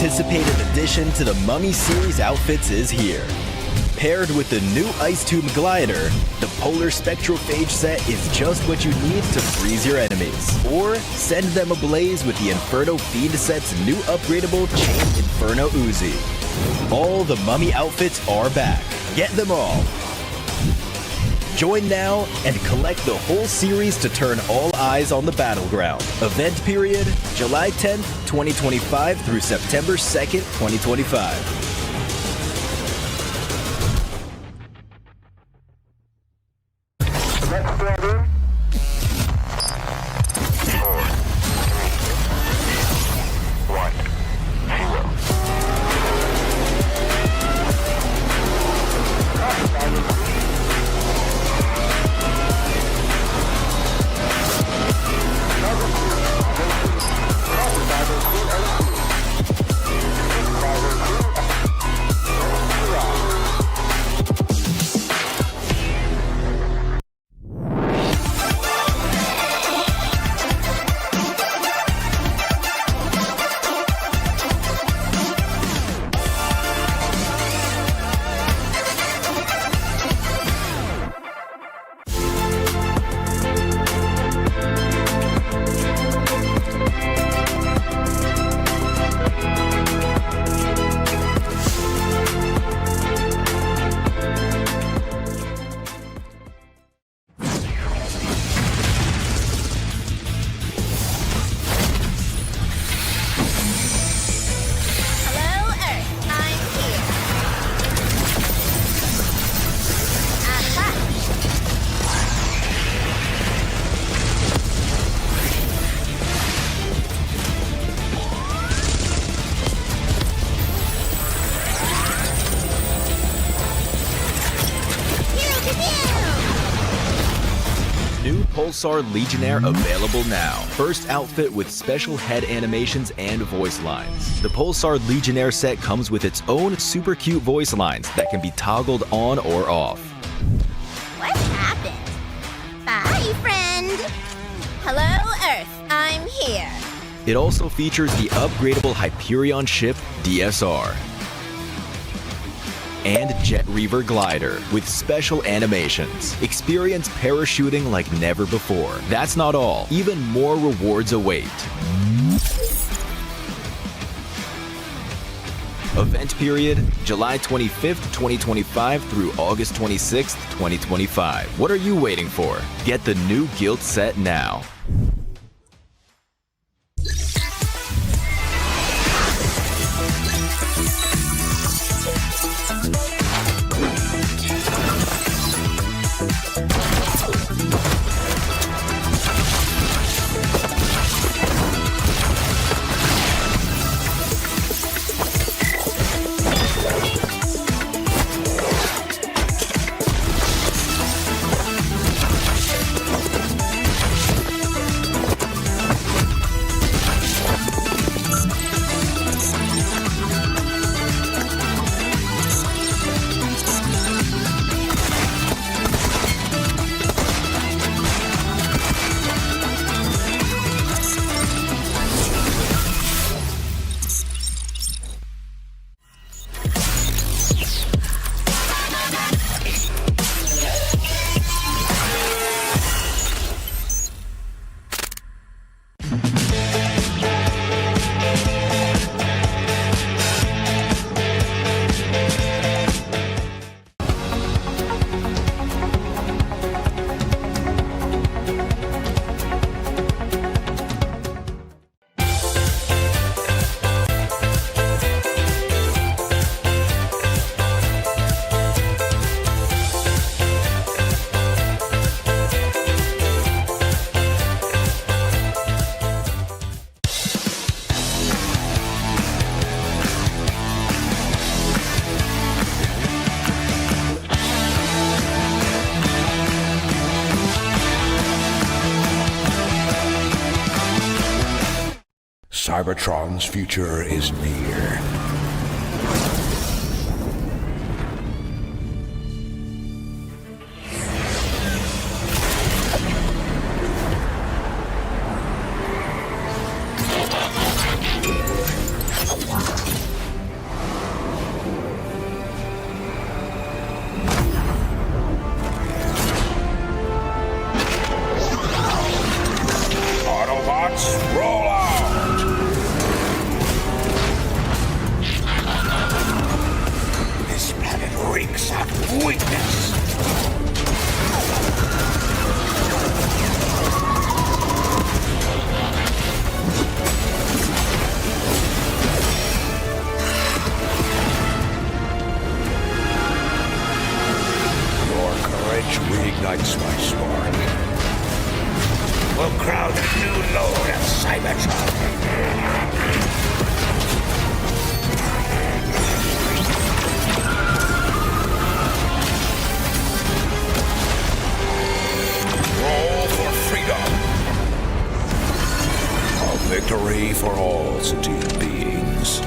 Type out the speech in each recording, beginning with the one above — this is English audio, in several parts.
anticipated addition to the Mummy series outfits is here. Paired with the new Ice Tube glider, the Polar Spectrophage set is just what you need to freeze your enemies. Or send them ablaze with the Inferno Fiend set's new upgradable Chain Inferno Uzi. All the Mummy outfits are back. Get them all. Join now and collect the whole series to turn all eyes on the battleground. Event period, July 10th, 2025 through September 2nd, 2025. New Pulsar Legionnaire available now. First outfit with special head animations and voice lines. The Pulsar Legionnaire set comes with its own super cute voice lines that can be toggled on or off. What happened? Bye, friend. Hello, Earth. I'm here. It also features the upgradable Hyperion ship DSR and Jet Reaver glider with special animations. Experience parachuting like never before. That's not all. Even more rewards await. Event period, July 25th, 2025 through August 26th, 2025. What are you waiting for? Get the new Guild set now. Cybertron's future is near. ignites my spark. We'll crown a new lord of Cybertron. Roll for freedom. A victory for all sentient beings.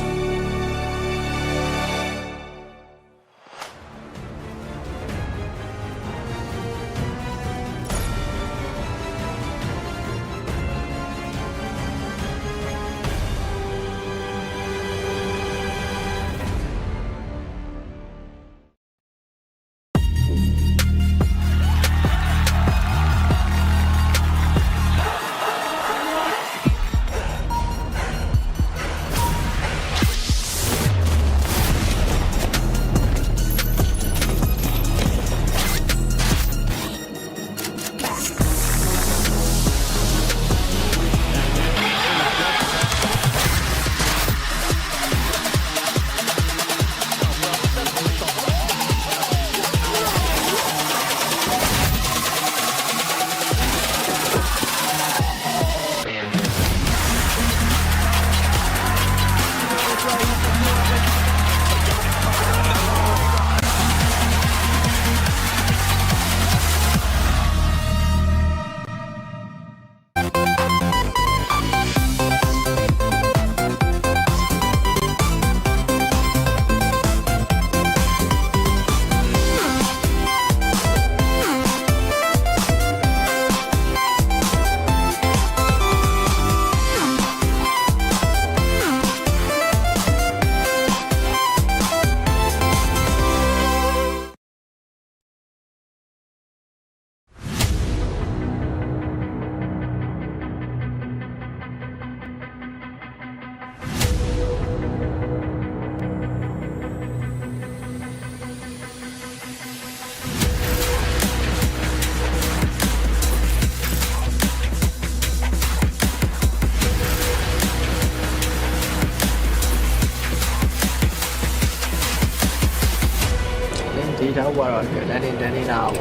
cháu qua rồi kiểu đã đi nào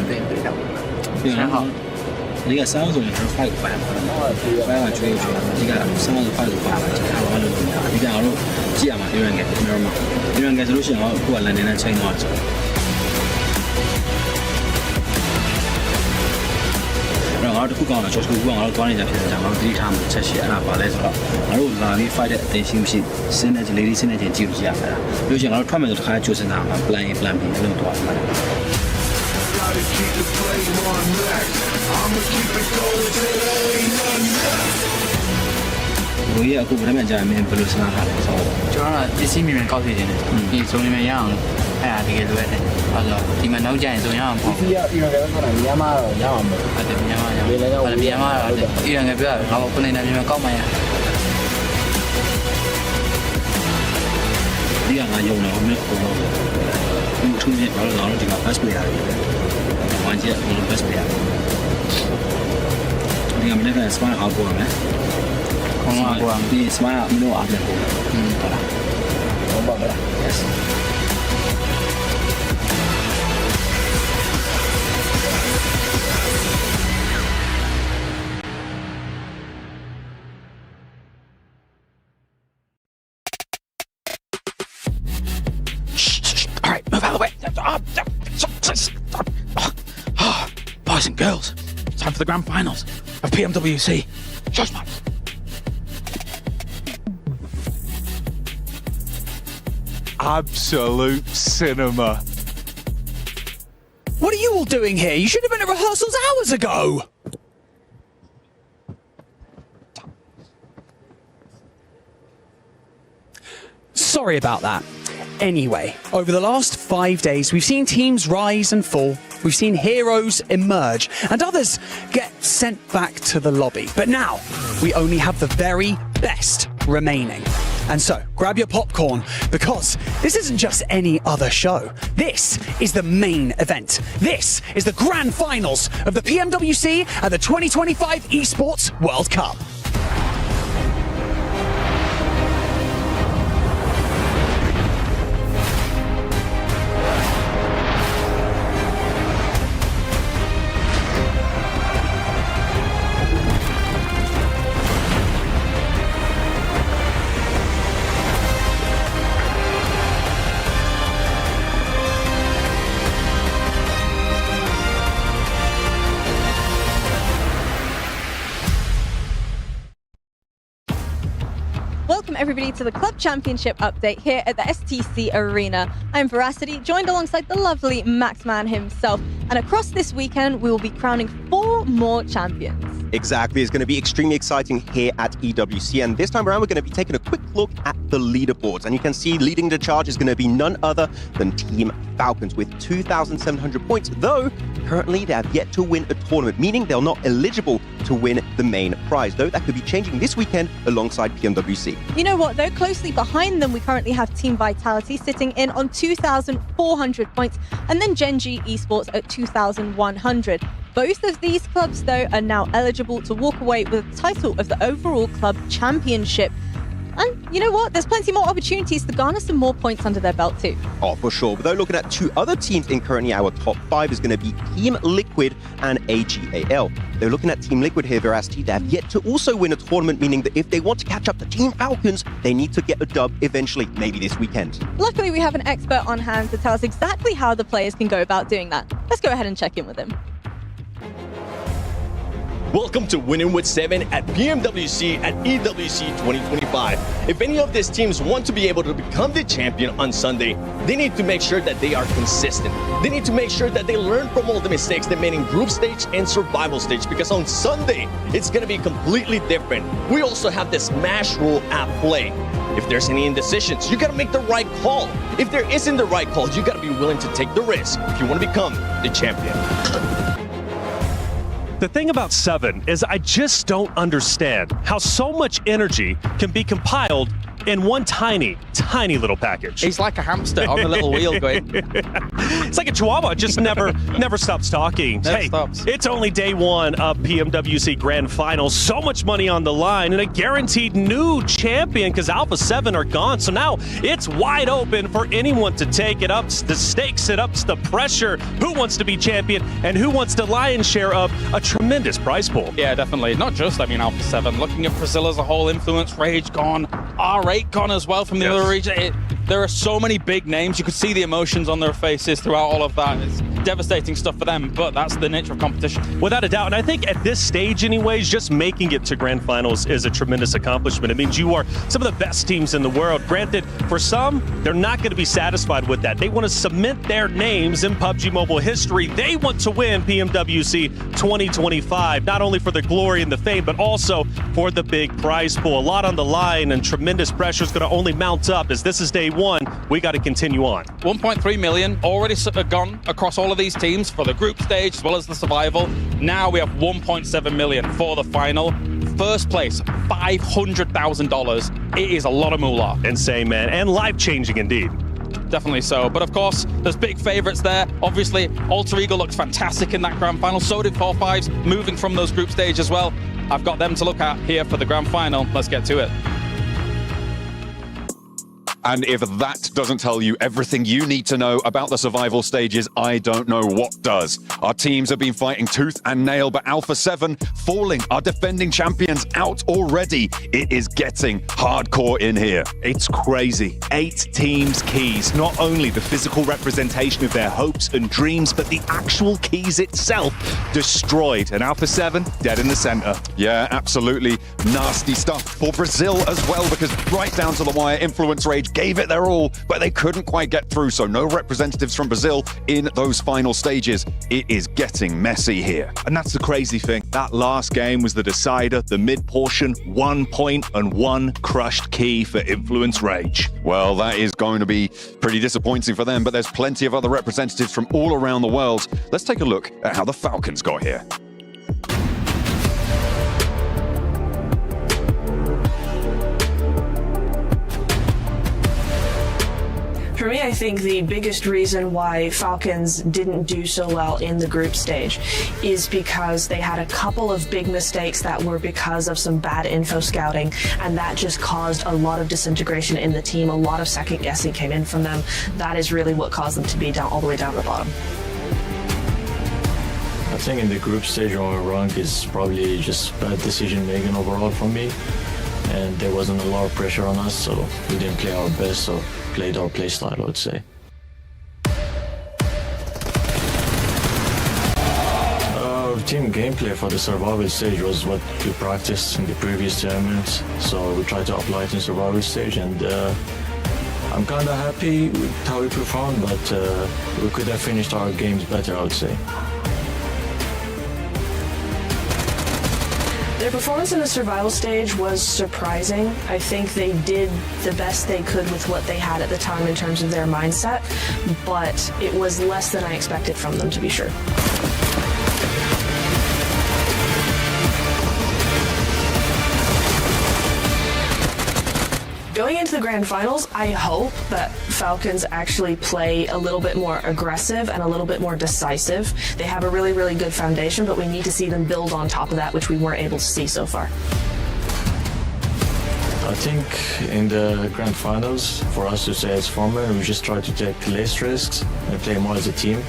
tìm đi đâu sáng học 你个三个钟头快个饭嘛，饭嘛吹一吹，你个三个钟快个饭嘛，其他老板都你看我都几嘛，有人给，没人嘛，有人给是都想要过来年请我走。然后我都不讲了，就是不讲我管人家平时讲我自己他们这些啊，把来着了，然后让你发的担心不行，现在就来的现在就记录下来了，有些我专门都看就是那嘛，plan A plan B 那么多嘛。 我也顾不他们家里面不都是那啥的，就让一起里面搞这些的，你从里面养，哎呀，这个对的，好了，你们老家也这样跑。一人给他说米亚马了，养嘛。啊对，米亚马养，啊米亚马了，一人给不要，然后不能在里面搞嘛呀。你看俺用的我们用充电宝然后这个 bus play 啊，关键用 bus play 啊。你看我们那个 smart 好过没？ Di semua menu ada tu. Nombor berapa? Yes. Shh. All right, move out of the way. Boys and girls, it's time for the grand finals of PMWC. Shush, man. Absolute cinema. What are you all doing here? You should have been at rehearsals hours ago. Sorry about that. Anyway, over the last 5 days, we've seen teams rise and fall. We've seen heroes emerge and others get sent back to the lobby. But now, we only have the very best remaining. And so, grab your popcorn, because this isn't just any other show. This is the main event. This is the grand finals of the PMWC at the 2025 Esports World Cup. everybody to the Club Championship update here at the STC Arena. I'm Veracity, joined alongside the lovely Maxman himself, and across this weekend we will be crowning 4 more champions. Exactly, it's going to be extremely exciting here at EWC, and this time around we're going to be taking a quick look at the leaderboards, and you can see leading the charge is going to be none other than Team Falcons with 2,700 points, though currently they have yet to win a tournament, meaning they're not eligible to win the main prize, though that could be changing this weekend alongside PMWC. You know what though, closely behind them we currently have Team Vitality sitting in on 2,400 points, and then Genji Esports at 2,100. Both of these clubs though are now eligible to walk away with the title of the overall club championship. And you know what? There's plenty more opportunities to garner some more points under their belt too. Oh, for sure. But though looking at 2 other teams in currently our top 5 is going to be Team Liquid and AGAL. They're looking at Team Liquid here, Veracity. They have yet to also win a tournament, meaning that if they want to catch up to Team Falcons, they need to get a dub eventually, maybe this weekend. Luckily, we have an expert on hand to tell us exactly how the players can go about doing that. Let's go ahead and check in with him. Welcome to Winning with 7 at PMWC at EWC 2025. If any of these teams want to be able to become the champion on Sunday, they need to make sure that they are consistent. They need to make sure that they learn from all the mistakes they made in group stage and survival stage, because on Sunday, it's going to be completely different. We also have the smash rule at play. If there's any indecisions, you got to make the right call. If there isn't the right call, you got to be willing to take the risk if you want to become the champion. The thing about 7 is I just don't understand how so much energy can be compiled in one tiny little package. He's like a hamster on the little wheel going. It's like a chihuahua, just never stops talking. Never stops. It's only day 1 of PMWC Grand Finals. So much money on the line and a guaranteed new champion because Alpha 7 are gone. So now it's wide open for anyone to take it. Ups the stakes, it ups the pressure. Who wants to be champion and who wants the lion's share of a tremendous prize pool? Yeah, definitely. Not just, Alpha 7. Looking at Brazil as a whole, Influence, Rage gone, R8 gone as well from the other region. There are so many big names. You could see the emotions on their faces throughout all of that. It's devastating stuff for them, but that's the nature of competition. Without a doubt, and I think at this stage anyways, just making it to Grand Finals is a tremendous accomplishment. It means you are some of the best teams in the world. Granted, for some, they're not going to be satisfied with that. They want to cement their names in PUBG Mobile history. They want to win PMWC 2025, not only for the glory and the fame, but also for the big prize pool. A lot on the line, and tremendous pressure is going to only mount up as this is day 1. We got to continue on. 1.3 million already gone across all of these teams for the group stage as well as the survival. Now we have 1.7 million for the final. First place, $500,000. It is a lot of moolah. Insane, man, and life-changing indeed. Definitely so. But of course, there's big favorites there. Obviously, Alter Ego looked fantastic in that grand final. So did 4-5s, moving from those group stage as well. I've got them to look at here for the grand final. Let's get to it. And if that doesn't tell you everything you need to know about the survival stages, I don't know what does. Our teams have been fighting tooth and nail, but Alpha 7 falling, our defending champions out already. It is getting hardcore in here. It's crazy. 8 teams keys, not only the physical representation of their hopes and dreams, but the actual keys itself destroyed. And Alpha 7 dead in the center. Yeah, absolutely nasty stuff for Brazil as well, because right down to the wire, Influence Rage gave it their all, but they couldn't quite get through, so no representatives from Brazil in those final stages. It is getting messy here. And that's the crazy thing. That last game was the decider, the mid-portion, 1 point and 1 crushed key for Influence Rage. Well, that is going to be pretty disappointing for them, but there's plenty of other representatives from all around the world. Let's take a look at how the Falcons got here. For me, I think the biggest reason why Falcons didn't do so well in the group stage is because they had a couple of big mistakes that were because of some bad info scouting, and that just caused a lot of disintegration in the team. A lot of second guessing came in from them. That is really what caused them to be down all the way down to the bottom. I think in the group stage our rank is probably just bad decision making overall from me, and there wasn't a lot of pressure on us, so we didn't play our best, so played our play style, I would say. team gameplay for the survival stage was what we practiced in the previous tournaments, so we tried to apply it in survival stage, and I'm kind of happy with how we performed, but we could have finished our games better, I would say. Their performance in the survival stage was surprising. I think they did the best they could with what they had at the time in terms of their mindset, but it was less than I expected from them, to be sure. Going into the grand finals, I hope that Falcons actually play a little bit more aggressive and a little bit more decisive. They have a really, really good foundation, but we need to see them build on top of that, which we weren't able to see so far. I think in the grand finals, for us to say as former, we just try to take less risks and play more as a team,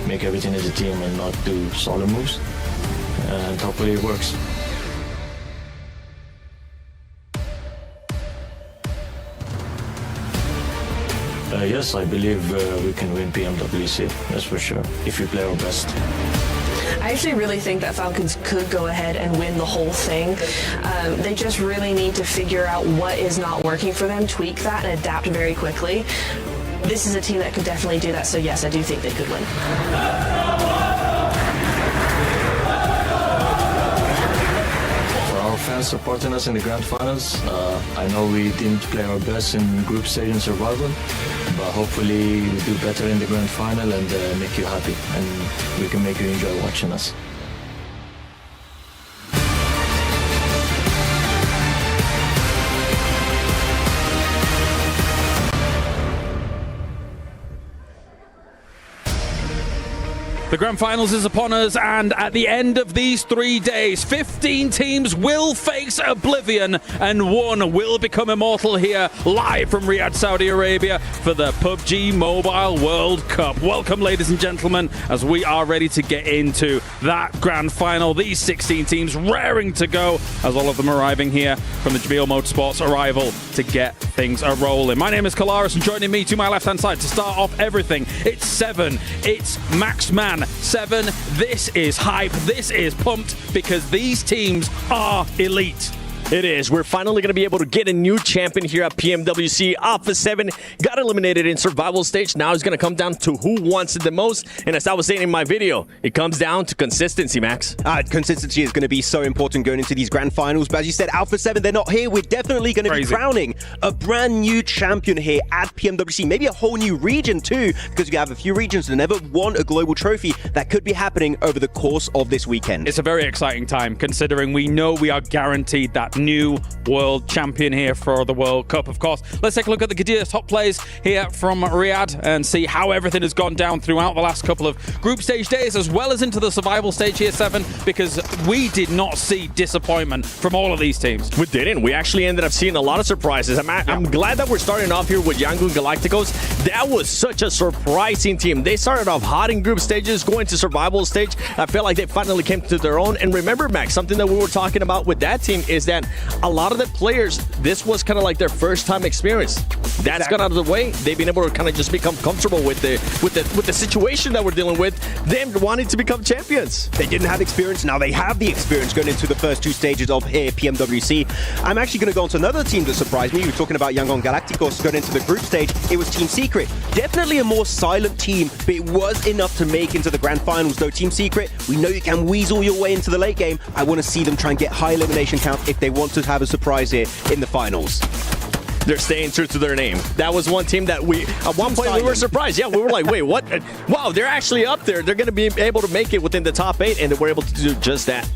make everything as a team and not do solo moves, and hopefully it works. Yes, I believe we can win PMWC, that's for sure, if we play our best. I actually really think that Falcons could go ahead and win the whole thing. They just really need to figure out what is not working for them, tweak that, and adapt very quickly. This is a team that could definitely do that, so yes, I do think they could win. Fans supporting us in the grand finals. I know we didn't play our best in group stage and survival, but hopefully we do better in the grand final and make you happy, and we can make you enjoy watching us. The grand finals is upon us, and at the end of these 3 days, 15 teams will face oblivion, and one will become immortal here, live from Riyadh, Saudi Arabia, for the PUBG Mobile World Cup. Welcome, ladies and gentlemen, as we are ready to get into that grand final. These 16 teams raring to go, as all of them arriving here from the Jamil Motorsports arrival to get things a-rolling. My name is Kalaris, and joining me to my left-hand side to start off everything, it's Seven, it's Max Man. 7, this is hype, this is pumped, because these teams are elite. It is. We're finally going to be able to get a new champion here at PMWC. Alpha 7 got eliminated in survival stage. Now it's going to come down to who wants it the most. And as I was saying in my video, it comes down to consistency, Max. Consistency is going to be so important going into these grand finals. But as you said, Alpha 7, they're not here. We're definitely going to be crowning a brand new champion here at PMWC. Maybe a whole new region too, because you have a few regions that never won a global trophy. That could be happening over the course of this weekend. It's a very exciting time, considering we know we are guaranteed that new world champion here for the World Cup, of course. Let's take a look at the Qadir top plays here from Riyadh and see how everything has gone down throughout the last couple of group stage days, as well as into the survival stage here, 7, because we did not see disappointment from all of these teams. We didn't. We actually ended up seeing a lot of surprises. I'm glad that we're starting off here with Yangon Galacticos. That was such a surprising team. They started off hot in group stages, going to survival stage. I felt like they finally came to their own. And remember, Max, something that we were talking about with that team is that a lot of the players, this was kind of like their first time experience. That's gone out of the way. They've been able to kind of just become comfortable with the situation that we're dealing with, them wanting to become champions. They didn't have experience, now they have the experience going into the first 2 stages of here PMWC. I'm actually going to go on to another team that surprised me. You were talking about Yangon Galacticos going into the group stage. It was Team Secret. Definitely a more silent team, but it was enough to make into the grand finals. Though Team Secret, we know you can weasel your way into the late game. I want to see them try and get high elimination count if they want to have a surprise here in the finals. They're staying true to their name. That was one team that at one point we were surprised. Yeah, we were like, wait, what? Wow, they're actually up there. They're going to be able to make it within the top 8, and they were able to do just that.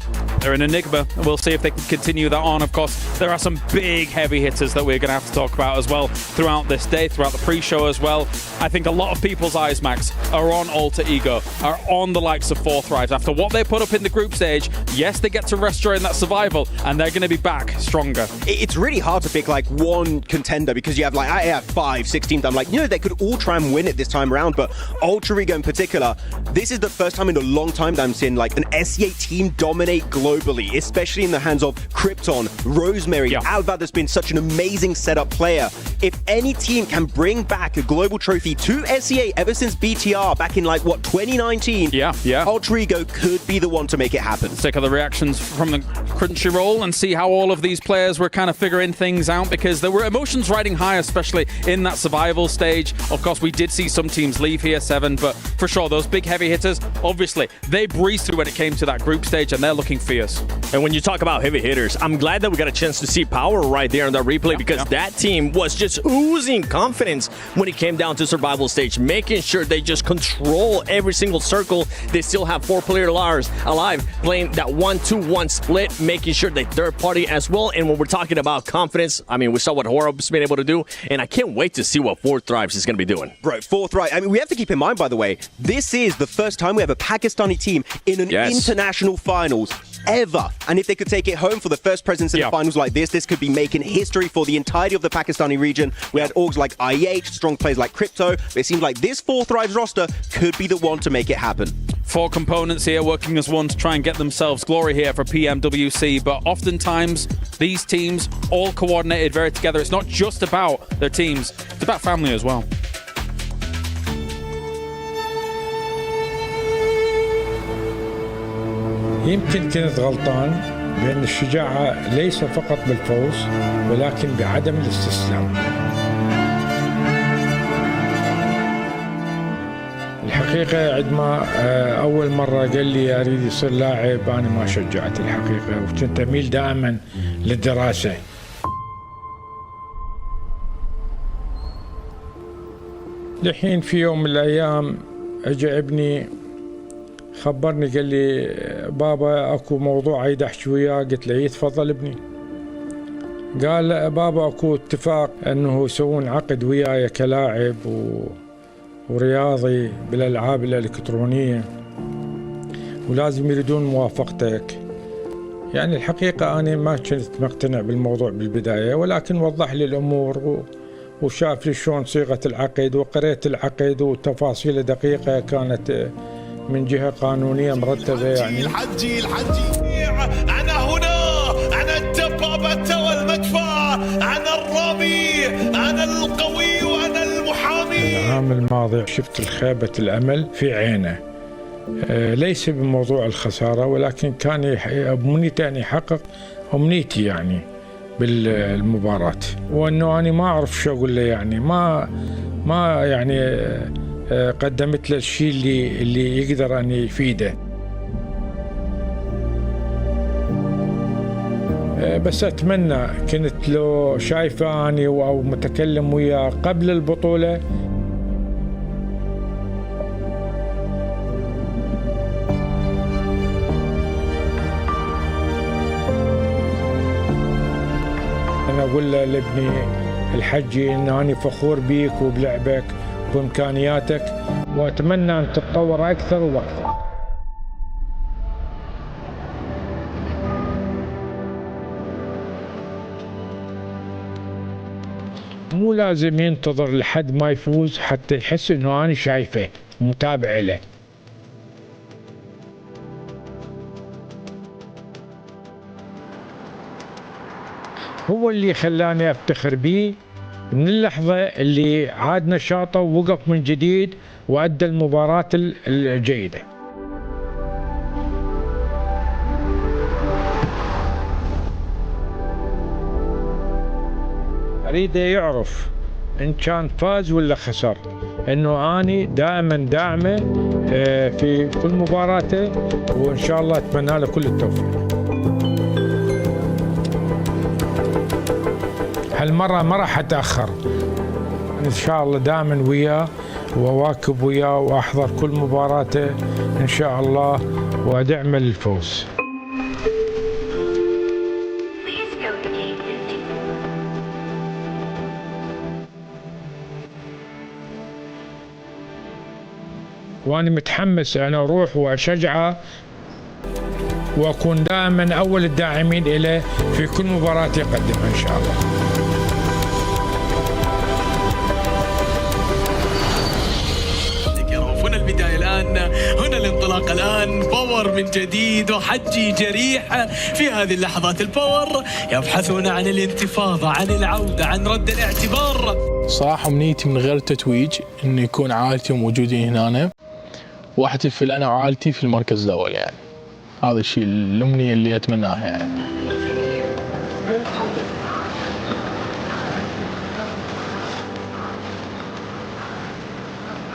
They're an enigma, and we'll see if they can continue that on. Of course, there are some big heavy hitters that we're going to have to talk about as well throughout this day, throughout the pre-show as well. I think a lot of people's eyes, Max, are on Alter Ego, are on the likes of Forthright. After what they put up in the group stage, yes, they get to rest during that survival, and they're going to be back stronger. It's really hard to pick like one contender, because you have like, I have 5, 6 teams. I'm like, you know, they could all try and win it this time around, but Alter Ego in particular, this is the first time in a long time that I'm seeing like an SEA team dominate global globally, especially in the hands of Krypton, Rosemary, Alvad has been such an amazing setup player. If any team can bring back a global trophy to SEA ever since BTR back in 2019, Ultra Ego could be the one to make it happen. Take the reactions from the Crunchyroll and see how all of these players were kind of figuring things out, because there were emotions riding high, especially in that survival stage. Of course, we did see some teams leave here, Seven, but for sure, those big heavy hitters, obviously, they breezed through when it came to that group stage, and they're looking fierce. And when you talk about heavy hitters, I'm glad that we got a chance to see Power right there in that replay, because that team was just oozing confidence when it came down to survival stage, making sure they just control every single circle. They still have 4 players alive, playing that 1-2-1 split, making sure they third party as well. And when we're talking about confidence, I mean, we saw what Horob's been able to do, and I can't wait to see what 4Thrives is going to be doing. Bro, 4Thrive. I mean, we have to keep in mind, by the way, this is the first time we have a Pakistani team in an international finals ever. And if they could take it home for the first presence in the finals like this could be making history for the entirety of the Pakistani region. We had orgs like IH, strong players like Crypto. It seems like this 4Thrives roster could be the one to make it happen. 4 components here working as one to try and get themselves glory here for PMWC, but oftentimes these teams all coordinated very together. It's not just about their teams, it's about family as well. يمكن كنت غلطان بأن الشجاعة ليس فقط بالفوز ولكن بعدم الاستسلام. الحقيقة عندما أول مرة قال لي أريد يصير لاعب أنا ما شجعت الحقيقة، وكنت أميل دائما للدراسة. لحين في يوم من الأيام أجا ابني خبرني قال لي بابا اكو موضوع عايز احكي وياه. قلت له تفضل ابني. قال بابا اكو اتفاق انه يسوون عقد وياي كلاعب ورياضي بالالعاب الالكترونيه ولازم يريدون موافقتك. يعني الحقيقه انا ما كنت مقتنع بالموضوع بالبدايه، ولكن وضح لي الامور وشاف لي شلون صيغه العقد وقريت العقد وتفاصيل دقيقه كانت من جهة قانونية مرتبة. يعني الحجي أنا هنا، أنا الدبابة والمدفع، أنا الرامي، أنا القوي وأنا المحامي. العام الماضي شفت الخيبة الأمل في عينه، ليس بموضوع الخسارة، ولكن كان أمنيتي أن يحقق أمنيتي يعني بالمباراة، وأنه أنا ما أعرف شو أقول له. يعني ما يعني قدمت له الشيء اللي يقدر أن يفيده. بس أتمنى كنت لو شايفه أني أو متكلم وياه قبل البطولة أنا أقول له لابني الحجي إن أنا فخور بيك وبلعبك وإمكانياتك، وأتمنى أن تتطور أكثر وأكثر. مو لازم ينتظر لحد ما يفوز حتى يحس إنه أنا شايفه متابع له. هو اللي خلاني أفتخر بيه من اللحظة اللي عاد نشاطه ووقف من جديد وأدى المباراة الجيدة. أريده يعرف إن كان فاز ولا خسر، إنه أنا دائما داعمه في كل مباراته، وإن شاء الله أتمنى له كل التوفيق. هالمرة ما راح أتأخر، إن شاء الله دائما وياه وأواكب وياه وأحضر كل مباراته إن شاء الله وأدعمه للفوز. وأنا متحمس أنا أروح وأشجعه وأكون دائما أول الداعمين إليه في كل مباراة يقدمها إن شاء الله. هنا البداية الآن، هنا الانطلاق الآن. باور الباور من جديد، وحجي جريح في هذه اللحظات. الباور يبحثون عن الانتفاضة، عن العودة، عن رد الاعتبار. صراحة أمنيتي من غير التتويج إنه يكون عائلتي موجودين هنا واحتفل أنا وعائلتي في المركز الأول يعني. هذا الشيء الأمنية اللي أتمناها يعني.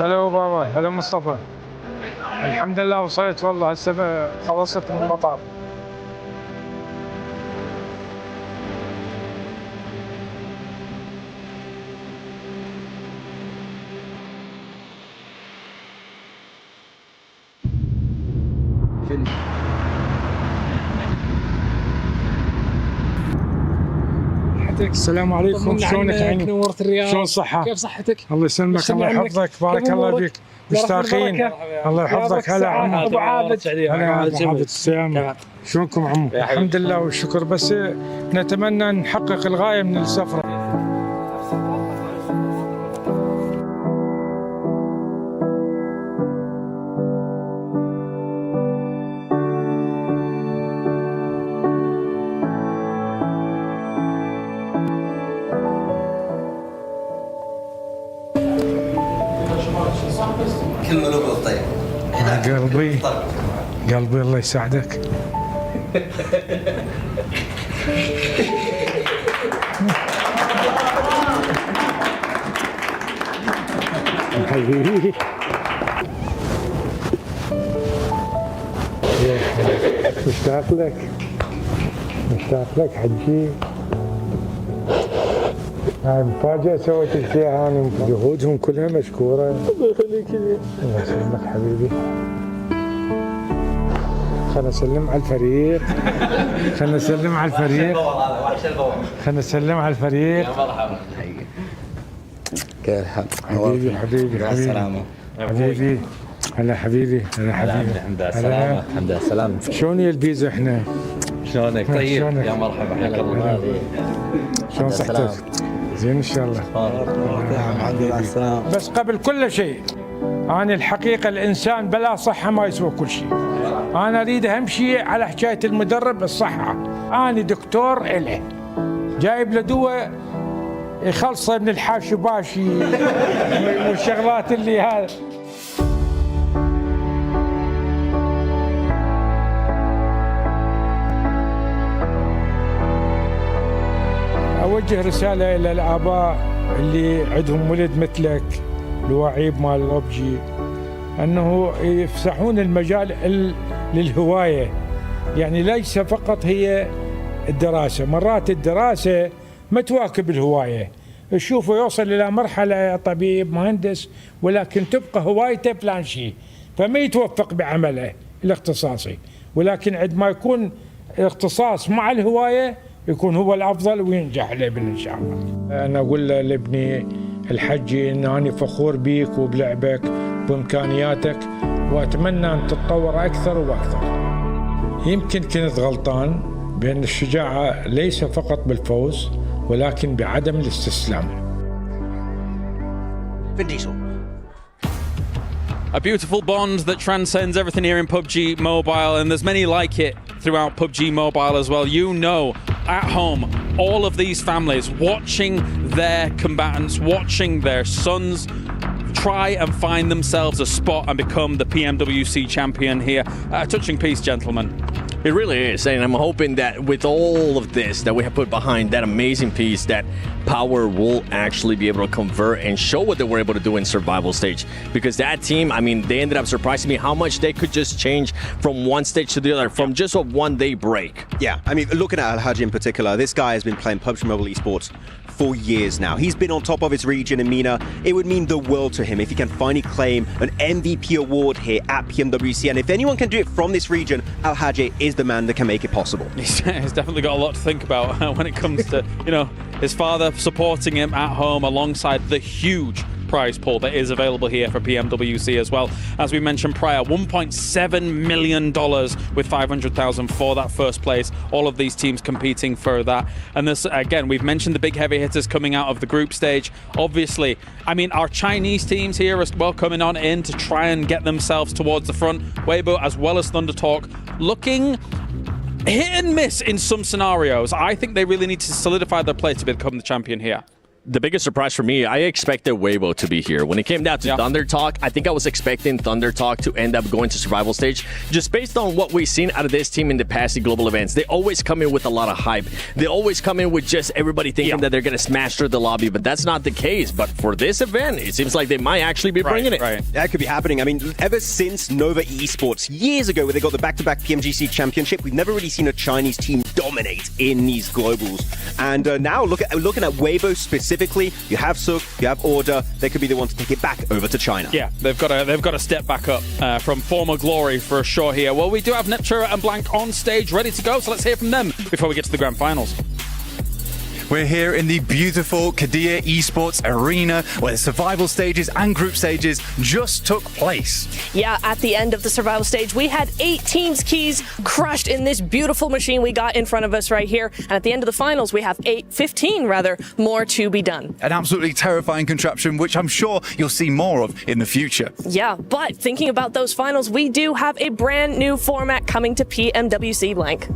هلا بابا، هلا مصطفى. الحمد لله وصلت والله، هسه خلصت من المطار. السلام عليكم، شلونك عيني؟ نورت الرياض. شلون الصحة؟ كيف صحتك؟ الله يسلمك، الله يحفظك، بارك الله فيك، مشتاقين. الله يحفظك. هلا عمو ابو عابد. هلا ابو عابد السلام. شلونكم عمو؟ الحمد لله والشكر، بس نتمنى نحقق الغاية من السفرة. كلمة نقول طيب. قلبي الله يساعدك. حبيبي مشتاق لك حجي. هاي مفاجأة سويت لك اياها انا، جهودهم كلها مشكورة. الله يخليك. الله يسلمك حبيبي. خلنا نسلم على الفريق. خلنا نسلم على الفريق. يا مرحبا. كيف حبيبي مع السلامة. حبيبي. هلا حبيبي. الحمد لله سلامة. الحمد لله سلامة. شلون هي البيزا احنا؟ شلونك؟ طيب. يا مرحبا، حياك الله. شلون صحتك؟ زين ان شاء الله. الحمد لله السلامة. بس قبل كل شيء انا الحقيقة الانسان بلا صحة ما يسوى كل شيء. انا اريد اهم شيء على حكاية المدرب الصحة. انا دكتور اله جايب له دواء يخلصه من الحاشباشي والشغلات اللي هذا. أوجه رسالة إلى الآباء اللي عندهم ولد مثلك الوعيب مال الببجي، أنه يفسحون المجال للهواية. يعني ليس فقط هي الدراسة، مرات الدراسة ما تواكب الهواية. تشوفه يوصل إلى مرحلة طبيب مهندس ولكن تبقى هوايته فلان شيء، فما يتوفق بعمله الاختصاصي. ولكن عندما يكون الاختصاص مع الهواية يكون هو الأفضل وينجح الابن إن شاء الله. أنا أقول لابني الحجي إن أنا فخور بيك وبلعبك وبإمكانياتك، وأتمنى أن تتطور أكثر وأكثر. يمكن كنت غلطان بأن الشجاعة ليس فقط بالفوز ولكن بعدم الاستسلام. A beautiful bond that transcends everything here in PUBG Mobile, and there's many like it throughout PUBG Mobile as well. You know, at home, all of these families watching their combatants, watching their sons try and find themselves a spot and become the PMWC champion here. A touching piece, gentlemen. It really is, and I'm hoping that with all of this that we have put behind that amazing piece, that Power will actually be able to convert and show what they were able to do in survival stage. Because that team, I mean, they ended up surprising me how much they could just change from one stage to the other, from just a one-day break. Yeah, I mean, looking at Al-Haji in particular, this guy has been playing PUBG Mobile Esports for years now. He's been on top of his region in MENA. It would mean the world to him if he can finally claim an MVP award here at PMWC. And if anyone can do it from this region, Al-Haji is the man that can make it possible. He's definitely got a lot to think about when it comes to, you know, his father supporting him at home alongside the huge prize pool that is available here for PMWC as well. As we mentioned prior, $1.7 million with 500,000 for that first place. All of these teams competing for that. And this, again, we've mentioned the big heavy hitters coming out of the group stage. Obviously, I mean, our Chinese teams here as well coming on in to try and get themselves towards the front. Weibo as well as Thunder Talk looking hit and miss in some scenarios. I think they really need to solidify their place to become the champion here. The biggest surprise for me, I expected Weibo to be here. When it came down to Thunder Talk, I think I was expecting Thunder Talk to end up going to survival stage. Just based on what we've seen out of this team in the past global events, they always come in with a lot of hype. They always come in with just everybody thinking that they're going to smash through the lobby, but that's not the case. But for this event, it seems like they might actually be bringing it. Right. That could be happening. I mean, ever since Nova Esports, years ago, where they got the back-to-back PMGC championship, we've never really seen a Chinese team dominate in these globals. And now, looking at Weibo specifically, you have Suk, you have Order. They could be the ones to take it back over to China. Yeah, they've got to step back up from former glory for sure here. Well, we do have Neptura and Blank on stage ready to go, so let's hear from them before we get to the grand finals. We're here in the beautiful Kadia Esports Arena where the survival stages and group stages just took place. Yeah, at the end of the survival stage, we had 8 teams' keys crushed in this beautiful machine we got in front of us right here. And at the end of the finals, we have 15 more to be done. An absolutely terrifying contraption, which I'm sure you'll see more of in the future. Yeah, but thinking about those finals, we do have a brand new format coming to PMWC Blank.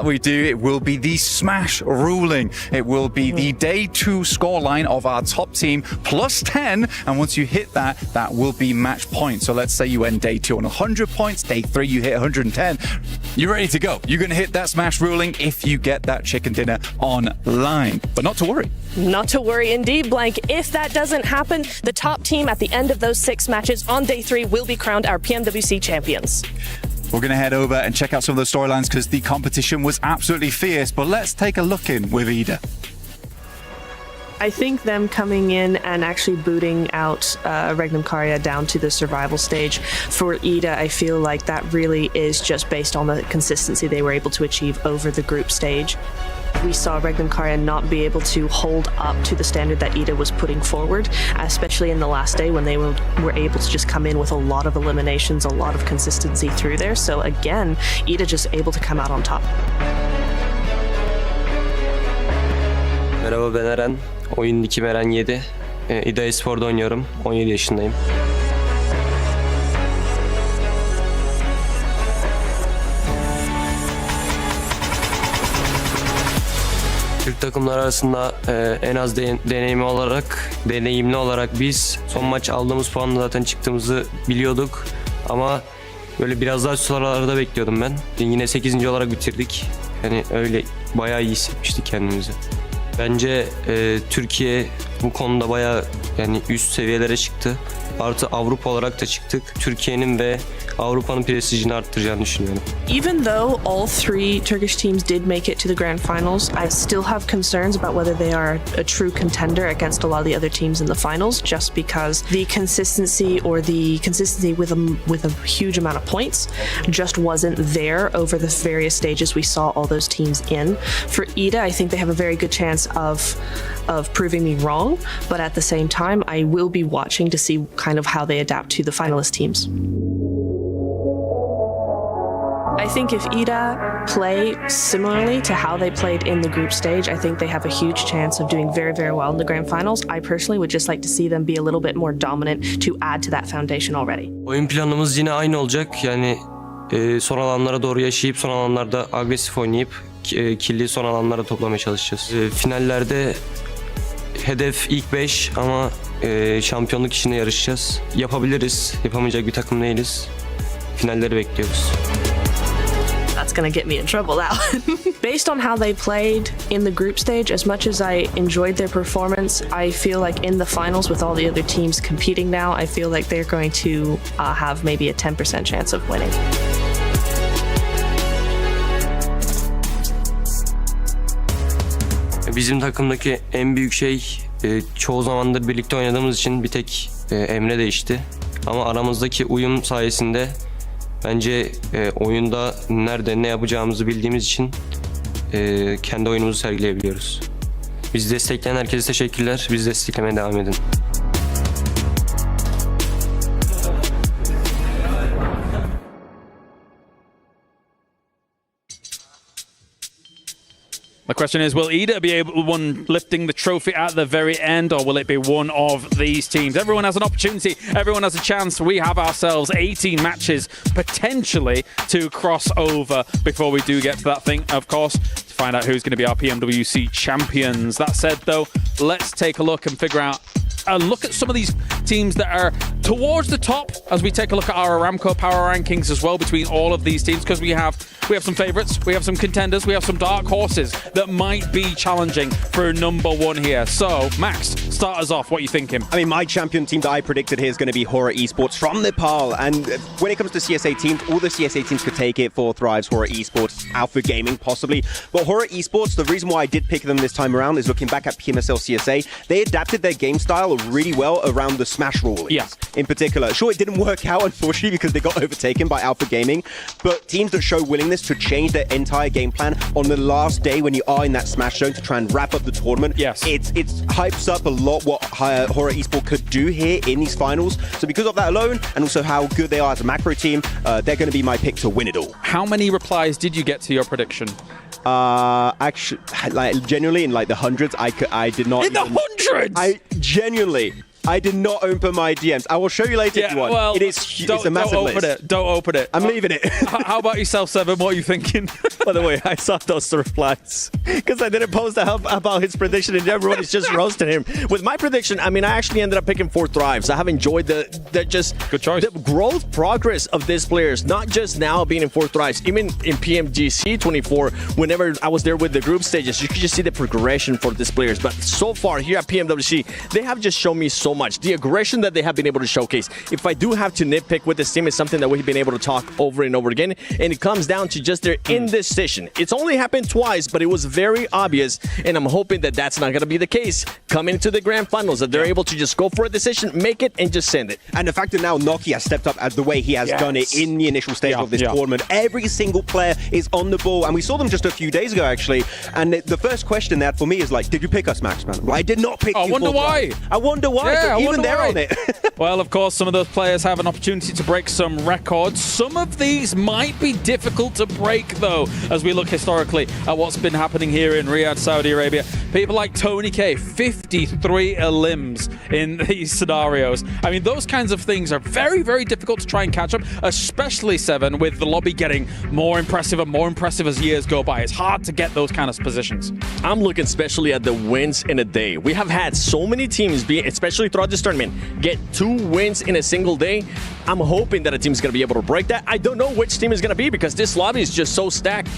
We do. It will be the smash ruling. It will be the day 2 scoreline of our top team plus 10, and once you hit that will be match point. So let's say you end day 2 on 100 points, day 3 you hit 110. You're ready to go. You're going to hit that smash ruling if you get that chicken dinner online. But not to worry. Not to worry indeed, Blank. If that doesn't happen, the top team at the end of those 6 matches on day 3 will be crowned our PMWC champions. We're going to head over and check out some of those storylines because the competition was absolutely fierce. But let's take a look in with Ida. I think them coming in and actually booting out Regnum Karya down to the survival stage for Ida, I feel like that really is just based on the consistency they were able to achieve over the group stage. We saw Regnum Karya not be able to hold up to the standard that Ida was putting forward, especially in the last day when they were able to just come in with a lot of eliminations, a lot of consistency through there. So again, Ida just able to come out on top. Merhaba, ben Eren. Oyun nikim Eren 7. İda Espor'da oynuyorum. 17 yaşındayım. Türk takımlar arasında en az deneyimli olarak biz son maç aldığımız puanla zaten çıktığımızı biliyorduk. Ama böyle biraz daha sıralarda bekliyordum ben. Yine 8. olarak bitirdik. Yani öyle bayağı iyi hissetmiştik kendimizi. Bence Türkiye bu konuda bayağı yani üst seviyelere çıktı. Artı Avrupa olarak da çıktık. Türkiye'nin ve Avrupa'nın prestijini arttıracağını düşünüyorum. Even though all 3 Turkish teams did make it to the grand finals, I still have concerns about whether they are a true contender against a lot of the other teams in the finals, just because the consistency with a huge amount of points just wasn't there over the various stages we saw all those teams in. For Ida, I think they have a very good chance of proving me wrong, but at the same time, I will be watching to see kind of how they adapt to the finalist teams. I think if Ida play similarly to how they played in the group stage, I think they have a huge chance of doing very, very well in the grand finals. I personally would just like to see them be a little bit more dominant to add to that foundation already. Oyun planımız yine aynı olacak. Yani son alanlara doğru yaşayıp son alanlarda agresif oynayıp killi son alanlara toplamaya çalışacağız. Finallerde hedef ilk 5 ama şampiyonluk içinde yarışacağız. Yapabiliriz. Yapamayacak bir takım değiliz. Finalleri bekliyoruz. That's gonna get me in trouble now. Based on how they played in the group stage, as much as I enjoyed their performance, I feel like in the finals with all the other teams competing now, I feel like they're going to have maybe a 10% chance of winning. Bizim takımdaki en büyük şey çoğu zamandır birlikte oynadığımız için bir tek Emre değişti. Ama aramızdaki uyum sayesinde bence oyunda nerede ne yapacağımızı bildiğimiz için kendi oyunumuzu sergileyebiliyoruz. Bizi destekleyen herkese teşekkürler. Bizi desteklemeye devam edin. The question is, will Ida be able one lifting the trophy at the very end, or will it be one of these teams? Everyone has an opportunity. Everyone has a chance. We have ourselves 18 matches potentially to cross over before we do get to that thing, of course, to find out who's going to be our PMWC champions. That said, though, let's take a look and figure out look at some of these teams that are towards the top as we take a look at our Aramco power rankings as well between all of these teams, because we have some favorites, we have some contenders, we have some dark horses that might be challenging for number one here. So, Max, start us off. What are you thinking? I mean, my champion team that I predicted here is going to be Horror Esports from Nepal. And when it comes to CSA teams, all the CSA teams could take it. For Thrives, Horror Esports, Alpha Gaming, possibly. But Horror Esports, the reason why I did pick them this time around is looking back at PMSL CSA, they adapted their game style really well around the smash rulings. Yeah. In particular. Sure, it didn't work out, unfortunately, because they got overtaken by Alpha Gaming. But teams that show willingness to change their entire game plan on the last day when you are in that smash zone to try and wrap up the tournament. Yes. It hypes up a lot what Horror Esports could do here in these finals. So because of that alone, and also how good they are as a macro team, they're going to be my pick to win it all. How many replies did you get to your prediction? Actually, like genuinely in like the hundreds. I did not. In the hundreds? I did not open my DMs. I will show you later if you want. Well, it's a massive don't open list. it. Don't open it. I'm leaving it. How about yourself, Seven? What are you thinking? By the way, I saw those replies because I didn't post about his prediction and everyone is just roasting him. With my prediction, I mean, I actually ended up picking 4 Thrives. I have enjoyed the just good choice. The growth progress of these players, not just now being in 4 Thrives, even in PMGC 24, whenever I was there with the group stages, you could just see the progression for these players. But so far here at PMWC, they have just shown me so much. The aggression that they have been able to showcase. If I do have to nitpick with this team, is something that we've been able to talk over and over again, and it comes down to just their indecision. It's only happened twice, but it was very obvious, and I'm hoping that that's not going to be the case coming into the grand finals, that they're able to just go for a decision, make it, and just send it. And the fact that now Noki has stepped up as the way he has done it in the initial stage of this tournament. Every single player is on the ball, and we saw them just a few days ago, actually. And the first question they had for me is like, did you pick us, Max, man? Well, I did not pick you. I wonder why. I wonder why. Yeah, even they're on it. Well, of course, some of those players have an opportunity to break some records. Some of these might be difficult to break, though, as we look historically at what's been happening here in Riyadh, Saudi Arabia. People like Tony K, 53 elims in these scenarios. I mean, those kinds of things are very, very difficult to try and catch up, especially, Seven, with the lobby getting more impressive and more impressive as years go by. It's hard to get those kind of positions. I'm looking especially at the wins in a day. We have had so many teams, especially throughout this tournament, get 2 wins in a single day. I'm hoping that a team's going to be able to break that. I don't know which team is going to be because this lobby is just so stacked.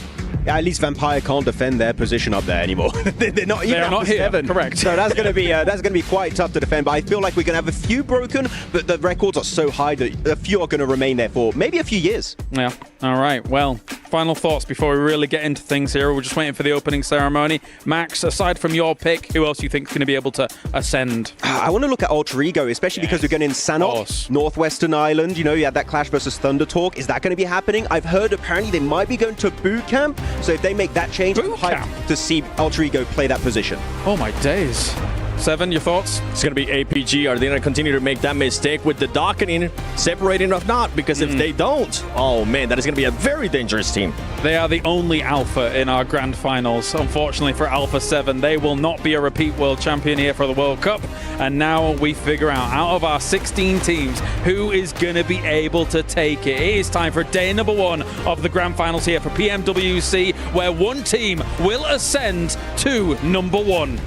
Yeah, at least Vampire can't defend their position up there anymore. They're not even not here. 7. Correct. So that's going to be quite tough to defend. But I feel like we're going to have a few broken, but the records are so high that a few are going to remain there for maybe a few years. Yeah. All right. Well, final thoughts before we really get into things here. We're just waiting for the opening ceremony. Max, aside from your pick, who else do you think is going to be able to ascend? I want to look at Alter Ego, especially because we're going in Sanok, Northwestern Ireland. You know, you had that Clash versus Thunder talk. Is that going to be happening? I've heard apparently they might be going to boot camp. So if they make that change, I'm hyped to see Alter Ego play that position. Oh my days. Seven, your thoughts? It's going to be APG. Are they going to continue to make that mistake with the docketing, separating or not? Because if they don't, oh man, that is going to be a very dangerous team. They are the only Alpha in our grand finals. Unfortunately for Alpha 7, they will not be a repeat world champion here for the World Cup. And now we figure out of our 16 teams, who is going to be able to take it. It is time for day number 1 of the grand finals here for PMWC, where one team will ascend to number 1.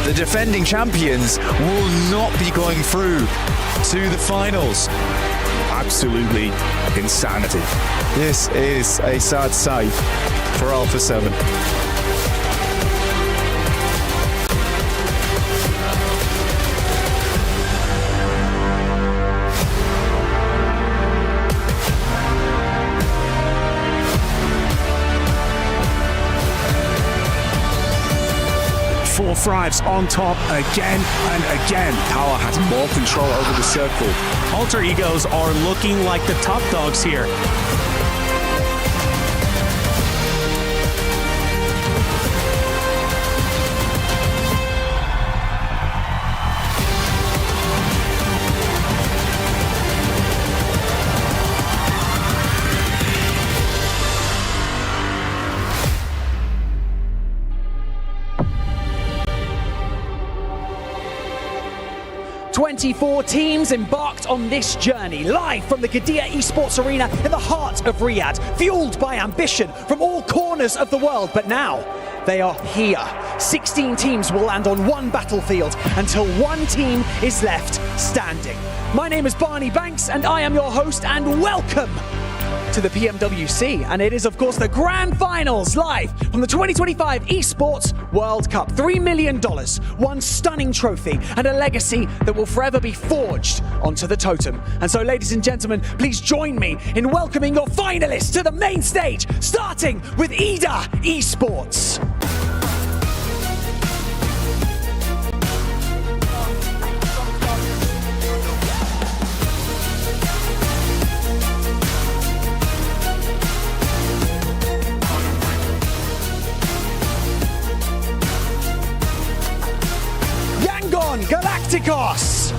The defending champions will not be going through to the finals. absolutely insanity. This is a sad sight for Alpha 7. Four Thrives on top again and again. Power has more control over the circle. Alter Egos are looking like the top dogs here. Twenty-four teams embarked on this journey, live from the Qiddiya Esports Arena in the heart of Riyadh, fueled by ambition from all corners of the world. But now, they are here. 16 teams will land on one battlefield until one team is left standing. My name is Barney Banks, and I am your host, and welcome to the PMWC, and it is of course the grand finals live from the 2025 Esports World Cup. $3 million, one stunning trophy, and a legacy that will forever be forged onto the totem. And so, ladies and gentlemen, please join me in welcoming your finalists to the main stage, starting with Esports. Galacticos!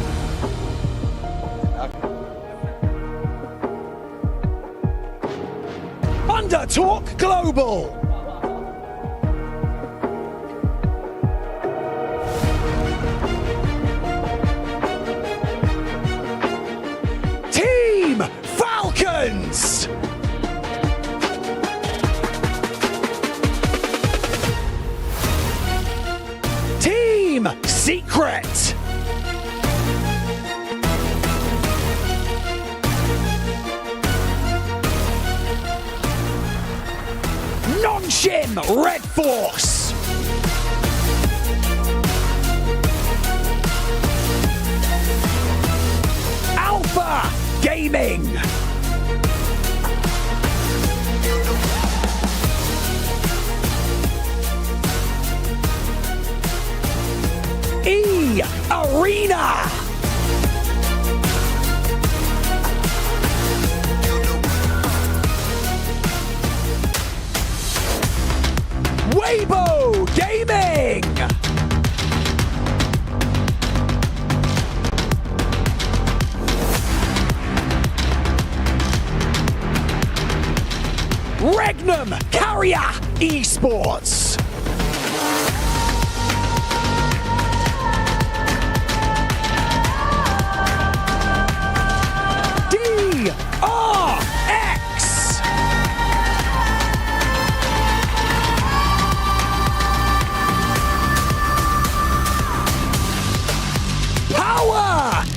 Undertalk Global! Team Falcons! Team Secret! Nongshim Red Force! Alpha Gaming! Arena! Weibo Gaming! Regnum Carrier Esports!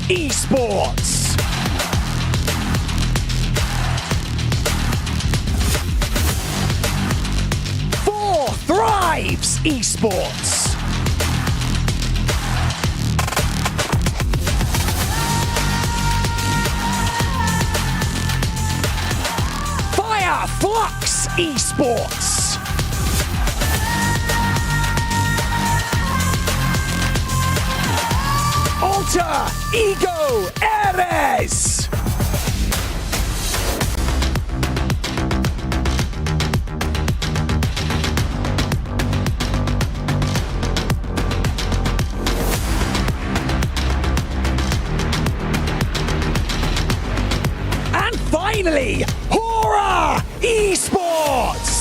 Esports! Four Thrives Esports! Fire Flux Esports! Alter Ego Ares! And finally, Hora Esports!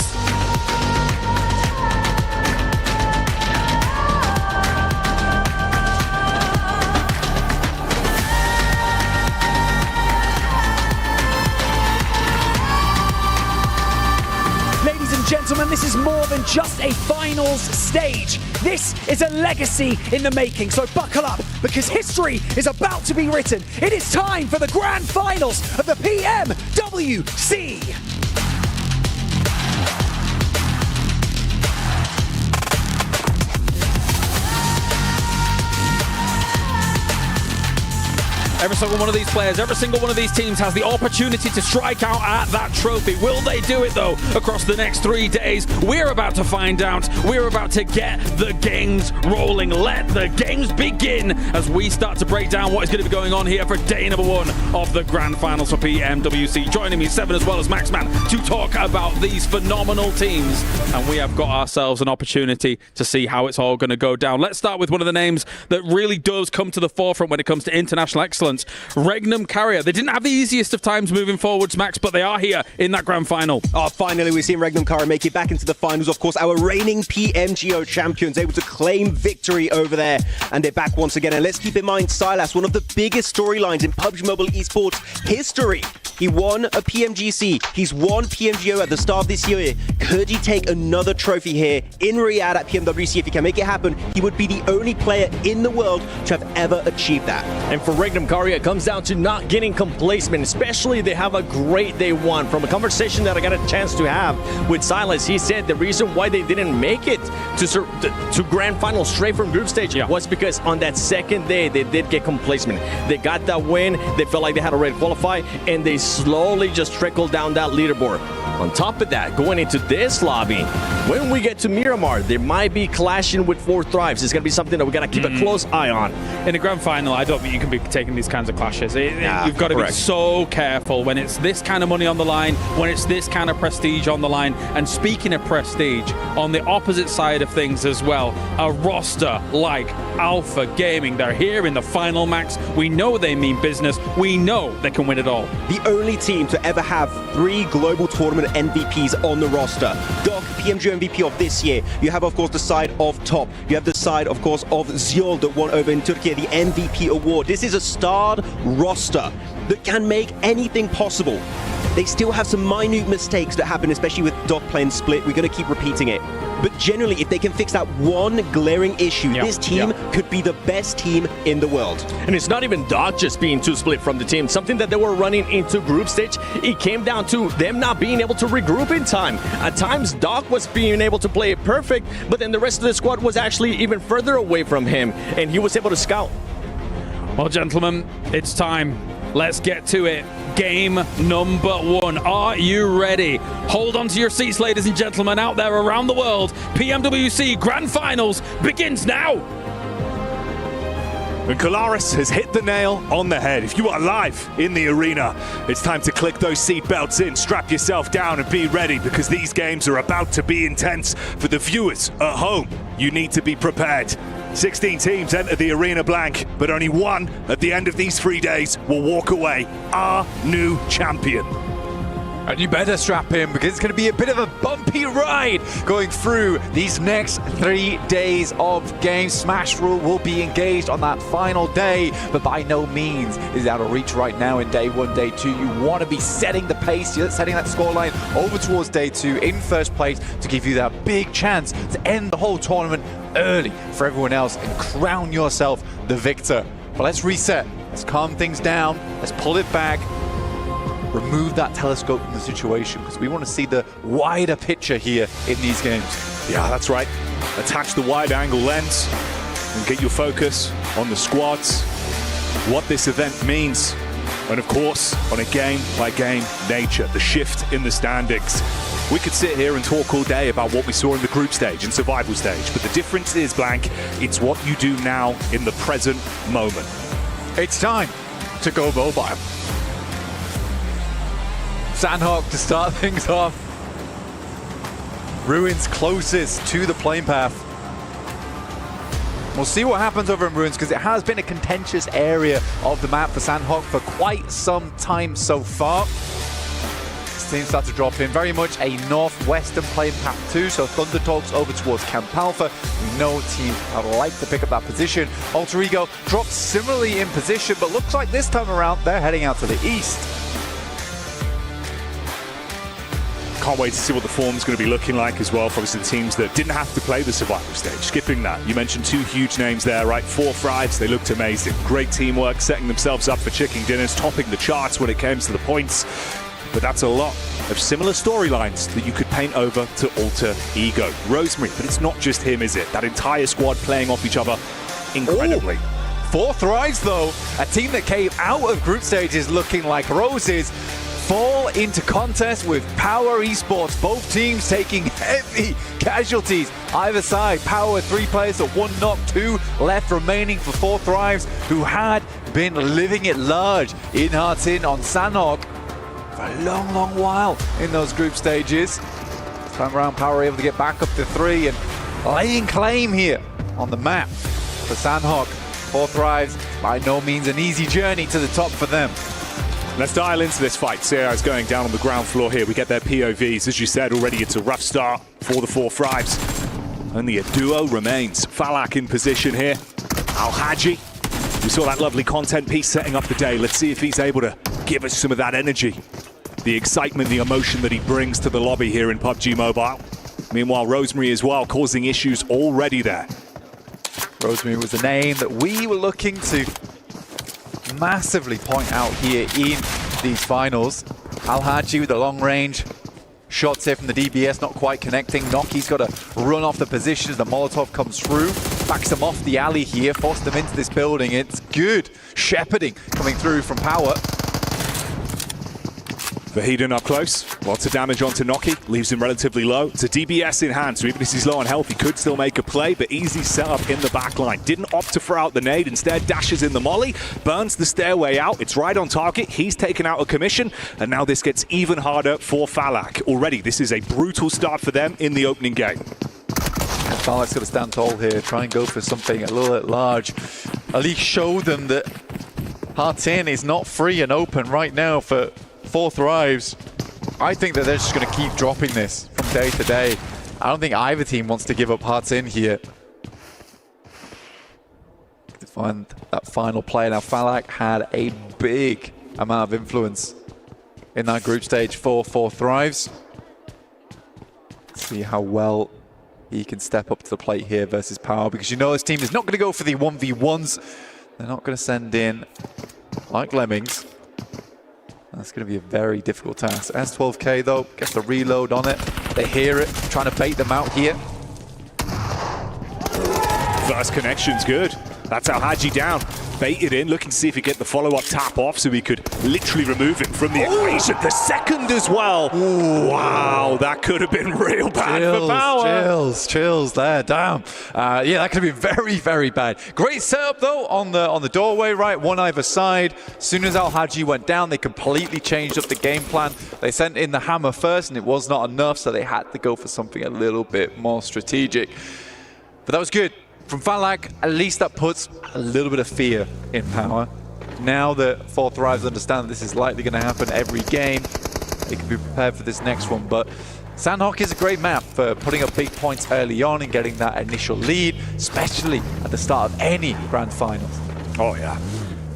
Gentlemen, this is more than just a finals stage. This is a legacy in the making, so buckle up, because history is about to be written. It is time for the grand finals of the PMWC. Every single one of these players, every single one of these teams has the opportunity to strike out at that trophy. Will they do it, though, across the next 3 days? We're about to find out. We're about to get the games rolling. Let the games begin as we start to break down what is going to be going on here for day number 1 of the Grand Finals for PMWC. Joining me, Seven as well as Maxman, to talk about these phenomenal teams. And we have got ourselves an opportunity to see how it's all going to go down. Let's start with one of the names that really does come to the forefront when it comes to international excellence. Regnum Carrier. They didn't have the easiest of times moving forwards, Max, but they are here in that grand final. Oh, finally, we've seen Regnum Carrier make it back into the finals. Of course, our reigning PMGO champions able to claim victory over there, and they're back once again. And let's keep in mind, Silas, one of the biggest storylines in PUBG Mobile Esports history. He won a PMGC. He's won PMGO at the start of this year. Could he take another trophy here in Riyadh at PMWC? If he can make it happen, he would be the only player in the world to have ever achieved that. And for Regnum Carrier, it comes down to not getting complacent, especially they have a great day 1. From a conversation that I got a chance to have with Silas, he said the reason why they didn't make it to grand final straight from group stage was because on that second day they did get complacent. They got that win, they felt like they had already qualified, and they slowly just trickled down that leaderboard. On top of that, going into this lobby, when we get to Miramar, there might be clashing with 4 Thrives. It's going to be something that we got to keep a close eye on. In the grand final, I don't think you can be taking these kinds of clashes. You've got to be so careful when it's this kind of money on the line, when it's this kind of prestige on the line. And speaking of prestige, on the opposite side of things as well, a roster like Alpha Gaming, they're here in the final, Max. We know they mean business. We know they can win it all. The only team to ever have 3 global tournament MVPs on the roster. Doc, PMGO MVP of this year. You have, of course, the side of Top. You have the side, of course, of Ziol that won over in Turkey the MVP award. This is a starred roster that can make anything possible. They still have some minute mistakes that happen, especially with Doc playing split. We're going to keep repeating it. But generally, if they can fix that one glaring issue, this team could be the best team in the world. And it's not even Doc just being too split from the team. Something that they were running into group stage, it came down to them not being able to regroup in time. At times, Doc was being able to play it perfect, but then the rest of the squad was actually even further away from him, and he was able to scout. Well, gentlemen, it's time. Let's get to it. Game number 1. Are you ready? Hold on to your seats, ladies and gentlemen, out there around the world. PMWC Grand Finals begins now. And Kolaris has hit the nail on the head. If you are live in the arena, it's time to click those seatbelts in, strap yourself down and be ready, because these games are about to be intense. For the viewers at home, you need to be prepared. 16 teams enter the arena blank, but only one at the end of these 3 days will walk away our new champion. And you better strap in, because it's going to be a bit of a bumpy ride going through these next 3 days of games. Smash Rule will be engaged on that final day, but by no means is it out of reach right now in day 1, day 2. You want to be setting the pace, you're setting that scoreline over towards day 2 in first place to give you that big chance to end the whole tournament early for everyone else and crown yourself the victor. But let's reset, let's calm things down, let's pull it back. Remove that telescope from the situation, because we want to see the wider picture here in these games. Yeah, that's right. Attach the wide-angle lens and get your focus on the squads, what this event means, and of course, on a game-by-game nature, the shift in the standings. We could sit here and talk all day about what we saw in the group stage and survival stage, but the difference is, Blank, it's what you do now in the present moment. It's time to go mobile. Sandhawk to start things off. Ruins closest to the plane path. We'll see what happens over in Ruins, because it has been a contentious area of the map for Sandhawk for quite some time so far. Teams start to drop in, very much a northwestern plane path too, so Thunder Talks over towards Camp Alpha. We know teams would like to pick up that position. Alter Ego drops similarly in position, but looks like this time around they're heading out to the east. Can't wait to see what the form's going to be looking like as well for obviously the teams that didn't have to play the survival stage. Skipping that, you mentioned two huge names there, right? 4 Thrives, they looked amazing. Great teamwork, setting themselves up for chicken dinners, topping the charts when it came to the points. But that's a lot of similar storylines that you could paint over to Alter Ego. Rosemary, but it's not just him, is it? That entire squad playing off each other incredibly. 4 Thrives, though, a team that came out of group stages looking like roses, fall into contest with Power Esports. Both teams taking heavy casualties either side. Power 3 players at 1 knock, 2 left remaining for 4 Thrives, who had been living it large in Hearts In on Sandhawk for a long while in those group stages. This time around, Power able to get back up to 3 and laying claim here on the map for Sandhawk. 4 Thrives, by no means an easy journey to the top for them. Let's dial into this fight. See how it's going down on the ground floor here. We get their POVs. As you said already, it's a rough start for the 4 Thrives. Only a duo remains. Falak in position here. Al-Haji. We saw that lovely content piece setting up the day. Let's see if he's able to give us some of that energy. The excitement, the emotion that he brings to the lobby here in PUBG Mobile. Meanwhile, Rosemary as well, causing issues already there. Rosemary was a name that we were looking to massively point out here in these finals. Al-Haji with the long range shots here from the DBS, not quite connecting. Noki's got to run off the position as the Molotov comes through, backs them off the alley here, forced them into this building. It's good shepherding coming through from Power. Vahidon up close, lots of damage onto Noki, leaves him relatively low. It's a DBS in hand, so even if he's low on health, he could still make a play, but easy setup in the back line. Didn't opt to throw out the nade, instead dashes in the molly, burns the stairway out, it's right on target, he's taken out a commission, and now this gets even harder for Falak. Already, this is a brutal start for them in the opening game. And Falak's got to stand tall here, try and go for something a little bit large. At least show them that Hearts In is not free and open right now for 4 Thrives. I think that they're just going to keep dropping this from day to day. I don't think either team wants to give up Hearts In here. To find that final play. Now, Falak had a big amount of influence in that group stage for 4 Thrives. Let's see how well he can step up to the plate here versus Power, because you know this team is not going to go for the 1v1s. They're not going to send in like lemmings. That's going to be a very difficult task. S12K though, gets the reload on it. They hear it, trying to bait them out here. First connection's good. That's Al-Haji down. Baited in, looking to see if he get the follow-up tap off so he could literally remove him from the equation. The second as well. Ooh. Wow, that could have been real bad for Power. Chills there, damn. Yeah, that could have been very bad. Great setup though on the doorway, right? One either side. As soon as Al-Haji went down, they completely changed up the game plan. They sent in the hammer first and it was not enough, so they had to go for something a little bit more strategic. But that was good. From Falak, at least that puts a little bit of fear in Power. Now that 4 Thrives understand that this is likely going to happen every game, they can be prepared for this next one. But Sandhawk is a great map for putting up big points early on and getting that initial lead, especially at the start of any grand finals. Oh yeah.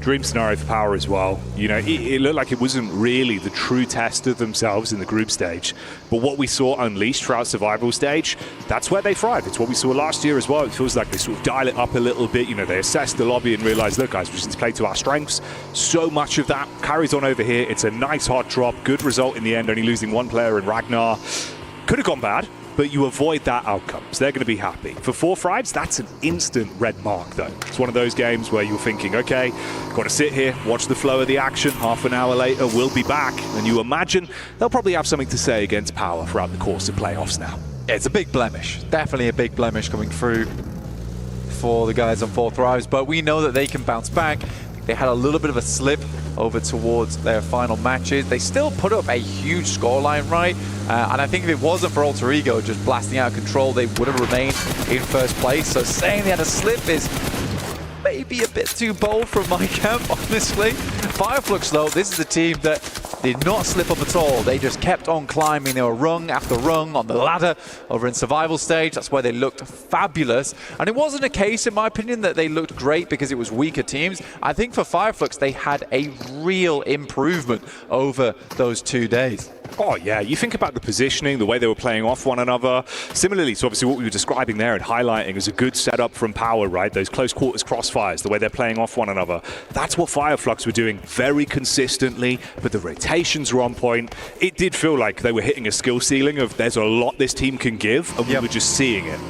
Dream scenario for Power as well. You know, it looked like it wasn't really the true test of themselves in the group stage. But what we saw unleashed throughout survival stage, that's where they thrive. It's what we saw last year as well. It feels like they sort of dial it up a little bit. You know, they assess the lobby and realize, look guys, we just need to play to our strengths. So much of that carries on over here. It's a nice hard drop. Good result in the end, only losing 1 player in Ragnar. Could have gone bad, but you avoid that outcome, so they're going to be happy. For 4 Thrives, that's an instant red mark, though. It's one of those games where you're thinking, okay, got to sit here, watch the flow of the action. Half an hour later, we'll be back. And you imagine they'll probably have something to say against Power throughout the course of playoffs now. It's a big blemish. Definitely a big blemish coming through for the guys on 4 Thrives, but we know that they can bounce back. They had a little bit of a slip over towards their final matches. They still put up a huge scoreline, right? And I think if it wasn't for Alter Ego just blasting out of control, they would have remained in first place. So saying they had a slip is maybe a bit too bold from my camp, honestly. Fireflux, though, this is a team that did not slip up at all. They just kept on climbing. They were rung after rung on the ladder over in survival stage. That's why they looked fabulous. And it wasn't a case, in my opinion, that they looked great because it was weaker teams. I think for Fireflux, they had a real improvement over those 2 days. Oh, yeah. You think about the positioning, the way they were playing off one another. Similarly to obviously what we were describing there and highlighting as a good setup from Power, right? Those close quarters crossfires, the way they're playing off one another. That's what Fireflux were doing very consistently, but the rotations were on point. It did feel like they were hitting a skill ceiling of there's a lot this team can give, and we were just seeing it.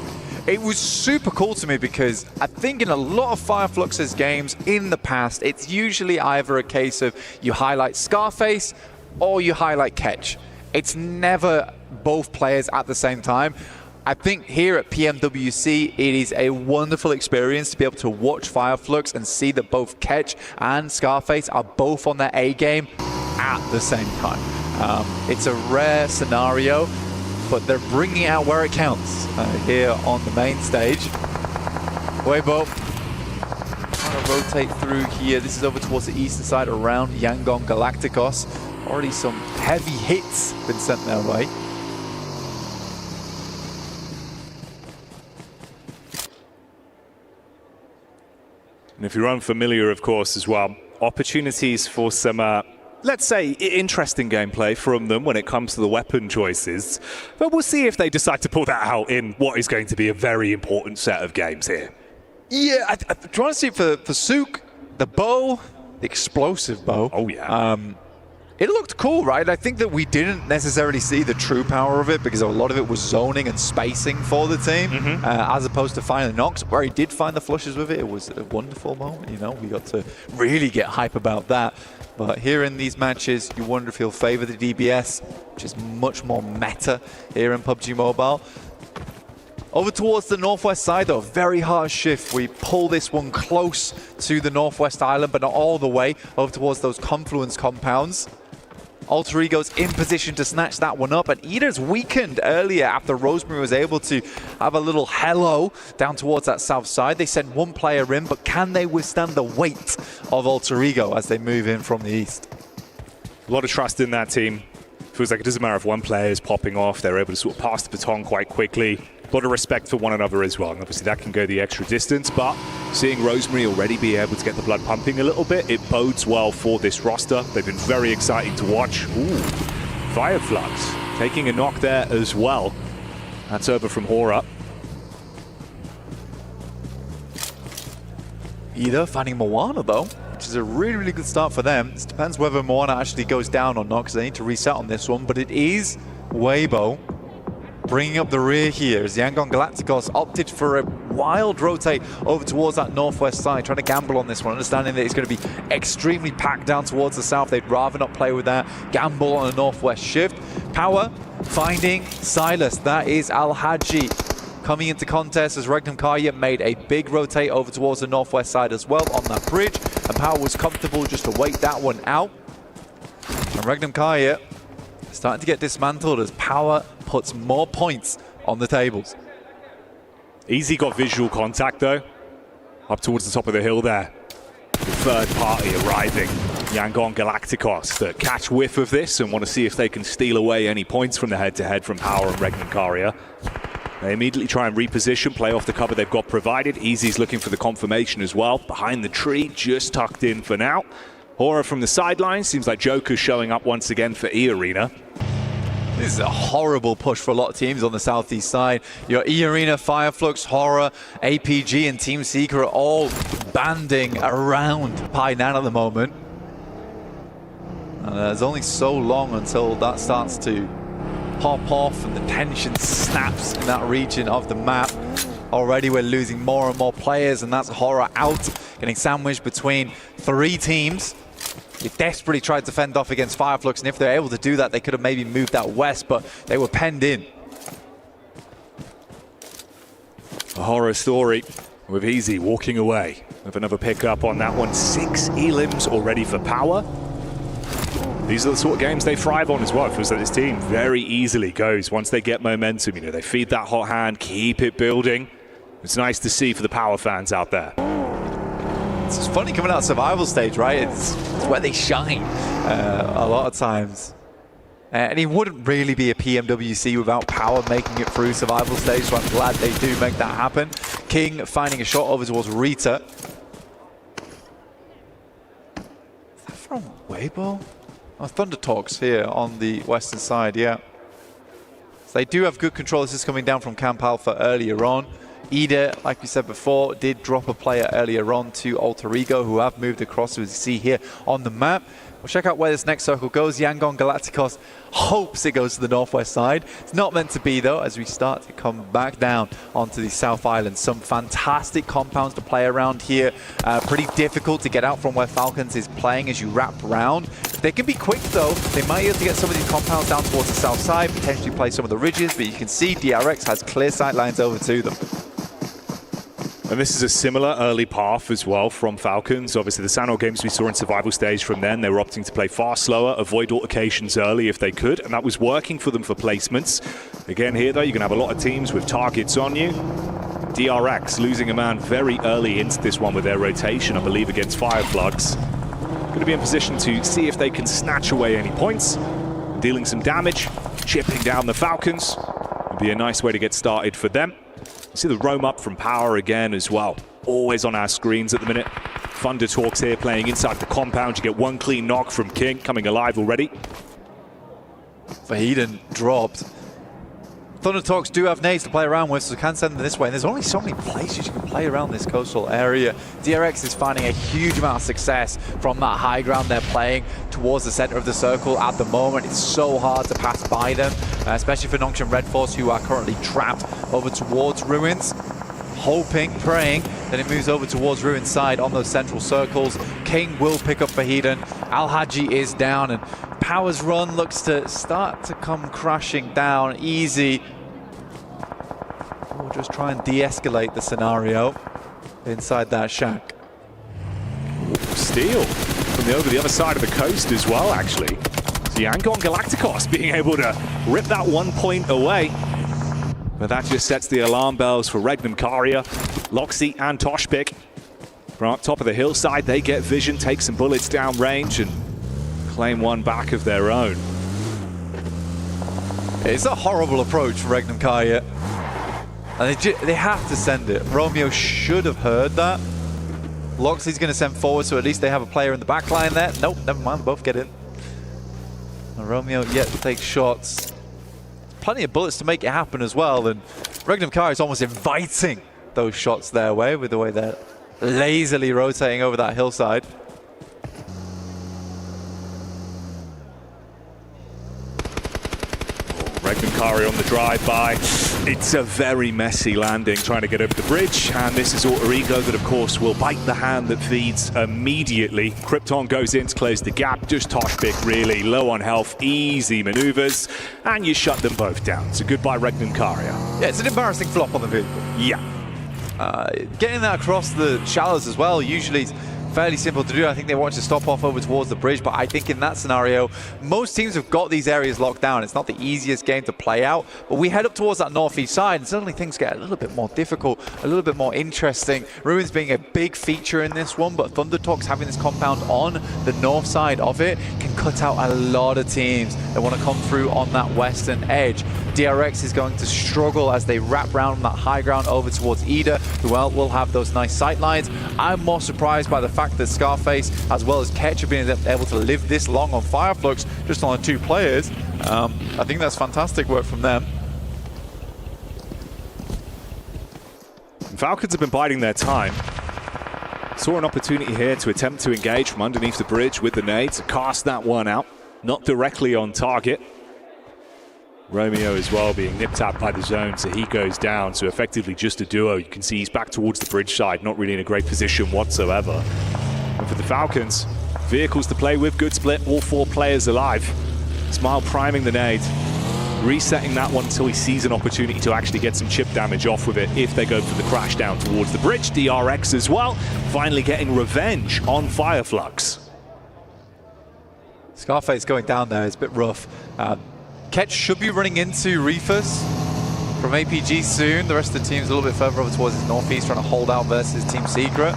It was super cool to me because I think in a lot of Fireflux's games in the past, it's usually either a case of you highlight Scarface or you highlight Ketch. It's never both players at the same time. I think here at PMWC, it is a wonderful experience to be able to watch Fireflux and see that both Ketch and Scarface are both on their A game at the same time. It's a rare scenario, but they're bringing it out where it counts here on the main stage. Weibo trying to rotate through here. This is over towards the eastern side around Yangon Galacticos. Already some heavy hits been sent their way. And if you're unfamiliar, of course, as well, opportunities for some, let's say, interesting gameplay from them when it comes to the weapon choices. But we'll see if they decide to pull that out in what is going to be a very important set of games here. Yeah, I'm trying to see for Sook, the bow, the explosive bow. Oh, yeah. It looked cool, right? I think that we didn't necessarily see the true power of it because a lot of it was zoning and spacing for the team, as opposed to finding Nox, where he did find the flushes with it. It was a wonderful moment, you know. We got to really get hype about that. But here in these matches, you wonder if he'll favor the DBS, which is much more meta here in PUBG Mobile. Over towards the northwest side, though, very hard shift. We pull this one close to the northwest island, but not all the way, over towards those confluence compounds. Alter Ego's in position to snatch that one up, and Eda's weakened earlier after Rosemary was able to have a little hello down towards that south side. They sent one player in, but can they withstand the weight of Alter Ego as they move in from the east? A lot of trust in that team. Feels like it doesn't matter if one player is popping off, they're able to sort of pass the baton quite quickly. A lot of respect for one another as well, and obviously that can go the extra distance, but seeing Rosemary already be able to get the blood pumping a little bit, it bodes well for this roster. They've been very exciting to watch. Ooh, Fireflux taking a knock there as well. That's over from Hora. Eda finding Moana, though, which is a really, really good start for them. It depends whether Moana actually goes down or not, because they need to reset on this one, but it is Weibo bringing up the rear here as Yangon Galacticos opted for a wild rotate over towards that northwest side, trying to gamble on this one, understanding that it's going to be extremely packed down towards the south. They'd rather not play with that, gamble on a northwest shift. Power finding Silas. That is Al-Haji coming into contest as Regnum Karya made a big rotate over towards the northwest side as well on that bridge, and Power was comfortable just to wait that one out. And Regnum Karya starting to get dismantled as Power puts more points on the tables. Easy got visual contact though, up towards the top of the hill there. The third party arriving, Yangon Galacticos, that catch whiff of this and want to see if they can steal away any points from the head-to-head from Power and Regnum Karya. They immediately try and reposition, play off the cover they've got provided. Easy's looking for the confirmation as well. Behind the tree, just tucked in for now. Hora from the sidelines, seems like Joker's showing up once again for E-Arena. This is a horrible push for a lot of teams on the southeast side. Your E-Arena, Fireflux, Hora, APG, and Team Seeker are all banding around Painan at the moment. And there's only so long until that starts to pop off and the tension snaps in that region of the map. Already we're losing more and more players, and that's Hora out, getting sandwiched between 3 teams. They desperately tried to fend off against Fireflux, and if they're able to do that, they could have maybe moved out west, but they were penned in. A horror story with Easy walking away with another pickup on that one. 6 elims already for Power. These are the sort of games they thrive on as well. It feels like this team very easily goes once they get momentum. You know, they feed that hot hand, keep it building. It's nice to see for the Power fans out there. It's funny coming out of survival stage, right? It's where they shine a lot of times. And he wouldn't really be a PMWC without Power making it through survival stage, so I'm glad they do make that happen. King finding a shot over towards Rita. Is that from Weibo? Oh, Thunder Talks here on the western side, yeah. So they do have good control. This is coming down from Camp Alpha earlier on. Ida, like we said before, did drop a player earlier on to Alter Ego, who have moved across, as you see here on the map. We'll check out where this next circle goes. Yangon Galacticos hopes it goes to the northwest side. It's not meant to be, though, as we start to come back down onto the South Island. Some fantastic compounds to play around here. Pretty difficult to get out from where Falcons is playing as you wrap around. If they can be quick, though, they might be able to get some of these compounds down towards the south side, potentially play some of the ridges, but you can see DRX has clear sight lines over to them. And this is a similar early path as well from Falcons. Obviously, the Sanor games we saw in survival stage from then, they were opting to play far slower, avoid altercations early if they could, and that was working for them for placements. Again, here, though, you're going to have a lot of teams with targets on you. DRX losing a man very early into this one with their rotation, I believe, against Fireflugs. Going to be in position to see if they can snatch away any points, dealing some damage, chipping down the Falcons. Would be a nice way to get started for them. See the roam up from Power again as well. Always on our screens at the minute. Thunder Talks here playing inside the compound. You get one clean knock from King, coming alive already. Vahiden dropped. Thunder Talks do have nades to play around with, so we can send them this way. And there's only so many places you can play around this coastal area. DRX is finding a huge amount of success from that high ground they're playing towards the center of the circle at the moment. It's so hard to pass by them, especially for Nongshim Red Force, who are currently trapped over towards Ruins. Hoping, praying that it moves over towards Ruins side on those central circles. King will pick up Vahiden. Al-Haji is down, and Power's run looks to start to come crashing down. Easy. We'll just try and de-escalate the scenario inside that shack. Steal from over the other side of the coast as well, actually. So Yangon Galacticos being able to rip that 1 point away. But that just sets the alarm bells for Regnum Karia, Loxy and Toshpik. From up top of the hillside, they get vision, take some bullets down range, and claim one back of their own. It's a horrible approach for Regnum Karia. And they have to send it. Romeo should have heard that. Loxy's going to send forward, so at least they have a player in the back line there. Nope, never mind, both get in. And Romeo yet to take shots. Plenty of bullets to make it happen as well, and Regnum Karia is almost inviting those shots their way with the way they're lazily rotating over that hillside. Regnum Karia on the drive-by. It's a very messy landing trying to get over the bridge, and this is Alter Ego that, of course, will bite the hand that feeds immediately. Krypton goes in to close the gap. Just Toshpik, really low on health, easy maneuvers, and you shut them both down. So goodbye, Regnum Karia. Yeah, it's an embarrassing flop on the vehicle. Yeah. Getting that across the shallows as well, usually fairly simple to do. I think they want to stop off over towards the bridge, but I think in that scenario, most teams have got these areas locked down. It's not the easiest game to play out, but we head up towards that northeast side, and suddenly things get a little bit more difficult, a little bit more interesting. Ruins being a big feature in this one, but Thunder Talks having this compound on the north side of it can cut out a lot of teams that want to come through on that western edge. DRX is going to struggle as they wrap around that high ground over towards Ida, who will have those nice sight lines. I'm more surprised by the fact that Scarface, as well as Ketch, have been able to live this long on Fireflux, just on 2 players. I think that's fantastic work from them. Falcons have been biding their time. Saw an opportunity here to attempt to engage from underneath the bridge with the nade to cast that one out. Not directly on target. Romeo as well being nipped at by the zone, so he goes down. So effectively just a duo. You can see he's back towards the bridge side, not really in a great position whatsoever. And for the Falcons, vehicles to play with, good split, all 4 players alive. Smile priming the nade, resetting that one until he sees an opportunity to actually get some chip damage off with it if they go for the crash down towards the bridge. DRX as well, finally getting revenge on Fireflux. Scarface going down there is a bit rough. Ketch should be running into Reefus from APG soon. The rest of the team's a little bit further over towards his northeast, trying to hold out versus Team Secret.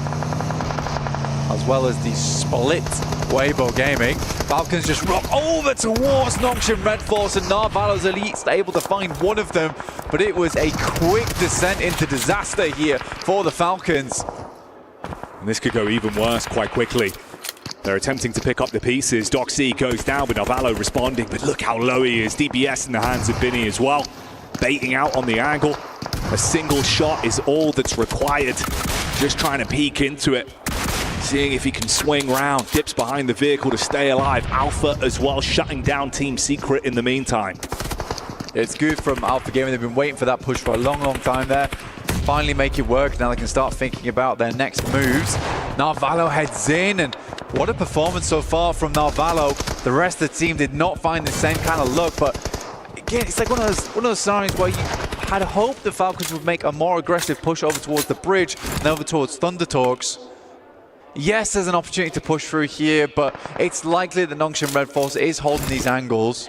as well as the split Weibo Gaming. Falcons just rock over towards Nongshin Red Force, and Narvalo's Elite's able to find one of them, but it was a quick descent into disaster here for the Falcons. And this could go even worse quite quickly. They're attempting to pick up the pieces. Doxy goes down with Narvalo responding, but look how low he is. DBS in the hands of Binny as well. Baiting out on the angle. A single shot is all that's required. Just trying to peek into it. Seeing if he can swing round. Dips behind the vehicle to stay alive. Alpha as well, shutting down Team Secret in the meantime. It's good from Alpha Gaming. They've been waiting for that push for a long, long time there. Finally make it work. Now they can start thinking about their next moves. Narvalo heads in, and what a performance so far from Narvalo. The rest of the team did not find the same kind of look, but again, it's like one of those scenarios where you had hoped the Falcons would make a more aggressive push over towards the bridge and over towards Thunder Talks. Yes, there's an opportunity to push through here, but it's likely that Nongshin Red Force is holding these angles.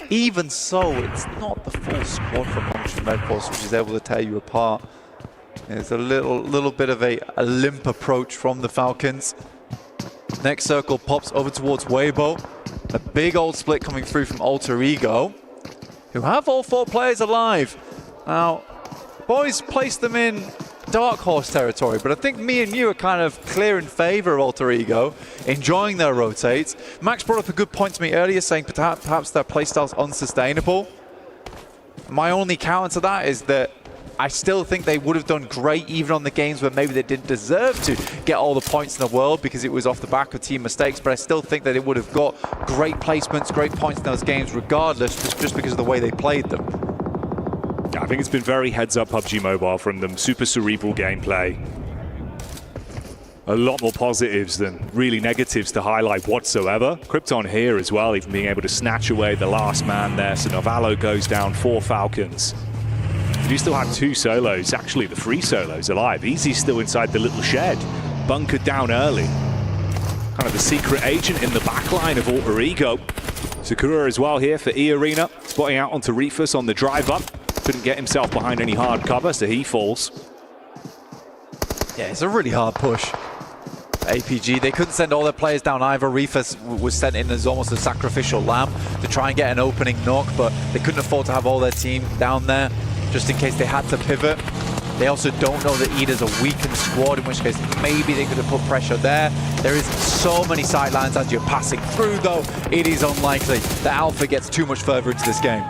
Even so, it's not the full squad from Nongshin Red Force which is able to tear you apart. It's a little bit of a limp approach from the Falcons. Next circle pops over towards Weibo. A big old split coming through from Alter Ego, who have all 4 players alive. Now, boys placed them in Dark Horse territory, but I think me and you are kind of clear in favor of Alter Ego, enjoying their rotates. Max brought up a good point to me earlier, saying perhaps their playstyle's unsustainable. My only counter to that is that I still think they would have done great even on the games where maybe they didn't deserve to get all the points in the world because it was off the back of team mistakes, but I still think that they would have got great placements, great points in those games regardless, just because of the way they played them. Yeah, I think it's been very heads-up PUBG Mobile from them. Super cerebral gameplay. A lot more positives than really negatives to highlight whatsoever. Krypton here as well, even being able to snatch away the last man there. So Narvalo goes down for Falcons. You do still have 2 solos, actually the 3 solos alive. Easy's still inside the little shed, bunkered down early. Kind of the secret agent in the backline of Alter Ego. Sakura as well here for E-Arena, spotting out onto Refus on the drive up. Couldn't get himself behind any hard cover, so he falls. Yeah, it's a really hard push. APG, they couldn't send all their players down either. Refus was sent in as almost a sacrificial lamb to try and get an opening knock, but they couldn't afford to have all their team down there, just in case they had to pivot. They also don't know that Ida's a weakened squad, in which case maybe they could have put pressure there. There is so many sidelines as you're passing through, though. It is unlikely that Alpha gets too much further into this game.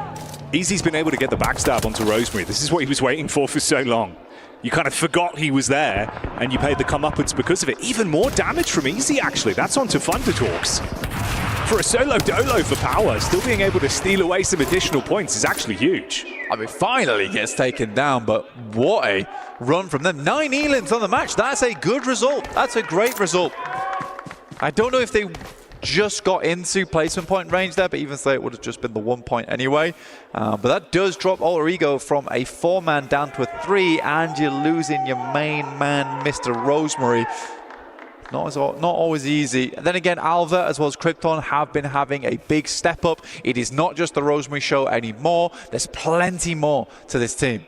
Easy's been able to get the backstab onto Rosemary. This is what he was waiting for so long. You kind of forgot he was there, and you paid the comeuppance because of it. Even more damage from Easy, actually. That's onto Thunder Talks. For a solo dolo for power, still being able to steal away some additional points is actually huge. I mean, finally gets taken down, but what a run from them. 9 elims on the match. That's a good result. That's a great result. I don't know if they just got into placement point range there, but even so, it would have just been the 1 point anyway. But that does drop Alter Ego from a 4-man down to a 3, and you're losing your main man, Mr. Rosemary. Not always easy. And then again, Alva as well as Krypton have been having a big step up. It is not just the Rosemary show anymore. There's plenty more to this team.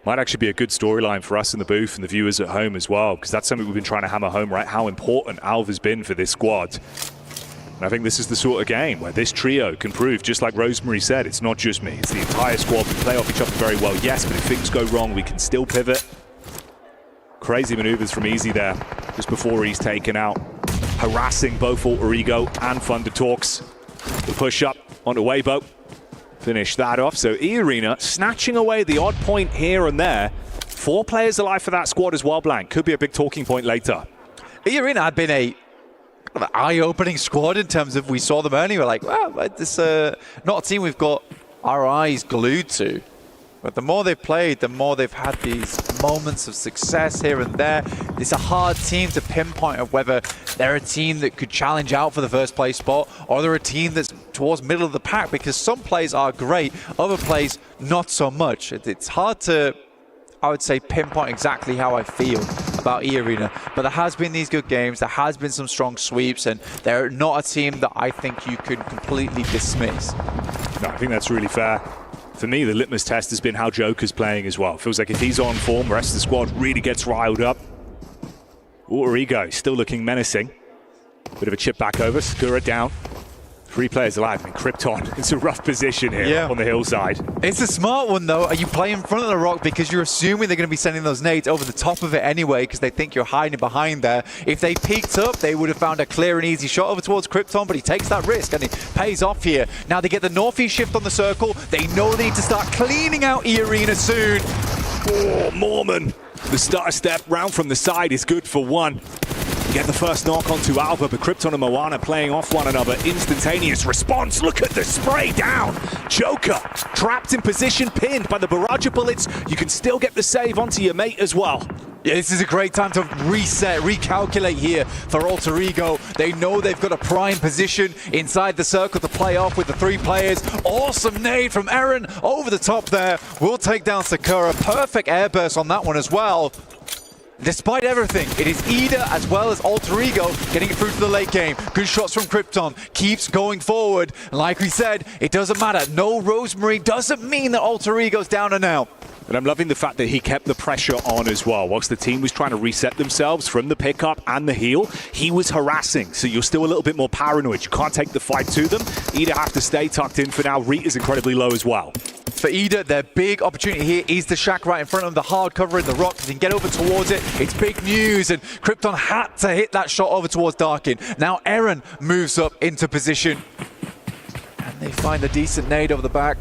Might actually be a good storyline for us in the booth and the viewers at home as well, because that's something we've been trying to hammer home, right? How important Alva's been for this squad. And I think this is the sort of game where this trio can prove, just like Rosemary said, it's not just me, it's the entire squad. We play off each other very well, yes, but if things go wrong, we can still pivot. Crazy maneuvers from Easy there, just before he's taken out. Harassing both Alter Ego and Thunder Talks. The push up onto Weibo. Finish that off. So E-Arena snatching away the odd point here and there. 4 players alive for that squad as well, Blank. Could be a big talking point later. E-Arena had been a kind of eye-opening squad in terms of we saw them earlier. We're like, well, this not a team we've got our eyes glued to. But the more they've played, the more they've had these moments of success here and there. It's a hard team to pinpoint of whether they're a team that could challenge out for the first place spot or they're a team that's towards middle of the pack, because some plays are great, other plays not so much. It's hard to, I would say, pinpoint exactly how I feel about E-Arena. But there has been these good games, there has been some strong sweeps, and they're not a team that I think you could completely dismiss. No, I think that's really fair. For me, the litmus test has been how Joker's playing as well. Feels like if he's on form, the rest of the squad really gets riled up. Alter Ego still looking menacing. Bit of a chip back over, Sakura down. 3 players alive. I mean, Krypton, it's a rough position here on the hillside. It's a smart one, though. You play in front of the rock because you're assuming they're going to be sending those nades over the top of it anyway because they think you're hiding behind there. If they peeked up, they would have found a clear and easy shot over towards Krypton, but he takes that risk and he pays off here. Now they get the northeast shift on the circle. They know they need to start cleaning out E-Arena soon. Oh, Mormon. The starter step round from the side is good for 1. Get the first knock onto Alva, but Krypton and Moana playing off one another. Instantaneous response. Look at the spray down. Joker trapped in position, pinned by the barrage of bullets. You can still get the save onto your mate as well. Yeah, this is a great time to reset, recalculate here for Alter Ego. They know they've got a prime position inside the circle to play off with the 3 players. Awesome nade from Eren over the top there. Will take down Sakura. Perfect airburst on that one as well. Despite everything, it is Ida as well as Alter Ego getting it through to the late game. Good shots from Krypton. Keeps going forward. Like we said, it doesn't matter. No Rosemary doesn't mean that Alter Ego's down and out. And I'm loving the fact that he kept the pressure on as well. Whilst the team was trying to reset themselves from the pickup and the heal, he was harassing. So you're still a little bit more paranoid. You can't take the fight to them. Ida have to stay tucked in for now. Rita's incredibly low as well. For Ida, their big opportunity here is the shack right in front of them, the hard cover in the rock. They can get over towards it. It's big news, and Krypton had to hit that shot over towards Darkin. Now Eren moves up into position, and they find a decent nade over the back.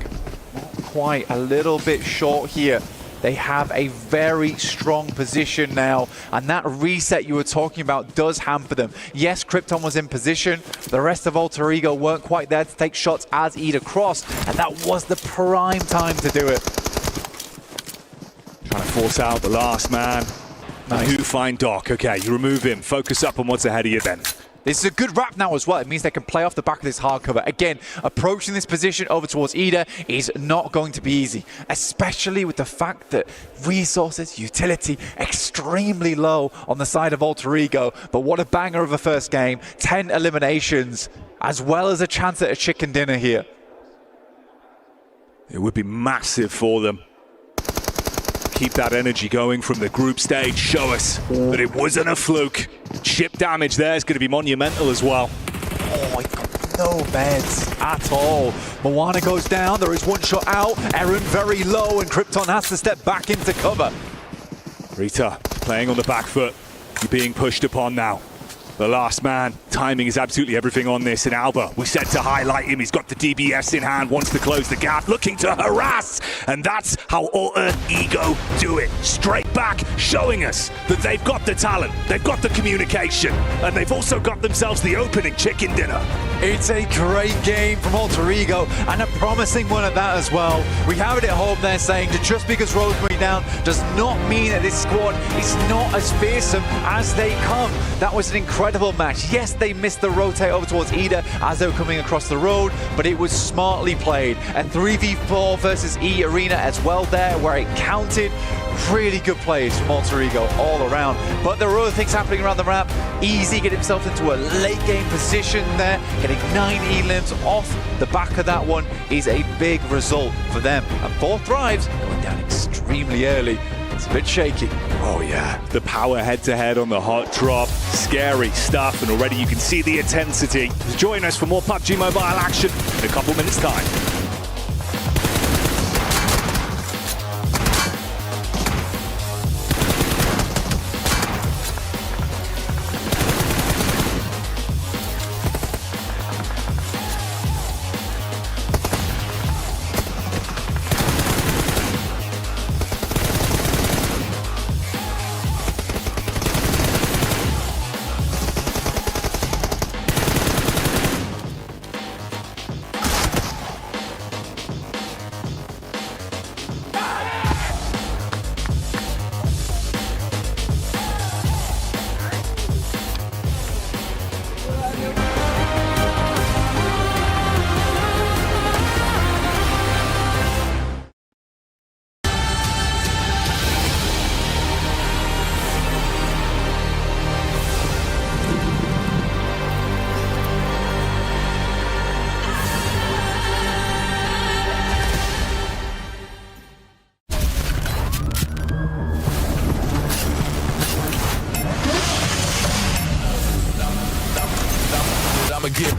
Not quite, a little bit short here. They have a very strong position now, and that reset you were talking about does hamper them. Yes, Krypton was in position. The rest of Alter Ego weren't quite there to take shots as Ida crossed, and that was the prime time to do it. Trying to force out the last man. Nice. Who find Doc? Okay, you remove him. Focus up on what's ahead of you then. This is a good wrap now as well. It means they can play off the back of this hard cover. Again, approaching this position over towards Ida is not going to be easy, especially with the fact that resources, utility, extremely low on the side of Alter Ego. But what a banger of a first game. 10 eliminations, as well as a chance at a chicken dinner here. It would be massive for them. Keep that energy going from the group stage. Show us that it wasn't a fluke. Chip damage there is going to be monumental as well. Oh, I got no beds at all. Moana goes down. There is one shot out. Eren very low, and Krypton has to step back into cover. Rita playing on the back foot. You're being pushed upon now. The last man. Timing is absolutely everything on this. And Alba, we said to highlight him. He's got the DBS in hand, wants to close the gap, looking to harass. And that's how Alter Ego do it. Straight back, showing us that they've got the talent, they've got the communication, and they've also got themselves the opening chicken dinner. It's a great game from Alter Ego, and a promising one at that as well. We have it at home there saying that just because Rosemary down does not mean that this squad is not as fearsome as they come. That was an incredible match. Yes, they missed the rotate over towards Ida as they were coming across the road, but it was smartly played. And 3v4 versus E Arena as well there, where it counted. Really good plays from Alter Ego all around. But there were other things happening around the map. Easy get himself into a late game position there, getting 9 elims off the back of that one is a big result for them. And 4 thrives going down extremely early. It's a bit shaky. Oh yeah, the power head-to-head on the hot drop. Scary stuff, and already you can see the intensity. Join us for more PUBG Mobile action in a couple minutes' time. gear.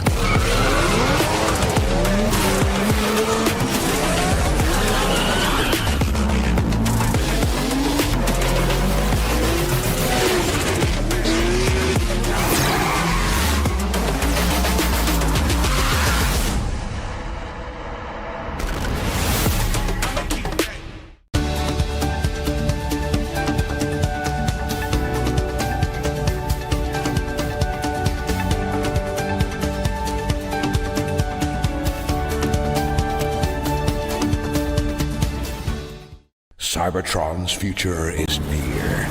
Cybertron's future is near.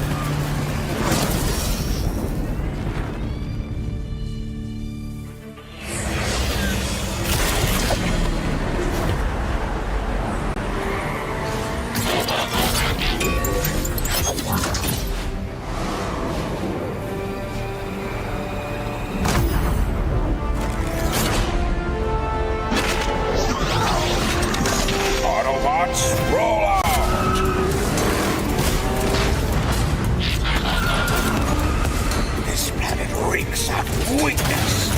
Autobots, roll out! This planet reeks of weakness.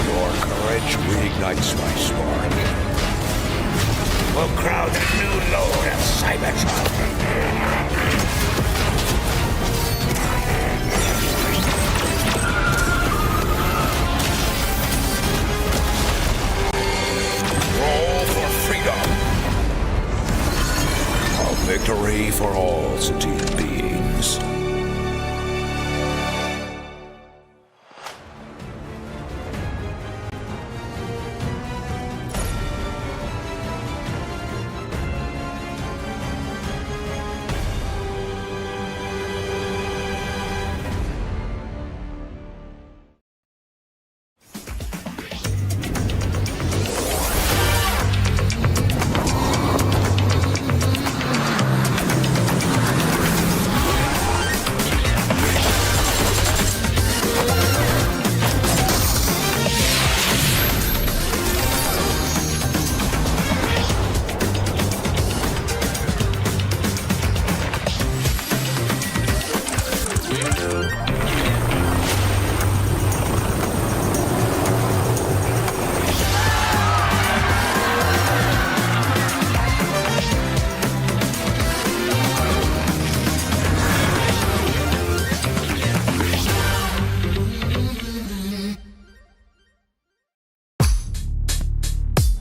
Your courage reignites my spark. We'll crown a new lord of Cybertron. Roll for freedom. A victory for all sentient beings.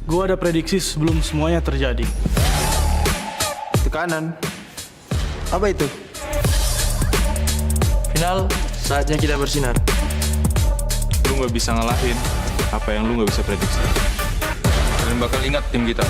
Gua ada prediksi sebelum semuanya terjadi. Tekanan. Apa itu? Final, saatnya kita bersinar. Lu nggak bisa ngalahin apa yang lu nggak bisa prediksi. Kalian bakal ingat tim kita.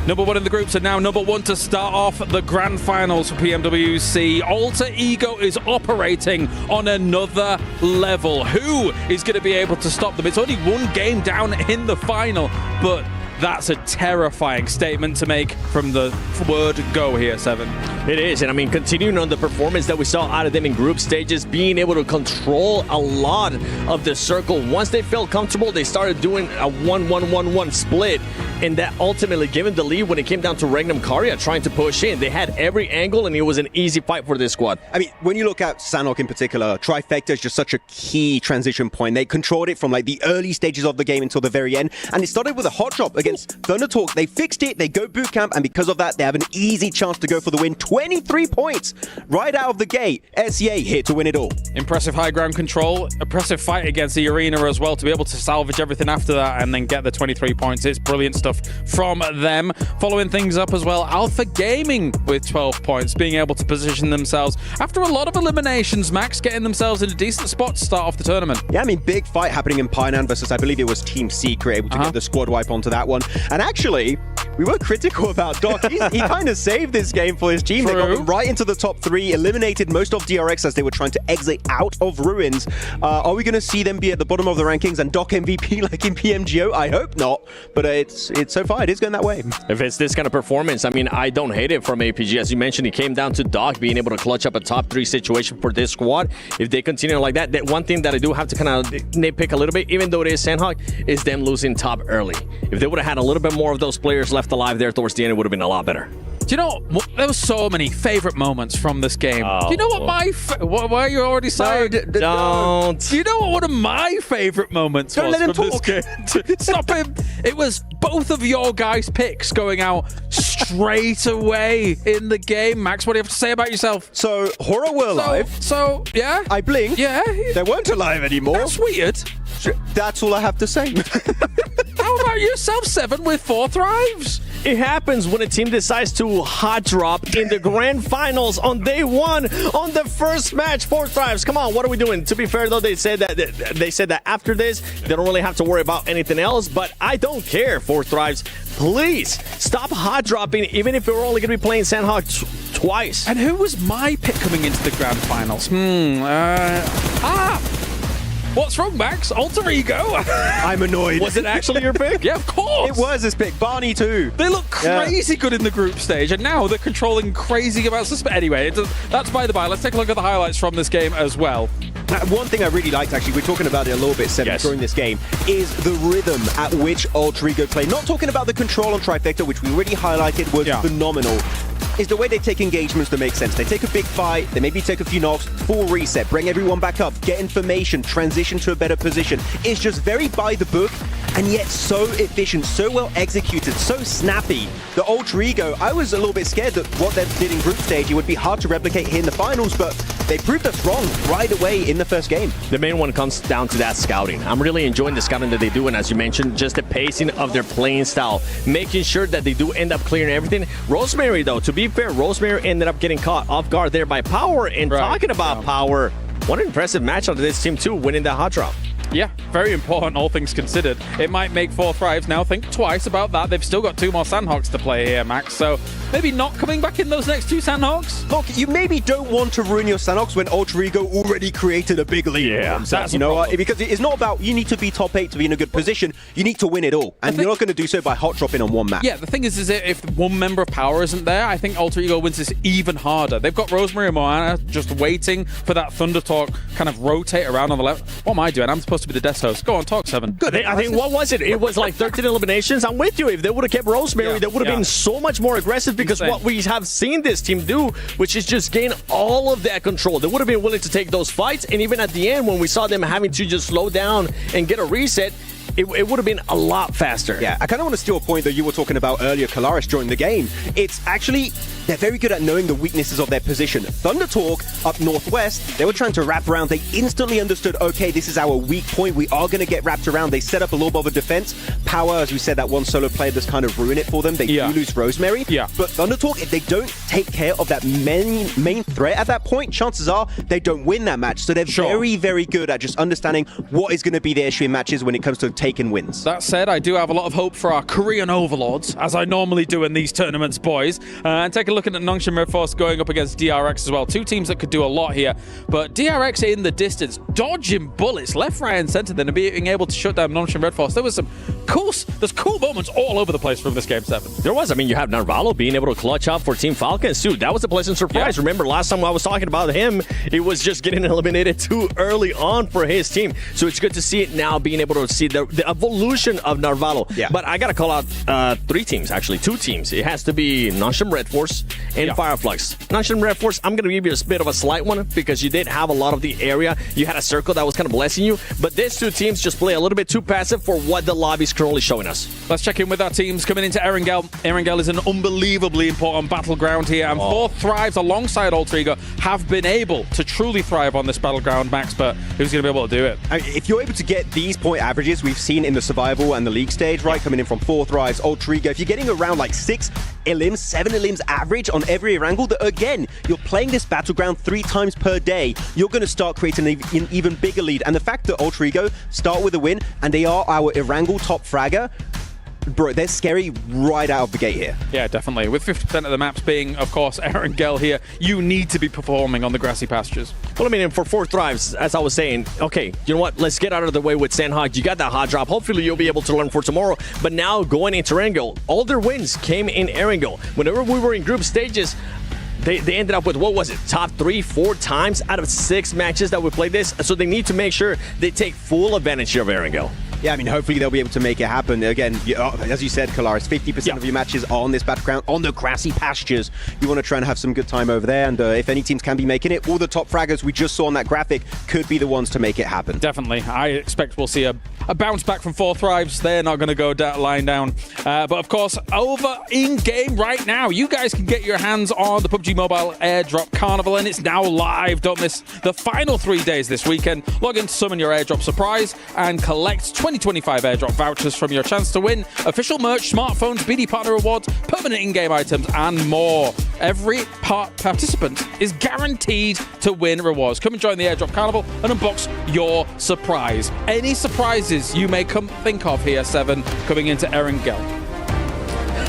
Number one in the groups and now number one to start off the grand finals for PMWC. Alter Ego is operating on another level. Who is going to be able to stop them? It's only one game down in the final, but that's a terrifying statement to make from the word go here, Seven. It is, and I mean, continuing on the performance that we saw out of them in group stages, being able to control a lot of the circle. Once they felt comfortable, they started doing a 1-1-1-1 split, and that ultimately gave them the lead when it came down to Regnum Karya trying to push in. They had every angle, and it was an easy fight for this squad. I mean, when you look at Sanok in particular, Trifecta is just such a key transition point. They controlled it from like the early stages of the game until the very end, and it started with a hot drop against Thundertalk. They fixed it, they go boot camp, and because of that, they have an easy chance to go for the win. 23 points right out of the gate. SEA here to win it all. Impressive high ground control, impressive fight against the arena as well to be able to salvage everything after that and then get the 23 points. It's brilliant stuff from them. Following things up as well, Alpha Gaming with 12 points, being able to position themselves after a lot of eliminations, Max, getting themselves in a decent spot to start off the tournament. Yeah, I mean, big fight happening in Painan versus, I believe it was Team Secret, able to get the squad wipe onto that one. And actually, we were critical about Doc. He kind of saved this game for his team. They got them right into the top 3, eliminated most of DRX as they were trying to exit out of Ruins. Are we going to see them be at the bottom of the rankings and Doc MVP like in PMGO? I hope not, but it's so far it is going that way. If it's this kind of performance, I mean, I don't hate it from APG. As you mentioned, it came down to Doc being able to clutch up a top 3 situation for this squad. If they continue like that, one thing that I do have to kind of nitpick a little bit, even though it is Sandhawk, is them losing top early. If they would have had a little bit more of those players left alive there towards the end, it would have been a lot better. Do you know, there were so many favorite moments from this game. Do you know what why are you already saying? Don't. Do you know what one of my favorite moments was from this game? Stop him. It was both of your guys' picks going out straight away in the game. Max, what do you have to say about yourself? So, Horror were alive. So, yeah. I blinked. Yeah. They weren't alive anymore. That's weird. That's all I have to say. How about yourself, 7 with 4 thrives? It happens when a team decides to hot drop in the grand finals on day 1 on the first match. 4 thrives. Come on, what are we doing? To be fair, though, they said that after this, they don't really have to worry about anything else. But I don't care. 4 thrives. Please stop hot dropping, even if we're only going to be playing Sandhawk twice. And who was my pick coming into the grand finals? What's wrong, Max? Alter Ego? I'm annoyed. Was it actually your pick? Yeah, of course. It was his pick. Barney too. They look crazy good in the group stage, and now they're controlling crazy amounts of space. Anyway, that's by the by. Let's take a look at the highlights from this game as well. One thing I really liked, actually, we're talking about it a little bit, Seb, during this game, is the rhythm at which Alter Ego play. Not talking about the control on Trifecta, which we already highlighted was phenomenal. Is the way they take engagements that make sense. They take a big fight, they maybe take a few knocks, full reset, bring everyone back up, get information, transition to a better position. It's just very by the book, and yet so efficient, so well executed, so snappy. The Alter Ego, I was a little bit scared that what they did in group stage, it would be hard to replicate here in the finals, but they proved us wrong right away in the first game. The main one comes down to that scouting. I'm really enjoying the scouting that they do, and as you mentioned, just the pacing of their playing style, making sure that they do end up clearing everything. Rosemary, though, to be fair, Rosemary ended up getting caught off guard there by Power, and talking about Power, what an impressive match out of this team, too, winning that hot drop. Yeah, very important, all things considered. It might make 4 thrives now. Think twice about that. They've still got 2 more Sandhawks to play here, Max. So maybe not coming back in those next 2 Sandhawks. Look, you maybe don't want to ruin your Sandhawks when Alter Ego already created a big lead. Yeah, that's because it's not about you need to be top 8 to be in a good position. You need to win it all, and you're not going to do so by hot dropping on one map. Yeah, the thing is if one member of Power isn't there, I think Alter Ego wins this even harder. They've got Rosemary and Moana just waiting for that Thunder Talk kind of rotate around on the left. What am I doing? I'm supposed to be the desk host. Go on, talk, 7. Good. I think, what was it? It was like 13 eliminations. I'm with you. If they would have kept Rosemary, they would have been so much more aggressive, because what we have seen this team do, which is just gain all of that control. They would have been willing to take those fights, and even at the end, when we saw them having to just slow down and get a reset, it would have been a lot faster. Yeah, I kind of want to steal a point that you were talking about earlier, Kalaris, during the game. It's actually, they're very good at knowing the weaknesses of their position. Thunder Talk up northwest, they were trying to wrap around. They instantly understood, okay, this is our weak point. We are going to get wrapped around. They set up a little bit of a defense. Power, as we said, that one solo player that's kind of ruined it for them. They do lose Rosemary. Yeah. But Thunder Talk, if they don't take care of that main threat at that point, chances are they don't win that match. So they're very, very good at just understanding what is going to be the issue in matches when it comes to taking wins. That said, I do have a lot of hope for our Korean overlords, as I normally do in these tournaments, boys. And take a look at Nongshim Red Force going up against DRX as well. 2 teams that could do a lot here. But DRX in the distance, dodging bullets left, right, and center, then being able to shut down Nongshim Red Force. There was some there's cool moments all over the place from this game 7. There was. I mean, you have Narvalo being able to clutch up for Team Falcons, too. That was a pleasant surprise. Yeah. Remember, last time I was talking about him, it was just getting eliminated too early on for his team. So it's good to see it now, being able to see the evolution of Narvalo. Yeah. But I got to call out 3 teams, actually 2 teams. It has to be Nongshim Red Force and Fireflux. Nongshim Red Force, I'm going to give you a bit of a slight one, because you did have a lot of the area. You had a circle that was kind of blessing you. But these 2 teams just play a little bit too passive for what the lobby is currently showing us. Let's check in with our teams coming into Erangel. Erangel is an unbelievably important battleground here, and 4 thrives alongside Alter Ego have been able to truly thrive on this battleground, Max, but who's going to be able to do it? If you're able to get these point averages we've seen in the survival and the league stage, right, coming in from 4 thrives, Alter Ego, if you're getting around like 6 elims, 7 elims average on every Erangel, that again, you're playing this battleground 3 times per day, you're going to start creating an even bigger lead. And the fact that Alter Ego start with a win, and they are our Erangel top fragger, bro, they're scary right out of the gate here. Yeah, definitely. With 50% of the maps being, of course, Erangel here, you need to be performing on the grassy pastures. Well, I mean, for 4 Thrives, as I was saying, okay, you know what? Let's get out of the way with Sandhog. You got that hot drop. Hopefully, you'll be able to learn for tomorrow. But now, going into Erangel, all their wins came in Erangel. Whenever we were in group stages, they ended up with, what was it, top 3, 4 times out of 6 matches that we played this. So they need to make sure they take full advantage of Erangel. Yeah, I mean, hopefully they'll be able to make it happen. Again, as you said, Kalaris, 50% of your matches are on this battleground, on the grassy pastures. You want to try and have some good time over there, and if any teams can be making it, all the top fraggers we just saw on that graphic could be the ones to make it happen. Definitely. I expect we'll see a bounce back from 4 Thrives. They're not going to go lying down. But of course, over in-game right now, you guys can get your hands on the PUBG Mobile Airdrop Carnival, and it's now live. Don't miss the final 3 days this weekend. Log in to summon your airdrop surprise and collect 2025 airdrop vouchers from your chance to win official merch, smartphones, BD partner rewards, permanent in-game items, and more. Every participant is guaranteed to win rewards. Come and join the Airdrop Carnival and unbox your surprise. Any surprises you may think of here, Seven, coming into Erangel?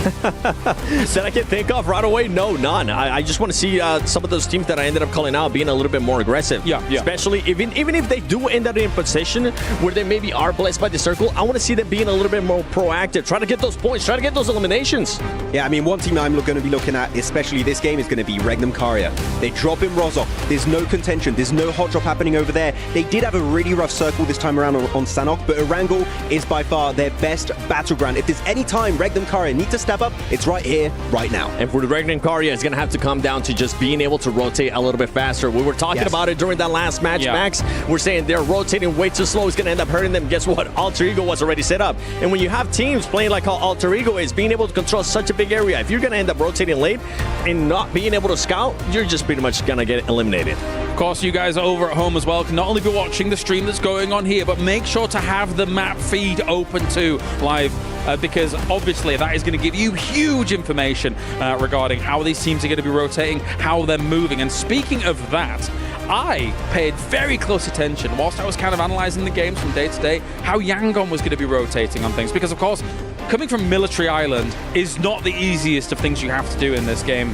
That I can think of right away? No, none. I just want to see some of those teams that I ended up calling out being a little bit more aggressive. Yeah. Especially even if they do end up in a position where they maybe are blessed by the circle, I want to see them being a little bit more proactive. Try to get those points. Try to get those eliminations. Yeah, I mean, one team I'm going to be looking at, especially this game, is going to be Regnum Karya. They drop in Rozok. There's no contention. There's no hot drop happening over there. They did have a really rough circle this time around on Sanhok, but Erangel is by far their best battleground. If there's any time Regnum Karya need to step up, it's right here, right now. And for the Regnum Karya, it's going to have to come down to just being able to rotate a little bit faster. We were talking about it during that last match, Max. We're saying they're rotating way too slow. It's going to end up hurting them. Guess what? Alter Ego was already set up. And when you have teams playing like how Alter Ego is, being able to control such a big area, if you're going to end up rotating late and not being able to scout, you're just pretty much going to get eliminated. Of course, you guys over at home as well can not only be watching the stream that's going on here, but make sure to have the map feed open too live, because obviously that is going to give you huge information regarding how these teams are going to be rotating, how they're moving. And speaking of that, I paid very close attention whilst I was kind of analysing the games from day to day, how Yangon was going to be rotating on things, because of course, coming from Military Island is not the easiest of things you have to do in this game,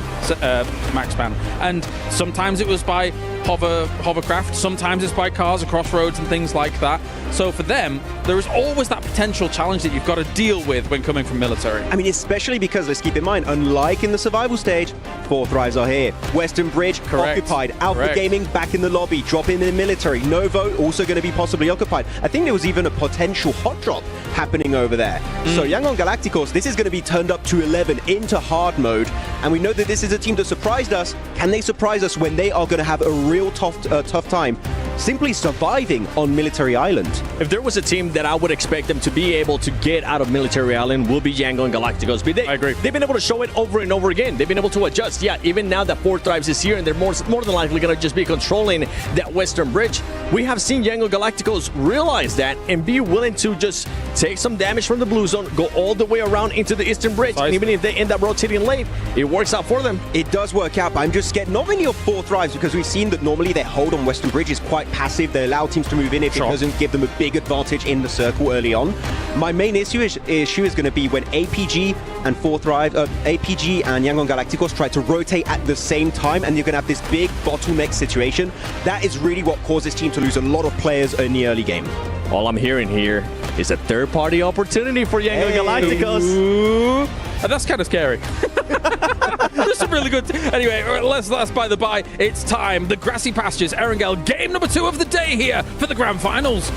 Maxpan. And sometimes it was by hovercraft, sometimes it's by cars across roads and things like that. So for them, there is always that potential challenge that you've got to deal with when coming from military. I mean, especially because, let's keep in mind, unlike in the survival stage, 4 Thrives are here. Western Bridge, occupied. Alpha Gaming, back in the lobby. Drop in the military. Novo, also going to be possibly occupied. I think there was even a potential hot drop happening over there. So Yangon Galacticos, this is going to be turned up to 11 into hard mode. And we know that this is a team that surprised us. Can they surprise us when they are going to have a real tough time simply surviving on Military Island? If there was a team that I would expect them to be able to get out of Military Island, will be Yangon Galacticos. But I agree. They've been able to show it over and over again. They've been able to adjust. Yeah, even now that 4 Thrives is here and they're more than likely going to just be controlling that Western Bridge, we have seen Yangon Galacticos realize that and be willing to just take some damage from the blue zone, go all the way around into the Eastern Bridge, and even if they end up rotating late, it works out for them. It does work out, but I'm just scared not only of 4 Thrives, because we've seen that normally their hold on Western Bridge is quite passive. They allow teams to move in if it doesn't give them a big advantage in the circle early on. My main issue is going to be when APG and 4 Thrive, APG and Yangon Galacticos try to rotate at the same time, and you're going to have this big bottleneck situation. That is really what causes team to lose a lot of players in the early game. All I'm hearing here is a third-party opportunity for Yangon Galacticos. Ooh. That's kind of scary. This is really good. Anyway, let's by the by. It's time. The Grassy Pastures, Erangel, game number 2 of the day here for the Grand Finals.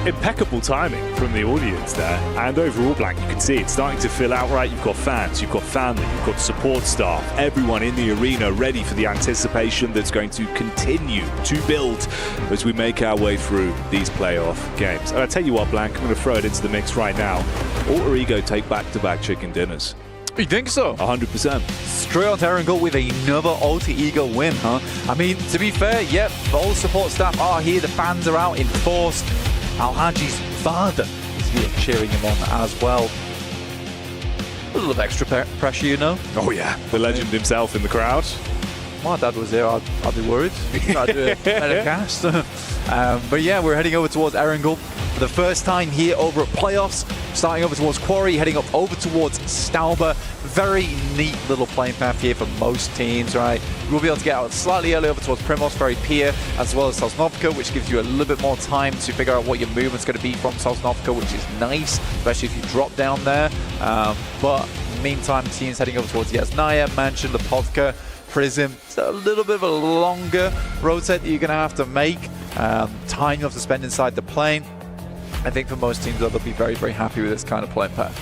Impeccable timing from the audience there, and overall, Blank, you can see it's starting to fill out right. You've got fans, you've got family, you've got support staff, everyone in the arena ready for the anticipation that's going to continue to build as we make our way through these playoff games. And I tell you what, Blank, I'm going to throw it into the mix right now. Alter Ego take back-to-back chicken dinners. You think so? 100%. Straight on Erangel with another Alter Ego win, huh? I mean, to be fair, yep, all the support staff are here, the fans are out in force. Al-Haji's father is here cheering him on as well. A little extra pressure, you know? Oh yeah, the legend himself in the crowd. my dad was here, I'd be worried. I'd do a better cast. But yeah, we're heading over towards Erangel for the first time here over at Playoffs. Starting over towards Quarry, heading up over towards Stauber. Very neat little playing path here for most teams, right? We'll be able to get out slightly early over towards Primos, very Pier, as well as Sosnovka, which gives you a little bit more time to figure out what your movement's going to be from Sosnovka, which is nice, especially if you drop down there. But meantime, teams heading over towards Yasnaya, Mansion, Lipovka, Prism. It's a little bit of a longer rotate that you're going to have to make. Time you have to spend inside the plane. I think for most teams, they'll be very, very happy with this kind of playing path.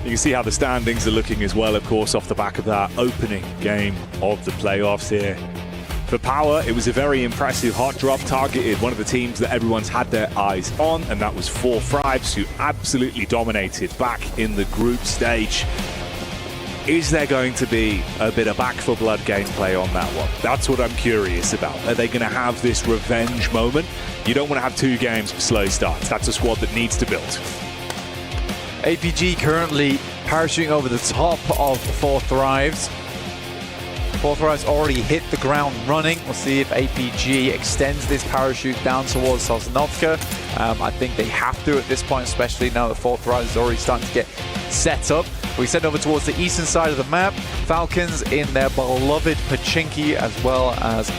You can see how the standings are looking as well, of course, off the back of that opening game of the playoffs here. For Power, it was a very impressive hot drop, targeted one of the teams that everyone's had their eyes on, and that was 4 Thrives, who absolutely dominated back in the group stage. Is there going to be a bit of back for blood gameplay on that one? That's what I'm curious about. Are they going to have this revenge moment? You don't want to have 2 games for slow starts. That's a squad that needs to build. APG currently parachuting over the top of 4 Thrives. 4 Thrives already hit the ground running. We'll see if APG extends this parachute down towards Sosnovka. I think they have to at this point, especially now that 4 Thrives is already starting to get set up. We send over towards the eastern side of the map. Falcons in their beloved Pachinki, as well as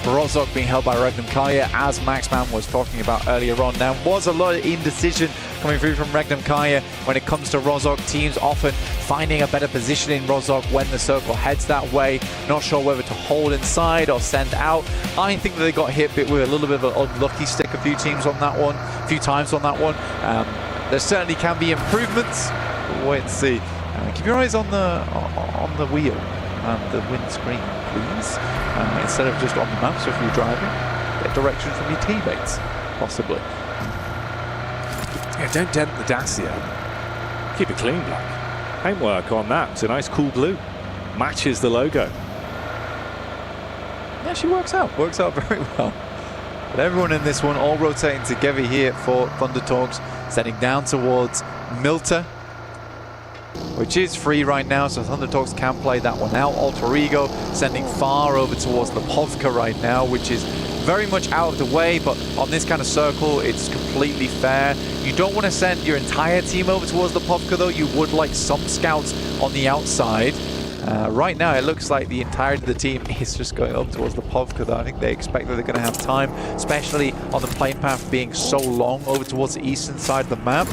Rozhok being held by Regnum Kaya, as Maxman was talking about earlier on. Now, was a lot of indecision coming through from Regnum Kaya when it comes to Rozhok. Teams often finding a better position in Rozhok when the circle heads that way. Not sure whether to hold inside or send out. I think that they got hit with a little bit of an unlucky stick a few times on that one. There certainly can be improvements. We'll wait and see. Keep your eyes on the wheel and the windscreen, please, instead of just on the map. So if you're driving, get direction from your teammates, possibly. Yeah, don't dent the Dacia. Keep it clean, Black. Paintwork on that. It's a nice cool blue. Matches the logo. Yeah, she works out very well. But everyone in this one all rotating together here for Thunder Talks, sending down towards Milta, which is free right now, so Thunder Talks can play that one out. Alter Ego sending far over towards the Povka right now, which is very much out of the way, but on this kind of circle, it's completely fair. You don't want to send your entire team over towards the Povka, though. You would like some scouts on the outside. Right now, it looks like the entirety of the team is just going up towards the Povka, though. I think they expect that they're going to have time, especially on the plane path being so long over towards the eastern side of the map.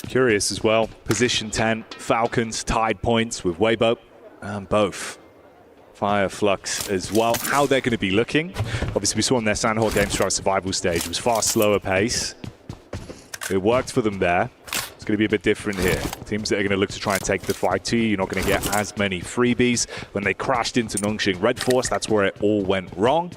Curious as well. Position 10, Falcons tied points with Weibo and both Fire Flux as well. How they're going to be looking. Obviously, we saw in their Sandhawk games throughout survival stage, it was far slower pace. It worked for them there. It's going to be a bit different here. Teams that are going to look to try and take the fight to you, you're not going to get as many freebies. When they crashed into Nongshing Red Force, that's where it all went wrong.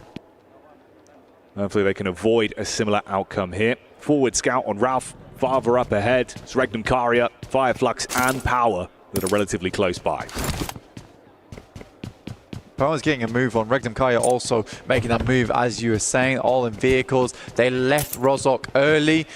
Hopefully they can avoid a similar outcome here. Forward scout on Ralph. Farther up ahead, it's Regnum Karia, Fireflux, and Power that are relatively close by. Power's getting a move on. Regnum Kaya also making that move, as you were saying, all in vehicles. They left Rozhok early.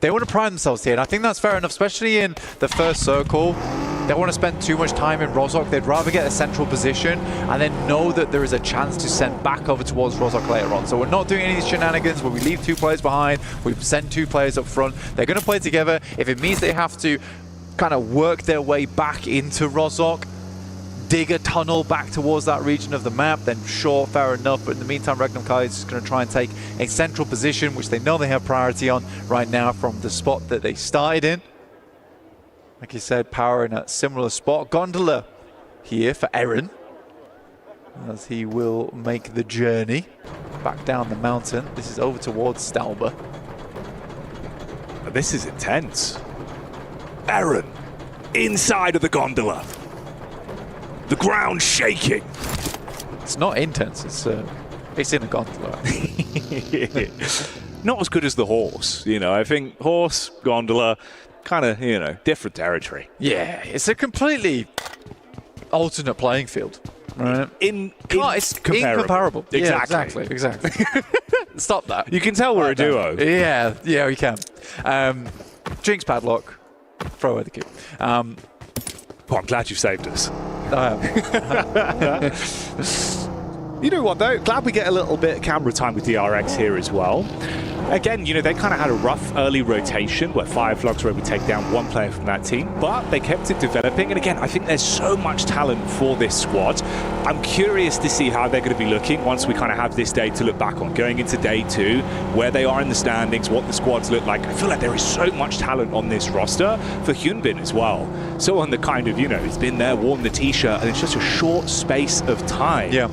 They want to pride themselves here, and I think that's fair enough, especially in the first circle. They don't want to spend too much time in Rozhok. They'd rather get a central position and then know that there is a chance to send back over towards Rozhok later on. So we're not doing any of these shenanigans where we leave 2 players behind, we send 2 players up front. They're going to play together. If it means they have to kind of work their way back into Rozhok, dig a tunnel back towards that region of the map, then sure, fair enough. But in the meantime, Regnum Kai is just going to try and take a central position, which they know they have priority on right now from the spot that they started in. Like you said, Power in a similar spot. Gondola here for Eren, as he will make the journey back down the mountain. This is over towards Stauber. This is intense. Eren, inside of the gondola. The ground shaking. It's not intense, it's in a gondola. Not as good as the horse, you know. I think horse, gondola, kind of, you know, different territory. Yeah, it's a completely alternate playing field. Right. It's incomparable. Exactly. Yeah, exactly. Stop that. You can tell we're a duo. Yeah, we can. Jinx padlock. Throw away the key. I'm glad you saved us. You know what, though? Glad we get a little bit of camera time with DRX here as well. Again, you know, they kind of had a rough early rotation where Fireflogs were able to take down one player from that team, but they kept it developing. And again, I think there's so much talent for this squad. I'm curious to see how they're going to be looking once we kind of have this day to look back on. Going into day 2, where they are in the standings, what the squads look like. I feel like there is so much talent on this roster for Hyunbin as well. Someone that kind of, you know, has been there, worn the t-shirt, and it's just a short space of time. Yeah.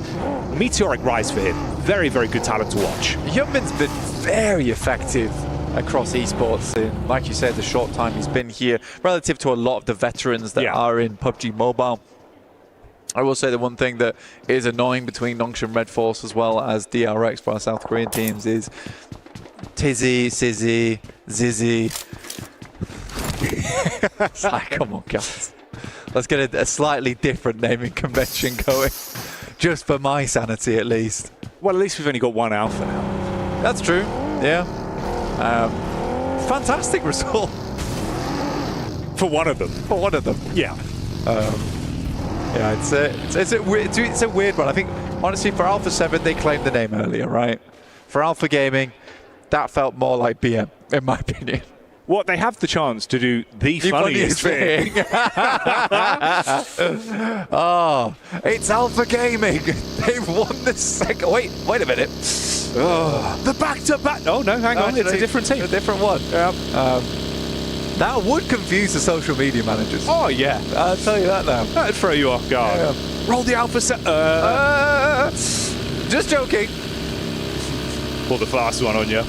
Meteoric rise for him. Very, very good talent to watch. Hyunbin's been very effective across esports in, like you said, the short time he's been here, relative to a lot of the veterans that are in PUBG Mobile. I will say the one thing that is annoying between Nongshim Red Force as well as DRX for our South Korean teams is Tizzy, Sizzy, Zizzy. It's like, come on, guys. Let's get a slightly different naming convention going. Just for my sanity, at least. Well, at least we've only got one alpha now. That's true, yeah. Fantastic result. For one of them. For one of them. Yeah. Yeah, it's a weird one. I think, honestly, for Alpha 7, they claimed the name earlier, right? For Alpha Gaming, that felt more like BM, in my opinion. What, they have the chance to do the funniest thing. Oh, it's Alpha Gaming. They've won the second. Wait a minute. Oh. The back-to-back. Oh, no, hang on. It's a different team. A different one. Yeah. That would confuse the social media managers. Oh, yeah. I'll tell you that now. That'd throw you off guard. Yeah. Roll the alpha set. Just joking. Pull the fast one on you.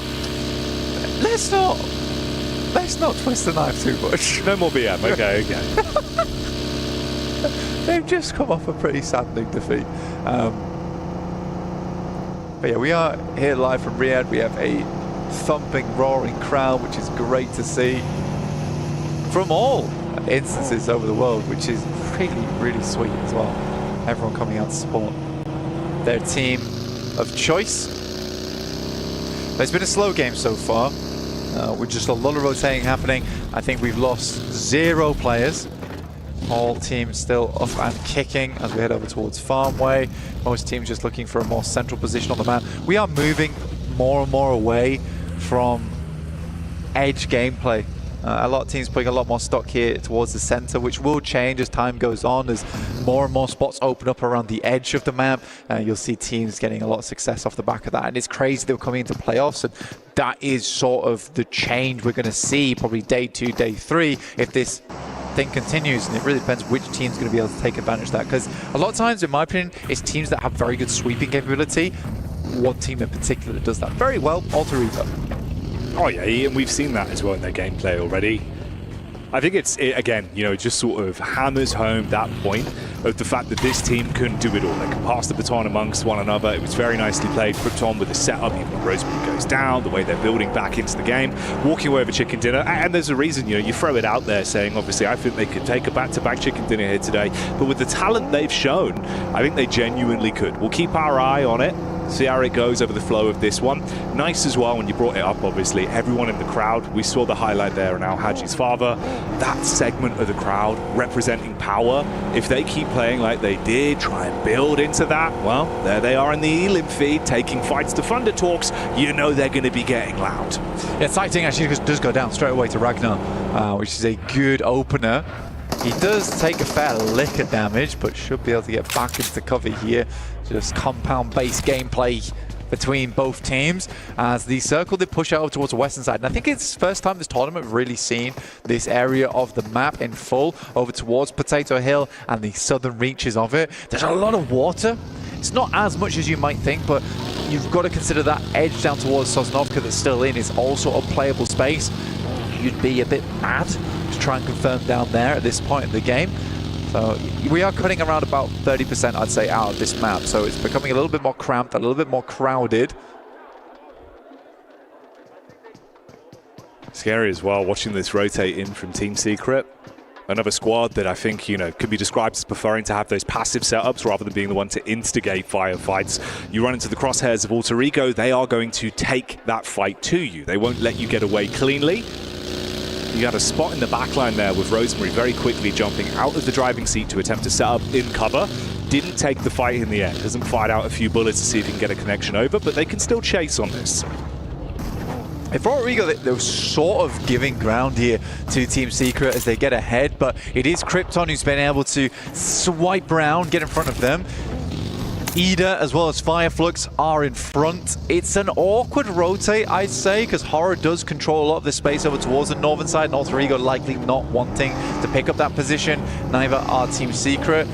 Let's not twist the knife too much. No more BM. Okay. They've just come off a pretty saddening defeat. But yeah, we are here live from Riyadh. We have a thumping, roaring crowd, which is great to see from all instances over the world, which is really, really sweet as well. Everyone coming out to support their team of choice. But it's been a slow game so far. With just a lot of rotating happening. I think we've lost 0 players. All teams still up and kicking as we head over towards Farmway. Most teams just looking for a more central position on the map. We are moving more and more away from edge gameplay. A lot of teams putting a lot more stock here towards the center, which will change as time goes on. As more and more spots open up around the edge of the map, you'll see teams getting a lot of success off the back of that. And it's crazy they're coming into playoffs, and that is sort of the change we're going to see probably day 2, day 3 if this thing continues. And it really depends which team's going to be able to take advantage of that, because a lot of times, in my opinion, it's teams that have very good sweeping capability. One team in particular that does that very well, Alter Ego. Oh yeah, and we've seen that as well in their gameplay already. I think again, you know, it just sort of hammers home that point of the fact that this team can do it all. They can pass the baton amongst one another. It was very nicely played. Krypton with the setup, even when Rosebery goes down, the way they're building back into the game, walking away with a chicken dinner. And there's a reason, you know, you throw it out there saying, obviously, I think they could take a back-to-back chicken dinner here today. But with the talent they've shown, I think they genuinely could. We'll keep our eye on it. See how it goes over the flow of this one. Nice as well when you brought it up, obviously. Everyone in the crowd, we saw the highlight there and Al Haji's father. That segment of the crowd representing power. If they keep playing like they did, try and build into that, well, there they are in the Elim feed, taking fights to Thunder Talks. You know they're going to be getting loud. Yeah, Sighting actually does go down straight away to Ragnar, which is a good opener. He does take a fair lick of damage, but should be able to get back into cover here. Just compound-based gameplay between both teams as the circle did push out towards the western side. And I think it's the first time this tournament we've really seen this area of the map in full over towards Potato Hill and the southern reaches of it. There's a lot of water. It's not as much as you might think, but you've got to consider that edge down towards Sosnovka that's still in is also a playable space. You'd be a bit mad to try and confirm down there at this point in the game. So we are cutting around about 30%, I'd say, out of this map. So it's becoming a little bit more cramped, a little bit more crowded. Scary as well, watching this rotate in from Team Secret. Another squad that I think, could be described as preferring to have those passive setups rather than being the one to instigate firefights. You run into the crosshairs of Alter Ego, they are going to take that fight to you. They won't let you get away cleanly. You had a spot in the backline there with Rosemary very quickly jumping out of the driving seat to attempt to set up in cover. Didn't take the fight in the end. Hasn't fired out a few bullets to see if he can get a connection over, but they can still chase on this. For Alter Ego, they're sort of giving ground here to Team Secret as they get ahead, but it is Krypton who's been able to swipe around, get in front of them. Ida as well as Fireflux are in front. It's an awkward rotate, I'd say, because Horror does control a lot of the space over towards the northern side, and Alter Ego likely not wanting to pick up that position. Neither are Team Secret.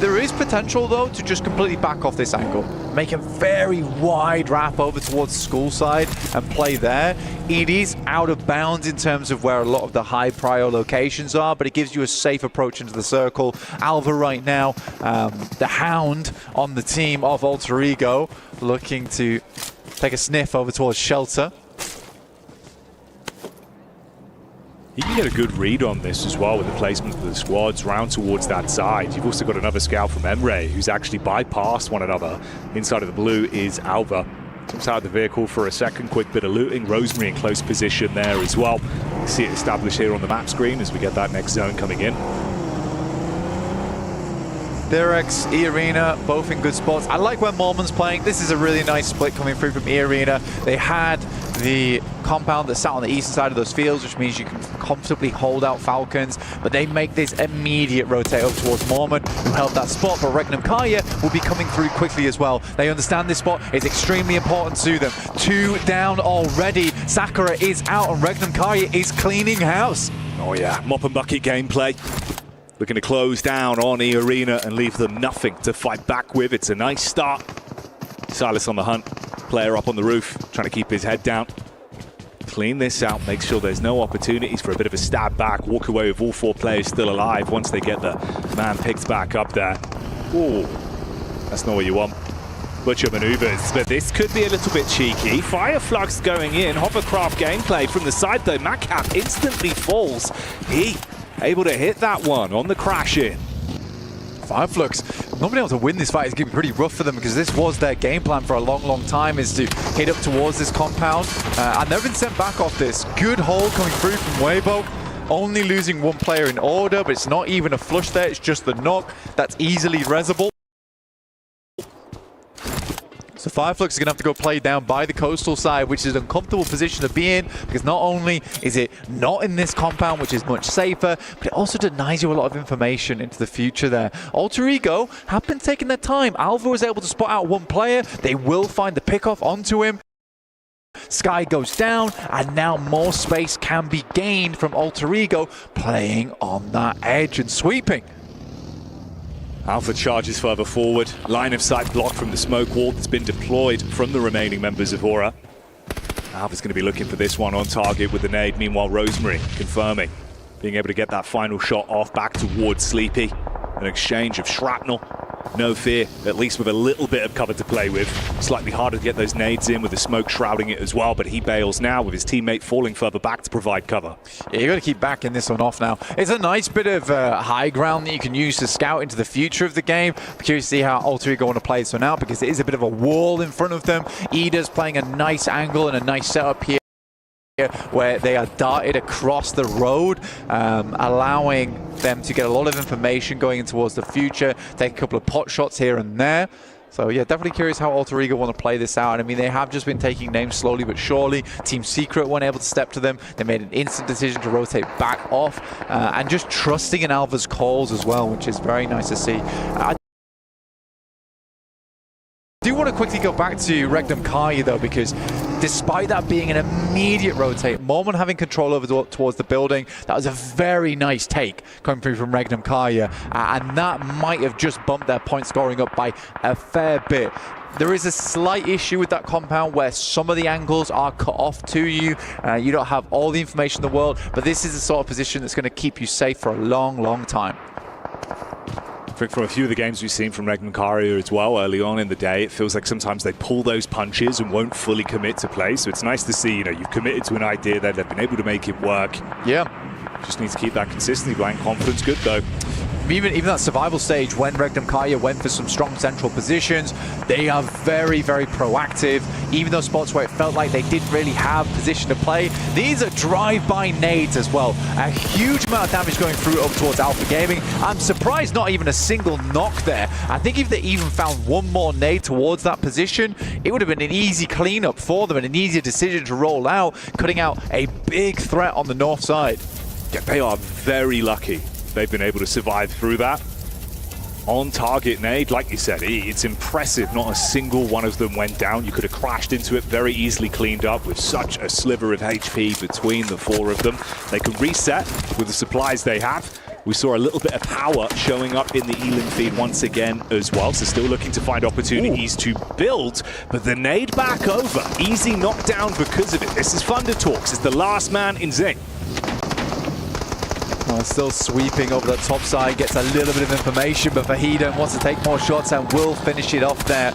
There is potential, though, to just completely back off this angle. Make a very wide wrap over towards school side and play there. It is out of bounds in terms of where a lot of the high prio locations are, but it gives you a safe approach into the circle. Alva right now, the hound on the team of Alter Ego, looking to take a sniff over towards Shelter. You can get a good read on this as well with the placement of the squads round towards that side. You've also got another scout from Emre who's actually bypassed one another. Inside of the blue is Alva. Jumps out of the vehicle for a second, quick bit of looting. Rosemary in close position there as well. You see it established here on the map screen as we get that next zone coming in. Direx, E-Arena, both in good spots. I like where Mormon's playing. This is a really nice split coming through from E-Arena. They had the compound that sat on the eastern side of those fields, which means you can comfortably hold out Falcons, but they make this immediate rotate over towards Mormon, who held that spot, but Regnum Kaya will be coming through quickly as well. They understand this spot is extremely important to them. 2 down already. Sakura is out, and Regnum Kaya is cleaning house. Oh yeah, mop and bucket gameplay. Looking to close down on E-Arena and leave them nothing to fight back with. It's a nice start. Silas on the hunt. Player up on the roof, trying to keep his head down. Clean this out, make sure there's no opportunities for a bit of a stab back. Walk away with all 4 players still alive once they get the man picked back up there. Ooh, that's not what you want. Butcher maneuvers, but this could be a little bit cheeky. Fireflux going in. Hovercraft gameplay from the side though. Macap instantly falls. He able to hit that one on the crash in. Fireflux not being able to win this fight is going to be pretty rough for them, because this was their game plan for a long time, is to hit up towards this compound. And they've been sent back off this. Good hold coming through from Weibo. Only losing 1 player in order, but it's not even a flush there. It's just the knock. That's easily resable. So Fireflux is going to have to go play down by the coastal side, which is an uncomfortable position to be in, because not only is it not in this compound, which is much safer, but it also denies you a lot of information into the future there. Alter Ego have been taking their time. Alva was able to spot out 1 player. They will find the pickoff onto him. Sky goes down, and now more space can be gained from Alter Ego playing on that edge and sweeping. Alpha charges further forward. Line of sight blocked from the smoke wall that's been deployed from the remaining members of Aura. Alpha's going to be looking for this one on target with the nade. Meanwhile, Rosemary confirming being able to get that final shot off back towards Sleepy. An exchange of shrapnel. No fear, at least with a little bit of cover to play with. Slightly harder to get those nades in with the smoke shrouding it as well, but he bails now with his teammate falling further back to provide cover. Yeah, you got to keep backing this one off now. It's a nice bit of high ground that you can use to scout into the future of the game. I'm curious to see how Alter Ego want to play this one out, because it is a bit of a wall in front of them. Ida's playing a nice angle and a nice setup here, where they are darted across the road, allowing them to get a lot of information going in towards the future, take a couple of pot shots here and there. So yeah, definitely curious how Alter Ego want to play this out. I mean, they have just been taking names slowly but surely. Team Secret weren't able to step to them. They made an instant decision to rotate back off, and just trusting in Alva's calls as well, which is very nice to see. I do want to quickly go back to Regnum Kaya though, because despite that being an immediate rotate, Mormon having control over towards the building, that was a very nice take coming through from Regnum Kaya, and that might have just bumped their point scoring up by a fair bit. There is a slight issue with that compound where some of the angles are cut off to you. You don't have all the information in the world, but this is the sort of position that's going to keep you safe for a long time. I think from a few of the games we've seen from Regnum Kaya as well early on in the day, it feels like sometimes they pull those punches and won't fully commit to play. So it's nice to see, you've committed to an idea that they've been able to make it work. Yeah. Just need to keep that consistency going. Confidence good though. Even that survival stage, when Regnum Kaya went for some strong central positions, they are very, very proactive. Even those spots where it felt like they didn't really have position to play, these are drive-by nades as well. A huge amount of damage going through over towards Alpha Gaming. I'm surprised not even a single knock there. I think if they even found one more nade towards that position, it would have been an easy cleanup for them and an easier decision to roll out, cutting out a big threat on the north side. Yeah, they are very lucky they've been able to survive through that. On target nade, like you said, it's impressive. Not a single one of them went down. You could have crashed into it, very easily cleaned up with such a sliver of HP between the four of them. They can reset with the supplies they have. We saw a little bit of power showing up in the Elim feed once again as well, so still looking to find opportunities to build, but the nade back over. Easy knockdown because of it. This is Thunder Talks. It's the last man in Zing. Still sweeping over the top side, gets a little bit of information, but Fahida wants to take more shots and will finish it off there.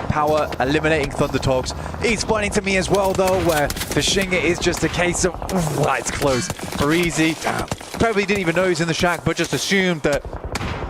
Power eliminating Thunder Talks. It's pointing to me as well, though, where for Shinga is just a case of, it's close. For Easy, probably didn't even know he's in the shack, but just assumed that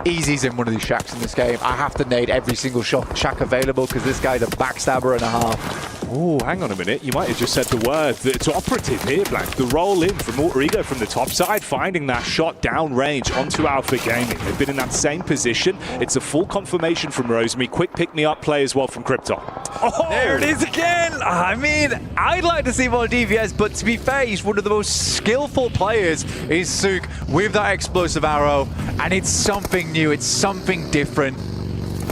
Easy's in one of these shacks in this game. I have to nade every single shack available because this guy's a backstabber and a half. Oh, hang on a minute. You might have just said the word that's operative here, Blank. The roll in from Alter Ego from the top side, finding that shot down range onto Alpha Gaming. They've been in that same position. It's a full confirmation from Rosemary. Quick pick-me-up play as well from Krypton. Oh! There it is again! I mean, I'd like to see more DVS, but to be fair, he's one of the most skillful players is Sook with that explosive arrow, and it's something new, it's something different.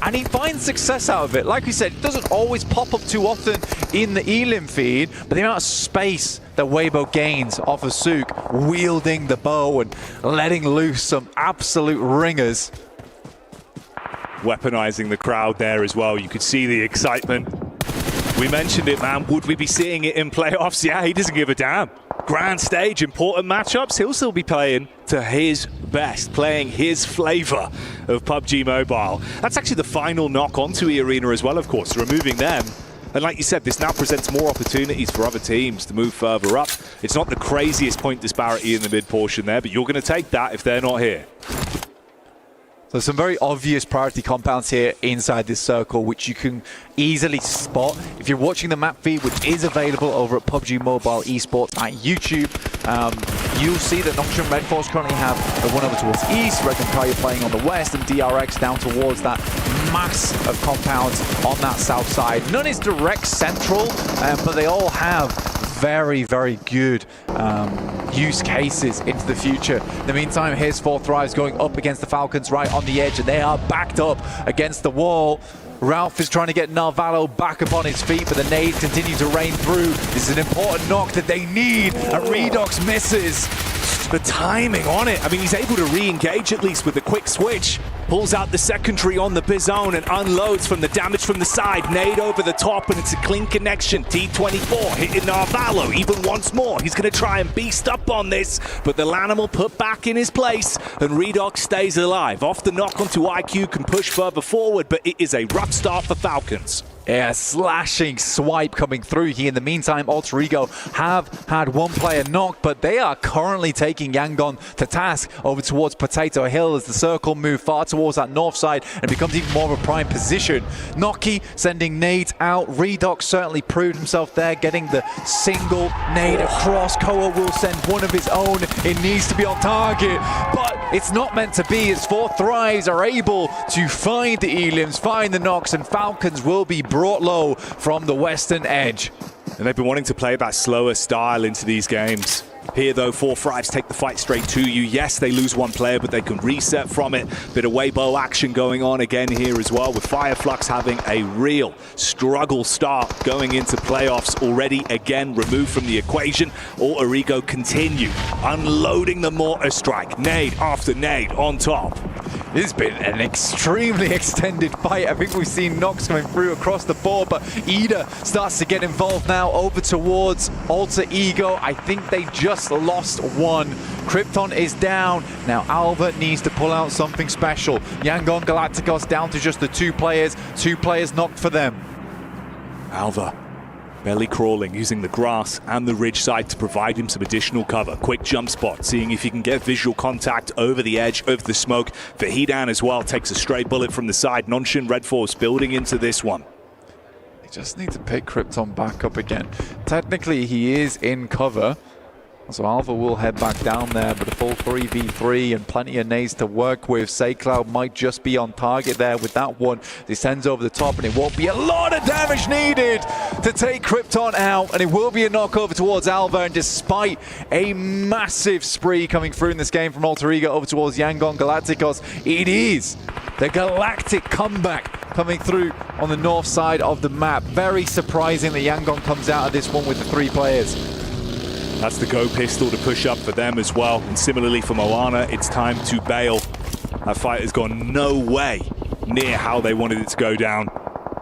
And he finds success out of it. Like we said, it doesn't always pop up too often in the Elim feed, but the amount of space that Weibo gains off of Sook, wielding the bow and letting loose some absolute ringers. Weaponizing the crowd there as well. You could see the excitement. We mentioned it, man. Would we be seeing it in playoffs? Yeah, he doesn't give a damn. Grand stage, important matchups. He'll still be playing to his best, playing his flavor of PUBG Mobile. That's actually the final knock onto E-Arena as well, of course, removing them. And like you said, this now presents more opportunities for other teams to move further up. It's not the craziest point disparity in the mid portion there, but you're going to take that if they're not here. So some very obvious priority compounds here inside this circle, which you can easily spot. If you're watching the map feed, which is available over at PUBG Mobile Esports at YouTube, you'll see that Nocturne Red Force currently have the one over towards east, Red Kaya playing on the west, and DRX down towards that mass of compounds on that south side. None is direct central, but they all have very, very good use cases into the future. In the meantime, here's 4 Thrives going up against the Falcons right on the edge, and they are backed up against the wall. Ralph is trying to get Narvalo back up on his feet, but the nades continue to rain through. This is an important knock that they need. A Redox misses. The timing on it. I mean, he's able to re-engage at least with a quick switch. Pulls out the secondary on the Bizone and unloads from the damage from the side. Nade over the top, and it's a clean connection. T24 hitting Narvalo even once more. He's going to try and beast up on this, but the Lanimal put back in his place, and Redox stays alive. Off the knock onto IQ, can push further forward, but it is a rough start for Falcons. Yeah, slashing swipe coming through here. In the meantime, Alter Ego have had one player knocked, but they are currently taking Yangon to task over towards Potato Hill as the circle move far towards that north side and becomes even more of a prime position. Noki sending nades out. Redox certainly proved himself there, getting the single nade across. Koa will send one of his own. It needs to be on target, but it's not meant to be as 4 Thrives are able to find the Elims, find the knocks, and Falcons will be brought low from the western edge. And they've been wanting to play that slower style into these games. Here, though, 4 Thrives take the fight straight to you. Yes, they lose one player, but they can reset from it. Bit of Weibo action going on again here as well, with Fireflux having a real struggle start going into playoffs already, again, removed from the equation. Alter Ego continue unloading the mortar strike. Nade after nade on top. This has been an extremely extended fight. I think we've seen knocks coming through across the board, but Ida starts to get involved now over towards Alter Ego. I think they just lost one. Krypton is down. Now Albert needs to pull out something special. Yangon Galacticos down to just the 2 players. 2 players knocked for them. Alva Belly crawling, using the grass and the ridge side to provide him some additional cover. Quick jump spot, seeing if he can get visual contact over the edge, over the smoke. Vahidan as well takes a stray bullet from the side. Nonshin Red Force building into this one. They just need to pick Krypton back up again. Technically, he is in cover. So Alpha will head back down there, but a full 3v3 and plenty of nades to work with. Saycloud might just be on target there with that one. Descends over the top, and it won't be a lot of damage needed to take Krypton out, and it will be a knockover towards Alpha. And despite a massive spree coming through in this game from Alter Ego over towards Yangon Galacticos, it is the Galactic comeback coming through on the north side of the map. Very surprising that Yangon comes out of this one with the 3 players. That's the go pistol to push up for them as well. And similarly for Moana, it's time to bail. That fight has gone no way near how they wanted it to go down.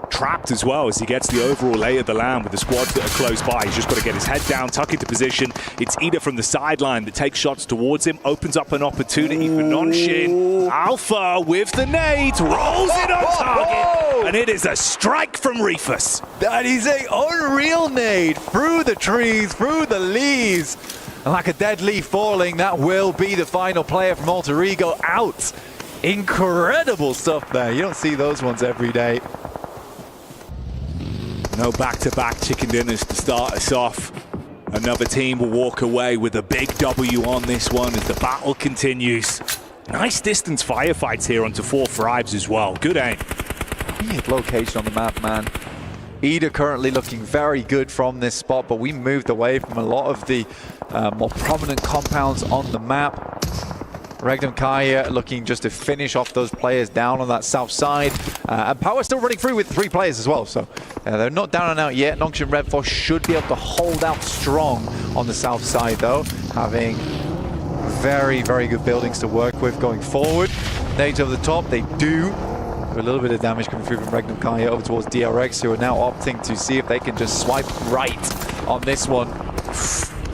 Trapped as well as he gets the overall lay of the land with the squads that are close by. He's just got to get his head down, tuck into position. It's Ida from the sideline that takes shots towards him, opens up an opportunity for Nonshin. Alpha with the nade, rolls it on target, and it is a strike from Rufus. That is a unreal nade through the trees, through the leaves. And like a dead leaf falling, that will be the final player from Alter Ego out. Incredible stuff there. You don't see those ones every day. No back-to-back chicken dinners to start us off. Another team will walk away with a big W on this one as the battle continues. Nice distance firefights here onto 4 Thrives as well. Good aim. Weird location on the map, man. Ida currently looking very good from this spot, but we moved away from a lot of the more prominent compounds on the map. Regnum Kaya looking just to finish off those players down on that south side. And Power still running through with 3 players as well, so they're not down and out yet. Nongshim Red Force should be able to hold out strong on the south side though, having very, very good buildings to work with going forward. Nades over the top, they do. A little bit of damage coming through from Regnum Kaya over towards DRX, who are now opting to see if they can just swipe right on this one.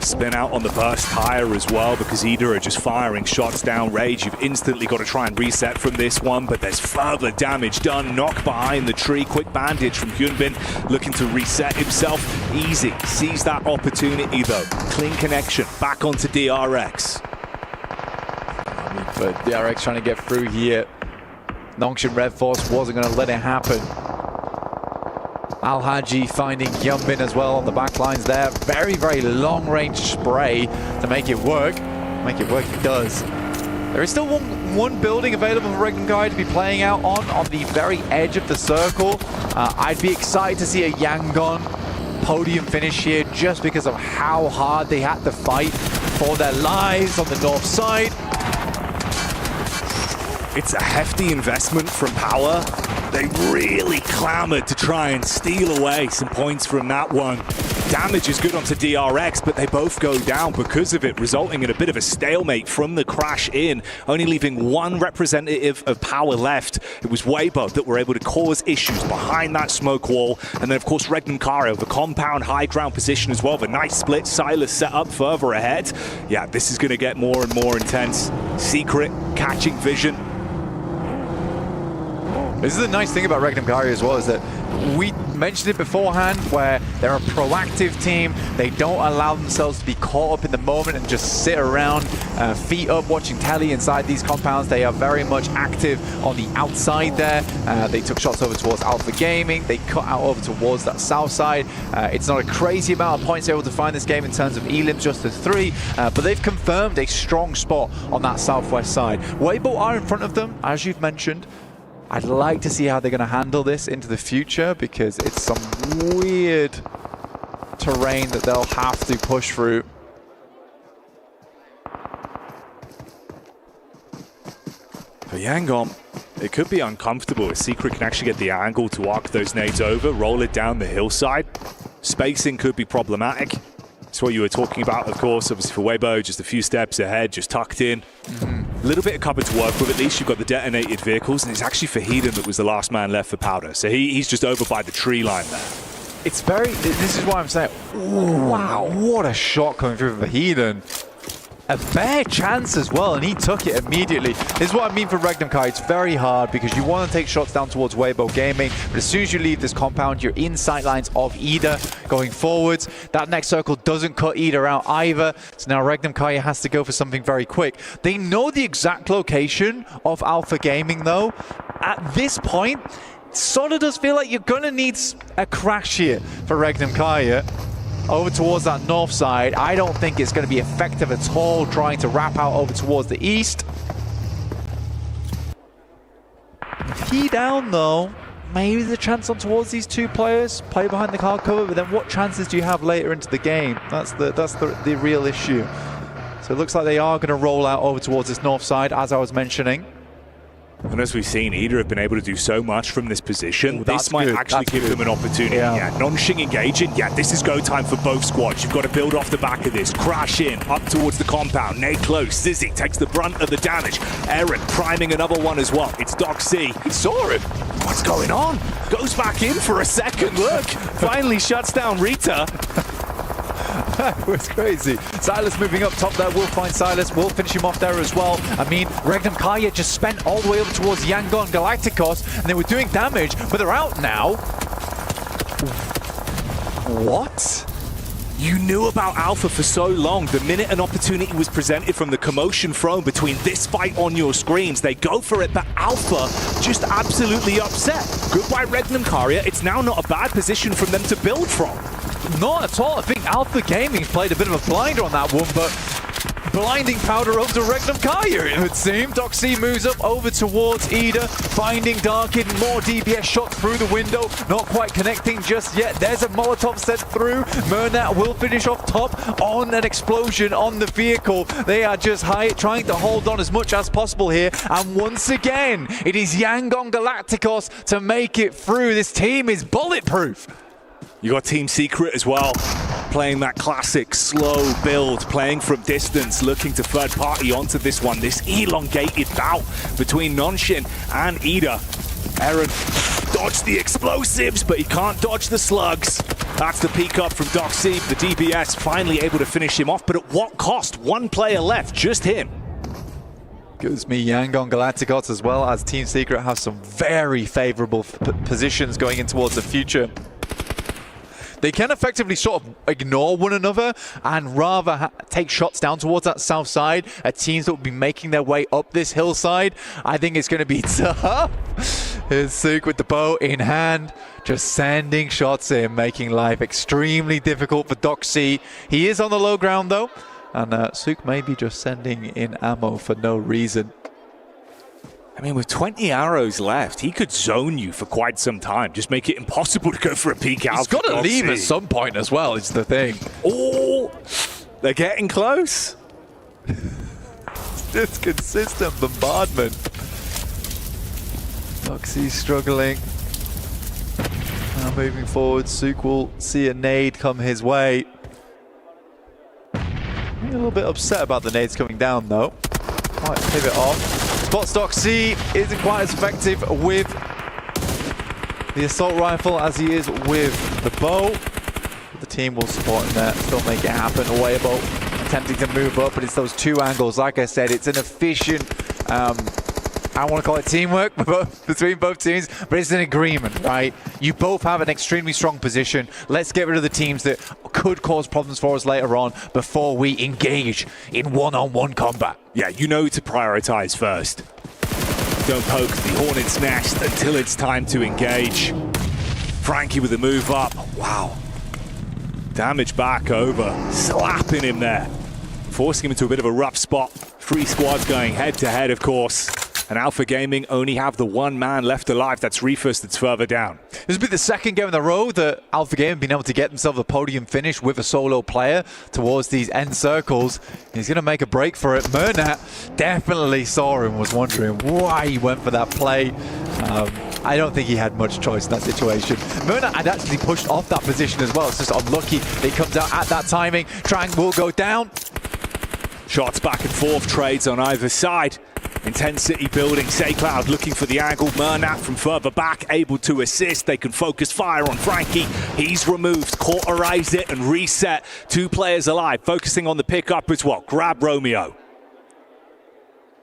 Spin out on the burst tire as well, because Ida are just firing shots down Rage. You've instantly got to try and reset from this one, but there's further damage done. Knock behind the tree. Quick bandage from Hyunbin, looking to reset himself. Easy sees that opportunity though. Clean connection back onto DRX. But DRX trying to get through here. Nongshim Red Force wasn't going to let it happen. Al-Haji finding Hyunbin as well on the back lines there. Very, very long-range spray to make it work. Make it work, it does. There is still one building available for Regnum Guy to be playing out on the very edge of the circle. I'd be excited to see a Yangon podium finish here just because of how hard they had to fight for their lives on the north side. It's a hefty investment from Power. They really clamored to try and steal away some points from that one. Damage is good onto DRX, but they both go down because of it, resulting in a bit of a stalemate from the crash in, only leaving one representative of Power left. It was Weibo that were able to cause issues behind that smoke wall. And then, of course, Regnum Karo, the compound high ground position as well. The nice split, Silas set up further ahead. Yeah, this is going to get more and more intense. Secret, catching vision. This is the nice thing about Regnum Kari as well, is that we mentioned it beforehand, where they're a proactive team. They don't allow themselves to be caught up in the moment and just sit around, feet up, watching telly inside these compounds. They are very much active on the outside there. They took shots over towards Alpha Gaming. They cut out over towards that south side. It's not a crazy amount of points they're able to find this game in terms of elims, just the 3, but they've confirmed a strong spot on that southwest side. Weibo are in front of them, as you've mentioned. I'd like to see how they're going to handle this into the future, because it's some weird terrain that they'll have to push through. For Yangon, it could be uncomfortable if Secret can actually get the angle to arc those nades over, roll it down the hillside. Spacing could be problematic. That's what you were talking about, of course. Obviously for Weibo, just a few steps ahead, just tucked in. A little bit of cover to work with. At least you've got the detonated vehicles, and it's actually Faheedon that was the last man left for Powder. So he's just over by the tree line there. It's very, this is why I'm saying, ooh, wow, what a shot coming through from Faheedon. a fair chance as well, and he took it immediately. This is what I mean for Regnum Kai. It's very hard because you want to take shots down towards Weibo Gaming, but as soon as you leave this compound, you're in sight lines of Ida going forwards. That next circle doesn't cut Ida out either, so now Regnum Kai has to go for something very quick. They know the exact location of Alpha Gaming though. At this point, it sort of does feel like you're going to need a crash here for Regnum Kai. Over towards that north side. I don't think it's going to be effective at all trying to wrap out over towards the east. If he down though, maybe there's a chance on towards these two players, play behind the car cover, but then what chances do you have later into the game? That's the real issue. So it looks like they are going to roll out over towards this north side, as I was mentioning. And as we've seen, Ida have been able to do so much from this position. This might actually give them an opportunity. Yeah, Nonshing engaging. Yeah, this is go time for both squads. You've got to build off the back of this. Crash in, up towards the compound. Nade close. Zizzy takes the brunt of the damage. Aaron priming another one as well. It's Doc C. He saw him. What's going on? Goes back in for a second look. Finally shuts down Rita. That was crazy. Silas moving up top there. We'll find Silas. We'll finish him off there as well. I mean, Regnum Kaya just spent all the way over towards Yangon Galacticos, and they were doing damage, but they're out now. What? You knew about Alpha for so long. The minute an opportunity was presented from the commotion thrown between this fight on your screens, they go for it, but Alpha just absolutely upset. Goodbye Regnum Karia. It's now not a bad position for them to build from. Not at all. I think Alpha Gaming played a bit of a blinder on that one, but blinding powder over to Regnum Kaya, it would seem. Doc C moves up over towards Ida, finding Darkin, more DPS shot through the window, not quite connecting just yet. There's a Molotov sent through. Murnat will finish off top on an explosion on the vehicle. They are just trying to hold on as much as possible here, and once again, it is Yangon Galacticos to make it through. This team is bulletproof. You got Team Secret as well, playing that classic slow build, playing from distance, looking to third party onto this one. This elongated bout between Nonshin and Ida. Aaron dodged the explosives, but he can't dodge the slugs. That's the peek up from Doc C. The DBS finally able to finish him off, but at what cost? One player left, just him. Gives me Yangon Galacticos as well, as Team Secret has some very favorable positions going in towards the future. They can effectively sort of ignore one another and rather take shots down towards that south side at teams that will be making their way up this hillside. I think it's going to be tough. Here's Suk with the bow in hand, just sending shots in, making life extremely difficult for Doc C. He is on the low ground though, and Suk may be just sending in ammo for no reason. I mean, with 20 arrows left, he could zone you for quite some time. Just make it impossible to go for a peek out. He's got to leave at some point as well, is the thing. Oh, they're getting close. This consistent bombardment. Doxy's struggling. Now moving forward, Suk will see a nade come his way. I'm a little bit upset about the nades coming down though. Might pivot off. Spots Doc C isn't quite as effective with the assault rifle as he is with the bow. The team will support him there, still make it happen. Weibo attempting to move up, but it's those two angles. Like I said, it's an efficient, I don't want to call it teamwork between both teams, but it's an agreement, right? You both have an extremely strong position. Let's get rid of the teams that could cause problems for us later on before we engage in one-on-one combat. Yeah, you know to prioritize first. Don't poke the hornet's nest until it's time to engage. Frankie with a move up. Wow. Damage back over. Slapping him there. Forcing him into a bit of a rough spot. 3 squads going head-to-head, of course. And Alpha Gaming only have the one man left alive. That's Refus that's further down. This will be the second game in a row that Alpha Gaming have been able to get themselves a podium finish with a solo player towards these end circles. He's going to make a break for it. Murnat definitely saw him, was wondering why he went for that play. I don't think he had much choice in that situation. Murnat had actually pushed off that position as well. It's just unlucky that he comes out at that timing. Trang will go down. Shots back and forth, trades on either side. Intensity building. Saycloud looking for the angle. Murnat from further back, able to assist. They can focus fire on Frankie. He's removed, cauterize it, and reset. 2 players alive, focusing on the pickup as well. Grab Romeo.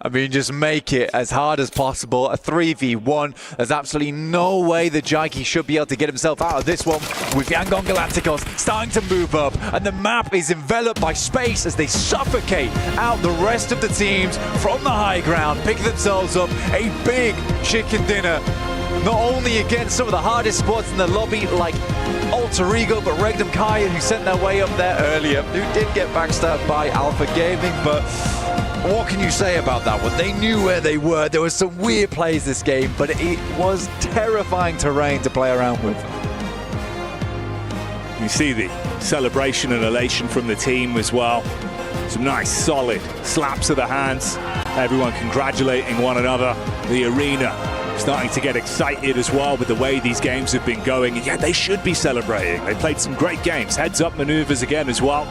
I mean, just make it as hard as possible. A 3v1. There's absolutely no way that Jaiki should be able to get himself out of this one with Yangon Galacticos starting to move up. And the map is enveloped by space as they suffocate out the rest of the teams from the high ground, picking themselves up a big chicken dinner. Not only against some of the hardest spots in the lobby like Alter Ego, but Regdom Kaya, who sent their way up there earlier, who did get backstabbed by Alpha Gaming, but what can you say about that one? They knew where they were. There were some weird plays this game, but it was terrifying terrain to play around with. You see the celebration and elation from the team as well. Some nice, solid slaps of the hands. Everyone congratulating one another. The arena starting to get excited as well with the way these games have been going. And yeah, they should be celebrating. They played some great games. Heads-up maneuvers again as well.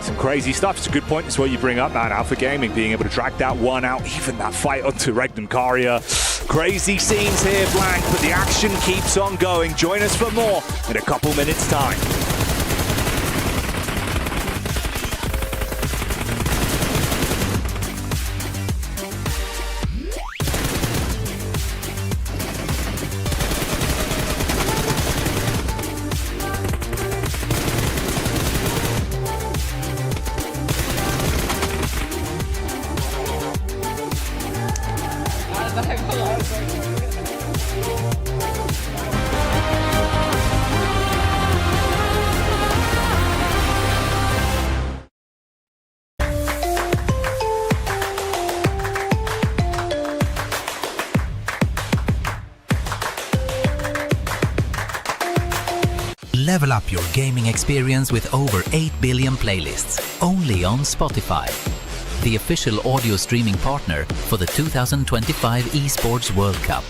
Some crazy stuff. It's a good point as well you bring up, man. Alpha Gaming being able to drag that one out, even that fight onto Regdom Karia. Crazy scenes here, Blank, but the action keeps on going. Join us for more in a couple minutes' time. Level up your gaming experience with over 8 billion playlists, only on Spotify, the official audio streaming partner for the 2025 Esports World Cup.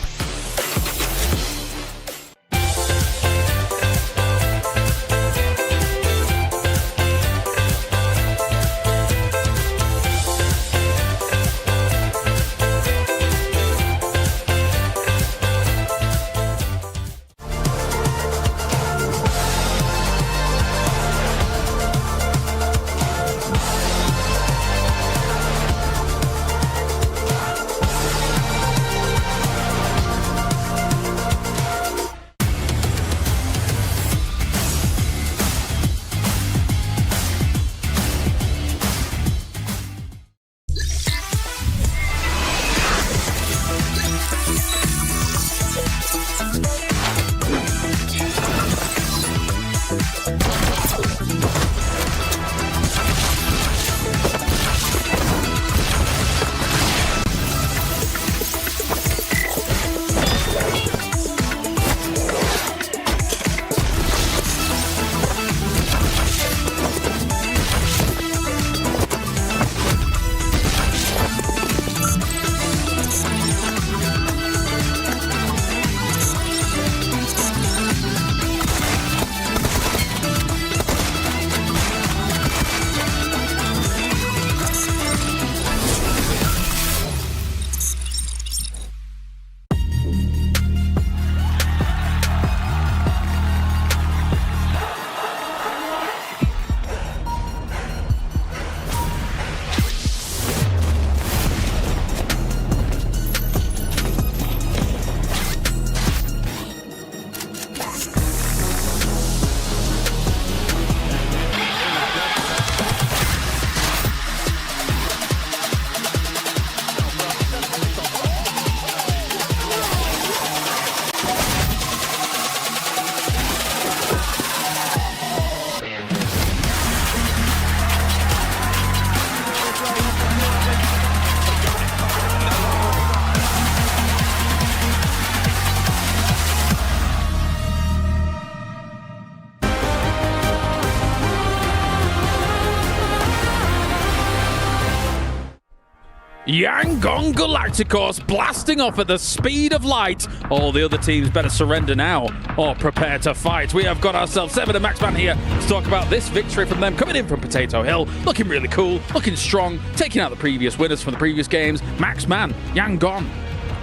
Yangon Galacticos blasting off at the speed of light. All the other teams better surrender now or prepare to fight. We have got ourselves 7 and Maxman here to talk about this victory from them, coming in from Potato Hill, looking really cool, looking strong, taking out the previous winners from the previous games. Maxman, Yangon.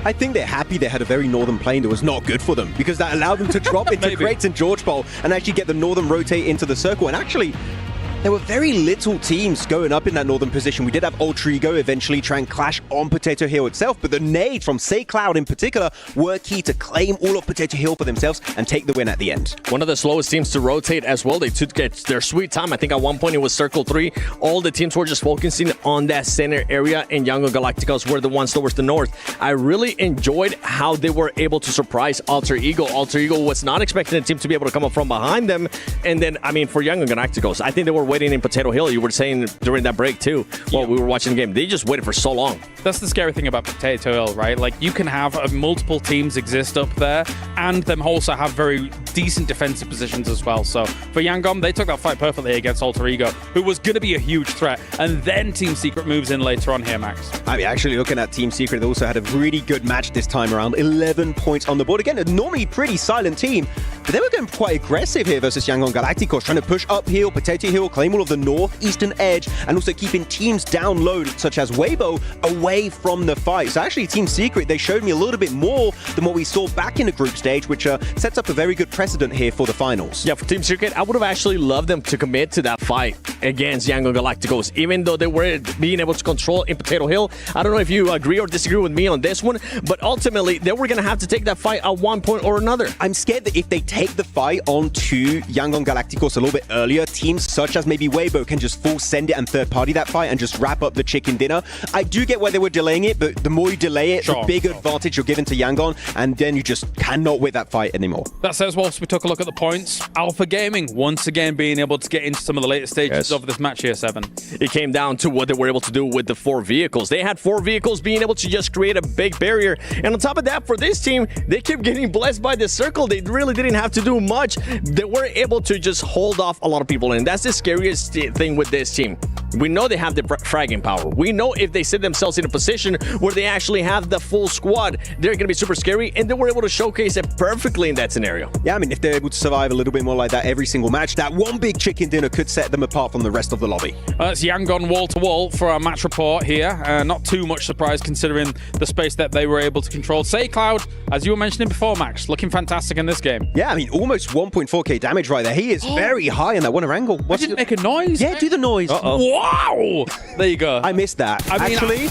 I think they're happy they had a very northern plane that was not good for them, because that allowed them to drop into crates in George Bowl and actually get the northern rotate into the circle. And actually, there were very little teams going up in that northern position. We did have Ultrigo eventually try and clash on Potato Hill itself, but the nades from Say Cloud in particular were key to claim all of Potato Hill for themselves and take the win at the end. One of the slowest teams to rotate as well. They took their sweet time. I think at one point it was Circle 3. All the teams were just focusing on that center area, and Yangon Galacticos were the ones towards the north. I really enjoyed how they were able to surprise Alter Ego. Alter Ego was not expecting the team to be able to come up from behind them. And then, I mean, for Yangon Galacticos, I think they were waiting in Potato Hill. You were saying during that break too, while we were watching the game, they just waited for so long. That's the scary thing about Potato Hill, right? Like, you can have multiple teams exist up there, and them also have very decent defensive positions as well. So for Yangon, they took that fight perfectly against Alter Ego, who was going to be a huge threat. And then Team Secret moves in later on here, Max. I mean, actually looking at Team Secret, they also had a really good match this time around. 11 points on the board. Again, a normally pretty silent team, but they were going quite aggressive here versus Yangon Galacticos, trying to push uphill, Potato Hill, claim all of the northeastern edge, and also keeping teams down low, such as Weibo, away from the fight. So actually, Team Secret, they showed me a little bit more than what we saw back in the group stage, which sets up a very good precedent here for the finals. Yeah, for Team Secret, I would have actually loved them to commit to that fight against Yangon Galacticos, even though they were being able to control in Potato Hill. I don't know if you agree or disagree with me on this one, but ultimately, they were going to have to take that fight at one point or another. I'm scared that if they take the fight onto Yangon Galacticos a little bit earlier, teams such as maybe Weibo can just full send it and third party that fight and just wrap up the chicken dinner. I do get why they were delaying it, but the more you delay it, the bigger advantage you're giving to Yangon, and then you just cannot win that fight anymore. That says, whilst we took a look at the points, Alpha Gaming once again being able to get into some of the later stages of this match here, 7. It came down to what they were able to do with the 4 vehicles. They had 4 vehicles being able to just create a big barrier, and on top of that, for this team, they kept getting blessed by the circle. They really didn't have to do much. They were able to just hold off a lot of people, and that's the scariest thing with this team. We know they have the fragging power. We know if they set themselves in a position where they actually have the full squad, they're going to be super scary, and they were able to showcase it perfectly in that scenario. Yeah, I mean, if they're able to survive a little bit more like that every single match, that one big chicken dinner could set them apart from the rest of the lobby. That's Yangon wall-to-wall for our match report here. Not too much surprise considering the space that they were able to control. Say Cloud, as you were mentioning before, Max, looking fantastic in this game. Yeah, I mean, almost 1.4k damage right there. He is very high in that one angle. I didn't make a noise. Yeah, do the noise. Wow! There you go. I missed that. I mean, actually,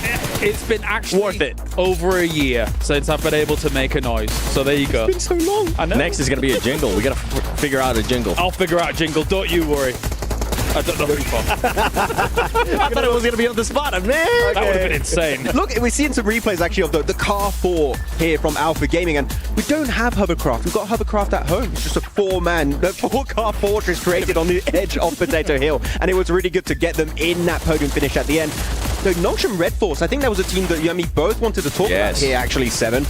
it's been actually worth it. Over a year since I've been able to make a noise. So there you go. It's been so long. I know. Next is going to be a jingle. We got to figure out a jingle. I'll figure out a jingle. Don't you worry. I don't know who for. I thought it was going to be on the spot. Man, that would have been insane. Look, we're seeing some replays actually of the Car 4 here from Alpha Gaming, and we don't have hovercraft. We've got hovercraft at home. It's just a 4-car fortress created on the edge of Potato Hill, and it was really good to get them in that podium finish at the end. So Nongshim Red Force, I think that was a team that you and me both wanted to talk about here, actually, 7.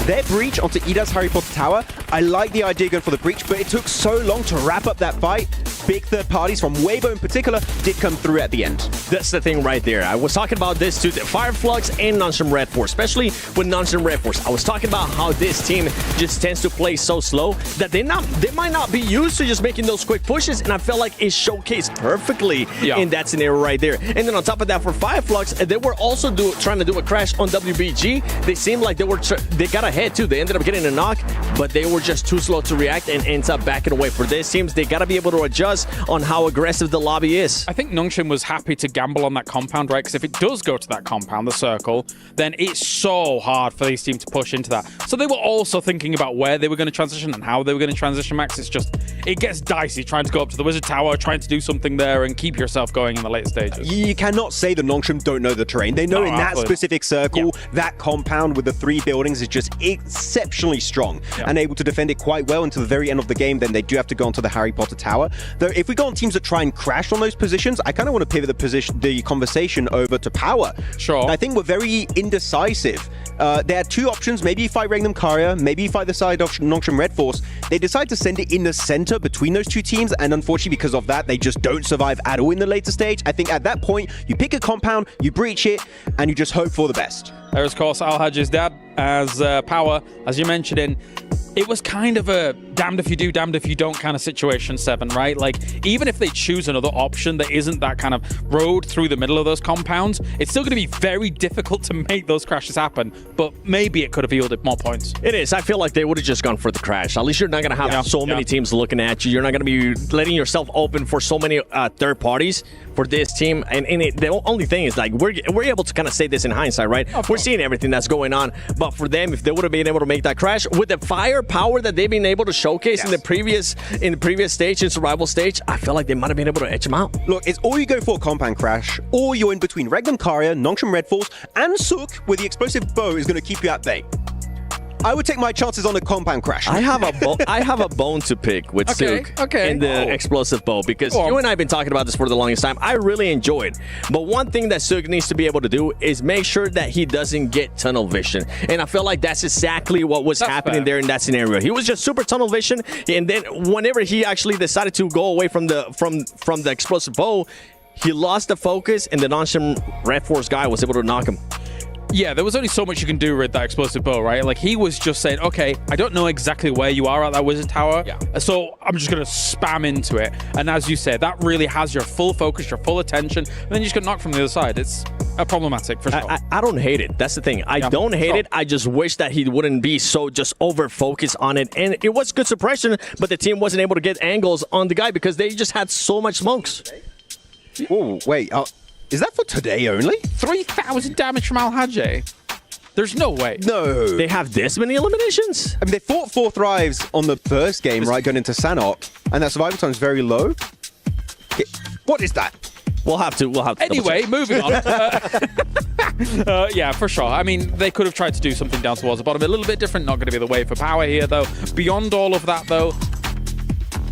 Their breach onto Ida's Harry Potter Tower, I like the idea going for the breach, but it took so long to wrap up that fight. Big third parties from Weibo in particular did come through at the end. That's the thing right there. I was talking about this too, the Fireflux and Nongshim Red Force, especially with Nongshim Red Force. I was talking about how this team just tends to play so slow that they might not be used to just making those quick pushes, and I felt like it showcased perfectly in that scenario right there. And then on top of that, for Fireflux, they were also trying to do a crash on WBG. They seemed like they got ahead too. They ended up getting a knock, but they were just too slow to react and ends up backing away. For this teams, they got to be able to adjust on how aggressive the lobby is. I think Nongshim was happy to gamble on that compound, right? Because if it does go to that compound, the circle, then it's so hard for these teams to push into that. So they were also thinking about where they were going to transition and how they were going to transition, Max. It gets dicey trying to go up to the Wizard Tower, trying to do something there and keep yourself going in the later stages. You cannot say the Nongshim don't know the terrain. They know in that specific circle, that compound with the 3 buildings is just exceptionally strong and able to defend it quite well until the very end of the game. Then they do have to go onto the Harry Potter Tower. Though if we go on teams that try and crash on those positions, I kind of want to pivot the conversation over to Power. Sure. I think we're very indecisive. There are 2 options. Maybe you fight Regnum Karya, maybe you fight the side of Nongshim Red Force. they decide to send it in the center between those two teams, and unfortunately because of that, they just don't survive at all in the later stage. I think at that point, you pick a compound, you breach it, and you just hope for the best. There's, of course, Al-Hajj's dad as Power, as you mentioned in. It was kind of a damned if you do, damned if you don't kind of situation, Seven, right? Like, even if they choose another option that isn't that kind of road through the middle of those compounds, it's still going to be very difficult to make those crashes happen, but maybe it could have yielded more points. It is. I feel like they would have just gone for the crash. At least you're not going to have so many teams looking at you. You're not going to be letting yourself open for so many third parties for this team. And the only thing is, like, we're able to kind of say this in hindsight, right? We're seeing everything that's going on. But for them, if they would have been able to make that crash with the firepower that they've been able to showcase in the previous stage, in survival stage, I feel like they might have been able to edge them out. Look, it's all you go for a compound crash, or you're in between Regnum Karya, Nongshim Redfalls, and Sook, where the explosive bow is going to keep you at bay. I would take my chances on a compound crash. I have a bone to pick with Sook and the explosive bow, because you and I have been talking about this for the longest time. I really enjoy it. But one thing that Sook needs to be able to do is make sure that he doesn't get tunnel vision. And I feel like that's exactly what was happening there in that scenario. He was just super tunnel vision, and then whenever he actually decided to go away from the explosive bow, he lost the focus, and the Nongshim Red Force guy was able to knock him. Yeah, there was only so much you can do with that explosive bow, right? Like, he was just saying, okay, I don't know exactly where you are at that wizard tower, so I'm just going to spam into it. And as you said, that really has your full focus, your full attention, and then you just get knocked from the other side. It's problematic, for sure. I don't hate it. That's the thing. I don't hate it. I just wish that he wouldn't be so just over-focused on it. And it was good suppression, but the team wasn't able to get angles on the guy because they just had so much smokes. Oh, wait. Is that for today only? 3,000 damage from Al-Hajj. There's no way. No. They have this many eliminations? I mean, they fought 4 thrives on the first game, right, going into Sanhok, and that survival time is very low. What is that? We'll have to Anyway, moving on. Yeah, for sure. I mean, they could have tried to do something down towards the bottom. A little bit different. Not going to be the way for Power here, though. Beyond all of that, though,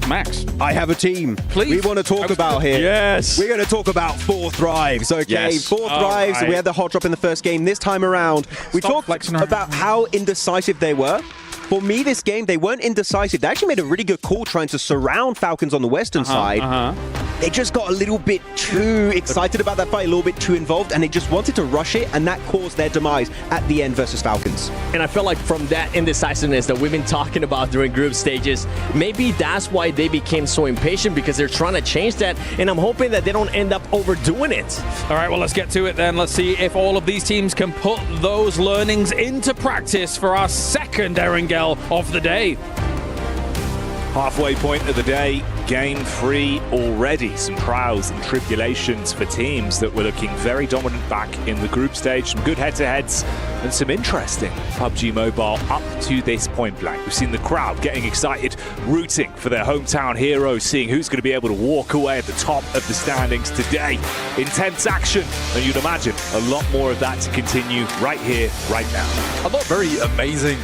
Max, I have a team. Please. We want to talk about here. Yes. We're going to talk about 4 thrives. Okay, Yes. 4 thrives. right. We had the hot drop in the first game. This time around, we talked about how indecisive they were. For me, this game, they weren't indecisive. They actually made a really good call trying to surround Falcons on the western side. They just got a little bit too excited about that fight, a little bit too involved, and they just wanted to rush it, and that caused their demise at the end versus Falcons. And I feel like from that indecisiveness that we've been talking about during group stages, maybe that's why they became so impatient, because they're trying to change that, and I'm hoping that they don't end up overdoing it. All right, well, let's get to it then. Let's see if all of these teams can put those learnings into practice for our second Erangel of the day. Halfway point of the day, game 3 already. Some trials and tribulations for teams that were looking very dominant back in the group stage. Some good head-to-heads and some interesting PUBG Mobile up to this point blank. We've seen the crowd getting excited, rooting for their hometown heroes, seeing who's going to be able to walk away at the top of the standings today. Intense action, and you'd imagine a lot more of that to continue right here, right now. A lot very amazing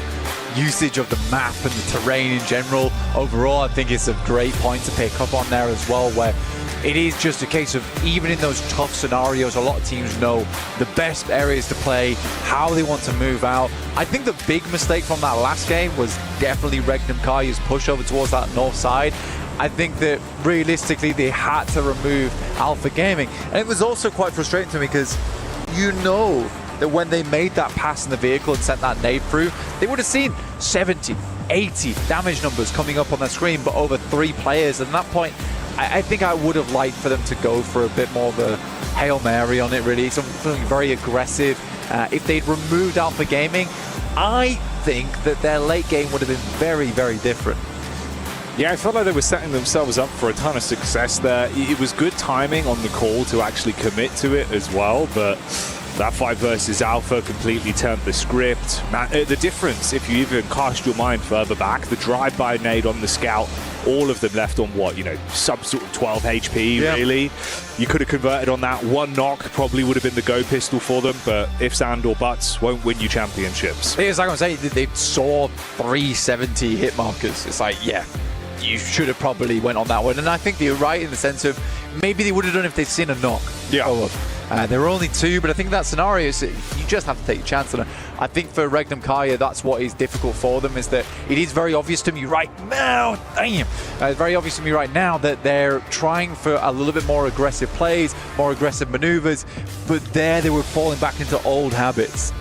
usage of the map and the terrain in general. Overall, I think it's a great point to pick up on there as well, where it is just a case of, even in those tough scenarios, a lot of teams know the best areas to play, how they want to move out. I think the big mistake from that last game was definitely Regnum Karya's push over towards that north side. I think that realistically they had to remove Alpha Gaming. And it was also quite frustrating to me because you know that when they made that pass in the vehicle and sent that nade through, they would have seen 70, 80 damage numbers coming up on their screen, but over 3 players. And at that point, I think I would have liked for them to go for a bit more of a Hail Mary on it, really. Something very aggressive. If they'd removed Alpha Gaming, I think that their late game would have been very, very different. Yeah, I felt like they were setting themselves up for a ton of success there. It was good timing on the call to actually commit to it as well, but that 5 versus Alpha completely turned the script. The difference, if you even cast your mind further back, the drive-by nade on the scout, all of them left on what, sub sort of 12 HP, really. You could have converted on that. 1 knock probably would have been the go pistol for them, but ifs and or buts won't win you championships. It's like I'm saying, they saw 370 hit markers. It's like, yeah, you should have probably went on that one. And I think you're right in the sense of maybe they would have done if they'd seen a knock. Yeah. There were only 2, but I think that scenario is you just have to take a chance. And I think for Regnum Kaya, that's what is difficult for them, is that it is very obvious to me right now, it's very obvious to me right now that they're trying for a little bit more aggressive plays, more aggressive maneuvers, but there they were falling back into old habits.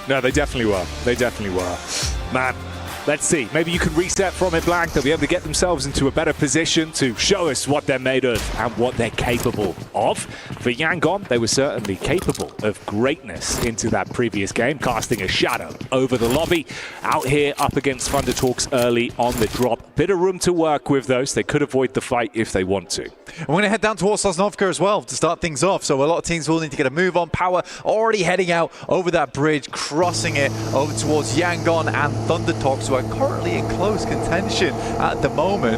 No, they definitely were. They definitely were. Man, let's see. Maybe you can reset from it blank. They'll be able to get themselves into a better position to show us what they're made of and what they're capable of. For Yangon, they were certainly capable of greatness into that previous game, casting a shadow over the lobby. Out here up against Thunder Talks early on the drop. Bit of room to work with those. They could avoid the fight if they want to. We're going to head down towards Sosnovka as well to start things off. So a lot of teams will need to get a move on. Power already heading out over that bridge, crossing it over towards Yangon and Thunder Talks, who are currently in close contention at the moment.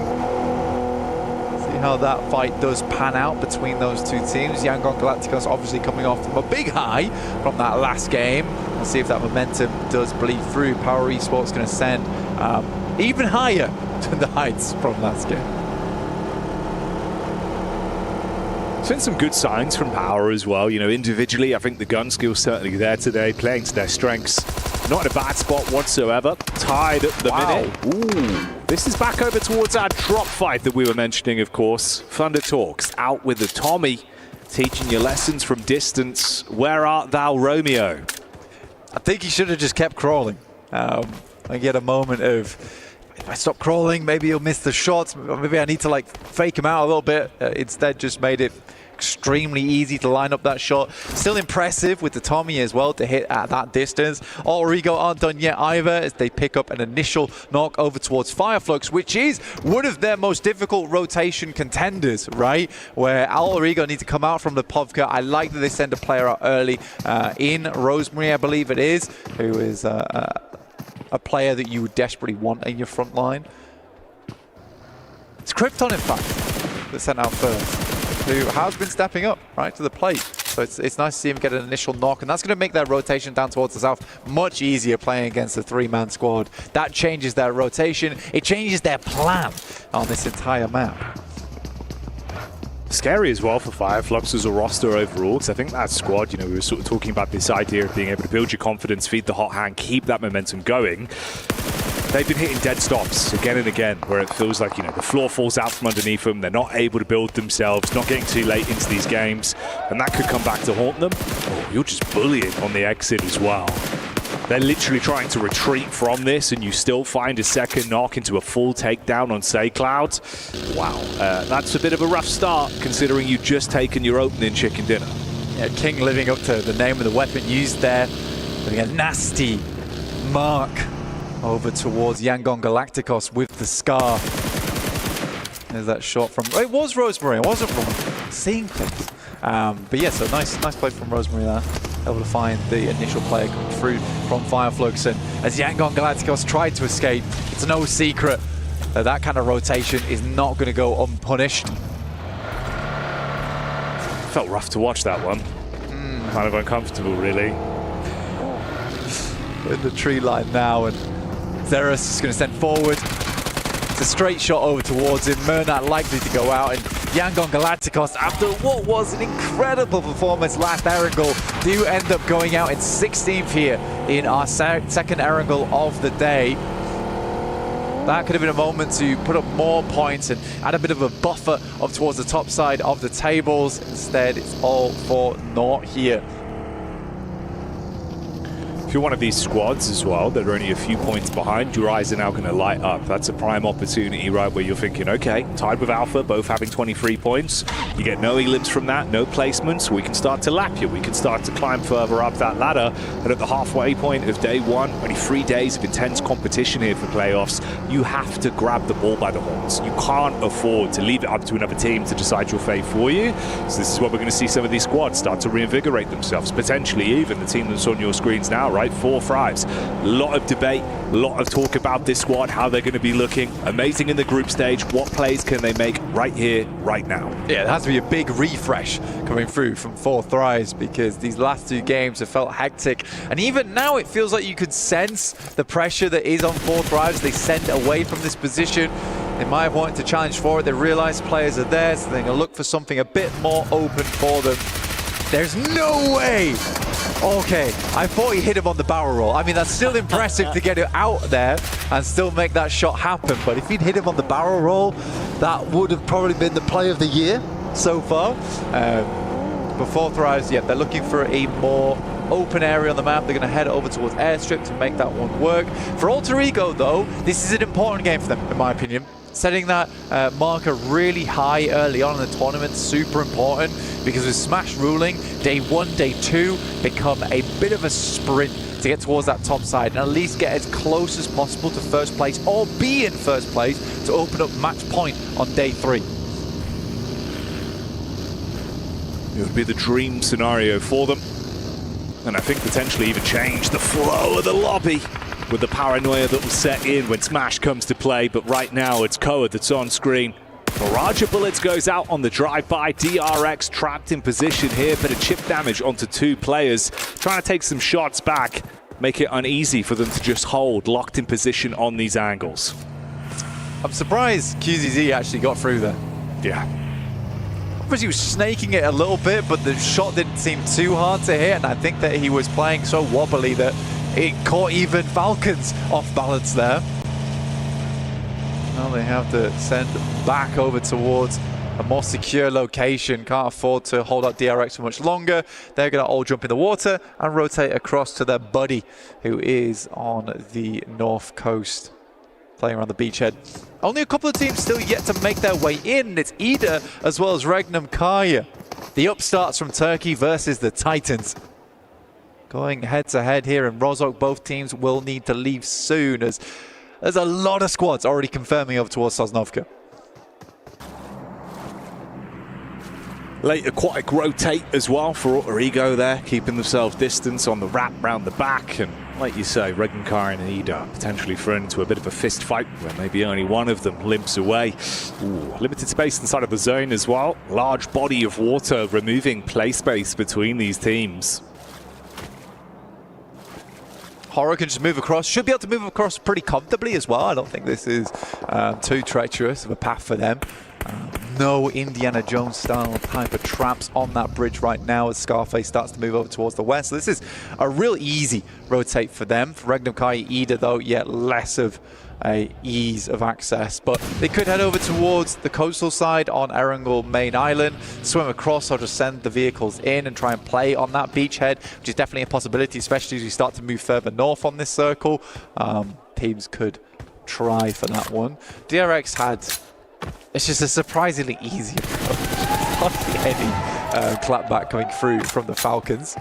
See how that fight does pan out between those two teams. Yangon Galacticos obviously coming off from a big high from that last game. We'll see if that momentum does bleed through. Power Esports going to send even higher to the heights from last game. It's been some good signs from Power as well. You know, individually, I think the gun skill's certainly there today, playing to their strengths. Not in a bad spot whatsoever. Tied at the minute. Ooh. This is back over towards our drop fight that we were mentioning, of course. Thunder Talks out with the Tommy, teaching you lessons from distance. Where art thou, Romeo? I think he should have just kept crawling. I get a moment of, if I stop crawling, maybe he'll miss the shots. Maybe I need to like fake him out a little bit. Instead, just made it extremely easy to line up that shot. Still impressive with the Tommy as well to hit at that distance. Ulrigo aren't done yet either, as they pick up an initial knock over towards Fireflux, which is one of their most difficult rotation contenders, right? Where Ulrigo need to come out from the Povka. I like that they send a player out early in Rosemary, I believe it is, who is a player that you would desperately want in your front line. It's Krypton, in fact, that's sent out first, who has been stepping up, right, to the plate. So it's nice to see him get an initial knock, and that's going to make their rotation down towards the south much easier playing against a 3-man squad. That changes their rotation. It changes their plan on this entire map. Scary as well for Fireflux as a roster overall, because I think that squad, you know, we were sort of talking about this idea of being able to build your confidence, feed the hot hand, keep that momentum going. They've been hitting dead stops again and again, where it feels like, you know, the floor falls out from underneath them, they're not able to build themselves, not getting too late into these games, and that could come back to haunt them. Oh, you're just bullying on the exit as well. They're literally trying to retreat from this, and you still find a second knock into a full takedown on SayCloud. Wow, that's a bit of a rough start, considering you've just taken your opening chicken dinner. Yeah, King living up to the name of the weapon used there. Getting a nasty mark over towards Yangon Galacticos with the Scar. There's that shot from... Oh, it was Rosemary, it wasn't from seeing things. But yeah, so nice play from Rosemary there. Able to find the initial player coming through from Fireflux, and as Yangon Galacticos tried to escape, it's no secret that that kind of rotation is not going to go unpunished. Felt rough to watch that one. Kind of uncomfortable, really. In the tree line now, and Xeris is going to send forward. It's a straight shot over towards him. Murnat likely to go out, and Yangon Galacticos, after what was an incredible performance last Erangel, do end up going out in 16th here in our second Erangel of the day. That could have been a moment to put up more points and add a bit of a buffer up towards the top side of the tables. Instead, it's all for naught here. If you're one of these squads as well that are only a few points behind, your eyes are now going to light up. That's a prime opportunity, right, where you're thinking, okay, tied with Alpha, both having 23 points. You get no elims from that, no placements. We can start to lap you. We can start to climb further up that ladder. And at the halfway point of day one, only 3 days of intense competition here for playoffs, you have to grab the ball by the horns. You can't afford to leave it up to another team to decide your fate for you. So this is what we're going to see some of these squads start to reinvigorate themselves. Potentially even the team that's on your screens now, right? 4 Thrives. A lot of debate, a lot of talk about this squad, how they're going to be looking. Amazing in the group stage. What plays can they make right here, right now? Yeah, there has to be a big refresh coming through from 4 Thrives, because these last 2 games have felt hectic. And even now it feels like you could sense the pressure that is on 4 Thrives. They send away from this position. They might have wanted to challenge for it. They realize players are there, so they're going to look for something a bit more open for them. There's no way! Okay, I thought he hit him on the barrel roll. I mean, that's still impressive to get it out there and still make that shot happen. But if he'd hit him on the barrel roll, that would have probably been the play of the year so far. Before Thrives, yeah, they're looking for a more open area on the map. They're going to head over towards Airstrip to make that one work. For Alter Ego, though, this is an important game for them, in my opinion. Setting that marker really high early on in the tournament, super important, because with Smash ruling, day 1, day 2 become a bit of a sprint to get towards that top side and at least get as close as possible to first place or be in first place to open up match point on day 3. It would be the dream scenario for them, and I think potentially even change the flow of the lobby with the paranoia that will set in when Smash comes to play. But right now it's Koa that's on screen. Barrage of bullets goes out on the drive-by. DRX trapped in position here, bit of chip damage onto 2 players, trying to take some shots back, make it uneasy for them to just hold, locked in position on these angles. I'm surprised QZZ actually got through there. Yeah. He was snaking it a little bit, but the shot didn't seem too hard to hit, and I think that he was playing so wobbly that it caught even Falcons off balance there. Now they have to send back over towards a more secure location. Can't afford to hold up DRX for much longer. They're going to all jump in the water and rotate across to their buddy, who is on the north coast, playing around the beachhead. Only a couple of teams still yet to make their way in. It's Ida as well as Regnum Kaya. The upstarts from Turkey versus the Titans. Going head to head here in Rozhok, both teams will need to leave soon as there's a lot of squads already confirming over towards Sosnovka. Late aquatic rotate as well for Alter Ego there, keeping themselves distance on the wrap round the back. And like you say, Regenkarin and Ida potentially thrown into a bit of a fist fight where maybe only one of them limps away. Ooh, limited space inside of the zone as well. Large body of water removing play space between these teams. Horror can just move across, should be able to move across pretty comfortably as well. I don't think this is too treacherous of a path for them. No Indiana Jones style type of traps on that bridge right now as Scarface starts to move over towards the west. So this is a real easy rotate for them. For Regnum Kai Ida though, yet less of a ease of access, but they could head over towards the coastal side on Erangel main island, swim across or just send the vehicles in and try and play on that beachhead, which is definitely a possibility, especially as we start to move further north on this circle. Teams could try for that one. DRX had, it's just a surprisingly easy approach. Hardly any clapback coming through from the Falcons.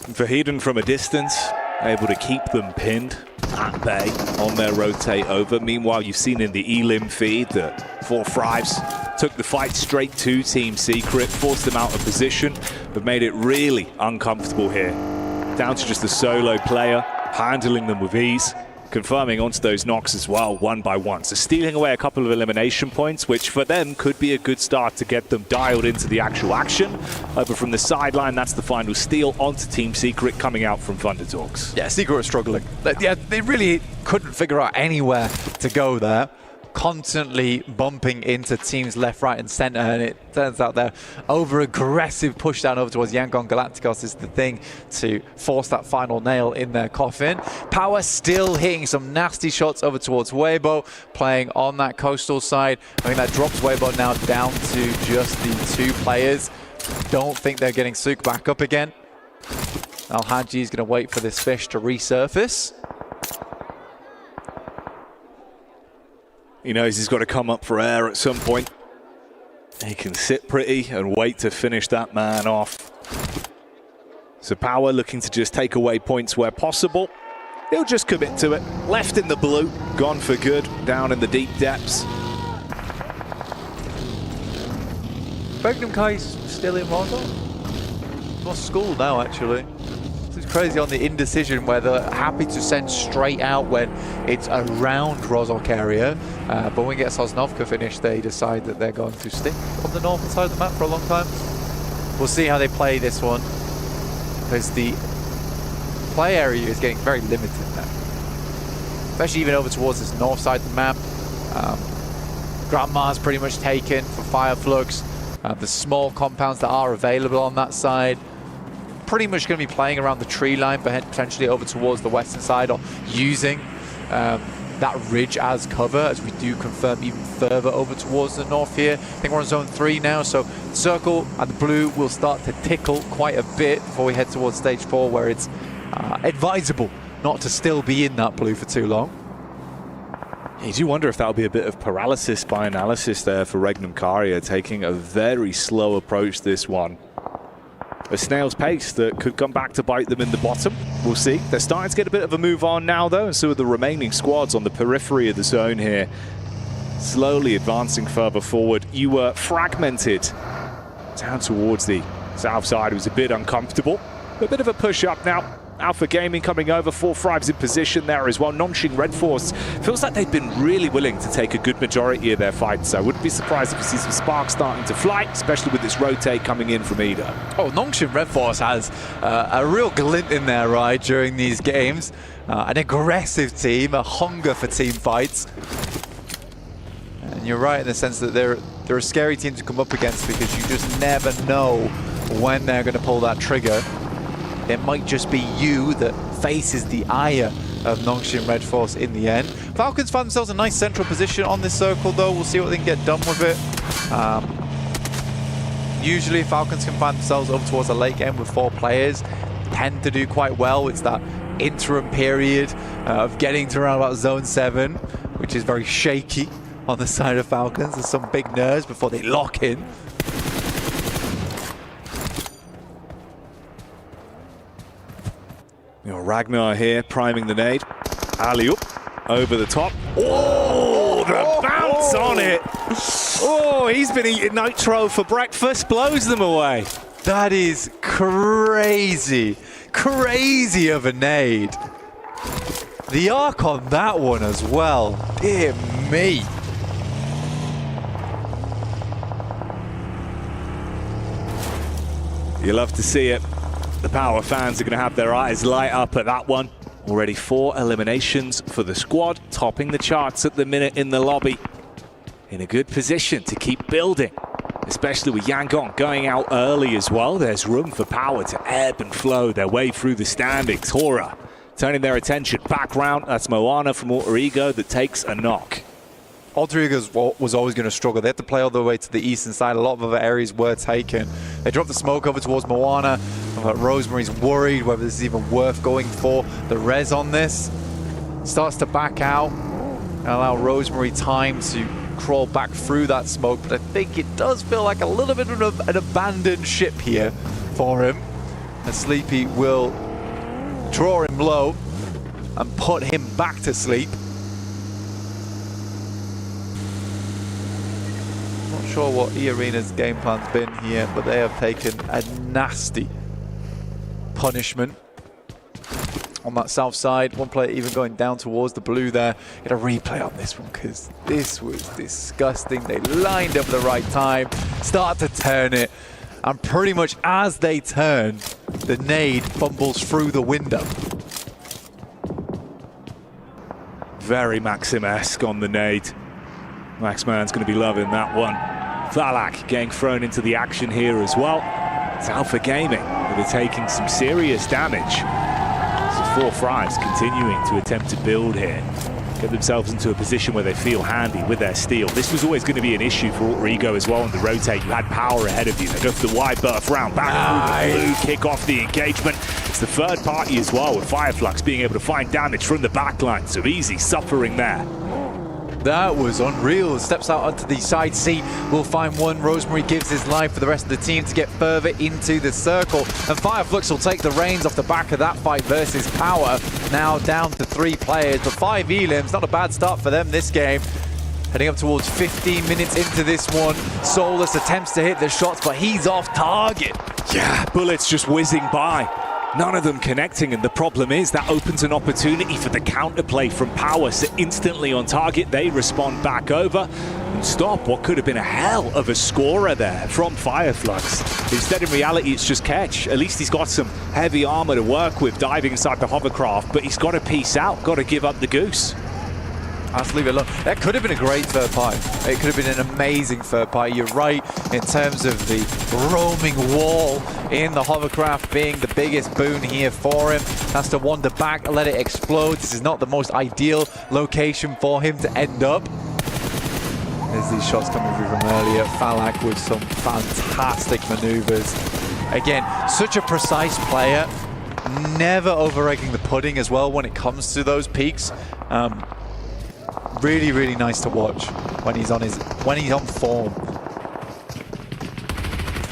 Vahiden from a distance, able to keep them pinned at bay on their rotate over. Meanwhile, you've seen in the Elim feed that 4 Thrives took the fight straight to Team Secret, forced them out of position, but made it really uncomfortable here. Down to just a solo player, handling them with ease, confirming onto those knocks as well, 1 by 1. So stealing away a couple of elimination points, which for them could be a good start to get them dialed into the actual action. Over from the sideline, that's the final steal onto Team Secret coming out from Thunder Talks. Yeah, Secret are struggling. Yeah, they really couldn't figure out anywhere to go there. Constantly bumping into teams left, right, and center, and it turns out their over-aggressive push down over towards Yangon Galacticos is the thing to force that final nail in their coffin. Power still hitting some nasty shots over towards Weibo, playing on that coastal side. I think that drops Weibo now down to just the 2 players. Don't think they're getting Suk back up again. Al-Haji is going to wait for this fish to resurface. He knows he's got to come up for air at some point. He can sit pretty and wait to finish that man off. So Power looking to just take away points where possible. He'll just commit to it. Left in the blue, gone for good, down in the deep depths. Regnum Kai's still in Rozhok? Lost school now, actually. It's crazy on the indecision where they're happy to send straight out when it's around Rozhok area. But when we get Sosnovka finished, they decide that they're going to stick on the northern side of the map for a long time. We'll see how they play this one, because the play area is getting very limited now. Especially even over towards this north side of the map. Grandma's pretty much taken for Fireflux. The small compounds that are available on that side, pretty much going to be playing around the tree line, but potentially over towards the western side, or using that ridge as cover, as we do confirm even further over towards the north here. I think we're on zone 3 now, so the circle and the blue will start to tickle quite a bit before we head towards stage 4, where it's advisable not to still be in that blue for too long. You do wonder if that'll be a bit of paralysis by analysis there for Regnum Caria, taking a very slow approach this one. A snail's pace that could come back to bite them in the bottom. We'll see. They're starting to get a bit of a move on now, though, and so are the remaining squads on the periphery of the zone here, slowly advancing further forward. You were fragmented down towards the south side. It was a bit uncomfortable. A bit of a push-up now. Alpha Gaming coming over, 4-5's in position there as well. Nongshing Red Force feels like they've been really willing to take a good majority of their fights. So I wouldn't be surprised if we see some sparks starting to fly, especially with this rotate coming in from Ida. Oh, Nongshing Red Force has a real glint in their eye during these games. An aggressive team, a hunger for team fights. And you're right in the sense that they're a scary team to come up against, because you just never know when they're going to pull that trigger. It might just be you that faces the ire of Nongshing Red Force in the end. Falcons find themselves a nice central position on this circle, though. We'll see what they can get done with it. Usually Falcons can find themselves over towards the late game with 4 players. Tend to do quite well. It's that interim period of getting to around about zone 7, which is very shaky on the side of Falcons. There's some big nerves before they lock in. Ragnar here, priming the nade. Alley-oop, over the top. Oh, the bounce on it. Oh, he's been eating nitro for breakfast, blows them away. That is crazy. Crazy of a nade. The arc on that one as well. Dear me. You love to see it. The Power fans are going to have their eyes light up at that one. Already 4 eliminations for the squad, topping the charts at the minute in the lobby. In a good position to keep building, especially with Yangon going out early as well. There's room for Power to ebb and flow their way through the standings. Hora turning their attention back round. That's Moana from Alter Ego that takes a knock. Alter Ego was always going to struggle. They had to play all the way to the eastern side. A lot of other areas were taken. They dropped the smoke over towards Moana. Rosemary's worried whether this is even worth going for. The res on this starts to back out and allow Rosemary time to crawl back through that smoke. But I think it does feel like a little bit of an abandoned ship here for him. And Sleepy will draw him low and put him back to sleep. Not sure what E-Arena's game plan's been here, but they have taken a nasty punishment on that south side. One player even going down towards the blue there. Get a replay on this one, because this was disgusting. They lined up at the right time, start to turn it, and pretty much as they turn, the nade fumbles through the window. Very Maxim-esque on the nade. Maxman's going to be loving that one. Thalak getting thrown into the action here as well. It's Alpha Gaming that are taking some serious damage. So 4-5's continuing to attempt to build here. Get themselves into a position where they feel handy with their steal. This was always going to be an issue for Alter Ego as well on the rotate. You had Power ahead of you. They go for the wide berth round, back through the blue, kick off the engagement. It's the third party as well, with Fireflux being able to find damage from the backline. So easy suffering there. That was unreal. Steps out onto the side seat. We'll find one. Rosemary gives his life for the rest of the team to get further into the circle. And Fireflux will take the reins off the back of that fight versus Power. Now down to 3 players, but 5 elims. Not a bad start for them this game. Heading up towards 15 minutes into this one. Solus attempts to hit the shots, but he's off target. Yeah, bullets just whizzing by. None of them connecting, and the problem is that opens an opportunity for the counterplay from Power. So instantly on target, they respond back over and stop what could have been a hell of a scorer there from Fireflux. Instead, in reality, it's just Ketch. At least he's got some heavy armor to work with, diving inside the hovercraft, but he's got to peace out, got to give up the goose. Let's leave it alone. That could have been a great third party. It could have been an amazing third party. You're right in terms of the roaming wall in the hovercraft being the biggest boon here for him. Has to wander back, let it explode. This is not the most ideal location for him to end up. There's these shots coming through from earlier. Falak with some fantastic maneuvers. Again, such a precise player. Never over-egging the pudding as well when it comes to those peaks. Really, really nice to watch when he's on form.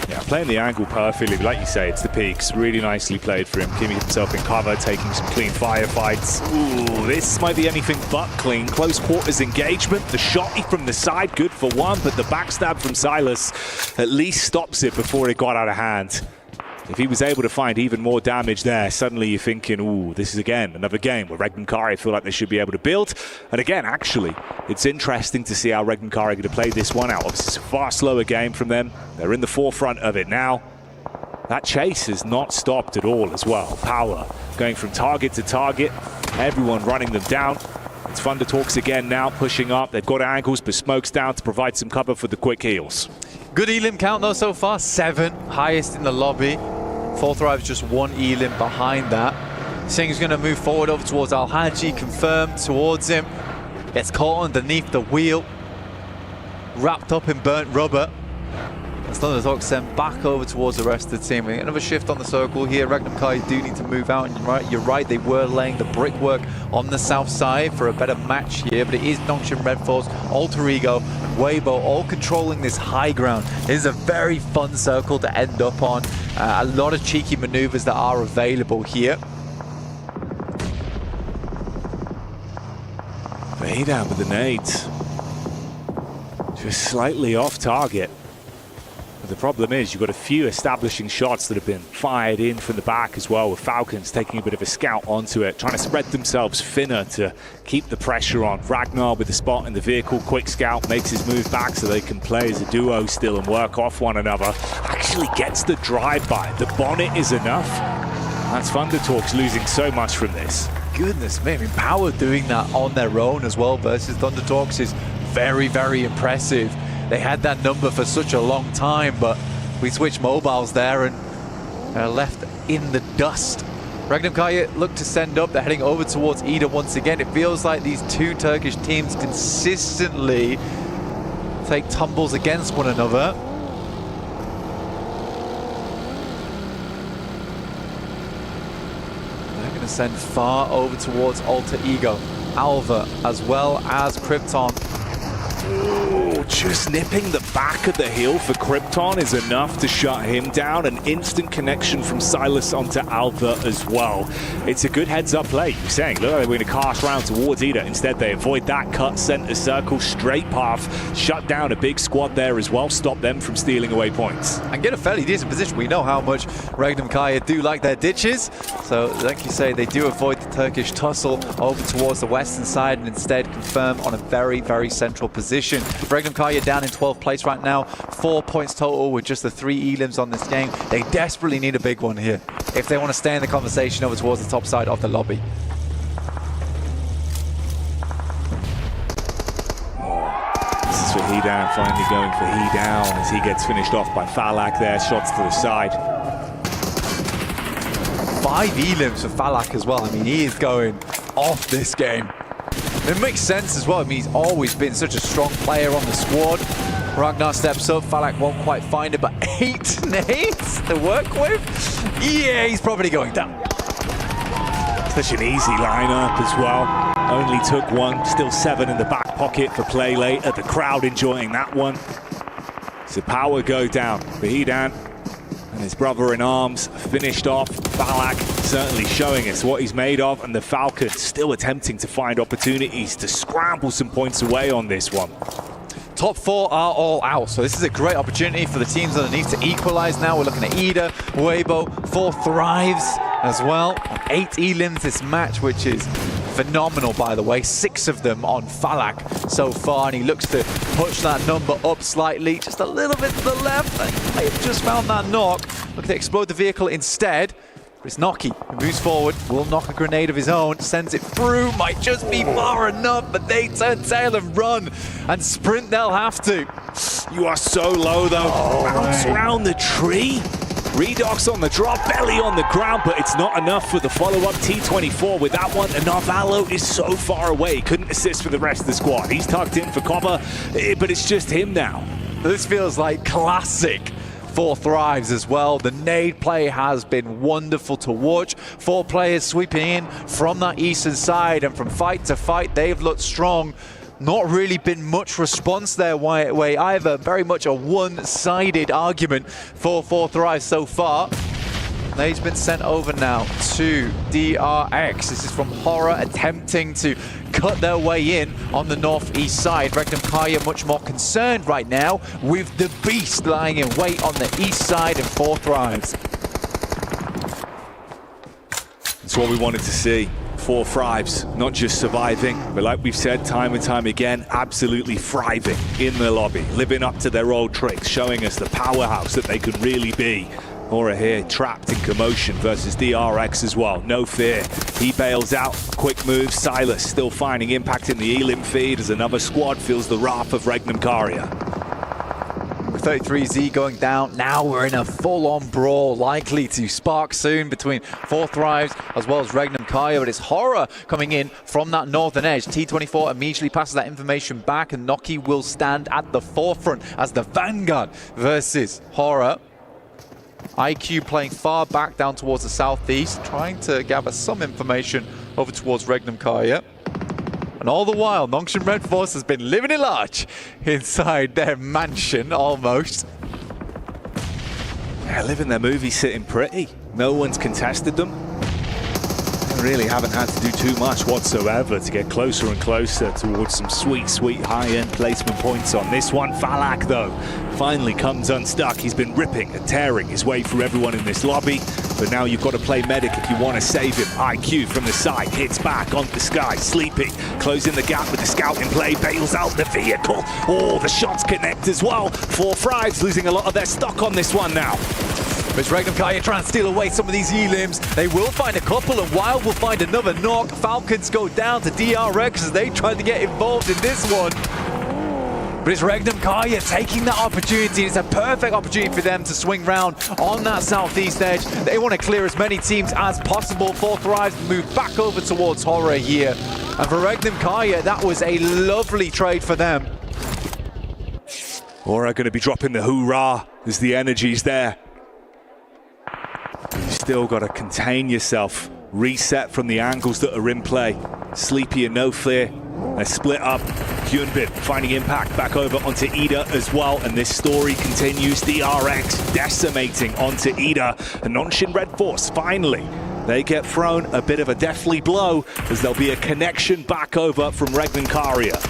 Yeah, playing the angle perfectly, like you say, it's the peaks. Really nicely played for him, keeping himself in cover, taking some clean firefights. Ooh, this might be anything but clean. Close quarters engagement, the shotty from the side, good for one, but the backstab from Silas at least stops it before it got out of hand. If he was able to find even more damage there, suddenly you're thinking, ooh, this is again another game where Regnum Kari feel like they should be able to build. And again, actually, it's interesting to see how Regnum Kari are going to play this one out. Obviously, it's a far slower game from them. They're in the forefront of it now. That chase has not stopped at all as well. Power going from target to target, everyone running them down. It's Thunder Talks again now, pushing up. They've got angles, but smoke's down to provide some cover for the quick heals. Good elim count though so far, 7, highest in the lobby. 4 Thrives just 1 elim behind that. Singh's going to move forward over towards Al-Haji, confirmed towards him. Gets caught underneath the wheel, wrapped up in burnt rubber. And Thunder Talks sent back over towards the rest of the team. Another shift on the circle here. Regnum Kai do need to move out, and you're right, they were laying the brickwork on the south side for a better match here, but it is Nongshim Red Force, Alter Ego, Weibo all controlling this high ground. It is a very fun circle to end up on. A lot of cheeky maneuvers that are available here. Vader with the nades. Just slightly off target. But the problem is you've got a few establishing shots that have been fired in from the back as well, with Falcons taking a bit of a scout onto it, trying to spread themselves thinner to keep the pressure on. Ragnar with the spot in the vehicle, quick scout, makes his move back so they can play as a duo still and work off one another. Actually gets the drive-by. The bonnet is enough. That's Thunder Talks losing so much from this. Goodness me, I mean, Power doing that on their own as well versus Thunder Talks is very, very impressive. They had that number for such a long time, but we switched mobiles there and left in the dust. Regnum Kaya look to send up. They're heading over towards Ida once again. It feels like these two Turkish teams consistently take tumbles against one another. They're going to send far over towards Alter Ego. Alva as well as Krypton. Ooh, just nipping the back of the heel for Krypton is enough to shut him down. An instant connection from Silas onto Alva as well. It's a good heads-up play. You're saying, look, they're going to cast round towards Ida. Instead, they avoid that cut, center circle, straight path, shut down a big squad there as well, stop them from stealing away points. And get a fairly decent position. We know how much Regnum Kaya do like their ditches. So, like you say, they do avoid the Turkish tussle over towards the western side and instead confirm on a very, very central position. Regnum Kaya down in 12th place right now. 4 points total with just the 3 elims on this game. They desperately need a big one here if they want to stay in the conversation over towards the top side of the lobby. This is for Hedown, finally going for Hedown as he gets finished off by Falak there. Shots to the side. 5 elims for Falak as well. I mean, he is going off this game. It makes sense as well. I mean, he's always been such a strong player on the squad. Ragnar steps up. Falak won't quite find it, but 8 nades to work with. Yeah, he's probably going down. Such an easy lineup as well. Only took one. Still 7 in the back pocket for play later. The crowd enjoying that one. So Power go down. Vahidan and his brother in arms finished off. Falak certainly showing us what he's made of, and the Falcons still attempting to find opportunities to scramble some points away on this one. Top 4 are all out, so this is a great opportunity for the teams underneath to equalize now. We're looking at Ida, Weibo, 4 Thrives as well. 8 elims this match, which is phenomenal, by the way. 6 of them on Falak so far, and he looks to push that number up slightly, just a little bit to the left. He may have just found that knock. Looking to explode the vehicle instead. It's Noki who moves forward, will knock a grenade of his own, sends it through, might just be far enough, but they turn tail and run, and sprint they'll have to. You are so low though. Bounce around the tree. Redox on the drop, belly on the ground, but it's not enough for the follow-up T24 with that one. Navalo is so far away, couldn't assist for the rest of the squad. He's tucked in for cover, but it's just him now. This feels like classic for Thrives as well. The nade play has been wonderful to watch. 4 players sweeping in from that eastern side, and from fight to fight, they've looked strong. Not really been much response their way either. Very much a one-sided argument for Thrive so far. Nade's been sent over now to DRX. This is from Horror attempting to cut their way in on the northeast side. Regnum Kaya much more concerned right now with the beast lying in wait on the east side and 4 Thrives. That's what we wanted to see. 4 Thrives, not just surviving, but like we've said time and time again, absolutely thriving in the lobby, living up to their old tricks, showing us the powerhouse that they could really be. Aura here trapped in commotion versus DRX as well, no fear. He bails out, quick move, Silas still finding impact in the Elim feed as another squad feels the wrath of Regnum Karia. With 33Z going down, now we're in a full-on brawl, likely to spark soon between 4 Thrives as well as Regnum Kaya, but it's Horror coming in from that northern edge. T24 immediately passes that information back, and Noki will stand at the forefront as the vanguard versus Horror. IQ playing far back down towards the southeast, trying to gather some information over towards Regnum Kaya. And all the while, Nongshan Red Force has been living it large inside their mansion, almost. Yeah, living their movie, sitting pretty. No one's contested them. They really haven't had to do too much whatsoever to get closer and closer towards some sweet, sweet high-end placement points on this one. Falak, though, finally comes unstuck. He's been ripping and tearing his way through everyone in this lobby, but now you've got to play medic if you want to save him. IQ from the side, hits back onto the sky. Sleepy, closing the gap with the scout in play, bails out the vehicle. Oh, the shots connect as well. 4 Thrives losing a lot of their stock on this one now. But Regnum Kaya trying to steal away some of these elims. They will find a couple, and Wild will find another knock. Falcons go down to DRX as they try to get involved in this one. But it's Regnum Kaya taking that opportunity. It's a perfect opportunity for them to swing round on that southeast edge. They want to clear as many teams as possible. 4 Thrives move back over towards Horror here. And for Regnum Kaya, that was a lovely trade for them. Aura going to be dropping the hoorah as the energy's there. You've still got to contain yourself, reset from the angles that are in play. Sleepy and No Fear, they're split up. Hyunbin finding impact back over onto Ida as well, and this story continues. DRX decimating onto Ida, and Nongshan Red Force finally, they get thrown a bit of a deathly blow as there'll be a connection back over from Regnum Karia.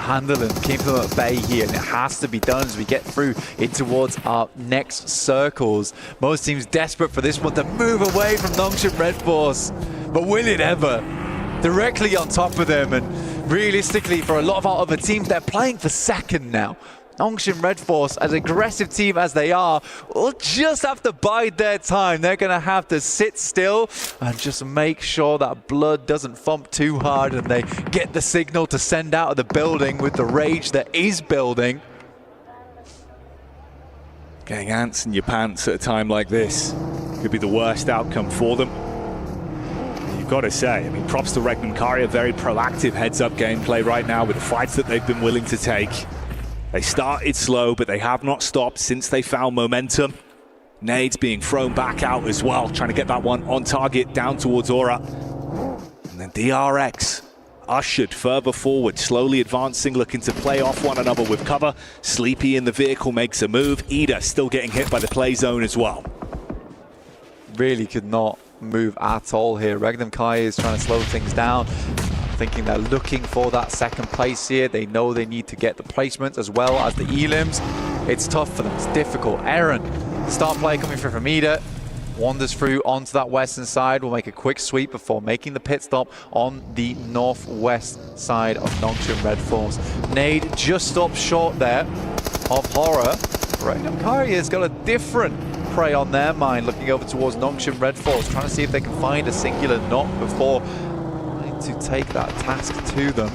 Handle them, keep them at bay here, and it has to be done as we get through in towards our next circles. Most teams desperate for this one to move away from Nongshan Red Force, but will it ever? Directly on top of them, and realistically for a lot of our other teams, they're playing for second now. Nongshan Red Force, as aggressive team as they are, will just have to bide their time. They're going to have to sit still and just make sure that blood doesn't thump too hard and they get the signal to send out of the building with the rage that is building. Getting ants in your pants at a time like this could be the worst outcome for them. You've got to say, I mean, props to Regnum Karia, very proactive heads-up gameplay right now with the fights that they've been willing to take. They started slow, but they have not stopped since they found momentum. Nades being thrown back out as well, trying to get that one on target down towards Aura. And then DRX ushered further forward, slowly advancing, looking to play off one another with cover. Sleepy in the vehicle makes a move. Ida still getting hit by the play zone as well. Really could not move at all here. Regnum Kaya is trying to slow things down. Thinking they're looking for that second place here. They know they need to get the placements as well as the elims. It's tough for them, it's difficult. Aaron, start play coming through from Ida, wanders through onto that western side, will make a quick sweep before making the pit stop on the northwest side of Nongshan Red Force. Nade just stopped short there of Horror. Regnum Karia's got a different prey on their mind, looking over towards Nongshim Red Force, trying to see if they can find a singular knock before trying to take that task to them.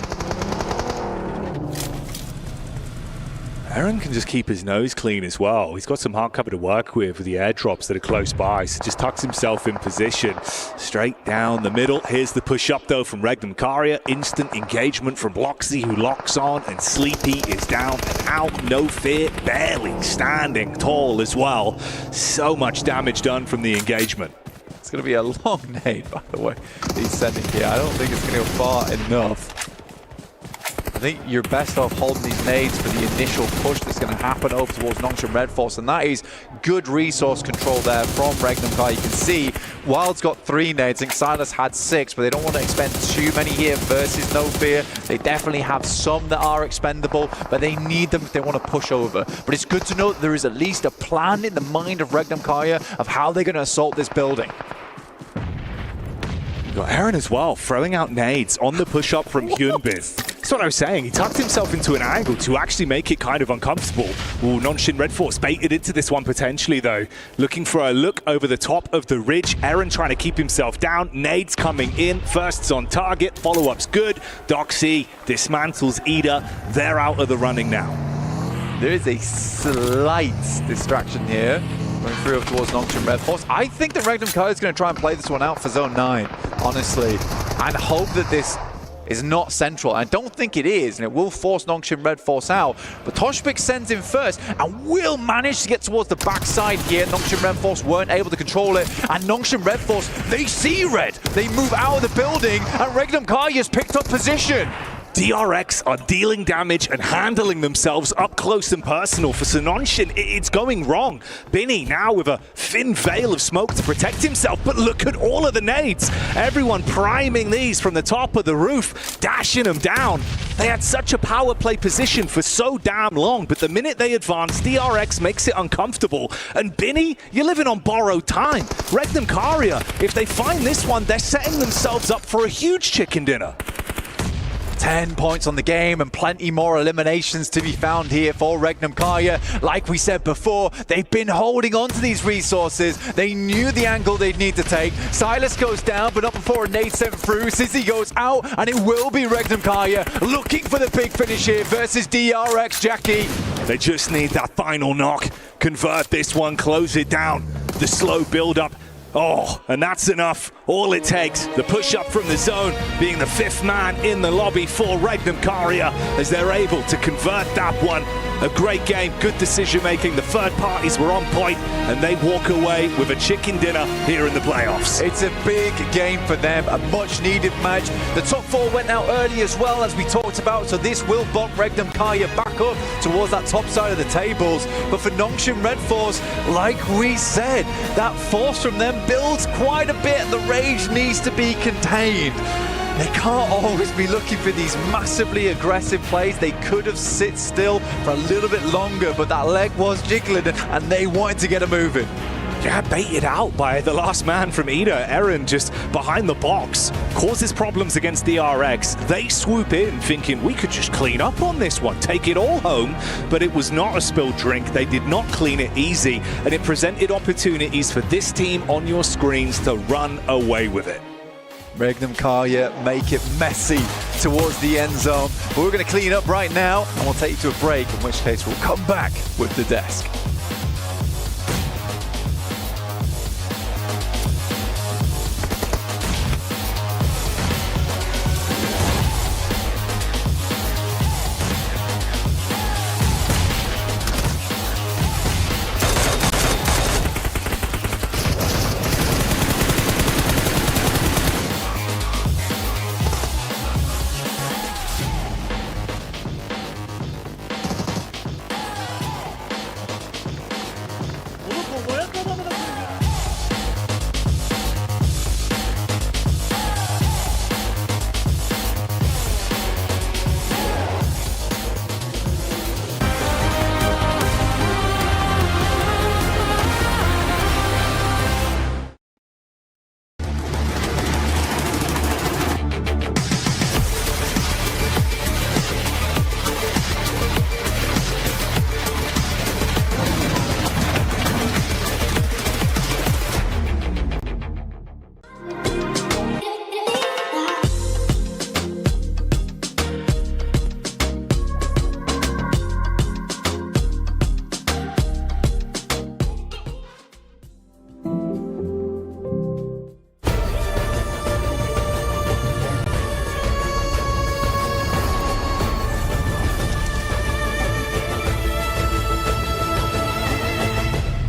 Aaron can just keep his nose clean as well. He's got some hard cover to work with the airdrops that are close by, so just tucks himself in position. Straight down the middle. Here's the push up though from Regnum Karya. Instant engagement from Bloxy, who locks on, and Sleepy is down and out. No fear, barely standing tall as well. So much damage done from the engagement. It's going to be a long nade, by the way, he's sending here. I don't think it's going to go far enough. I think you're best off holding these nades for the initial push that's going to happen over towards Nongshim Red Force, and that is good resource control there from Regnum Karya. You can see Wild's got 3 nades, I think Silas had 6, but they don't want to expend too many here versus No Fear. They definitely have some that are expendable, but they need them if they want to push over. But it's good to know that there is at least a plan in the mind of Regnum Karya of how they're going to assault this building. Got Aaron as well, throwing out nades on the push-up from Hyunbin. That's what I was saying. He tucked himself into an angle to actually make it kind of uncomfortable. Ooh, Nongshim Red Force baited into this one potentially, though. Looking for a look over the top of the ridge. Aaron trying to keep himself down. Nades coming in. First's on target. Follow-up's good. Doxy dismantles Ida. They're out of the running now. There is a slight distraction here. Going through towards Nongshim Red Force. I think that Regnum Karya is going to try and play this one out for Zone 9, honestly, and hope that this is not central. I don't think it is, and it will force Nongshim Red Force out. But Toshpik sends in first and will manage to get towards the backside here. Nongshim Red Force weren't able to control it, and Nongshim Red Force, they see red. They move out of the building, and Regnum Karya's picked up position. DRX are dealing damage and handling themselves up close and personal. For Nongshim, it's going wrong. Binny now with a thin veil of smoke to protect himself, but look at all of the nades. Everyone priming these from the top of the roof, dashing them down. They had such a power play position for so damn long, but the minute they advance, DRX makes it uncomfortable. And Binny, you're living on borrowed time. Regnum Karya, if they find this one, they're setting themselves up for a huge chicken dinner. 10 points on the game and plenty more eliminations to be found here for Regnum Karya. Like we said before, they've been holding on to these resources. They knew the angle they'd need to take. Silas goes down, but not before a nade sent through. Sissy goes out, and it will be Regnum Karya looking for the big finish here versus DRX, Jackie. They just need that final knock. Convert this one, close it down. The slow build-up. Oh, and that's enough. All it takes, the push-up from the zone, being the 5th man in the lobby for Regnum Karya as they're able to convert that one. A great game, good decision-making. The third parties were on point, and they walk away with a chicken dinner here in the playoffs. It's a big game for them, a much-needed match. The top 4 went out early as well, as we talked about, so this will bump Regnum Karya back up towards that top side of the tables. But for Nongshim Red Force, like we said, that force from them builds quite a bit. The rage needs to be contained. They can't always be looking for these massively aggressive plays. They could have sit still for a little bit longer, but that leg was jiggling and they wanted to get it moving. Yeah, baited out by the last man from Ida. Aaron just behind the box causes problems against DRX. They swoop in thinking we could just clean up on this one, take it all home, but it was not a spilled drink. They did not clean it easy, and it presented opportunities for this team on your screens to run away with it. Regnum Karya make it messy towards the end zone. But we're going to clean up right now, and we'll take you to a break, in which case we'll come back with the desk.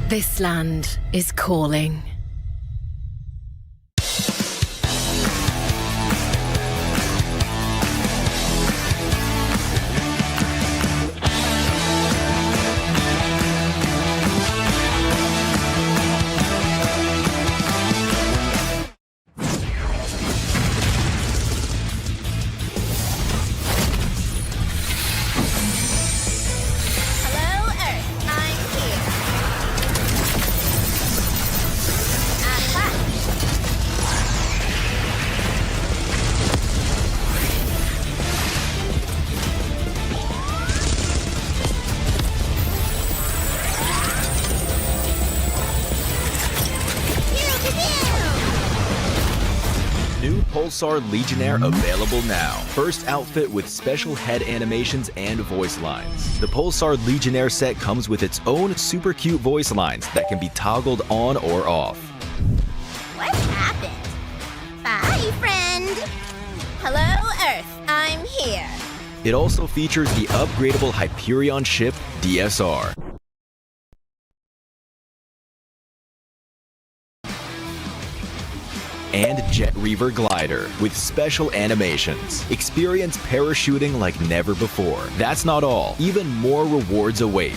This land is calling. New Pulsar Legionnaire available now. First outfit with special head animations and voice lines. The Pulsar Legionnaire set comes with its own super cute voice lines that can be toggled on or off. What happened? Bye, friend. Hello, Earth. I'm here. It also features the upgradable Hyperion ship DSR. And Jet Reaver Glider with special animations. Experience parachuting like never before. That's not all. Even more rewards await.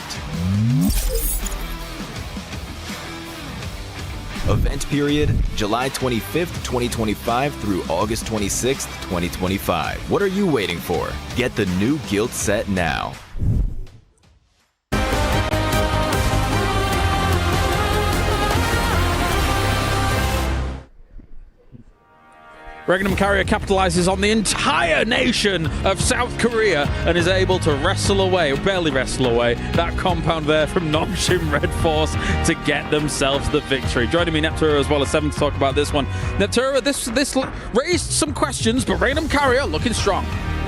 Event period, July 25th, 2025 through August 26th, 2025. What are you waiting for? Get the new Guild set now. Regnum Carrier capitalizes on the entire nation of South Korea and is able to wrestle away, or barely wrestle away, that compound there from Nongshim Red Force to get themselves the victory. Joining me, Neptura, as well as Seven, to talk about this one. Neptura, this raised some questions, but Regnum Carrier looking strong.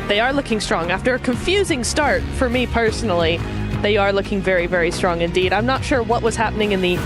They are looking strong. After a confusing start, for me personally, they are looking very, very strong indeed. I'm not sure what was happening in the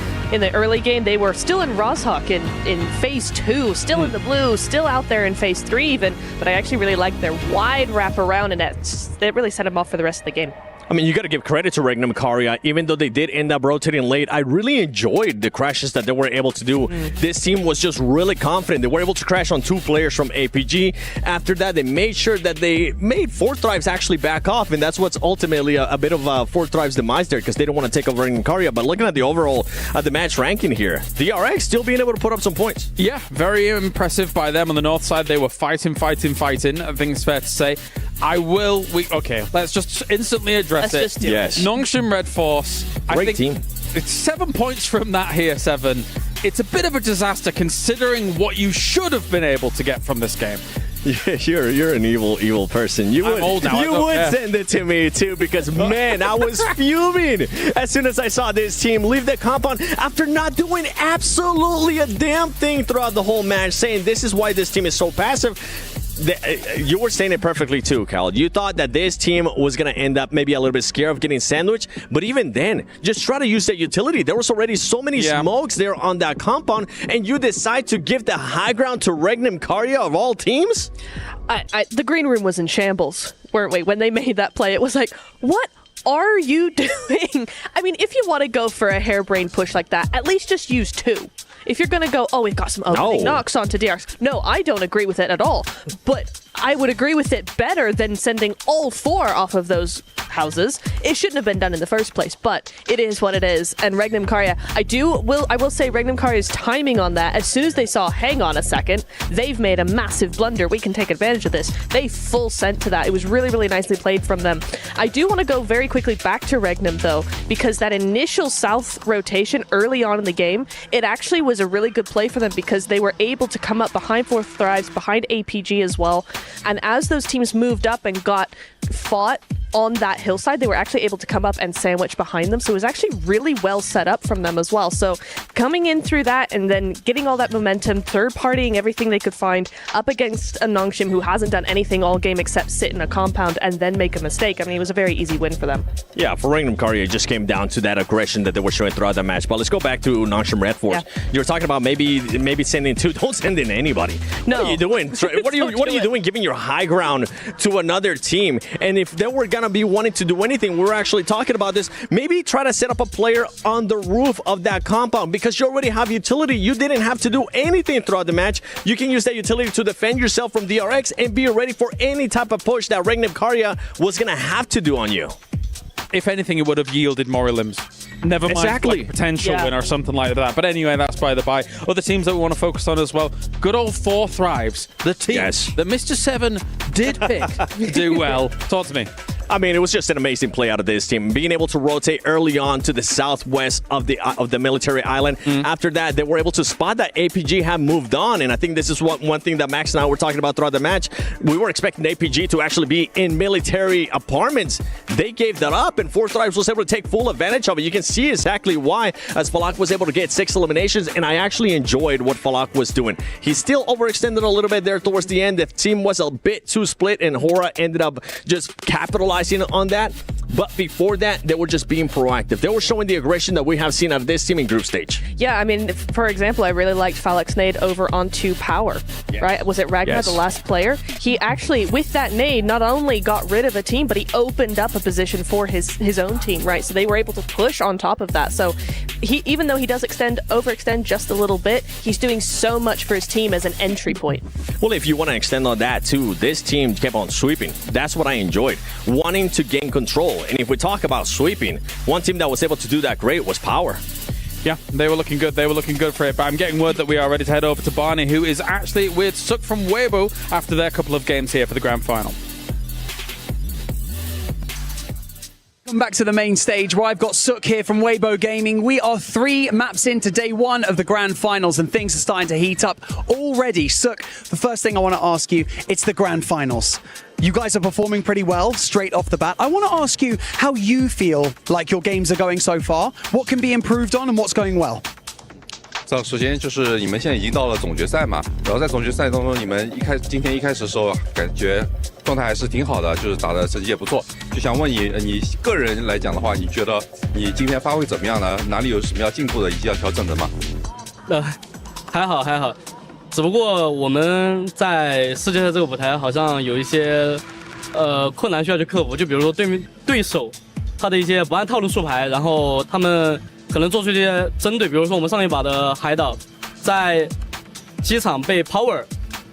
early game. They were still in Roshawk in phase 2, still in the blue, still out there in phase 3 even, but I actually really like their wide wraparound, and it really set them off for the rest of the game. I mean, you got to give credit to Regnum Carrier. Even though they did end up rotating late, I really enjoyed the crashes that they were able to do. This team was just really confident. They were able to crash on 2 players from APG. After that, they made sure that they made Fourth Thrive's actually back off, and that's what's ultimately a bit of Fourth Thrive's demise there, because they don't want to take over Regnum Carrier. But looking at the overall the match ranking here, DRX still being able to put up some points. Yeah, very impressive by them on the north side. They were fighting, I think it's fair to say. Okay, let's just instantly address it. Yes. Nongshim Red Force. Great team. It's 7 points from that here, Seven. It's a bit of a disaster considering what you should have been able to get from this game. Yeah, you're an evil person. I'm old now. You would send it to me too, because man, I was fuming as soon as I saw this team leave the compound after not doing absolutely a damn thing throughout the whole match, saying this is why this team is so passive. You were saying it perfectly too, Cal. You thought that this team was going to end up maybe a little bit scared of getting sandwiched, but even then, just try to use that utility. There was already so many smokes there on that compound, and you decide to give the high ground to Regnum Carrier of all teams? The green room was in shambles, weren't we? When they made that play, it was like, what are you doing? I mean, if you want to go for a harebrained push like that, at least just use 2. If you're going to go, we've got some opening knocks onto DRX. No, I don't agree with it at all. But I would agree with it better than sending all 4 off of those houses. It shouldn't have been done in the first place, but it is what it is. And Regnum Carrier, I will say Regnum Carrier's timing on that, as soon as they saw, hang on a second, they've made a massive blunder. We can take advantage of this. They full sent to that. It was really, really nicely played from them. I do want to go very quickly back to Regnum, though, because that initial south rotation early on in the game, it actually was a really good play for them, because they were able to come up behind Fourth Thrives, behind APG as well. And as those teams moved up and got fought on that hillside, they were actually able to come up and sandwich behind them. So it was actually really well set up from them as well. So coming in through that and then getting all that momentum, third-partying everything they could find up against a Nongshim who hasn't done anything all game except sit in a compound and then make a mistake. I mean, it was a very easy win for them. Yeah, for Regnum Carrier, it just came down to that aggression that they were showing throughout the match. But let's go back to Nongshim Red Force. Yeah. You were talking about maybe sending 2. Don't send in anybody. No. What are you doing? What are you doing giving your high ground to another team? And if there were gonna be wanting to do anything, we're actually talking about this. Maybe try to set up a player on the roof of that compound because you already have utility. You didn't have to do anything throughout the match. You can use that utility to defend yourself from DRX and be ready for any type of push that Regnum Karya was gonna have to do on you. If anything, it would have yielded more limbs. Never mind Exactly. like a potential win or something like that. But anyway, that's by the by. Other teams that we want to focus on as well. Good old 4 Thrives. The team that Mr. 7 did pick to do well. Talk to me. I mean, it was just an amazing play out of this team. Being able to rotate early on to the southwest of the military island. After that, they were able to spot that APG had moved on. And I think this is one thing that Max and I were talking about throughout the match. We were expecting APG to actually be in military apartments. They gave that up, and 4 Thrives was able to take full advantage of it. You can see exactly why, as Falak was able to get 6 eliminations, and I actually enjoyed what Falak was doing. He still overextended a little bit there towards the end. The team was a bit too split, and Hora ended up just capitalizing on that. But before that, they were just being proactive. They were showing the aggression that we have seen out of this team in group stage. Yeah, I mean, for example, I really liked Falak's nade over onto Power, right? Was it Ragnar, the last player? He actually, with that nade, not only got rid of a team, but he opened up a position for his own team, right? So they were able to push on top of that. So he, even though he does overextend just a little bit, he's doing so much for his team as an entry point. Well, if you want to extend on that too, this team kept on sweeping. That's what I enjoyed, wanting to gain control. And if we talk about sweeping, one team that was able to do that great was Power. Yeah, they were looking good. They were looking good for it. But I'm getting word that we are ready to head over to Barney, who is actually with Suk from Weibo after their couple of games here for the grand final. Welcome back to the main stage where I've got Suk here from Weibo Gaming. We are 3 maps into day 1 of the grand finals and things are starting to heat up already. Suk, the first thing I want to ask you, it's the grand finals. You guys are performing pretty well straight off the bat. I want to ask you how you feel like your games are going so far, what can be improved on and what's going well? 首先就是你们现在已经到了总决赛嘛，然后在总决赛当中，你们今天一开始的时候感觉状态还是挺好的，就是打的成绩也不错。就想问你个人来讲的话，你觉得你今天发挥怎么样呢？哪里有什么要进步的，以及要调整的吗？还好，只不过我们在世界赛这个舞台好像有一些困难需要去克服，就比如说对手他的一些不按套路出牌，然后他们可能做出一些针对，比如说我们上一把的海岛在机场被 Power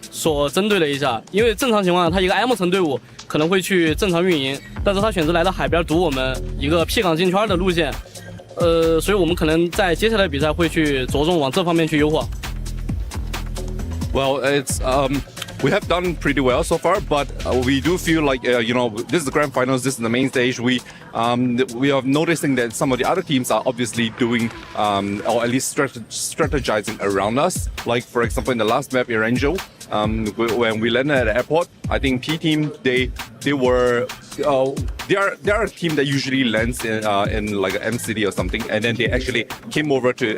所针对了一下，因为正常情况下他一个 M 层队伍可能会去正常运营，但是他选择来到海边堵我们一个 P 港进圈的路线，所以我们可能在接下来的比赛会去着重往这方面去优化。Well, it's we have done pretty well so far, but we do feel like this is the grand finals, this is the main stage. We are noticing that some of the other teams are obviously doing or at least strategizing around us. Like for example, in the last map, Erangel, when we landed at the airport, I think P team they are a team that usually lands in like an M city or something, and then they actually came over to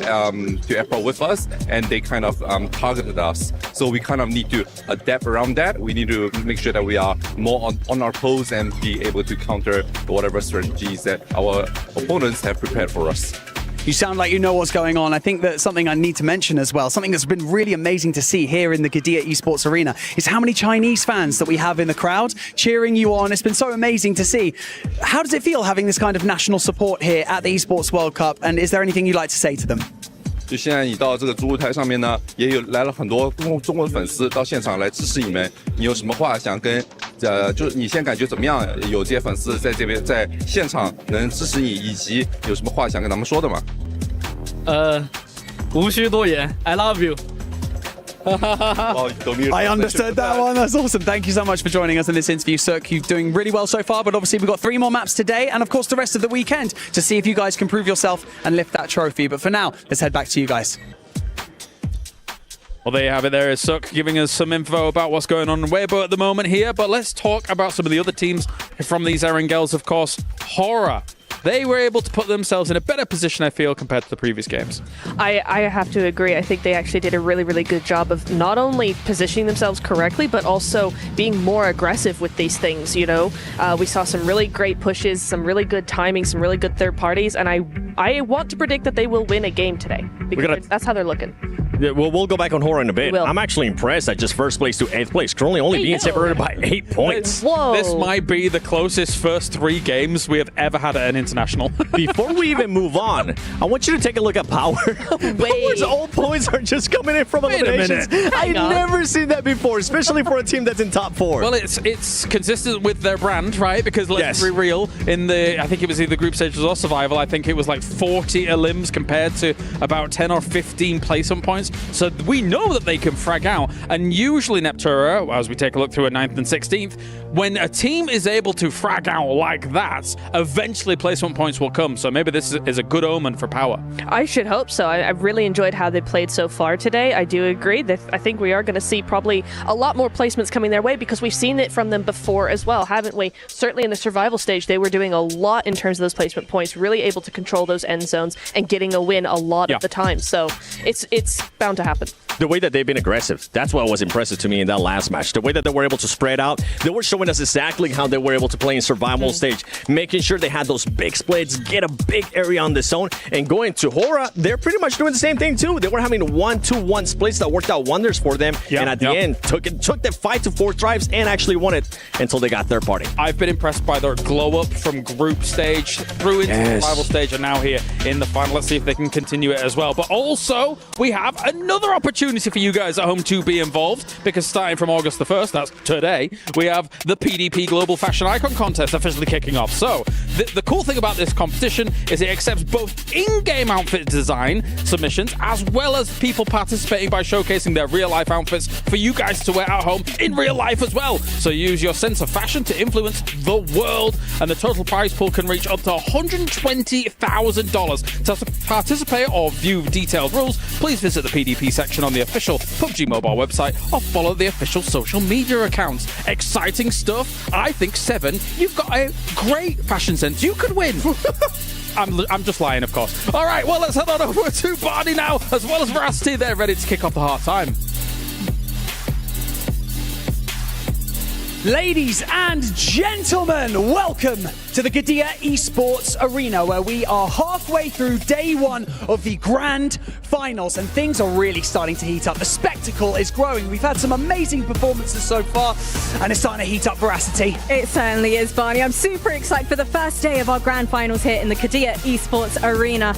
airport with us, and they kind of targeted us. So we kind of need to adapt around that. We need to make sure that we are more on our toes and be able to counter whatever strategies that our opponents have prepared for us. You sound like you know what's going on. I think that something I need to mention as well, something that's been really amazing to see here in the Gidea Esports Arena, is how many Chinese fans that we have in the crowd cheering you on. It's been so amazing to see. How does it feel having this kind of national support here at the Esports World Cup? And is there anything you'd like to say to them? 就现在你到这个主舞台上面呢，也有来了很多中国的粉丝到现场来支持你们。你有什么话想跟就是你现在感觉怎么样？有这些粉丝在这边在现场能支持你，以及有什么话想跟他们说的吗？无需多言 ，I love you。 I understood that one. That's awesome. Thank you so much for joining us in this interview, Suk. You're doing really well so far, but obviously we've got 3 more maps today and of course the rest of the weekend to see if you guys can prove yourself and lift that trophy. But for now, let's head back to you guys. Well, there you have it. There is Suk giving us some info about what's going on in Weibo at the moment here. But let's talk about some of the other teams from these Erangels, of course. Hora. They were able to put themselves in a better position, I feel, compared to the previous games. I have to agree. I think they actually did a really, really good job of not only positioning themselves correctly, but also being more aggressive with these things, you know? We saw some really great pushes, some really good timing, some really good third parties, and I I want to predict that they will win a game today because that's how they're looking. Yeah, well, we'll go back on Hora in a bit. We will. I'm actually impressed at just first place to 8th place, currently only being separated by 8 points. Whoa. This might be the closest first 3 games we have ever had at an international. Before we even move on, I want you to take a look at Power. Power's all points are just coming in from eliminations. I've never seen that before, especially for a team that's in top 4. Well, it's consistent with their brand, right? Because let's be real, in the, I think it was either group stages or survival, I think it was like 40 elims compared to about 10 or 15 placement points. So we know that they can frag out. And usually, Neptura, as we take a look through at 9th and 16th, when a team is able to frag out like that, eventually placement points will come. So maybe this is a good omen for Power. I should hope so. I've really enjoyed how they played so far today. I do agree that I think we are going to see probably a lot more placements coming their way because we've seen it from them before as well, haven't we? Certainly in the survival stage, they were doing a lot in terms of those placement points, really able to control those end zones and getting a win a lot of the time. So it's bound to happen. The way that they've been aggressive, that's what was impressive to me in that last match. The way that they were able to spread out, they were showing us exactly how they were able to play in survival stage, making sure they had those big splits, get a big area on the zone, and going to Hora, they're pretty much doing the same thing too. They were having 1-2-1 splits that worked out wonders for them, and at the end, took the 5 to 4 drives and actually won it until they got third party. I've been impressed by their glow up from group stage through into survival stage and now here in the final. Let's see if they can continue it as well. But also, we have another opportunity for you guys at home to be involved, because starting from August the 1st, that's today, we have the PDP Global Fashion Icon Contest officially kicking off. So the cool thing about this competition is it accepts both in-game outfit design submissions as well as people participating by showcasing their real-life outfits for you guys to wear at home in real life as well. So use your sense of fashion to influence the world, and the total prize pool can reach up to $120,000. To participate or view detailed rules, please visit the PDP section on the official PUBG mobile website or follow the official social media accounts. Exciting stuff. I think, Seven, you've got a great fashion sense. You could win. I'm just lying, of course. All right, well, let's head on over to Barney now, as well as Veracity. They're ready to kick off the half time. Ladies and gentlemen, welcome to the Qiddiya Esports Arena, where we are halfway through day 1 of the Grand Finals, and things are really starting to heat up. The spectacle is growing. We've had some amazing performances so far, and it's starting to heat up. Veracity. It certainly is, Barney. I'm super excited for the first day of our Grand Finals here in the Qiddiya Esports Arena.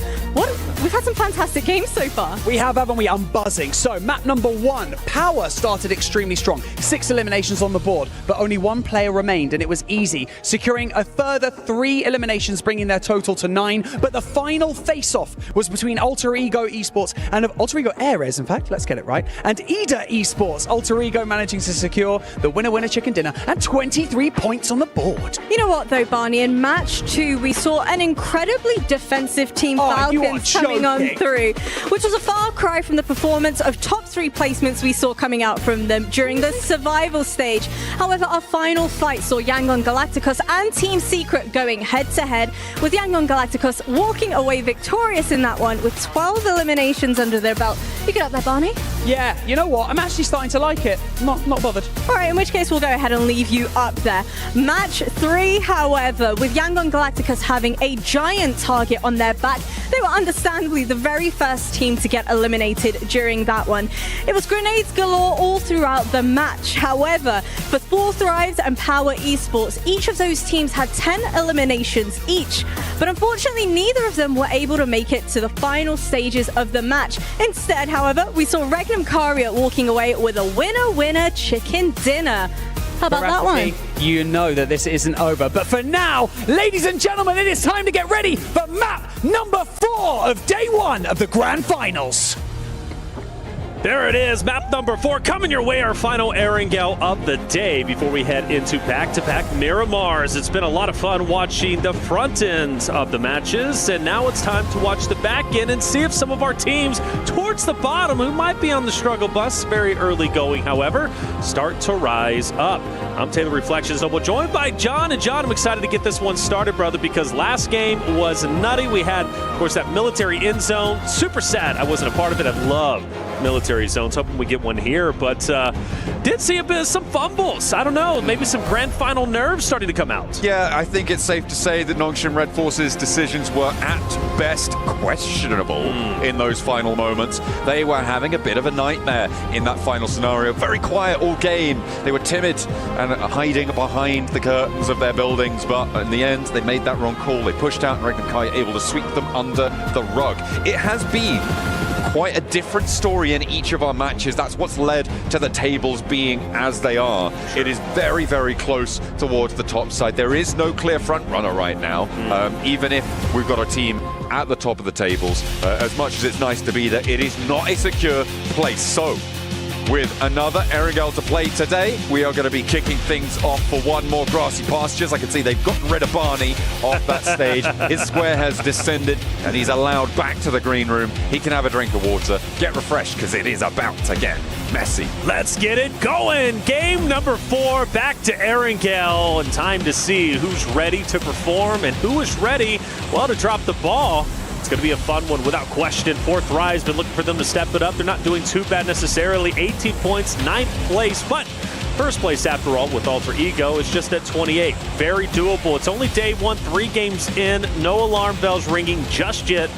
We've had some fantastic games so far. We have, haven't we? I'm buzzing. So, map number 1, Power started extremely strong. 6 eliminations on the board, but only 1 player remained, and it was easy, securing a further 3 eliminations, bringing their total to 9. But the final face-off was between Alter Ego Esports and Alter Ego Ares, in fact, let's get it right, and EDA Esports. Alter Ego managing to secure the winner-winner chicken dinner and 23 points on the board. You know what, though, Barney? In match 2, we saw an incredibly defensive team, Falcons, coming on through, which was a far cry from the performance of top 3 placements we saw coming out from them during the survival stage. However, our final fight saw Yangon Galacticos and Team Secret going head-to-head, with Yangon Galacticos walking away victorious in that one with 12 eliminations under their belt. You get up there, Barney? Yeah, you know what? I'm actually starting to like it. Not bothered. All right, in which case we'll go ahead and leave you up there. Match 3, however, with Yangon Galacticos having a giant target on their back, they were understandably the very first team to get eliminated during that one. It was grenades galore all throughout the match. However, for Four Thrives and Power Esports, each of those teams had 10 eliminations each. But unfortunately, neither of them were able to make it to the final stages of the match. Instead, however, we saw Regnum Caria walking away with a winner-winner chicken dinner. How about that one? You know that this isn't over. But for now, ladies and gentlemen, it is time to get ready for map number 4 of day 1 of the Grand Finals. There it is, map number 4 coming your way, our final Erangel of the day before we head into back-to-back Miramars. It's been a lot of fun watching the front ends of the matches, and now it's time to watch the back end and see if some of our teams towards the bottom, who might be on the struggle bus very early going, however, start to rise up. I'm Taylor Reflections, and we're joined by John. And John, I'm excited to get this one started, brother, because last game was nutty. We had, of course, that military end zone. Super sad I wasn't a part of it. I'd love military zones. Hoping we get one here, but did see a bit of some fumbles. I don't know, maybe some grand final nerves starting to come out. Yeah, I think it's safe to say that Nongshim Red Force's decisions were at best questionable in those final moments. They were having a bit of a nightmare in that final scenario. Very quiet all game. They were timid and hiding behind the curtains of their buildings, but in the end, they made that wrong call. They pushed out and Ragnar Kai able to sweep them under the rug. It has been quite a different story in each of our matches. That's what's led to the tables being as they are. It is very, very close towards the top side. There is no clear front runner right now, even if we've got a team at the top of the tables. As much as it's nice to be there, it is not a secure place. So, with another Erangel to play today, we are going to be kicking things off for one more grassy pastures. I can see they've gotten rid of Barney off that stage. His square has descended and he's allowed back to the green room. He can have a drink of water, get refreshed, because it is about to get messy. Let's get it going. Game number 4, back to Erangel, and time to see who's ready to perform and who is ready, well, to drop the ball. It's going to be a fun one without question. 4th Rise, been looking for them to step it up. They're not doing too bad necessarily. 18 points, 9th place, but first place after all with Alter Ego is just at 28. Very doable. It's only day 1, 3 games in. No alarm bells ringing just yet.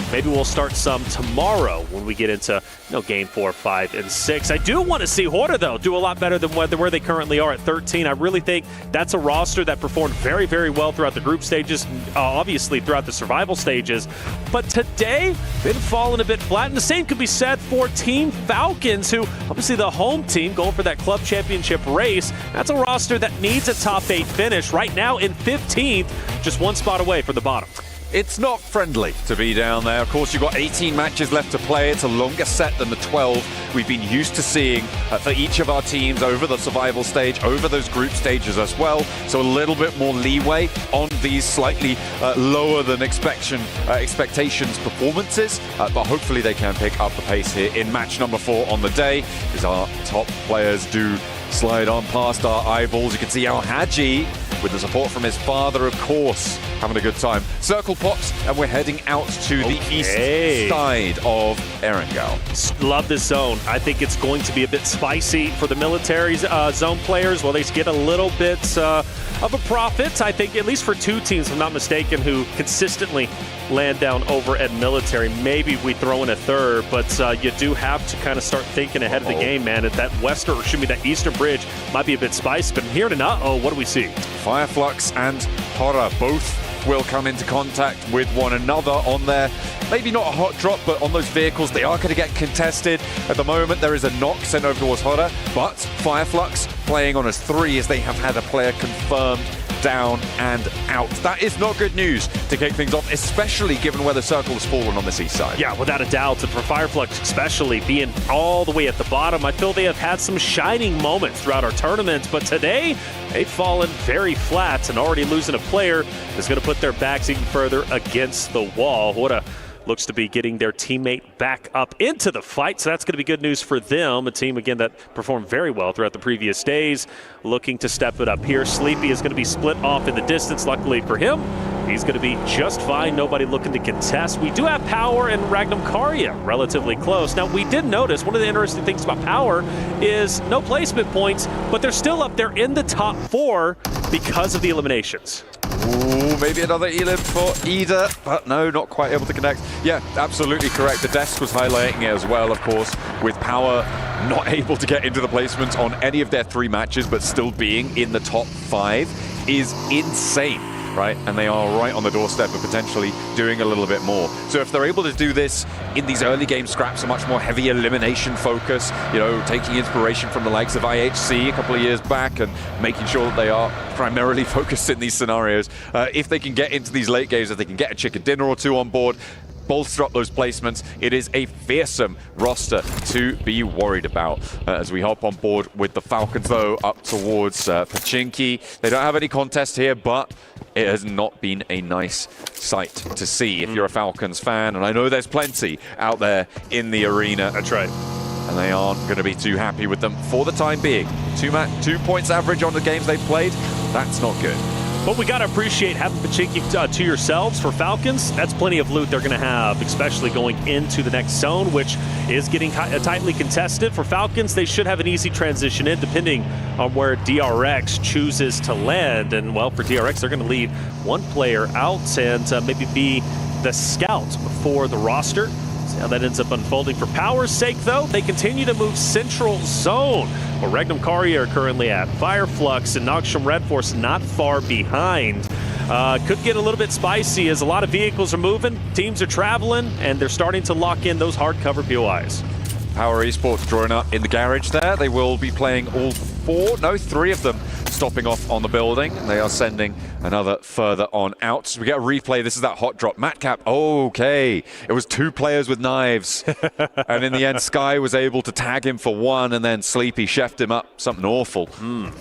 Maybe we'll start some tomorrow when we get into game 4, 5, and 6. I do want to see Horda, though, do a lot better than where they currently are at 13. I really think that's a roster that performed very, very well throughout the group stages, obviously throughout the survival stages. But today, been falling a bit flat. And the same could be said for Team Falcons, who obviously the home team going for that club championship race. That's a roster that needs a top 8 finish. Right now in 15th, just one spot away from the bottom. It's not friendly to be down there. Of course, you've got 18 matches left to play. It's a longer set than the 12 we've been used to seeing for each of our teams over the survival stage, over those group stages as well. So a little bit more leeway on these slightly lower than expectations performances. But hopefully they can pick up the pace here in match number 4 on the day, as our top players do slide on past our eyeballs. You can see Al Haji, with the support from his father, of course, having a good time. Circle pops, and we're heading out to the east side of Erangel. Love this zone. I think it's going to be a bit spicy for the military zone players. Well, they get a little bit of a profit, I think, at least for 2 teams, if I'm not mistaken, who consistently land down over at military. Maybe we throw in a third, but you do have to kind of start thinking ahead of the game, man. At that that eastern bridge might be a bit spicy, but here in what do we see? Fireflux and Horror both will come into contact with one another on their, maybe not a hot drop, but on those vehicles. They are going to get contested. At the moment, there is a knock sent over towards Horror, but Fireflux playing on as 3 as they have had a player confirmed down and out. That is not good news to kick things off, especially given where the circle has fallen on this east side. Yeah, without a doubt. And for Fireflux especially, being all the way at the bottom, I feel they have had some shining moments throughout our tournament, but today they've fallen very flat, and already losing a player is going to put their backs even further against the wall. What looks to be getting their teammate back up into the fight, so that's going to be good news for them. A team, again, that performed very well throughout the previous days, looking to step it up here. Sleepy is going to be split off in the distance. Luckily for him, he's going to be just fine. Nobody looking to contest. We do have Power and Ragnum Karya relatively close. Now, we did notice one of the interesting things about Power is no placement points, but they're still up there in the top 4 because of the eliminations. Ooh, maybe another elim for Ida, but no, not quite able to connect. Yeah, absolutely correct. The desk was highlighting it as well, of course, with Power not able to get into the placements on any of their 3 matches, but still being in the top 5 is insane, right? And they are right on the doorstep of potentially doing a little bit more. So if they're able to do this in these early game scraps, a much more heavy elimination focus, taking inspiration from the likes of IHC a couple of years back and making sure that they are primarily focused in these scenarios. If they can get into these late games, if they can get a chicken dinner or 2 on board, bolster up those placements, it is a fearsome roster to be worried about. As we hop on board with the Falcons, though, up towards Pachinki. They don't have any contest here, but it has not been a nice sight to see if you're a Falcons fan, and I know there's plenty out there in the arena. That's right. And they aren't going to be too happy with them for the time being. 2 points average on the games they've played, that's not good. But we got to appreciate having Pachinki to yourselves for Falcons. That's plenty of loot they're going to have, especially going into the next zone, which is getting tightly contested. For Falcons, they should have an easy transition in, depending on where DRX chooses to land. And, well, for DRX, they're going to leave one player out and maybe be the scout for the roster. See how that ends up unfolding. For Power's sake, though, they continue to move central zone, where Regnum Kari are currently at. Fireflux and Nogsham Red Force not far behind. Could get a little bit spicy as a lot of vehicles are moving, teams are traveling, and they're starting to lock in those hardcover POIs. Power Esports drawing up in the garage there. They will be playing all three of them stopping off on the building. They are sending another further on out. So we get a replay. This is that hot drop. Matcap, okay. It was 2 players with knives. And in the end, Sky was able to tag him for 1, and then Sleepy chefed him up something awful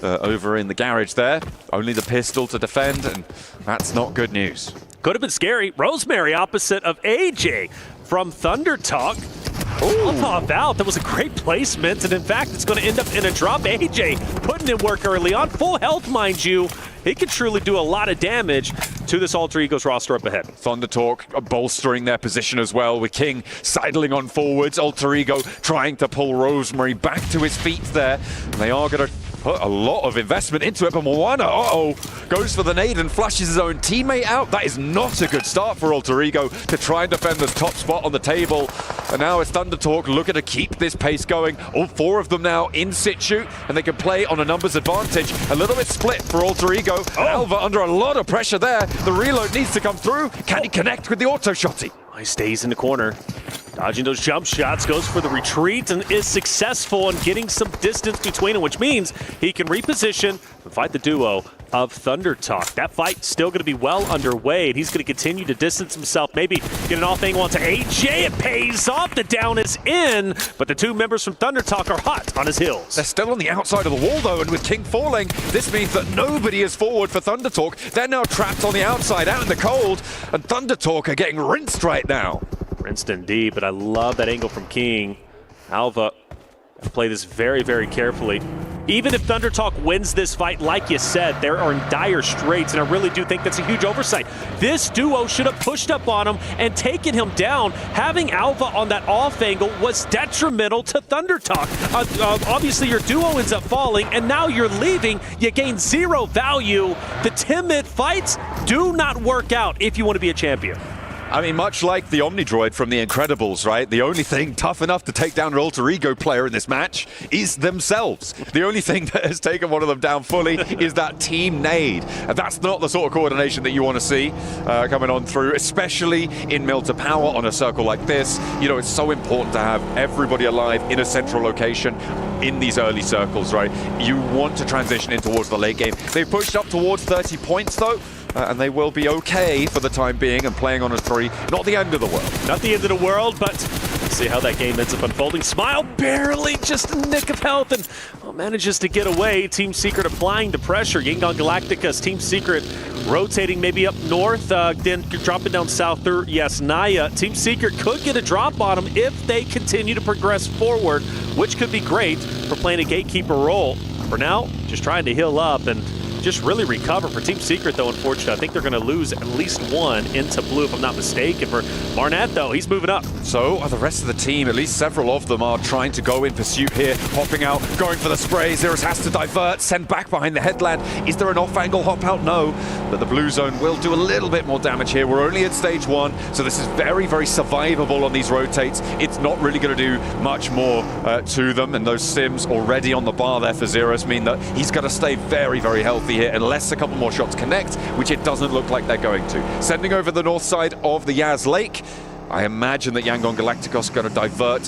over in the garage there. Only the pistol to defend, and that's not good news. Could have been scary. Rosemary opposite of AJ from Thunder Talk. All top out. That was a great placement, and in fact, it's going to end up in a drop. AJ putting in work early on. Full health, mind you. He can truly do a lot of damage to this Alter Egos roster up ahead. Thunder Talk bolstering their position as well, with King sidling on forwards. Alter Ego trying to pull Rosemary back to his feet there. They are going to put a lot of investment into it, but Moana, goes for the nade and flushes his own teammate out. That is not a good start for Alter Ego to try and defend this top spot on the table. And now it's Thunder Talk looking to keep this pace going. All 4 of them now in situ, and they can play on a numbers advantage. A little bit split for Alter Ego. Alva under a lot of pressure there. The reload needs to come through. Can he connect with the auto shotty? He stays in the corner. Dodging those jump shots, goes for the retreat, and is successful in getting some distance between them, which means he can reposition and fight the duo of Thunder Talk. That fight still going to be well underway, and he's going to continue to distance himself, maybe get an off angle onto AJ. It pays off. The down is in, but the 2 members from Thunder Talk are hot on his heels. They're still on the outside of the wall, though, and with King falling, this means that nobody is forward for Thunder Talk. They're now trapped on the outside, out in the cold, and Thunder Talk are getting rinsed right now. Rinsed indeed, but I love that angle from King. Alva play this very, very carefully. Even if Thunder Talk wins this fight, like you said, they are in dire straits, and I really do think that's a huge oversight. This duo should have pushed up on him and taken him down. Having Alva on that off angle was detrimental to Thunder Talk. Obviously, your duo ends up falling, and now you're leaving. You gain 0 value. The timid fights do not work out if you want to be a champion. I mean, much like the Omnidroid from The Incredibles, right? The only thing tough enough to take down an Alter Ego player in this match is themselves. The only thing that has taken one of them down fully is that team nade. And that's not the sort of coordination that you want to see coming on through, especially in Mill to Power on a circle like this. You know, it's so important to have everybody alive in a central location in these early circles, right? You want to transition in towards the late game. They've pushed up towards 30 points, though. And they will be okay for the time being and playing on a 3. Not the end of the world. Not the end of the world, but see how that game ends up unfolding. Smile barely, just a nick of health, and manages to get away. Team Secret applying the pressure. Yingon Galacticus, Team Secret rotating maybe up north, then dropping down south through Naya. Team Secret could get a drop on them if they continue to progress forward, which could be great for playing a gatekeeper role. For now, just trying to heal up and just really recover. For Team Secret, though, unfortunately, I think they're going to lose at least 1 into blue, if I'm not mistaken. For Barnett, though, he's moving up. So are the rest of the team. At least several of them are trying to go in pursuit here, hopping out, going for the spray. Xerus has to divert, send back behind the headland. Is there an off-angle hop out? No. But the blue zone will do a little bit more damage here. We're only at stage 1, so this is very, very survivable on these rotates. It's not really going to do much more to them, and those sims already on the bar there for Xerus mean that he's going to stay very, very healthy here unless a couple more shots connect, which it doesn't look like they're going to. Sending over the north side of the Yaz Lake. I imagine that Yangon Galacticos are going to divert.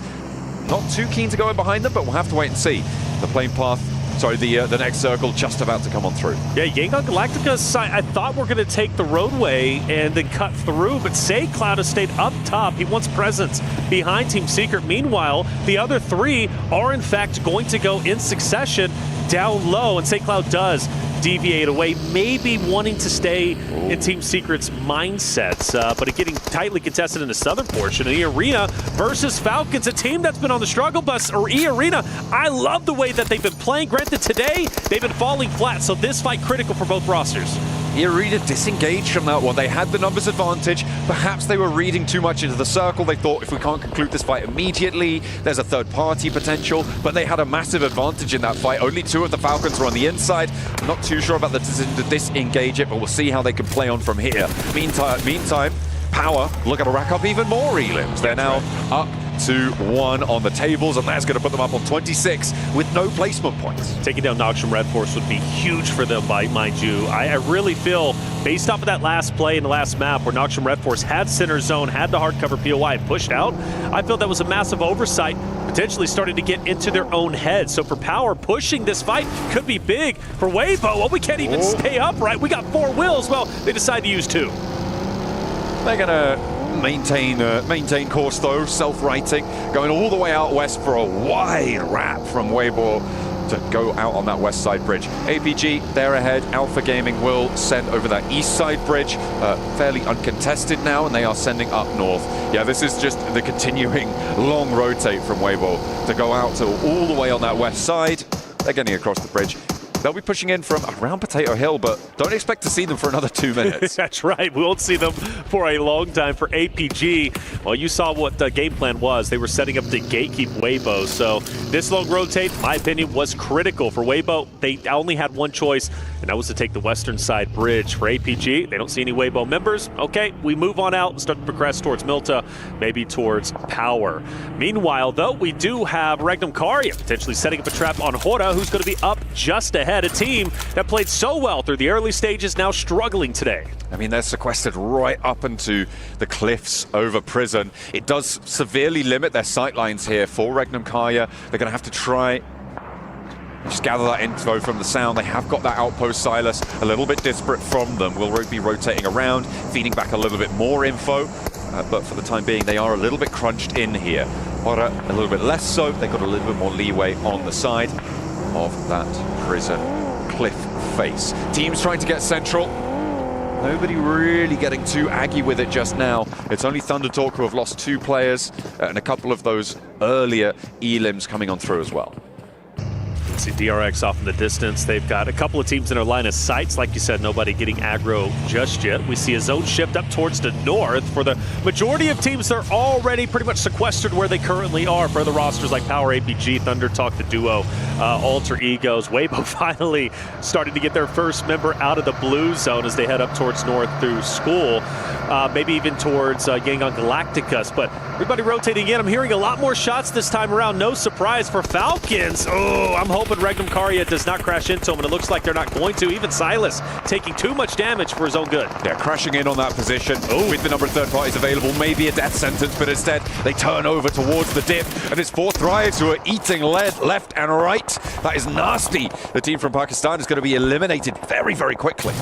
Not too keen to go in behind them, but we'll have to wait and see. The plane path, sorry, the next circle just about to come on through. Yeah, Yangon Galacticos, I thought we're going to take the roadway and then cut through, but Say Cloud has stayed up top. He wants presence behind Team Secret. Meanwhile, the other 3 are in fact going to go in succession down low, and Say Cloud does deviate away, maybe wanting to stay in Team Secret's mindsets, but getting tightly contested in the southern portion of the arena versus Falcons, a team that's been on the struggle bus, or E-Arena. I love the way that they've been playing. Granted, today they've been falling flat, so this fight critical for both rosters. Irida disengaged from that one. They had the numbers advantage. Perhaps they were reading too much into the circle. They thought if we can't conclude this fight immediately, there's a third party potential. But they had a massive advantage in that fight. Only 2 of the Falcons were on the inside. I'm not too sure about the decision to disengage it, but we'll see how they can play on from here. Meantime, Power looking to rack up even more elims. They're now up to 1 on the tables, and that's going to put them up on 26 with no placement points. Taking down Noxium Red Force would be huge for them, mind you. I really feel, based off of that last play in the last map where Noxium Red Force had center zone, had the hardcover POI and pushed out, I feel that was a massive oversight, potentially starting to get into their own head. So for Power, pushing this fight could be big. For Weibo, well, we can't even stay upright. We got 4 wills. Well, they decide to use 2. They're going to maintain course though, self-righting, going all the way out west for a wide wrap from Weibo to go out on that west side bridge. APG, they're ahead. Alpha Gaming will send over that east side bridge, fairly uncontested now, and they are sending up north. Yeah, this is just the continuing long rotate from Weibo to go out to all the way on that west side. They're getting across the bridge. They'll be pushing in from around Potato Hill, but don't expect to see them for another 2 minutes. That's right. We won't see them for a long time. For APG, well, you saw what the game plan was. They were setting up to gatekeep Weibo. So this long rotate, in my opinion, was critical for Weibo. They only had one choice, and that was to take the western side bridge. For APG, they don't see any Weibo members. Okay, we move on out and start to progress towards Milta, maybe towards Power. Meanwhile, though, we do have Regnum Karya potentially setting up a trap on Hora, who's going to be up just ahead. A team that played so well through the early stages, now struggling today. I mean, they're sequestered right up into the cliffs over Prison. It does severely limit their sightlines here for Regnum Karya. They're going to have to try just gather that info from the sound. They have got that outpost Silas a little bit disparate from them. We'll be rotating around, feeding back a little bit more info. But for the time being, they are a little bit crunched in here. Hora a little bit less so. They've got a little bit more leeway on the side of that Prison cliff face. Teams trying to get central. Nobody really getting too aggy with it just now. It's only Thunder Talk who have lost 2 players and a couple of those earlier elims coming on through as well. See DRX off in the distance. They've got a couple of teams in their line of sights. Like you said, nobody getting aggro just yet. We see a zone shift up towards the north. For the majority of teams, they're already pretty much sequestered where they currently are. For the rosters like Power, APG, Thunder Talk, the Duo, Alter Egos. Weibo finally starting to get their first member out of the blue zone as they head up towards north through school. Maybe even towards Yangon Galacticus. But everybody rotating in. I'm hearing a lot more shots this time around. No surprise for Falcons. Oh, I'm hoping Regnum Karya does not crash into him, and it looks like they're not going to. Even Silas taking too much damage for his own good. Yeah, crashing in on that position with the number of third parties available, maybe a death sentence, but instead they turn over towards the dip, and it's 4 Thrives who are eating lead left and right. That is nasty. The team from Pakistan is going to be eliminated very, very quickly.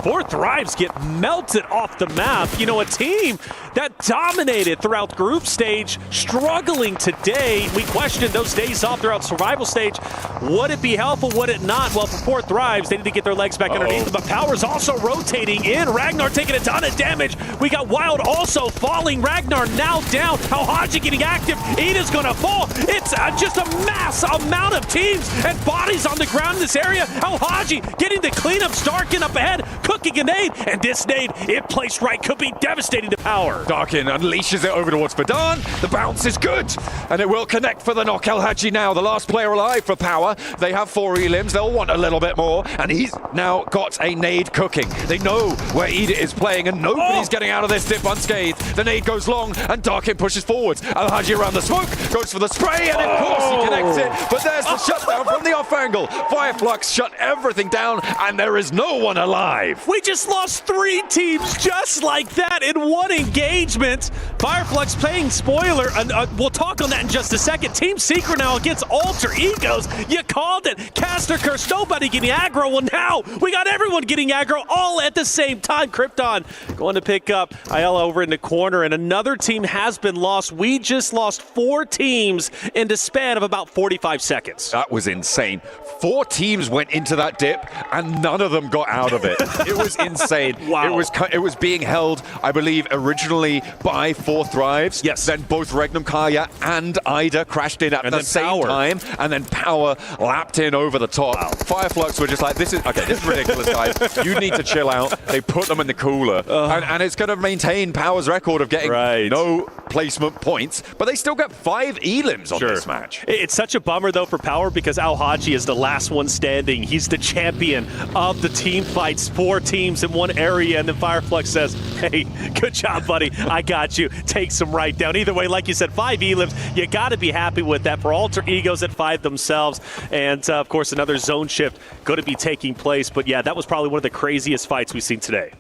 4 Thrives get melted off the map. You know, a team that dominated throughout group stage, struggling today. We questioned those days off throughout survival stage. Would it be helpful? Would it not? Well, for 4 Thrives, they need to get their legs back underneath them. But Power's also rotating in. Ragnar taking a ton of damage. We got Wild also falling. Ragnar now down. Haji getting active. Ida's going to fall. It's just a mass amount of teams and bodies on the ground in this area. Haji getting the cleanup. Starkin up ahead, cooking a nade. And this nade, if placed right, could be devastating to Power. Darkin unleashes it over towards Fadan. The bounce is good, and it will connect for the knock. Haji now, the last player alive for Power. They have 4 elims. They'll want a little bit more, and he's now got a nade cooking. They know where Ida is playing, and nobody's getting out of this dip unscathed. The nade goes long, and Darkin pushes forwards. Haji around the smoke, goes for the spray, and of course he connects it. But there's the shutdown from the off angle. Fireflux shut everything down, and there is no one alive. We just lost 3 teams just like that in one engagement. Fireflux playing spoiler, and we'll talk on that in just a second. Team Secret now against Alter Egos. You called it. Caster Curse, nobody getting aggro. Well, now we got everyone getting aggro all at the same time. Krypton going to pick up Ayala over in the corner, and another team has been lost. We just lost 4 teams in the span of about 45 seconds. That was insane. 4 teams went into that dip, and none of them got out of it. It It was insane. Wow. It was being held, I believe, originally by 4 Thrives. Yes. Then both Regnum Kaya and Ida crashed in at the same time, and then Power lapped in over the top. Wow. Fireflux were just like, this is ridiculous, guys. You need to chill out. They put them in the cooler, and it's going to maintain Power's record of getting no placement points, but they still got 5 elims on this match. It's such a bummer, though, for Power, because Al-Haji is the last one standing. He's the champion of the team fights, 4 teams in one area, and then Fireflux says, hey, good job, buddy. I got you. Takes him right down. Either way, like you said, 5 elims. You got to be happy with that. For Alter Egos at 5 themselves, and of course, another zone shift going to be taking place. But yeah, that was probably one of the craziest fights we've seen today.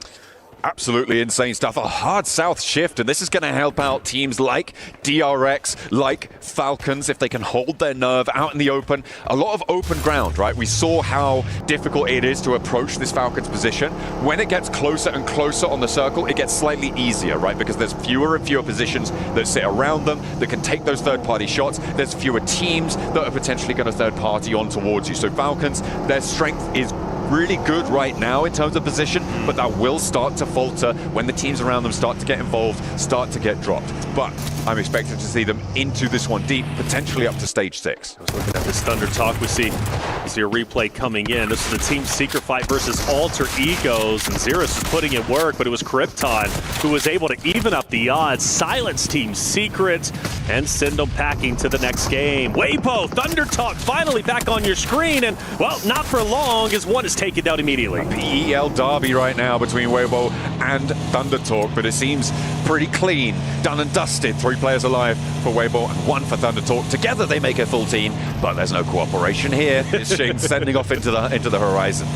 Absolutely insane stuff. A hard south shift, and this is going to help out teams like DRX, like Falcons, if they can hold their nerve out in the open. A lot of open ground, right? We saw how difficult it is to approach this Falcons position. When it gets closer and closer on the circle, it gets slightly easier, right? Because there's fewer and fewer positions that sit around them that can take those third-party shots. There's fewer teams that are potentially going to third-party on towards you. So Falcons, their strength is really good right now in terms of position, but that will start to falter when the teams around them start to get involved, start to get dropped. But I'm expecting to see them into this one deep, potentially up to stage 6. I was looking at this Thunder talk. We see a replay coming in. This is the Team Secret fight versus Alter Egos, and Xerus is putting in work, but it was Krypton who was able to even up the odds, silence Team Secret, and send them packing to the next game. Weibo, Thunder Talk, finally back on your screen, and, well, not for long, as one is taken down immediately. PEL derby right now between Weibo and Thunder Talk, but it seems pretty clean, done and dusted. 3 players alive for Weibo and 1 for Thunder Talk. Together they make a full team, but there's no cooperation here. It's Xing sending off into the horizon.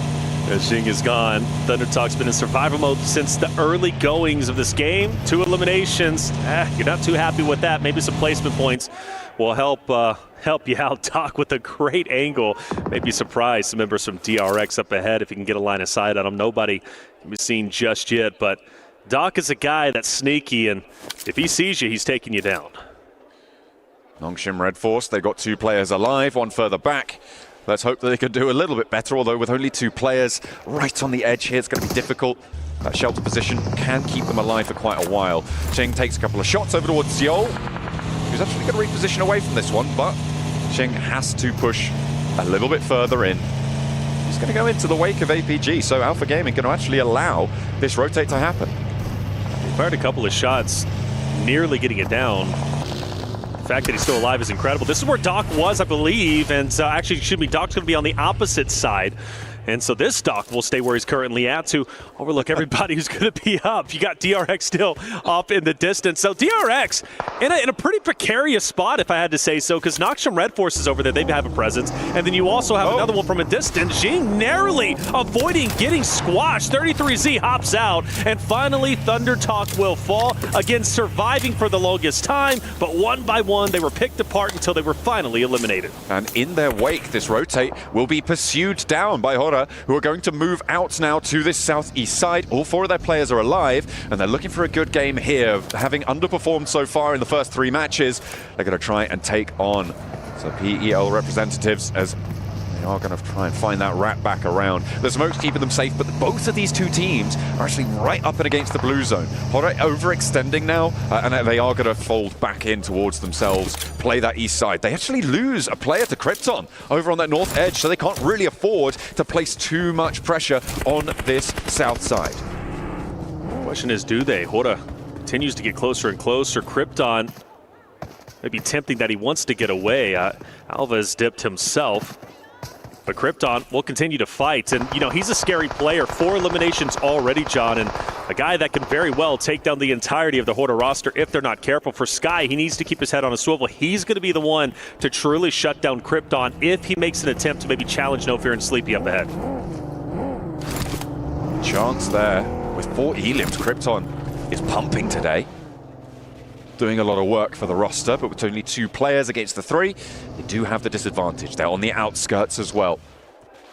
Xing is gone. Thunder Talk's been in survival mode since the early goings of this game. 2 eliminations. You're not too happy with that. Maybe some placement points will help you out. Doc with a great angle. Maybe surprise some members from DRX up ahead if you can get a line of sight on him. Nobody can be seen just yet, but Doc is a guy that's sneaky, and if he sees you, he's taking you down. Nongshim Red Force, they've got 2 players alive, 1 further back. Let's hope that they can do a little bit better, although with only 2 players right on the edge here, it's going to be difficult. That shelter position can keep them alive for quite a while. Xing takes a couple of shots over towards Seoul. He's actually going to reposition away from this one, but Xing has to push a little bit further in. He's going to go into the wake of APG, so Alpha Gaming going to actually allow this rotate to happen. He fired a couple of shots, nearly getting it down. The fact that he's still alive is incredible. This is where Doc was, I believe, and actually, Doc's going to be on the opposite side. And so this Doc will stay where he's currently at to overlook everybody who's going to be up. You got DRX still off in the distance. So DRX in a pretty precarious spot, if I had to say so, because Nongshim Red Force is over there. They have a presence. And then you also have another one from a distance. Xing narrowly avoiding getting squashed. 33Z hops out. And finally, Thunder Talk will fall. Again, surviving for the longest time. But one by one, they were picked apart until they were finally eliminated. And in their wake, this rotate will be pursued down by Hora, who are going to move out now to this southeast side. All 4 of their players are alive, and they're looking for a good game here. Having underperformed so far in the first 3 matches, they're going to try and take on some PEL representatives as they are going to try and find that wrap back around. The smoke's keeping them safe, but both of these 2 teams are actually right up and against the blue zone. Hora overextending now, and they are going to fold back in towards themselves, play that east side. They actually lose a player to Krypton over on that north edge, so they can't really afford to place too much pressure on this south side. The question is, do they? Hora continues to get closer and closer. Krypton maybe tempting that he wants to get away. Alva has dipped himself. But Krypton will continue to fight, and you know, he's a scary player. 4 eliminations already, John, and a guy that can very well take down the entirety of the Hora roster if they're not careful. For Sky, he needs to keep his head on a swivel. He's going to be the one to truly shut down Krypton if he makes an attempt to maybe challenge No Fear and Sleepy up ahead. Chance there. With 4 elims, Krypton is pumping today. Doing a lot of work for the roster, but with only 2 players against the 3, they do have the disadvantage. They're on the outskirts as well.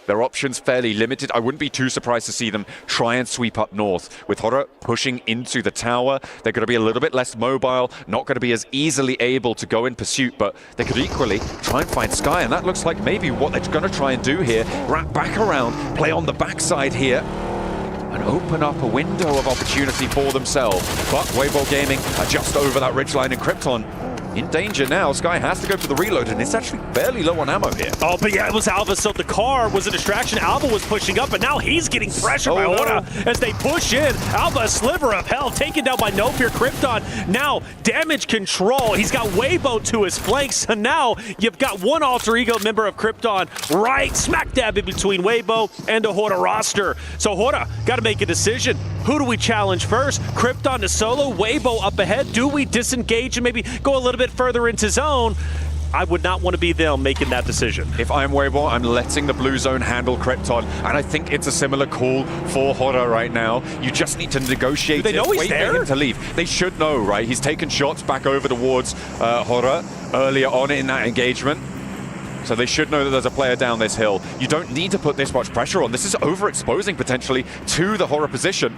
Their options fairly limited. I wouldn't be too surprised to see them try and sweep up north. With Hora pushing into the tower, they're going to be a little bit less mobile, not going to be as easily able to go in pursuit, but they could equally try and find Sky, and that looks like maybe what they're going to try and do here. Wrap back around, play on the backside here. and open up a window of opportunity for themselves. But Weibo Gaming are just over that ridgeline, and Krypton in danger now. Sky has to go for the reload, and it's actually fairly low on ammo here. Oh, but yeah, it was Alva, so the car was a distraction. Alva was pushing up, but now he's getting pressured by Hora as they push in. Alva, a sliver of hell, taken down by No Fear. Krypton now damage control. He's got Weibo to his flanks, so now you've got one alter ego member of Krypton right smack dab in between Weibo and the Hora roster. So Hora got to make a decision. Who do we challenge first? Krypton to solo, Weibo up ahead. Do we disengage and maybe go a little bit further into zone? I would not want to be them making that decision. If I'm Weibo, I'm letting the blue zone handle Krypton, and I think it's a similar call for Hora right now. You just need to negotiate. Do they know he's wait there? for him to leave. They should know, right? He's taken shots back over towards Hora earlier on in that engagement. So they should know that there's a player down this hill. You don't need to put this much pressure on. This is overexposing potentially to the Hora position.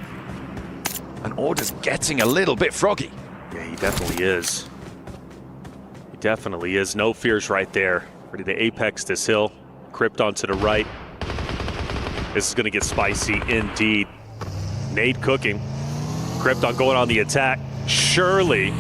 And Order's getting a little bit froggy. Yeah, he definitely is. He definitely is. No Fear's right there. Ready to apex this hill. Krypton to the right. This is going to get spicy indeed. Nade cooking. Krypton going on the attack. Surely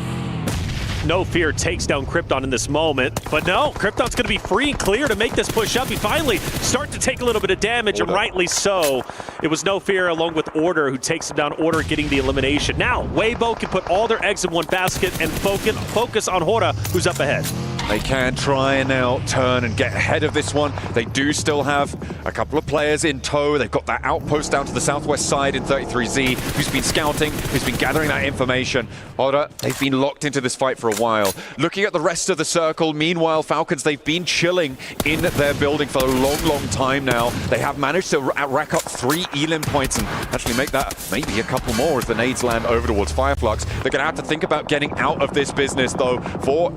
No Fear takes down Krypton in this moment, but no, Krypton's going to be free and clear to make this push up. He finally starts to take a little bit of damage, and rightly so. It was No Fear along with Order who takes him down. Order getting the elimination. Now, Weibo can put all their eggs in one basket and focus on Hora, who's up ahead. They can try and now turn and get ahead of this one. They do still have a couple of players in tow. They've got that outpost down to the southwest side in 33Z, who's been scouting, who's been gathering that information. Hora, they've been locked into this fight for a while. Looking at the rest of the circle, meanwhile, Falcons, they've been chilling in their building for a long, long time now. They have managed to rack up 3 Elim points and actually make that maybe a couple more as the nades land over towards Fireflux. They're going to have to think about getting out of this business, though, for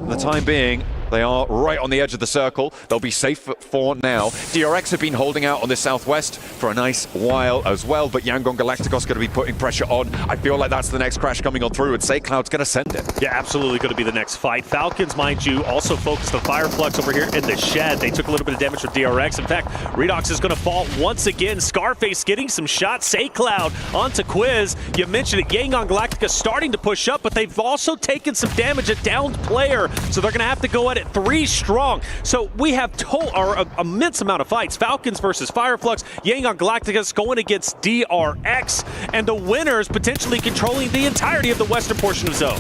the time being. They are right on the edge of the circle. They'll be safe for now. DRX have been holding out on the southwest for a nice while as well, but Yangon Galacticos going to be putting pressure on. I feel like that's the next crash coming on through, and SayCloud's going to send it. Yeah, absolutely going to be the next fight. Falcons, mind you, also focused on Fireflux over here in the shed. They took a little bit of damage from DRX. In fact, Redox is going to fall once again. Scarface getting some shots. SayCloud onto Quiz. You mentioned it, Yangon Galactica starting to push up, but they've also taken some damage, a downed player, so they're going to have to go at it 3 strong. So we have an immense amount of fights. Falcons versus Fireflux, Yangon Galacticus going against DRX, and the winners potentially controlling the entirety of the western portion of zone.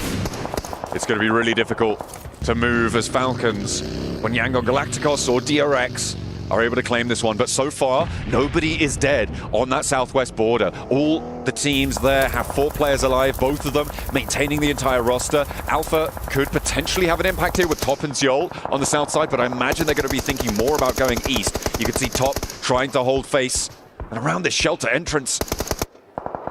It's going to be really difficult to move as Falcons when Yangon Galacticos or DRX are able to claim this one, but so far nobody is dead on that southwest border. All the teams there have 4 players alive, both of them maintaining the entire roster. Alpha could potentially have an impact here with Top and Zeol on the south side, but I imagine they're going to be thinking more about going east. You can see Top trying to hold face, and around this shelter entrance,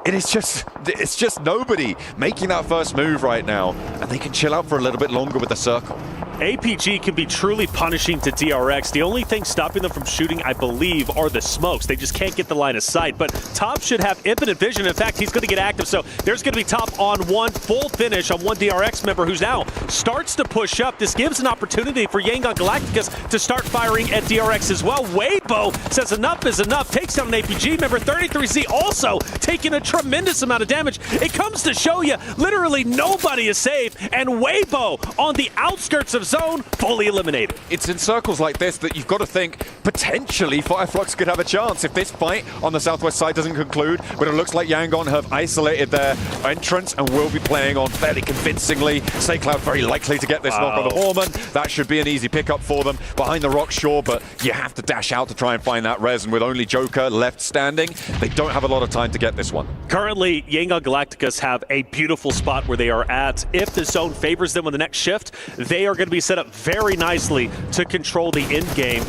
it's just nobody making that first move right now, and they can chill out for a little bit longer with the circle. APG can be truly punishing to DRX. The only thing stopping them from shooting, I believe, are the smokes. They just can't get the line of sight. But Top should have infinite vision. In fact, he's going to get active. So there's going to be Top on one full finish on one DRX member who's now starts to push up. This gives an opportunity for Yangon Galacticus to start firing at DRX as well. Weibo says enough is enough. Takes down an APG member. 33Z also taking a tremendous amount of damage. It comes to show you literally nobody is safe. And Weibo on the outskirts of zone, fully eliminated. It's in circles like this that you've got to think potentially Fireflux could have a chance if this fight on the southwest side doesn't conclude, but it looks like Yangon have isolated their entrance and will be playing on fairly convincingly. SayCloud very likely to get this knock on the Horman. That should be an easy pickup for them behind the rock, sure, but you have to dash out to try and find that res, and with only Joker left standing, they don't have a lot of time to get this one. Currently, Yangon Galacticus have a beautiful spot where they are at. If the zone favors them on the next shift, they are going to be set up very nicely to control the end game.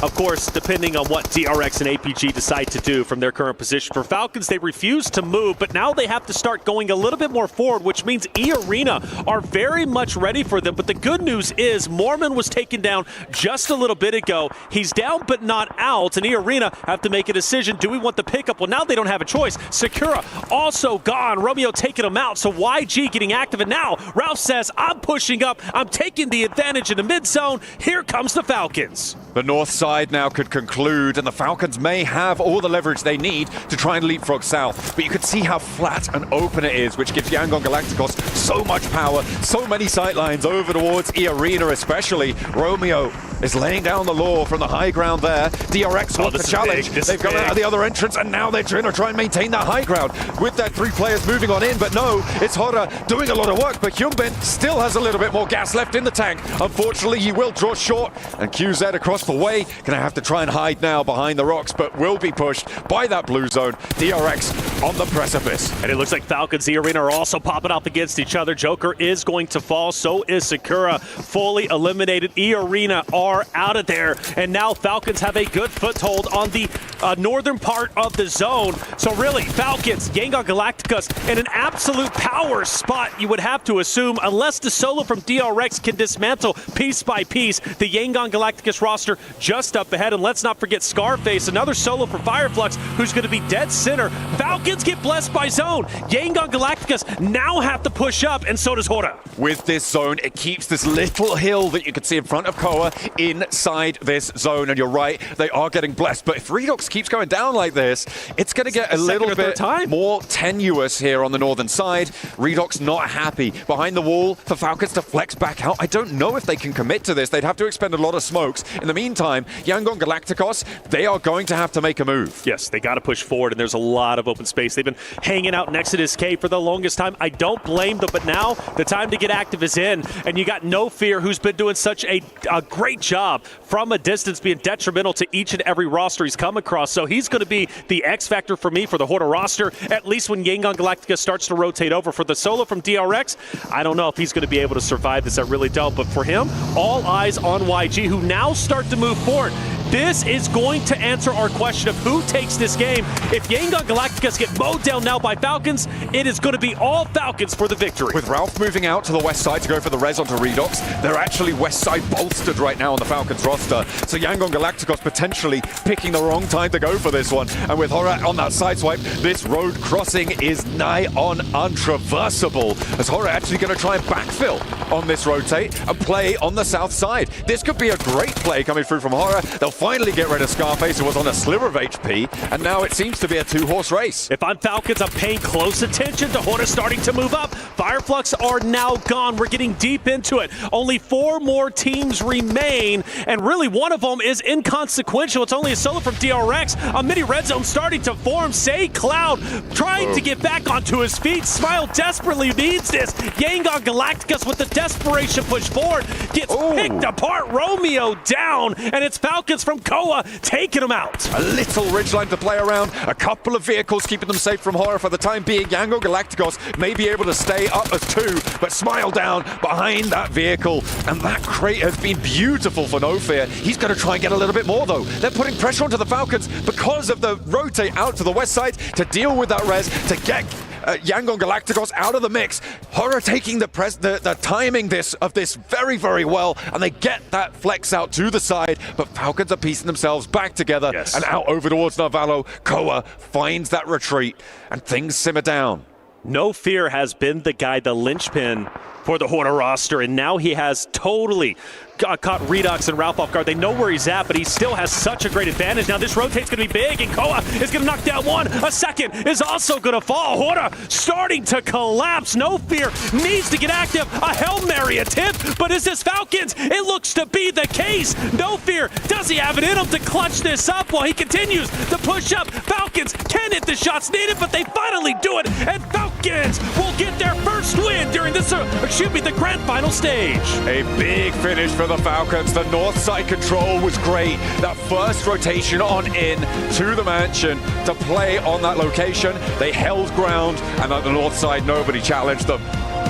Of course, depending on what DRX and APG decide to do from their current position. For Falcons, they refuse to move, but now they have to start going a little bit more forward, which means E-Arena are very much ready for them. But the good news is Mormon was taken down just a little bit ago. He's down but not out, and E-Arena have to make a decision. Do we want the pickup? Well, now they don't have a choice. Sakura also gone. Romeo taking him out, so YG getting active, and now Ralph says, I'm pushing up. I'm taking the advantage in the mid zone. Here comes the Falcons. The north side divide now could conclude, and the Falcons may have all the leverage they need to try and leapfrog south. But you can see how flat and open it is, which gives Yangon Galacticos so much power, so many sightlines over towards E Arena especially. Romeo is laying down the law from the high ground there. DRX wants the challenge. They've gone out of the other entrance, and now they're trying to maintain that high ground with their 3 players moving on in. But no, it's Hora doing a lot of work, but Hyunbin still has a little bit more gas left in the tank. Unfortunately, he will draw short, and QZ across the way gonna have to try and hide now behind the rocks, but will be pushed by that blue zone. DRX on the precipice. And it looks like Falcons, E Arena are also popping up against each other. Joker is going to fall, so is Sakura. Fully eliminated. E Arena are out of there, and now Falcons have a good foothold on the northern part of the zone. So really, Falcons, Yangon Galacticos in an absolute power spot, you would have to assume, unless the solo from DRX can dismantle piece by piece the Yangon Galacticos roster just up ahead. And let's not forget Scarface, another solo for Fireflux, who's going to be dead center. Falcons get blessed by zone. Yangon Galacticos now have to push up, and so does Hora. With this zone, it keeps this little hill that you can see in front of Koa inside this zone, and you're right, they are getting blessed. But if Redox keeps going down like this, it's going to get a little bit more tenuous here on the northern side. Redox not happy. Behind the wall for Falcons to flex back out. I don't know if they can commit to this. They'd have to expend a lot of smokes. In the meantime, Yangon Galacticos, they are going to have to make a move. Yes, they got to push forward, and there's a lot of open space. They've been hanging out next to this K for the longest time. I don't blame them, but now the time to get active is in, and you got No Fear, who's been doing such a great job from a distance, being detrimental to each and every roster he's come across. So he's going to be the X factor for me for the Hora roster, at least when Yangon Galactica starts to rotate over. For the solo from DRX, I don't know if he's going to be able to survive this. I really don't. But for him, all eyes on YG, who now start to move forward. This is going to answer our question of who takes this game. If Yangon Galacticos get mowed down now by Falcons, it is going to be all Falcons for the victory. With Ralph moving out to the west side to go for the res onto Redox, they're actually west side bolstered right now on the Falcons roster. So Yangon Galacticos potentially picking the wrong time to go for this one. And with Hora on that sideswipe, this road crossing is nigh on untraversable. As Hora actually going to try and backfill on this rotate and play on the south side. This could be a great play coming through from Hora. They'll finally get rid of Scarface, who was on a sliver of HP, and now it seems to be a 2-horse race. If I'm Falcons, I'm paying close attention to Hora starting to move up. Fireflux are now gone. We're getting deep into it. Only 4 more teams remain, and really one of them is inconsequential. It's only a solo from DRX. A mini red zone starting to form. Say Cloud trying to get back onto his feet. Smile desperately needs this. Yangon Galacticos with the desperation push forward gets picked apart. Romeo down, and it's Falcons from Koa taking him out. A little ridgeline to play around, a couple of vehicles keeping them safe from Hora for the time being. Yangon Galacticos may be able to stay up as 2, but Smile down behind that vehicle, and that crate has been beautiful for No Fear. He's going to try and get a little bit more though. They're putting pressure onto the Falcons because of the rotate out to the west side to deal with that res, to get Yangon Galacticos out of the mix. Hora taking the timing of this very, very well, and they get that flex out to the side, but Falcons are piecing themselves back together and out over towards Narvalo. Koa finds that retreat, and things simmer down. No Fear has been the guy, the linchpin for the Hora roster, and now he has totally caught Redox and Ralph off guard. They know where he's at, but he still has such a great advantage. Now this rotate's going to be big, and Koa is going to knock down one. A second is also going to fall. Hora starting to collapse. No Fear needs to get active. A Hail Mary attempt, but is this Falcons? It looks to be the case. No Fear, does he have it in him to clutch this up while he continues to push up? Falcons can hit the shots needed, but they finally do it, and Falcons will get their first win during this, the grand final stage. A big finish for the Falcons. The north side control was great. That first rotation on in to the mansion to play on that location. They held ground, and on the north side, nobody challenged them.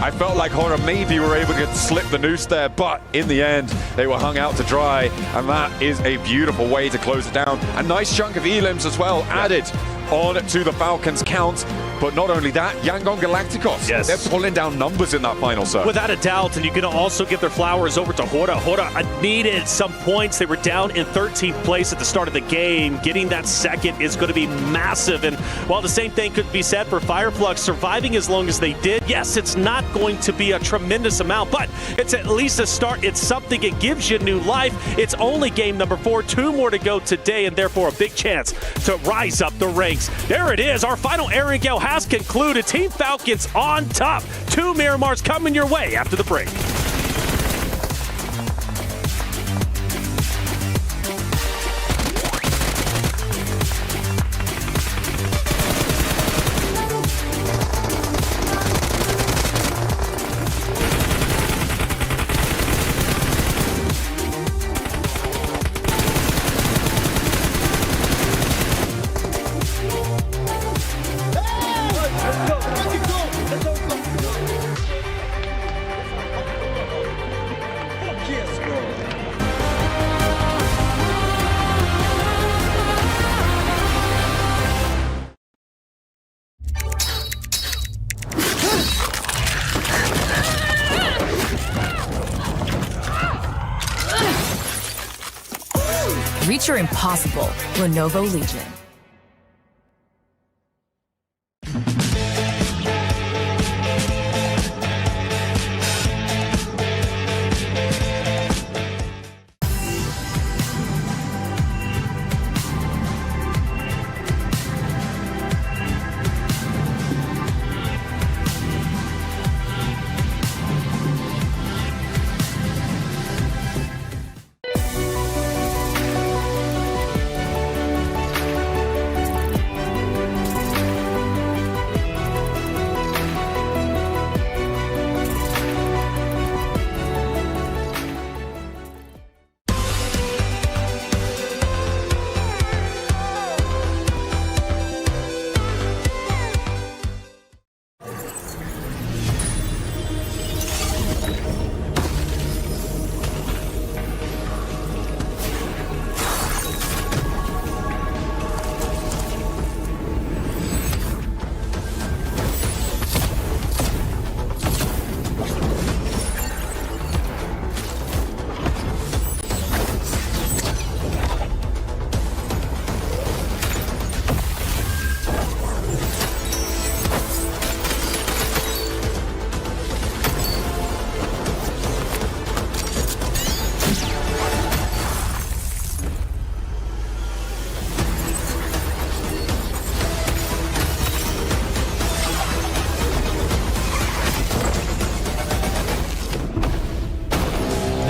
I felt like Hora maybe were able to slip the noose there, but in the end, they were hung out to dry, and that is a beautiful way to close it down. A nice chunk of elims as well added on to the Falcons count, But not only that, Yangon Galacticos, Yes. they're pulling down numbers in that final serve. Without a doubt, and you can also give their flowers over to Hora. Hora needed some points. They were down in 13th place at the start of the game. Getting that second is going to be massive. And while the same thing could be said for Fireflux, surviving as long as they did, yes, it's not going to be a tremendous amount, but it's at least a start. It's something. It gives you new life. It's only game number 4. 2 more to go today, and therefore a big chance to rise up the ranks. There it is. Our final airing gale has concluded. Team Falcons on top. 2 Miramars coming your way after the break. Reach your impossible. Lenovo Legion.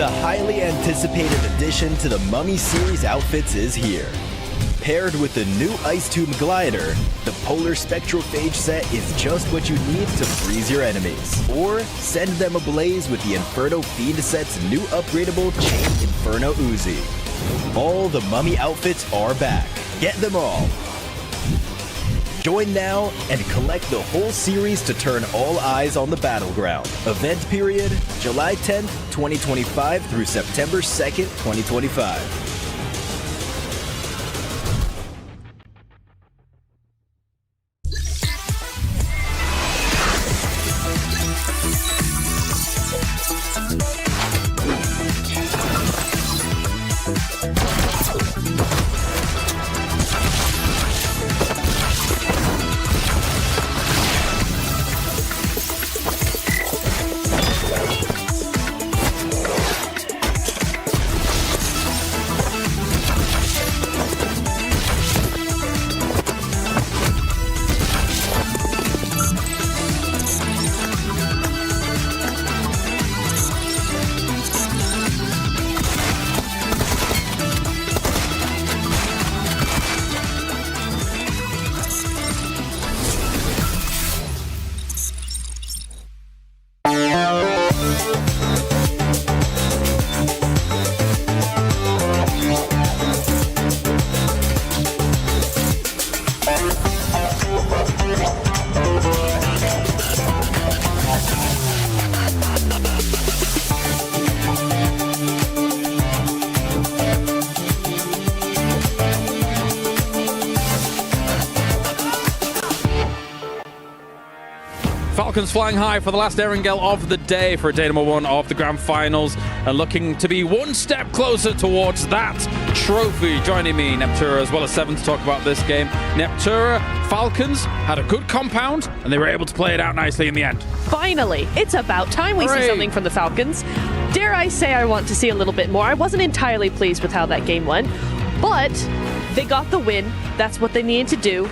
The highly anticipated addition to the Mummy series outfits is here. Paired with the new Ice Tube Glider, the Polar Spectrophage set is just what you need to freeze your enemies. Or send them ablaze with the Inferno Fiend set's new upgradable Chain Inferno Uzi. All the Mummy outfits are back. Get them all. Join now and collect the whole series to turn all eyes on the battleground. Event period, July 10th, 2025 through September 2nd, 2025. Falcons flying high for the last Erangel of the day for day number 1 of the grand finals and looking to be one step closer towards that trophy. Joining me, Neptura, as well as Seven to talk about this game. Neptura, Falcons had a good compound and they were able to play it out nicely in the end. Finally, it's about time we see something from the Falcons. Dare I say I want to see a little bit more. I wasn't entirely pleased with how that game went, but they got the win. That's what they needed to do.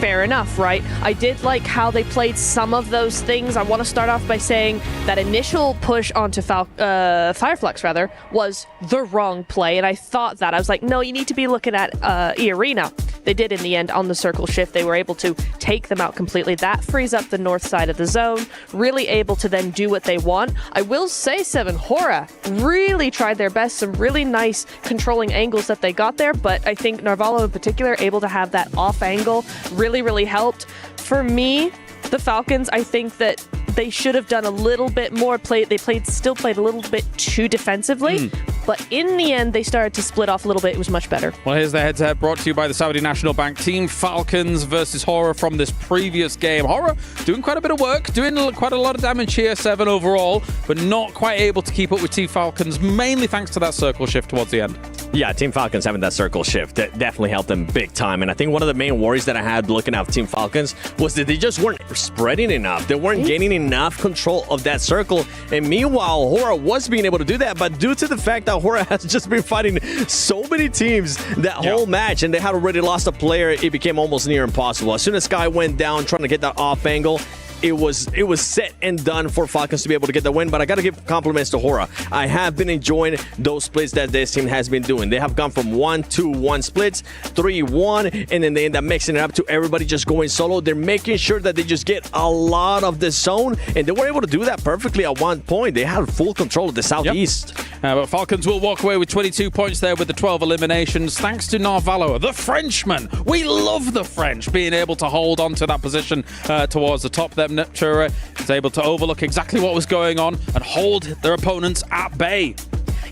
Fair enough, right? I did like how they played some of those things. I want to start off by saying that initial push onto Fireflux was the wrong play, and I thought that. I was like, no, you need to be looking at E-Arena. They did in the end on the circle shift. They were able to take them out completely. That frees up the north side of the zone, really able to then do what they want. I will say, Seven, Hora really tried their best. Some really nice controlling angles that they got there, but I think Narvalo in particular, able to have that off angle, really helped. For me, the Falcons, I think that they should have done a little bit more. Still played a little bit too defensively, but in the end, they started to split off a little bit. It was much better. Well, here's the head-to-head brought to you by the Saudi National Bank team. Falcons versus Hora from this previous game. Hora doing quite a bit of work, doing quite a lot of damage here, 7 overall, but not quite able to keep up with Team Falcons, mainly thanks to that circle shift towards the end. Yeah, Team Falcons having that circle shift that definitely helped them big time. And I think one of the main worries that I had looking at Team Falcons was that they just weren't spreading enough. They weren't gaining enough control of that circle. And meanwhile, Hora was being able to do that. But due to the fact that Hora has just been fighting so many teams that whole match, and they had already lost a player, it became almost near impossible. As soon as Sky went down trying to get that off angle, it was set and done for Falcons to be able to get the win, but I got to give compliments to Hora. I have been enjoying those splits that this team has been doing. They have gone from 1-2-1 splits, 3-1, and then they end up mixing it up to everybody just going solo. They're making sure that they just get a lot of the zone, and they were able to do that perfectly at one point. They had full control of the southeast. But Falcons will walk away with 22 points there with the 12 eliminations, thanks to Narvalo, the Frenchman. We love the French being able to hold on to that position towards the top there. Neptura is able to overlook exactly what was going on and hold their opponents at bay.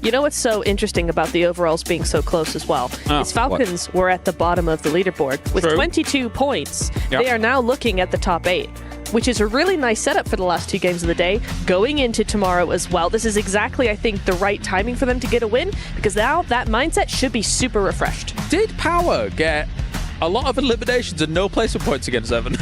You know what's so interesting about the overalls being so close as well? Is Falcons were at the bottom of the leaderboard with 22 points. Yep. They are now looking at the top 8, which is a really nice setup for the last 2 games of the day, going into tomorrow as well. This is exactly, I think, the right timing for them to get a win, because now that mindset should be super refreshed. Did Power get a lot of eliminations and no placement points against Evan?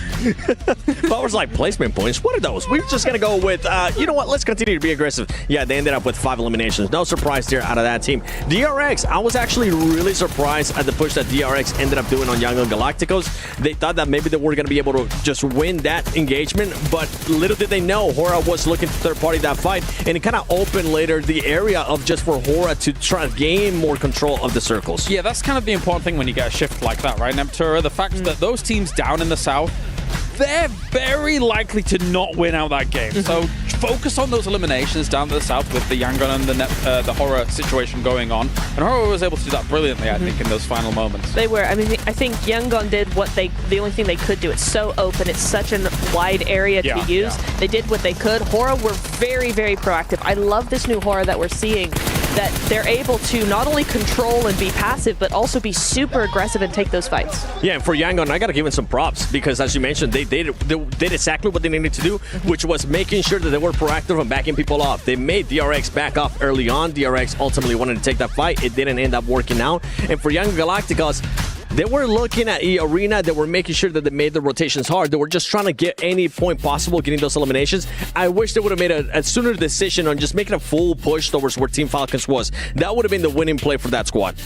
Power's like placement points. What are those? We're just going to go with, you know what? Let's continue to be aggressive. Yeah, they ended up with 5 eliminations. No surprise there out of that team. DRX, I was actually really surprised at the push that DRX ended up doing on Young Galacticos. They thought that maybe they were going to be able to just win that engagement, but little did they know Hora was looking to third-party that fight, and it kind of opened later the area of just for Hora to try to gain more control of the circles. Yeah, that's kind of the important thing when you get a shift like that, right? Neptura, the fact that those teams down in the south, they're very likely to not win out that game. So focus on those eliminations down to the south with the Yangon and the Hora situation going on. And Hora was able to do that brilliantly, I think, in those final moments. They were. I mean, I think Yangon did the only thing they could do. It's so open. It's such a wide area to use. Yeah. They did what they could. Hora were very, very proactive. I love this new Hora that we're seeing, that they're able to not only control and be passive, but also be super aggressive and take those fights. Yeah, and for Yangon, I got to give them some props, because as you mentioned, they did exactly what they needed to do, which was making sure that they were proactive and backing people off. They made DRX back off early on. DRX ultimately wanted to take that fight. It didn't end up working out. And for Young Galacticos, they were looking at E-Arena. They were making sure that they made the rotations hard. They were just trying to get any point possible getting those eliminations. I wish they would have made a sooner decision on just making a full push towards where Team Falcons was. That would have been the winning play for that squad.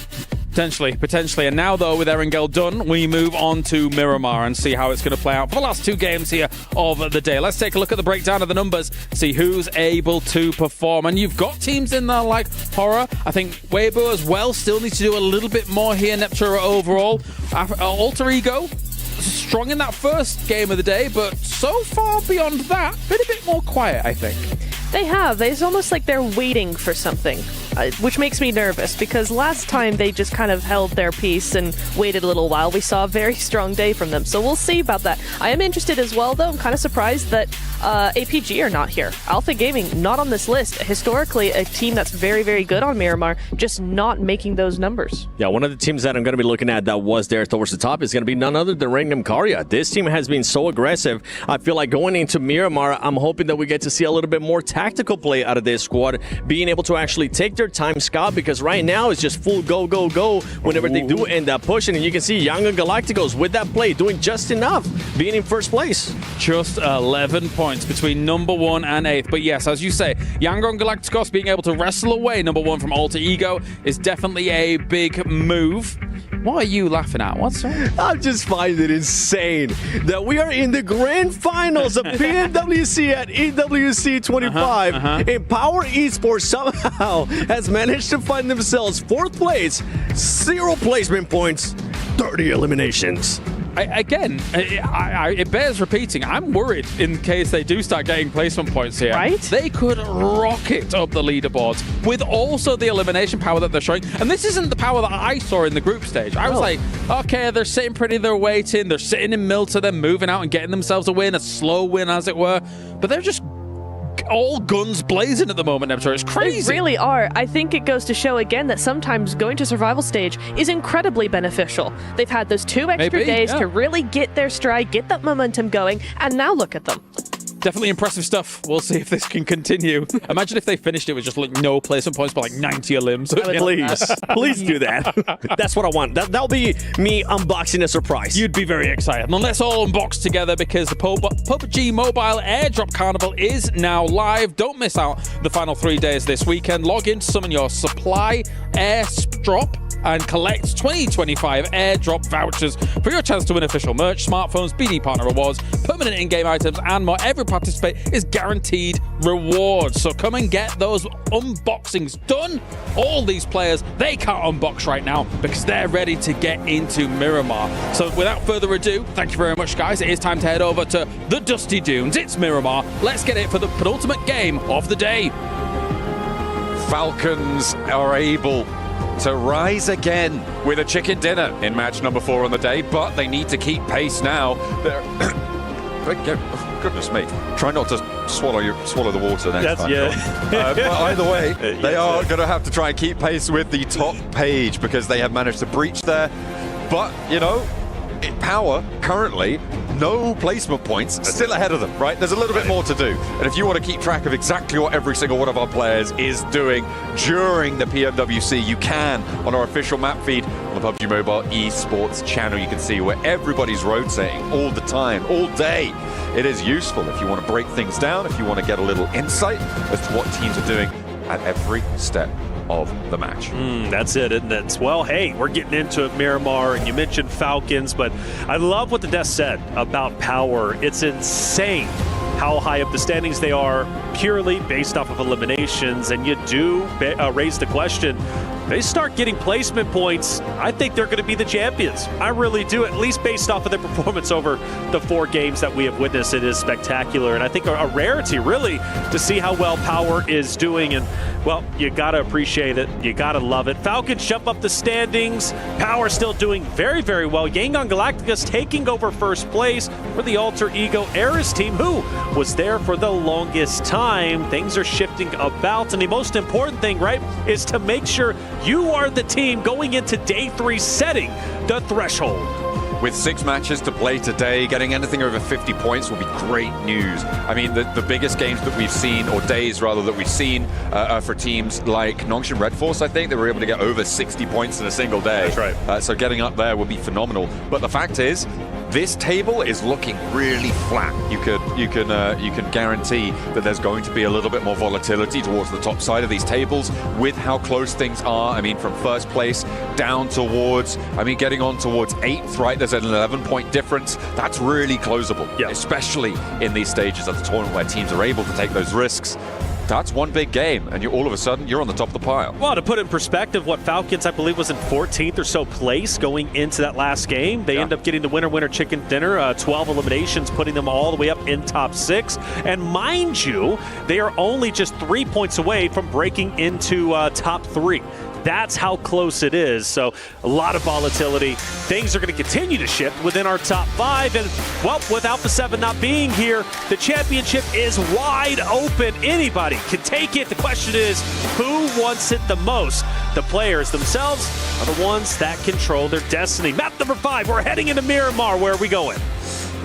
Potentially. And now, though, with Erangel done, we move on to Miramar and see how it's going to play out for the last 2 games here of the day. Let's take a look at the breakdown of the numbers, see who's able to perform. And you've got teams in there like Hora. I think Weibo as well still needs to do a little bit more here. Neptura overall. Alter Ego, strong in that first game of the day, but so far beyond that, been a bit more quiet, I think. They have. It's almost like they're waiting for something, which makes me nervous, because last time they just kind of held their peace and waited a little while. We saw a very strong day from them, so we'll see about that. I am interested as well, though. I'm kind of surprised that APG are not here. Alpha Gaming, not on this list. Historically, a team that's very, very good on Miramar, just not making those numbers. Yeah, one of the teams that I'm going to be looking at that was there towards the top is going to be none other than Rangam Karya. This team has been so aggressive. I feel like going into Miramar, I'm hoping that we get to see a little bit more tactical play out of this squad, being able to actually take their time, Scott, because right now it's just full go, go, go whenever they do end up pushing. And you can see Young and Galacticos with that play doing just enough, being in first place. Just 11 points between number 1 and 8th. But yes, as you say, Yangon Galacticos being able to wrestle away number 1 from Alter Ego is definitely a big move. What are you laughing at? What's wrong? I just find it insane that we are in the grand finals of PMWC at EWC 25, and Power Esports somehow has managed to find themselves 4th place, 0 placement points, 30 eliminations. It bears repeating. I'm worried in case they do start getting placement points here. Right? They could rocket up the leaderboards with also the elimination power that they're showing. And this isn't the power that I saw in the group stage. I was like, okay, they're sitting pretty, they're waiting, they're sitting in Milta, they're moving out and getting themselves a win, a slow win as it were. But they're just all guns blazing at the moment, I'm sure. It's crazy. They really are. I think it goes to show again that sometimes going to survival stage is incredibly beneficial. They've had those 2 extra days to really get their stride, get that momentum going, and now look at them. Definitely impressive stuff. We'll see if this can continue. Imagine if they finished it with just like no placement points, but like 90 limbs. Please do that. That's what I want. That'll be me unboxing a surprise. You'd be very excited. And let's all unbox together because the PUBG Mobile Airdrop Carnival is now live. Don't miss out the final 3 days this weekend. Log in to summon your supply airdrop and collect 2025 airdrop vouchers for your chance to win official merch, smartphones, BD partner rewards, permanent in-game items, and more. Every participate is guaranteed rewards. So come and get those unboxings done. All these players, they can't unbox right now because they're ready to get into Miramar. So without further ado, thank you very much, guys. It is time to head over to the Dusty Dunes. It's Miramar. Let's get it for the penultimate game of the day. Falcons are able to rise again with a chicken dinner in match number 4 on the day, but they need to keep pace now. They're goodness me, try not to swallow the water next time. But either way, they are going to have to try and keep pace with the top page because they have managed to breach there. But you know, Power currently no placement points, still ahead of them, right? There's a little bit more to do. And if you want to keep track of exactly what every single one of our players is doing during the PMWC, you can on our official map feed on the PUBG Mobile Esports channel. You can see where everybody's rotating all the time, all day. It is useful if you want to break things down, if you want to get a little insight as to what teams are doing at every step of the match. That's it, isn't it? Well, hey, we're getting into it, Miramar, and you mentioned Falcons, but I love what the desk said about Power. It's insane how high up the standings they are purely based off of eliminations, and you do raise the question. They start getting placement points, I think they're going to be the champions. I really do, at least based off of their performance over the 4 games that we have witnessed. It is spectacular, and I think a rarity, really, to see how well Power is doing. And, well, you got to appreciate it. You got to love it. Falcons jump up the standings. Power still doing very, very well. Yangon Galacticos taking over first place for the Alter Ego Eris team, who was there for the longest time. Things are shifting about, and the most important thing, right, is to make sure you are the team going into day 3 setting the threshold. With 6 matches to play today, getting anything over 50 points will be great news. I mean, the biggest games that we've seen, or days rather, that we've seen for teams like Nongshan Red Force, I think, they were able to get over 60 points in a single day. That's right. So getting up there would be phenomenal. But the fact is, this table is looking really flat. You can guarantee that there's going to be a little bit more volatility towards the top side of these tables with how close things are. I mean, from first place down towards, getting on towards 8th, right? There's an 11-point difference. That's really closable, especially in these stages of the tournament where teams are able to take those risks. That's one big game, and all of a sudden, you're on the top of the pile. Well, to put it in perspective, what Falcons, I believe, was in 14th or so place going into that last game. They end up getting the winner chicken dinner, 12 eliminations, putting them all the way up in top 6. And mind you, they are only just 3 points away from breaking into top 3. That's how close it is. So a lot of volatility. Things are going to continue to shift within our top 5. And, well, with Alpha 7 not being here, the championship is wide open. Anybody can take it. The question is, who wants it the most? The players themselves are the ones that control their destiny. Map number 5, we're heading into Miramar. Where are we going?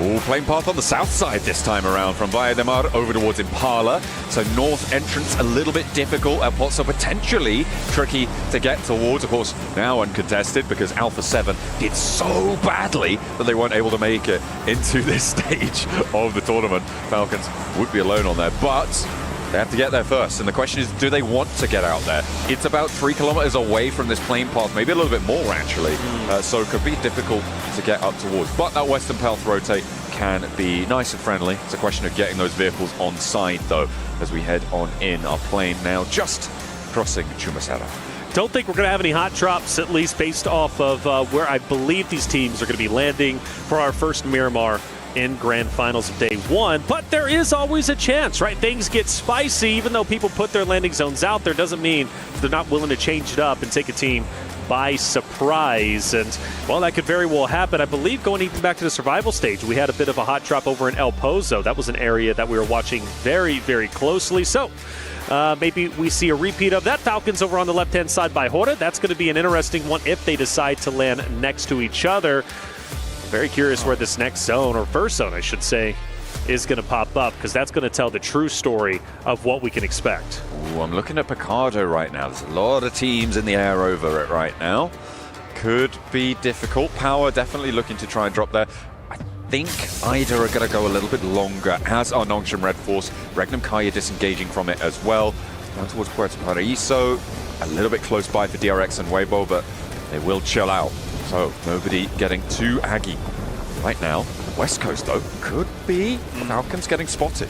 Ooh, playing path on the south side this time around, from Valle de Mar over towards Impala. So north entrance a little bit difficult at Pulsar, potentially tricky to get towards. Of course, now uncontested because Alpha 7 did so badly that they weren't able to make it into this stage of the tournament. Falcons would be alone on there, but they have to get there first. And the question is, do they want to get out there? It's about 3 kilometers away from this plane path, maybe a little bit more actually. So it could be difficult to get up towards. But that western path rotate can be nice and friendly. It's a question of getting those vehicles on side though, as we head on in. Our plane now just crossing Chumasera. Don't think we're going to have any hot drops, at least based off of where I believe these teams are going to be landing for our first Miramar in grand finals of day 1, but there is always a chance, right? Things get spicy. Even though people put their landing zones out there, doesn't mean they're not willing to change it up and take a team by surprise. And well, that could very well happen. I believe going even back to the survival stage, we had a bit of a hot drop over in El Pozo. That was an area that we were watching very, very closely. So maybe we see a repeat of that. Falcons over on the left-hand side by Hora. That's going to be an interesting one if they decide to land next to each other. Very curious where this next zone, or first zone I should say, is going to pop up, because that's going to tell the true story of what we can expect. Ooh, I'm looking at Picardo right now. There's a lot of teams in the air over it right now. Could be difficult. Power definitely looking to try and drop there. I think Ida are going to go a little bit longer, as are Nongshim Red Force. Regnum Kaya disengaging from it as well. Down towards Puerto Paraíso. A little bit close by for DRX and Weibo, but they will chill out. So nobody getting too aggy right now. West Coast, though, could be Falcons getting spotted.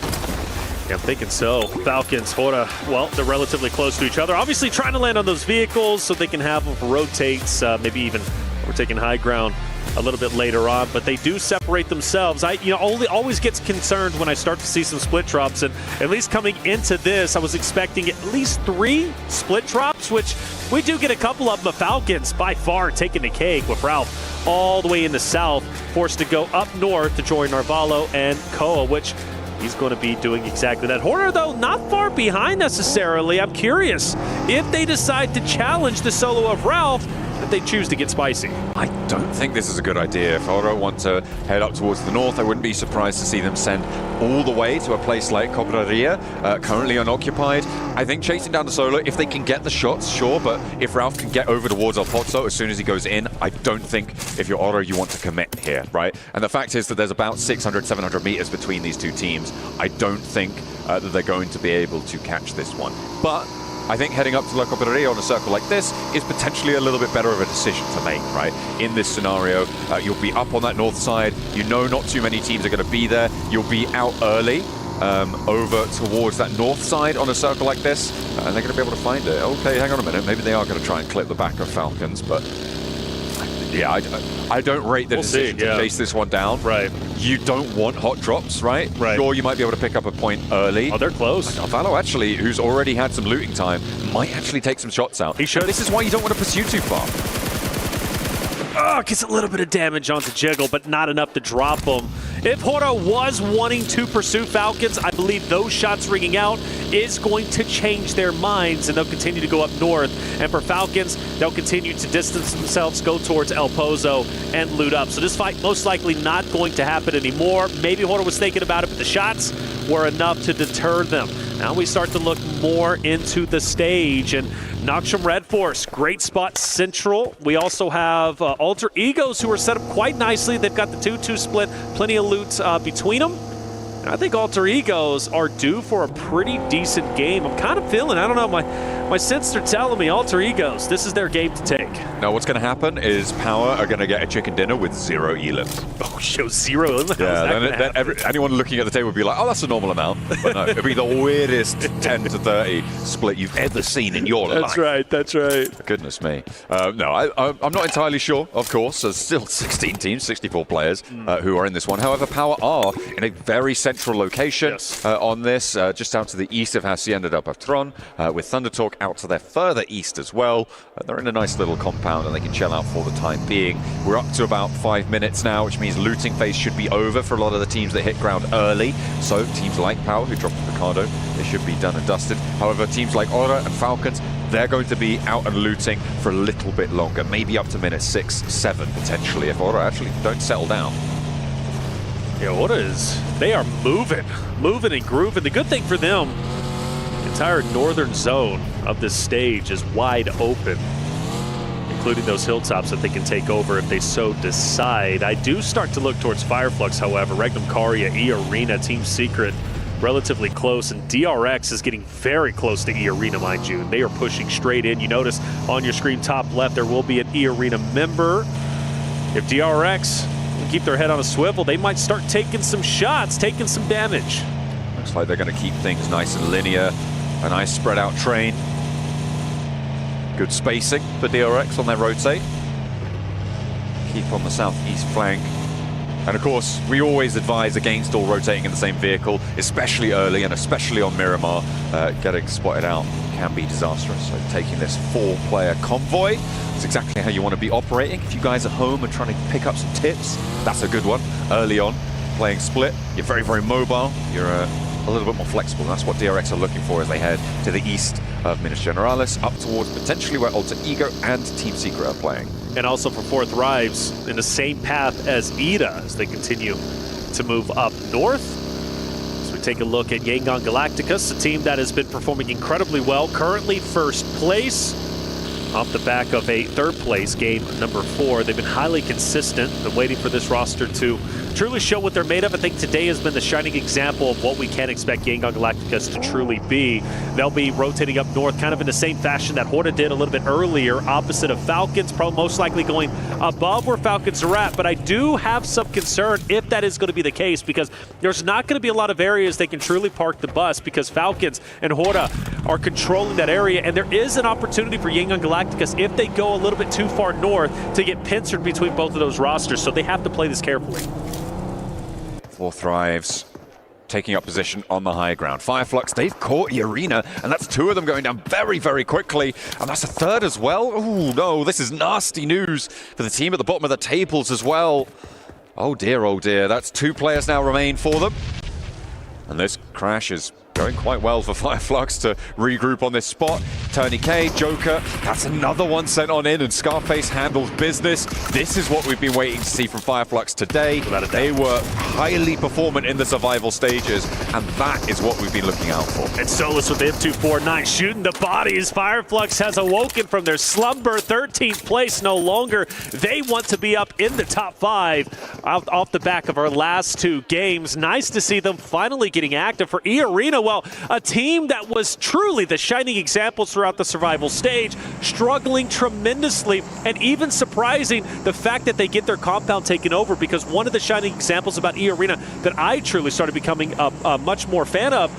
Yeah, I'm thinking so. Falcons, Hora, well, they're relatively close to each other. Obviously trying to land on those vehicles so they can have them for rotates, maybe even we're taking high ground a little bit later on, but they do separate themselves. I always gets concerned when I start to see some split drops, and at least coming into this, I was expecting at least 3 split drops, which we do get a couple of them. The Falcons by far taking the cake with Ralph all the way in the south, forced to go up north to join Narvalo and Koa, which he's going to be doing exactly that. Horner, though, not far behind necessarily. I'm curious if they decide to challenge the solo of Ralph, if they choose to get spicy. I don't think this is a good idea. If Oro want to head up towards the north, I wouldn't be surprised to see them send all the way to a place like Cobraria, currently unoccupied. I think chasing down the solo, if they can get the shots, sure, but if Ralph can get over towards El Pozo as soon as he goes in, I don't think if you're Oro, you want to commit here, right? And the fact is that there's about 600, 700 meters between these two teams. I don't think that they're going to be able to catch this one. But I think heading up to La Cobraria on a circle like this is potentially a little bit better of a decision to make, right? In this scenario, you'll be up on that north side. You know not too many teams are going to be there. You'll be out early over towards that north side on a circle like this, and they're going to be able to find it. Okay, hang on a minute. Maybe they are going to try and clip the back of Falcons, but yeah, I don't rate the decision to chase this one down. Right. You don't want hot drops, right? Right. Sure, you might be able to pick up a point early. Oh, they're close. Narvalo, actually, who's already had some looting time, might actually take some shots out. He should. This is why you don't want to pursue too far. Oh, gets a little bit of damage onto Jiggle, but not enough to drop him. If Hora was wanting to pursue Falcons, I believe those shots ringing out is going to change their minds, and they'll continue to go up north. And for Falcons, they'll continue to distance themselves, go towards El Pozo, and loot up. So this fight most likely not going to happen anymore. Maybe Hora was thinking about it, but the shots were enough to deter them. Now we start to look more into the stage, and Nongshim Red Force, great spot central. We also have Alter Egos, who are set up quite nicely. They've got the 2-2 split, plenty of loot between them. And I think Alter Egos are due for a pretty decent game. I'm kind of feeling, I don't know, my sense are telling me Alter Egos, this is their game to take. Now what's going to happen is Power are going to get a chicken dinner with 0 elims. Oh, show 0 elims? Yeah, anyone looking at the table would be like, oh, that's a normal amount. But no, it'd be the weirdest 10 to 30 split you've ever seen in your life. That's right. Goodness me. No, I'm not entirely sure, of course. There's still 16 teams, 64 players who are in this one. However, Power are in a very central location on this, just down to the east of Hacienda del Patron, with Thunder Talk out to their further east as well. They're in a nice little compound and they can chill out for the time being. We're up to about 5 minutes now, which means looting phase should be over for a lot of the teams that hit ground early. So teams like Power, who dropped Ricardo, they should be done and dusted. However, teams like Aura and Falcons, they're going to be out and looting for a little bit longer, maybe up to minute 6, 7 potentially, if Aura actually don't settle down. Yeah, they are moving and grooving. The good thing for them, the entire northern zone of this stage is wide open, including those hilltops that they can take over if they so decide. I do start to look towards Fireflux, however. Regnum Caria, E-Arena, Team Secret, relatively close, and DRX is getting very close to E-Arena, mind you. They are pushing straight in. You notice on your screen top left, there will be an E-Arena member. If DRX can keep their head on a swivel, they might start taking some shots, taking some damage. Looks like they're going to keep things nice and linear. A nice spread out train. Good spacing for DRX on their rotate. Keep on the southeast flank. And of course, we always advise against all rotating in the same vehicle, especially early and especially on Miramar. Getting spotted out can be disastrous. So taking this 4-player convoy is exactly how you want to be operating. If you guys at home are trying to pick up some tips, that's a good one. Early on, playing split, you're very, very mobile. You're a little bit more flexible. That's what DRX are looking for as they head to the east of Minas Generalis, up towards potentially where Alter Ego and Team Secret are playing. And also for Fourth Rives in the same path as Ida as they continue to move up north. So we take a look at Yangon Galacticus, a team that has been performing incredibly well, currently first place off the back of a third place game number 4. They've been highly consistent, been waiting for this roster to truly show what they're made of. I think today has been the shining example of what we can expect Yangon Galacticus to truly be. They'll be rotating up north kind of in the same fashion that Horda did a little bit earlier, opposite of Falcons, probably most likely going above where Falcons are at. But I do have some concern if that is going to be the case, because there's not going to be a lot of areas they can truly park the bus, because Falcons and Horda are controlling that area, and there is an opportunity for Yangon Galacticus if they go a little bit too far north to get pincered between both of those rosters, so they have to play this carefully. Fourth Rives taking up position on the high ground. Fireflux, they've caught E-Arena, and that's 2 of them going down very, very quickly, and that's a 3rd as well. Oh no, this is nasty news for the team at the bottom of the tables as well. Oh dear, that's 2 players now remain for them. And this crash is going quite well for Fireflux to regroup on this spot. Tony K, Joker, that's another one sent on in, and Scarface handles business. This is what we've been waiting to see from Fireflux today. They were highly performant in the survival stages, and that is what we've been looking out for. And Solus with M249 shooting the bodies. Fireflux has awoken from their slumber. 13th place no longer. They want to be up in the top 5 off the back of our last 2 games. Nice to see them finally getting active for E-Arena. Well, a team that was truly the shining examples throughout the survival stage, struggling tremendously, and even surprising the fact that they get their compound taken over, because one of the shining examples about E-Arena that I truly started becoming a much more fan of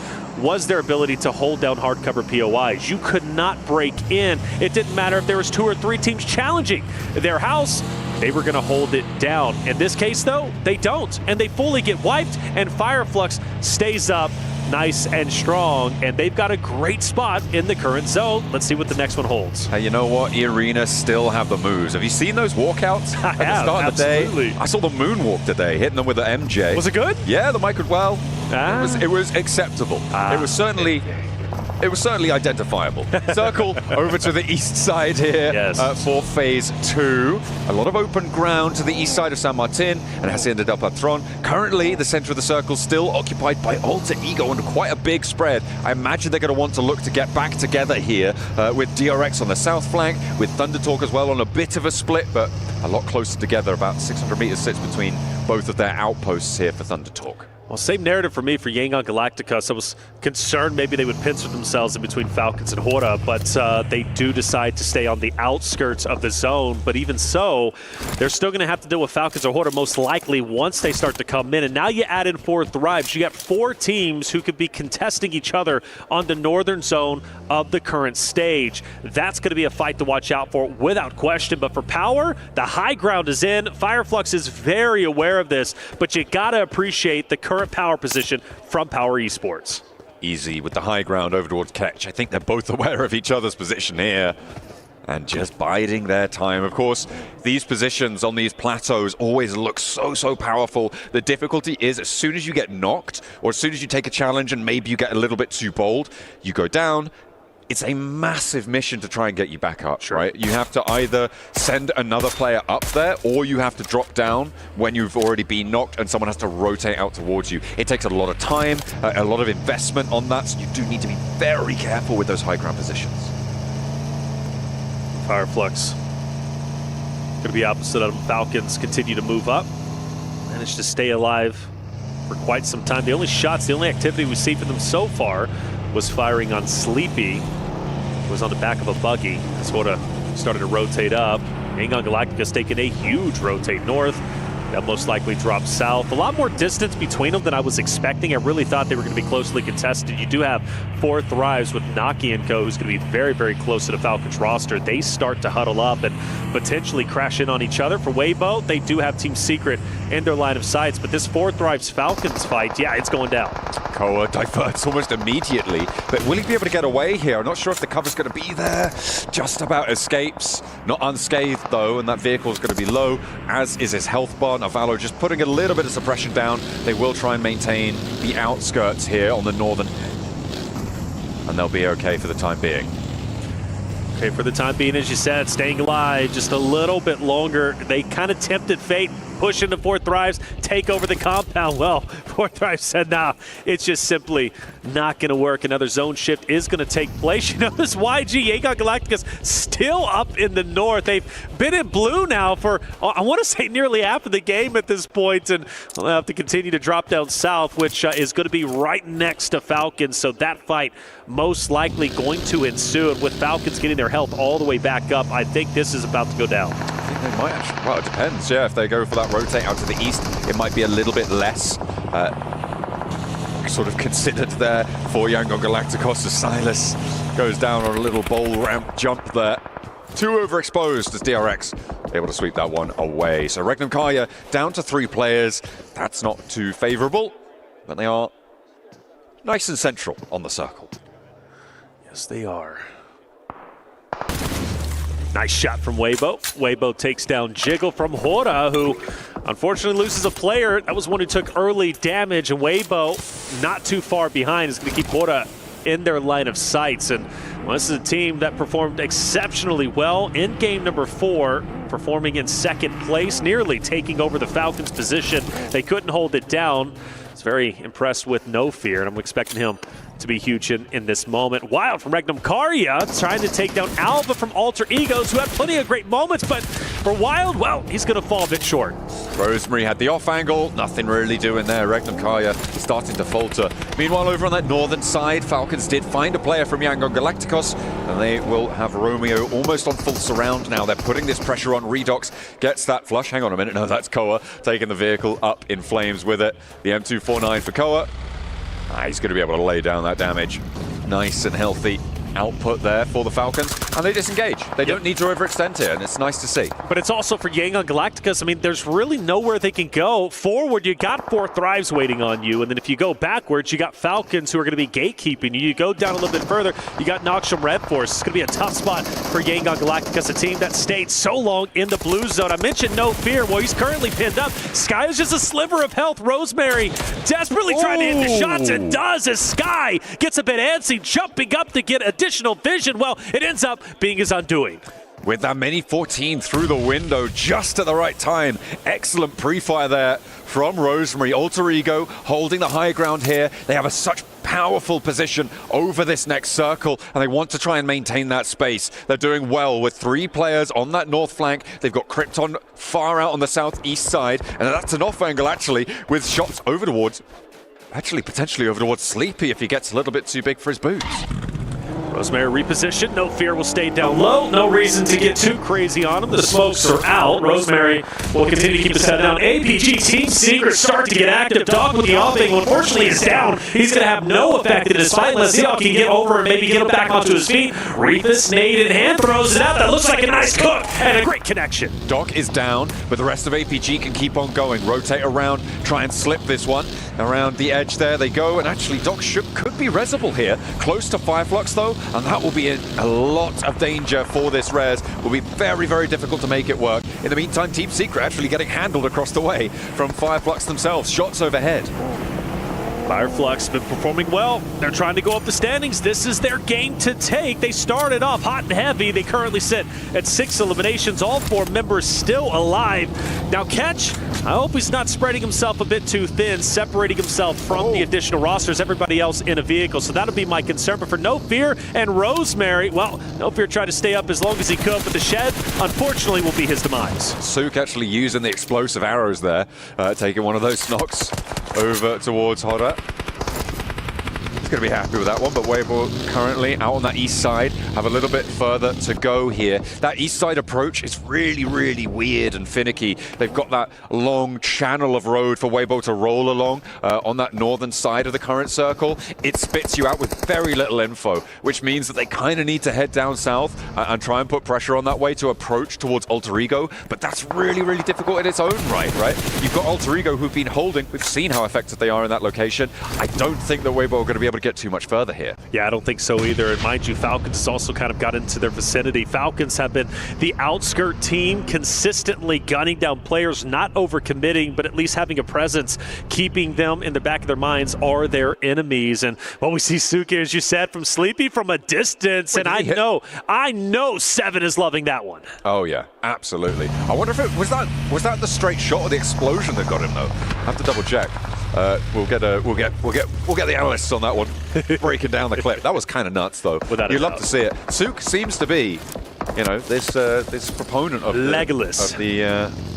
was their ability to hold down hardcover POIs. You could not break in. It didn't matter if there was 2 or 3 teams challenging their house. They were going to hold it down. In this case, though, they don't, and they fully get wiped, and Fireflux stays up nice and strong, and they've got a great spot in the current zone. Let's see what the next one holds. Hey, you know what? E-Arena still have the moves. Have you seen those walkouts at the start of the day? I saw the moonwalk today, hitting them with the MJ. Was it good? Yeah, the micro, well, it was acceptable. It was certainly identifiable. Circle over to the east side here for phase 2. A lot of open ground to the east side of San Martin and Hacienda del Patron. Currently, the center of the circle still occupied by Alter Ego under quite a big spread. I imagine they're going to want to look to get back together here with DRX on the south flank, with Thunder Talk as well on a bit of a split, but a lot closer together. About 600 meters sits between both of their outposts here for Thunder Talk. Well, same narrative for me for Yangon Galacticos. I was concerned maybe they would pincer themselves in between Falcons and Hora, but they do decide to stay on the outskirts of the zone. But even so, they're still going to have to deal with Falcons or Hora most likely once they start to come in. And now you add in 4 Thrives. You got 4 teams who could be contesting each other on the northern zone of the current stage. That's going to be a fight to watch out for without question. But for Power, the high ground is in. Fireflux is very aware of this, but you got to appreciate the current power position from Power Esports. Easy with the high ground over towards Ketch. I think they're both aware of each other's position here and just biding their time. Of course, these positions on these plateaus always look so powerful. The difficulty is as soon as you get knocked or as soon as you take a challenge and maybe you get a little bit too bold, you go down. It's a massive mission to try and get you back up, right? You have to either send another player up there or you have to drop down when you've already been knocked and someone has to rotate out towards you. It takes a lot of time, a lot of investment on that, so you do need to be very careful with those high ground positions. Fireflux going to be opposite of them. Falcons continue to move up. Managed to stay alive for quite some time. The only shots, the only activity we see from them so far was firing on Sleepy. Was on the back of a buggy. Sort of started to rotate up. Yangon Galacticos taking a huge rotate north. That most likely drops south. A lot more distance between them than I was expecting. I really thought they were going to be closely contested. You do have 4 Thrives with Naki & Co, who's going to be very close to the Falcons roster. They start to huddle up and potentially crash in on each other. For Weibo, they do have Team Secret in their line of sights, but this 4 Thrives Falcons fight, yeah, it's going down. Koa diverts almost immediately, but will he be able to get away here? I'm not sure if the cover's going to be there. Just about escapes. Not unscathed, though, and that vehicle's going to be low, as is his health bar. Valo just putting a little bit of suppression down. They will try and maintain the outskirts here on the northern end, and they'll be okay for the time being. Okay, for the time being, as you said, staying alive just a little bit longer. They kind of tempted fate, push into 4 Thrives, take over the compound. Well, 4 Thrives said, nah, it's just simply not going to work. Another zone shift is going to take place. You know, this YG, Yangon Galacticos, still up in the north. They've been in blue now for, I want to say, nearly half of the game at this point, and they'll have to continue to drop down south, which is going to be right next to Falcons. So that fight most likely going to ensue. And with Falcons getting their health all the way back up, I think this is about to go down. I think they might actually, well, it depends, yeah. If they go for that rotate out to the east, it might be a little bit less sort of considered there for Yangon Galacticos as Silas goes down on a little bowl ramp jump there. Too overexposed as DRX able to sweep that one away. So Regnum Kaya down to 3 players. That's not too favorable, but they are nice and central on the circle. Yes, they are. Nice shot from Weibo. Weibo takes down Jiggle from Hora, who unfortunately loses a player. That was one who took early damage, and Weibo, not too far behind, is going to keep Hora in their line of sights. And well, this is a team that performed exceptionally well in game number 4, performing in 2nd place, nearly taking over the Falcons' position. They couldn't hold it down. I was very impressed with No Fear, and I'm expecting him to be huge in this moment. Wild from Regnum Karya, trying to take down Alva from Alter Egos, who had plenty of great moments, but for Wild, well, he's going to fall a bit short. Rosemary had the off angle, nothing really doing there. Regnum Kaya starting to falter. Meanwhile, over on that northern side, Falcons did find a player from Yangon Galacticos, and they will have Romeo almost on full surround now. They're putting this pressure on. Redox gets that flush. Hang on a minute, no, that's Koa taking the vehicle up in flames with it. The M249 for Koa. He's going to be able to lay down that damage. Nice and healthy output there for the Falcons, and they disengage. They don't need to overextend here, and it's nice to see. But it's also for Yangon Galacticos. I mean, there's really nowhere they can go. Forward, you got 4 Thrives waiting on you, and then if you go backwards, you got Falcons who are going to be gatekeeping you. You go down a little bit further, you got Noxum Red Force. It's going to be a tough spot for Yangon Galacticos, a team that stayed so long in the blue zone. I mentioned No Fear. Well, he's currently pinned up. Sky is just a sliver of health. Rosemary desperately trying to hit the shots, and does as Sky gets a bit antsy, jumping up to get additional vision. Well, it ends up being his undoing. With that mini 14 through the window just at the right time. Excellent pre-fire there from Rosemary. Alter Ego holding the high ground here. They have such powerful position over this next circle, and they want to try and maintain that space. They're doing well with 3 players on that north flank. They've got Krypton far out on the southeast side, and that's an off angle actually with shots over towards actually potentially over towards Sleepy if he gets a little bit too big for his boots. Rosemary repositioned. No Fear will stay down low. No reason to get too crazy on him. The smokes are out. Rosemary will continue to keep his head down. APG Team Secret start to get active. Dog with the off-angle, unfortunately, is down. He's going to have no effect in his fight unless Seahawk can get over and maybe get him back onto his feet. Reefus, nade in hand, throws it out. That looks like a nice cook and a great connection. Doc is down, but the rest of APG can keep on going. Rotate around, try and slip this one. Around the edge there they go, and actually Doc could be resable here. Close to Fireflux though, and that will be in a lot of danger for this res. Will be very, very difficult to make it work. In the meantime, Team Secret actually getting handled across the way from Fireflux themselves. Shots overhead. Fireflux been performing well. They're trying to go up the standings. This is their game to take. They started off hot and heavy. They currently sit at 6 eliminations. All 4 members still alive. Now Catch, I hope he's not spreading himself a bit too thin, separating himself from the additional rosters, everybody else in a vehicle. So that'll be my concern. But for No Fear and Rosemary, well, No Fear tried to stay up as long as he could, but the shed, unfortunately, will be his demise. Sook actually using the explosive arrows there, taking one of those knocks over towards Hodder. He's going to be happy with that one, but Weibo currently out on that east side, have a little bit further to go here. That east side approach is really, really weird and finicky. They've got that long channel of road for Weibo to roll along on that northern side of the current circle. It spits you out with very little info, which means that they kind of need to head down south and try and put pressure on that way to approach towards Alter Ego, but that's really, really difficult in its own right? You've got Alter Ego who've been holding. We've seen how effective they are in that location. I don't think that Weibo are going to be able to get too much further here. Yeah, I don't think so either. And mind you, Falcons has also kind of got into their vicinity. Falcons have been the outskirt team, consistently gunning down players, not overcommitting, but at least having a presence, keeping them in the back of their minds are their enemies. And well, we see Suke, as you said, from Sleepy from a distance. Wait, and I know Seven is loving that one. Oh yeah, absolutely. I wonder if it was that the straight shot or the explosion that got him though. I have to double check. We'll get the analysts on that one, breaking down the clip. That was kind of nuts, though. You'd love to see it. Sook seems to be, this proponent of Legolas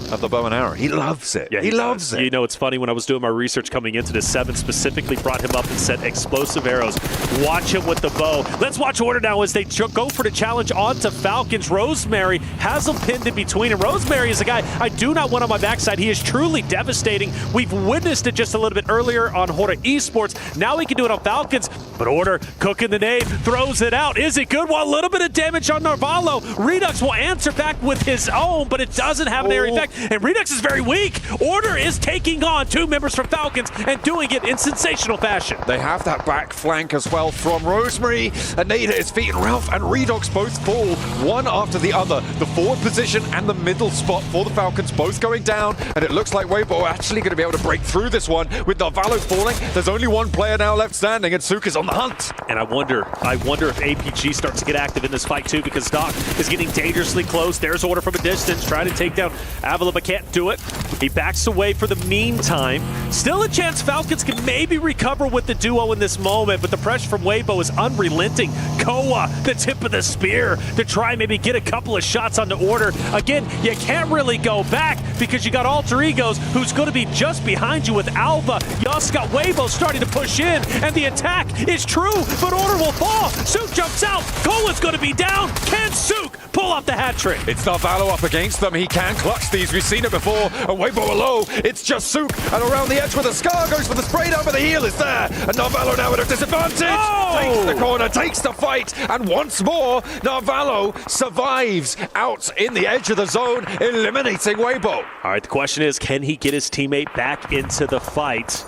of the bow and arrow. He loves it. Yeah, he loves it. You know, it's funny, when I was doing my research coming into this, Seven specifically brought him up and said explosive arrows. Watch him with the bow. Let's watch Order now as they go for the challenge onto Falcons. Rosemary has him pinned in between, and Rosemary is a guy I do not want on my backside. He is truly devastating. We've witnessed it just a little bit earlier on Horda Esports. Now he can do it on Falcons, but Order cooking the nade, throws it out. Is it good? Well, a little bit of damage on Narvalo. Redux will answer back with his own, but it doesn't have an area effect. And Redux is very weak. Order is taking on 2 members from Falcons and doing it in sensational fashion. They have that back flank as well from Rosemary. Anita is feet, and Ralph and Redux both fall, one after the other. The forward position and the middle spot for the Falcons both going down, and it looks like Weibo are actually going to be able to break through this one. With Narvalo falling, there's only one player now left standing, and Sook is on the hunt. And I wonder if APG starts to get active in this fight too, because Doc is getting dangerously close. There's Order from a distance, trying to take down Avila, but can't do it. He backs away for the meantime. Still a chance Falcons can maybe recover with the duo in this moment, but the pressure from Weibo is unrelenting. Koa, the tip of the spear, to try and maybe get a couple of shots on the Order. Again, you can't really go back because you got Alter Egos, who's going to be just behind you with Alva. You also got Weibo starting to push in, and the attack is true, but Order will fall. Sook jumps out. Koa's going to be down. Can Sook pull off the hat trick? It's Narvalo up against them. He can clutch these. We've seen it before. And Weibo are low. It's just Sook. And around the edge with a scar, goes for the spray down, but the heel is there. And Narvalo now at a disadvantage. Takes the corner, takes the fight. And once more, Narvalo survives out in the edge of the zone, eliminating Weibo. All right, the question is, can he get his teammate back into the fight?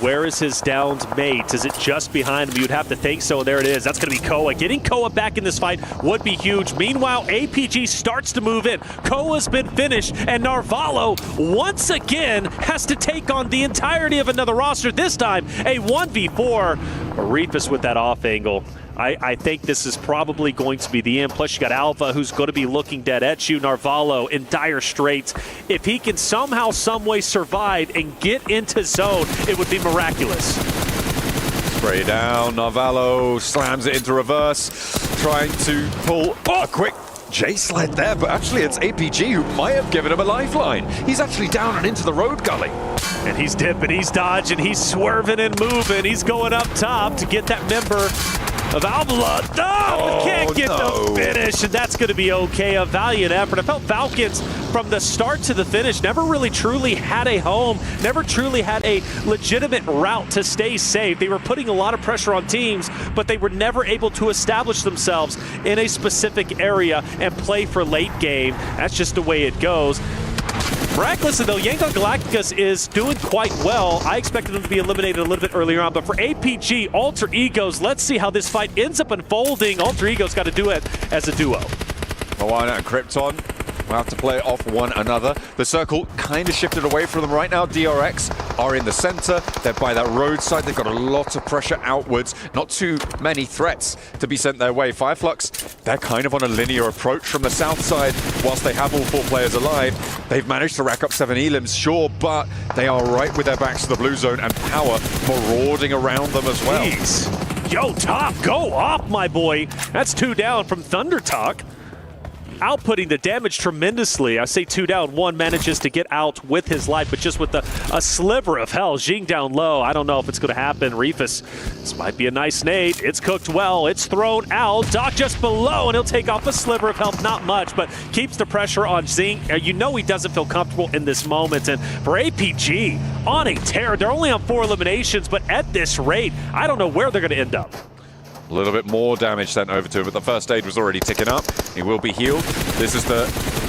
Where is his downed mate? Is it just behind him? You'd have to think so. There it is. That's going to be Koa. Getting Koa back in this fight would be huge. Meanwhile, APG starts to move in. Koa's been finished, and Narvalo once again has to take on the entirety of another roster. This time, a 1v4. Reefus with that off angle. I think this is probably going to be the end. Plus, you got Alva, who's going to be looking dead at you. Narvalo in dire straits. If he can somehow, someway survive and get into zone, it would be miraculous. Spray down. Narvalo slams it into reverse, trying to pull a quick J-Sled there, but actually it's APG who might have given him a lifeline. He's actually down and into the road gully. And he's dipping, he's dodging, he's swerving and moving. He's going up top to get that member of Alvala. Oh, can't get the finish, and that's going to be okay. A valiant effort. I felt Falcons from the start to the finish never really truly had a home, never truly had a legitimate route to stay safe. They were putting a lot of pressure on teams, but they were never able to establish themselves in a specific area and play for late game. That's just the way it goes. Miraculously, though, Yangon Galacticus is doing quite well. I expected them to be eliminated a little bit earlier on, but for APG, Alter Egos, let's see how this fight ends up unfolding. Alter Egos got to do it as a duo. Moana and Krypton will have to play off one another. The circle kind of shifted away from them right now. DRX are in the center. They're by that roadside. They've got a lot of pressure outwards. Not too many threats to be sent their way. Fireflux, they're kind of on a linear approach from the south side. Whilst they have all 4 players alive, they've managed to rack up 7 elims, sure, but they are right with their backs to the blue zone and Power marauding around them as well. Jeez. Yo, Top, go off, my boy. That's 2 down from Thunder Talk. Outputting the damage tremendously. I say 2 down, 1 manages to get out with his life, but just with a sliver of hell. Jing down low. I don't know if it's going to happen. Reefus, this might be a nice nade. It's cooked well. It's thrown out. Doc just below, and he'll take off a sliver of health. Not much, but keeps the pressure on Zing. You know he doesn't feel comfortable in this moment. And for APG, on a tear. They're only on 4 eliminations, but at this rate, I don't know where they're going to end up. A little bit more damage sent over to him, but the first aid was already ticking up. He will be healed. This is the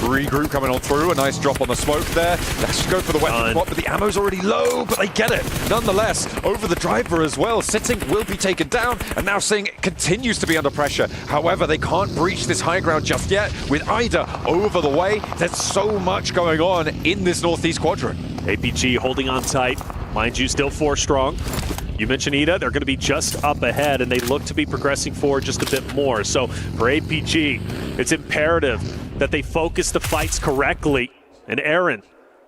regroup coming on through. A nice drop on the smoke there. Let's go for the weapon swap, but the ammo's already low, but they get it. Nonetheless, over the driver as well. Sitting will be taken down, and now Sing continues to be under pressure. However, they can't breach this high ground just yet. With Ida over the way, there's so much going on in this northeast quadrant. APG holding on tight. Mind you, still 4 strong. You mentioned Ida, they're going to be just up ahead, and they look to be progressing forward just a bit more. So for APG, it's imperative that they focus the fights correctly. And Aaron,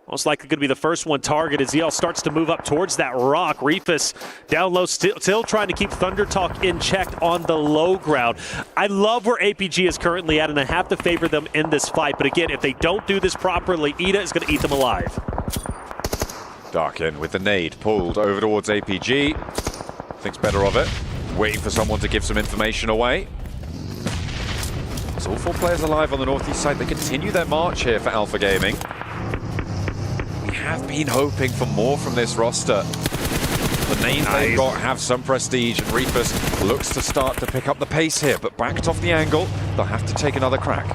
most likely going to be the first one targeted. ZL starts to move up towards that rock. Reefus down low, still trying to keep Thunder Talk in check on the low ground. I love where APG is currently at, and I have to favor them in this fight. But again, if they don't do this properly, Ida is going to eat them alive. Dark in with the nade pulled over towards APG. Thinks better of it. Waiting for someone to give some information away. It's all 4 players alive on the northeast side. They continue their march here for Alpha Gaming. We have been hoping for more from this roster. The names they've got have some prestige, and Reefus looks to start to pick up the pace here, but backed off the angle. They'll have to take another crack.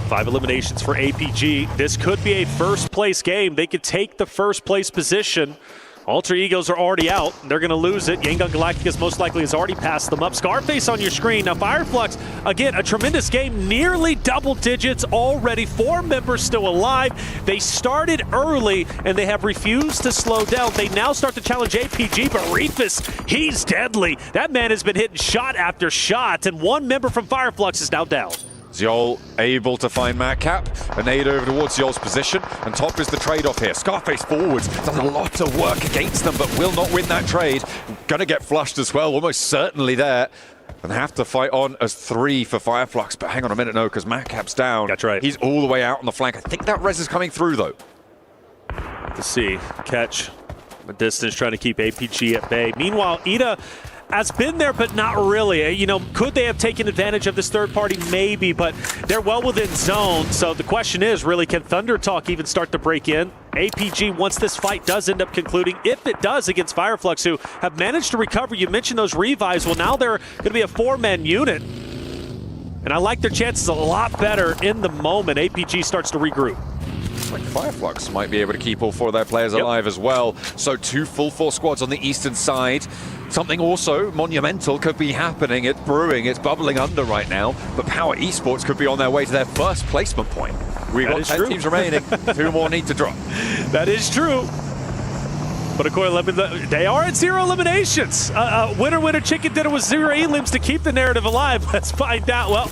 5 eliminations for APG. This could be a first place game. They could take the first place position. Alter Egos are already out. They're going to lose it. Yangon Galacticus most likely has already passed them up. Scarface on your screen. Now Fireflux, again, a tremendous game. Nearly double digits already. 4 members still alive. They started early, and they have refused to slow down. They now start to challenge APG, but Reefus, he's deadly. That man has been hitting shot after shot, and 1 member from Fireflux is now down. Zyol able to find Madcap. A nade over towards Zyol's position, and top is the trade-off here. Scarface forwards, does a lot of work against them, but will not win that trade. Gonna get flushed as well, almost certainly there. And have to fight on as 3 for Fireflux, but hang on a minute, no, because Madcap's down. That's right. He's all the way out on the flank. I think that res is coming through, though. To see. Catch the distance, trying to keep APG at bay. Meanwhile, Ida has been there, but not really. You know, could they have taken advantage of this third party? Maybe, but they're well within zone. So the question is, really, can Thunder Talk even start to break in? APG, once this fight does end up concluding, if it does against Fireflux, who have managed to recover. You mentioned those revives. Well, now they're going to be a 4-man unit. And I like their chances a lot better in the moment. APG starts to regroup. Like Fireflux might be able to keep all 4 of their players alive as well. So 2 full force squads on the eastern side. Something also monumental could be happening. It's brewing, it's bubbling under right now. But Power Esports could be on their way to their first placement point. We've got 10 teams remaining. 2 more need to drop. That is true. But of course, they are at 0 eliminations. Winner, chicken dinner with 0 elims to keep the narrative alive. Let's find out. Well,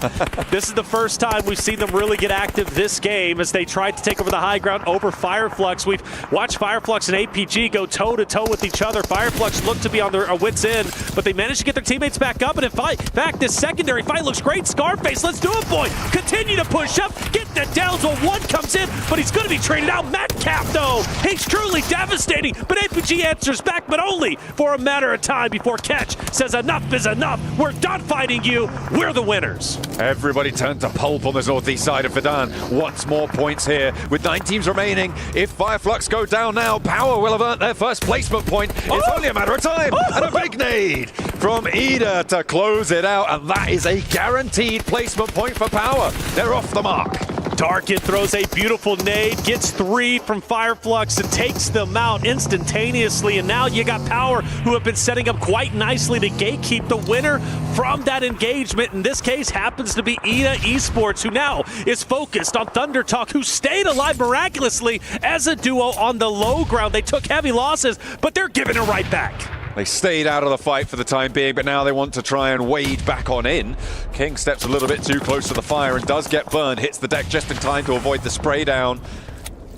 this is the first time we've seen them really get active this game as they tried to take over the high ground over Fireflux. We've watched Fireflux and APG go toe-to-toe with each other. Fireflux looked to be on their wits' end, but they managed to get their teammates back up. And in fact, this secondary fight looks great. Scarface, let's do it, boy. Continue to push up. Get the downs while one comes in, but he's going to be traded out. Metcalf, though, he's truly devastating, but APG answers back, but only for a matter of time before Catch says enough is enough. We're done fighting you. We're the winners. Everybody turned to pulp on the northeast side of Verdan. Wants more points here with 9 teams remaining. If Fireflux go down now, Power will have earned their first placement point. It's only a matter of time. And a big nade from Ida to close it out, and that is a guaranteed placement point for Power. They're off the mark. Darkin throws a beautiful nade, gets 3 from Fireflux and takes them out instantaneously. And now you got Power, who have been setting up quite nicely to gatekeep the winner from that engagement. In this case, happens to be Ida Esports, who now is focused on Thunder Talk, who stayed alive miraculously as a duo on the low ground. They took heavy losses, but they're giving it right back. They stayed out of the fight for the time being, but now they want to try and wade back on in. King steps a little bit too close to the fire and does get burned, hits the deck just in time to avoid the spray down.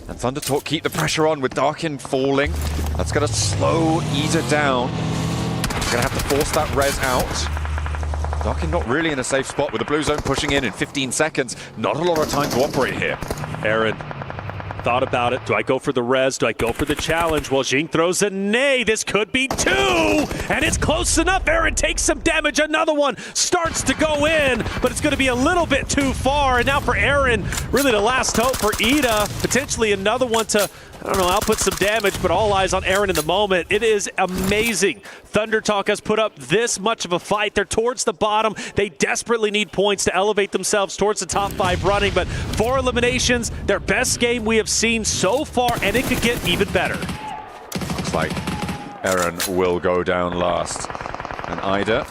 And Thunder Talk keep the pressure on with Darkin falling. That's going to slow Ida down. Going to have to force that res out. Darkin not really in a safe spot with the blue zone pushing in 15 seconds. Not a lot of time to operate here. Aaron thought about it. Do I go for the res? Do I go for the challenge? Well, Jing throws a nay. This could be 2, and it's close enough. Aaron takes some damage. Another one starts to go in, but it's going to be a little bit too far. And now for Aaron, really the last hope for Ida. Potentially another one to, I don't know, output some damage, but all eyes on Aaron in the moment. It is amazing. Thunder Talk has put up this much of a fight. They're towards the bottom. They desperately need points to elevate themselves towards the top 5 running, but 4 eliminations, their best game we have seen so far, and it could get even better. Looks like Aaron will go down last. And Ida,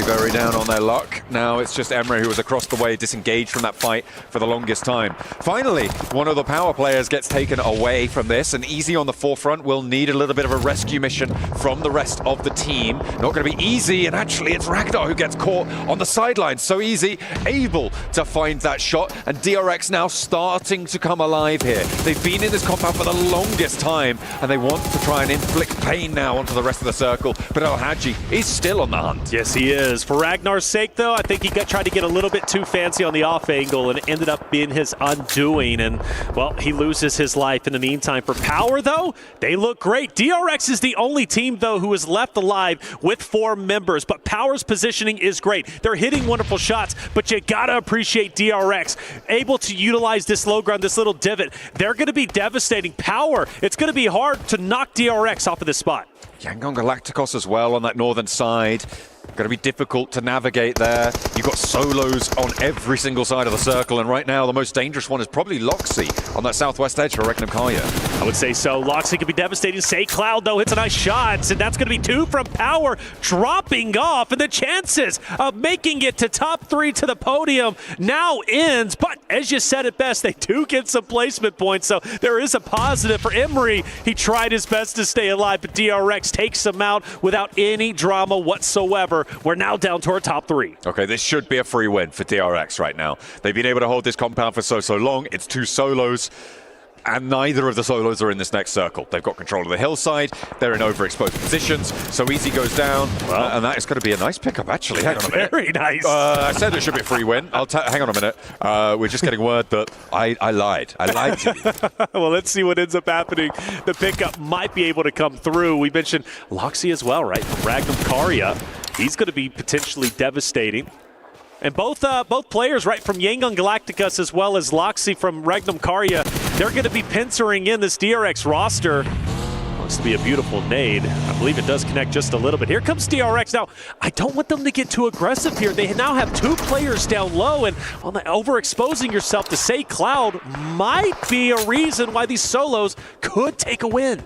very down on their luck. Now it's just Emre who was across the way, disengaged from that fight for the longest time. Finally, one of the Power players gets taken away from this, and Easy on the forefront will need a little bit of a rescue mission from the rest of the team. Not going to be easy, and actually it's Ragnar who gets caught on the sidelines. So Easy able to find that shot, and DRX now starting to come alive here. They've been in this compound for the longest time, and they want to try and inflict pain now onto the rest of the circle, but El Hadji is still on the hunt. Yes, he is. For Ragnar's sake, though, I think he tried to get a little bit too fancy on the off angle, and it ended up being his undoing. And, well, he loses his life in the meantime. For Power, though, they look great. DRX is the only team, though, who is left alive with 4 members. But Power's positioning is great. They're hitting wonderful shots, but you gotta appreciate DRX. Able to utilize this low ground, this little divot. They're going to be devastating. Power, it's going to be hard to knock DRX off of this spot. Yangon Galacticos as well on that northern side. Going to be difficult to navigate there. You've got solos on every single side of the circle, and right now the most dangerous one is probably Loxy on that southwest edge for Regnum Karya. I would say so. Loxy could be devastating. Say Cloud, though, hits a nice shot, and that's going to be 2 from Power, dropping off, and the chances of making it to top 3 to the podium now ends. But as you said it best, they do get some placement points, so there is a positive for Emery. He tried his best to stay alive, but DRX takes him out without any drama whatsoever. We're now down to our top 3. Okay, this should be a free win for DRX right now. They've been able to hold this compound for so long. It's 2 solos, and neither of the solos are in this next circle. They've got control of the hillside. They're in overexposed positions. So Easy goes down, and that is going to be a nice pickup, actually. Hang on a minute. Very nice. I said it should be a free win. Hang on a minute. We're just getting word that I lied. I lied to you. Well, let's see what ends up happening. The pickup might be able to come through. We mentioned Loxy as well, right? From Regnum Karya. He's going to be potentially devastating. And both players, right, from Yangon Galacticus as well as Loxy from Regnum Karya, they're going to be pincering in this DRX roster. Looks to be a beautiful nade. I believe it does connect just a little bit. Here comes DRX. Now, I don't want them to get too aggressive here. They now have 2 players down low, and overexposing yourself to Say Cloud might be a reason why these solos could take a win.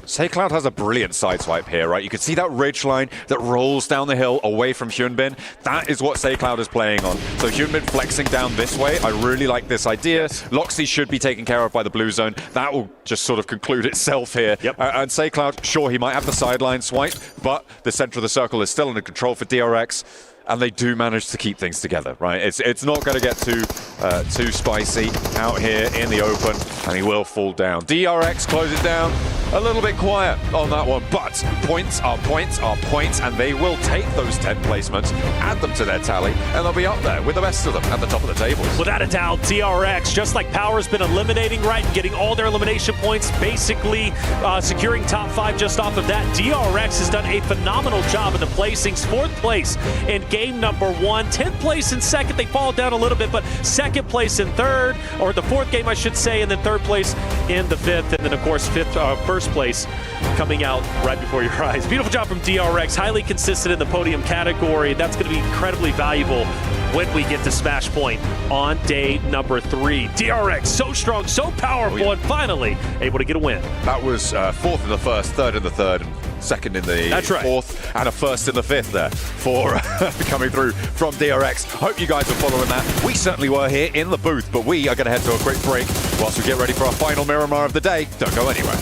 SayCloud has a brilliant sideswipe here, right? You can see that ridge line that rolls down the hill away from Hyunbin. That is what SayCloud is playing on. So Hyunbin flexing down this way. I really like this idea. Loxy should be taken care of by the blue zone. That will just sort of conclude itself here. Yep. And SayCloud, sure, he might have the sideline swipe, but the center of the circle is still under control for DRX. And they do manage to keep things together, right? It's not going to get too spicy out here in the open, and he will fall down. DRX close it down. A little bit quiet on that one, but points are points are points, and they will take those 10 placements, add them to their tally, and they'll be up there with the best of them at the top of the table. Without a doubt, DRX, just like Power's been eliminating, right, and getting all their elimination points, basically securing top 5 just off of that. DRX has done a phenomenal job in the placings. 4th place in game number 1, 10th place in 2nd. They fall down a little bit, but 2nd place in 3rd, or the 4th game, I should say, and then 3rd place in the 5th, and then, of course, 1st place coming out right before your eyes. Beautiful job from DRX, highly consistent in the podium category. That's going to be incredibly valuable when we get to Smash Point on day number 3. DRX, so strong, so powerful, and finally able to get a win. That was 4th in the 1st, 3rd in the 3rd, and 2nd in the 4th, and a 1st in the 5th there for coming through from DRX. Hope you guys are following that. We certainly were here in the booth, but we are going to head to a quick break whilst we get ready for our final Miramar of the day. Don't go anywhere.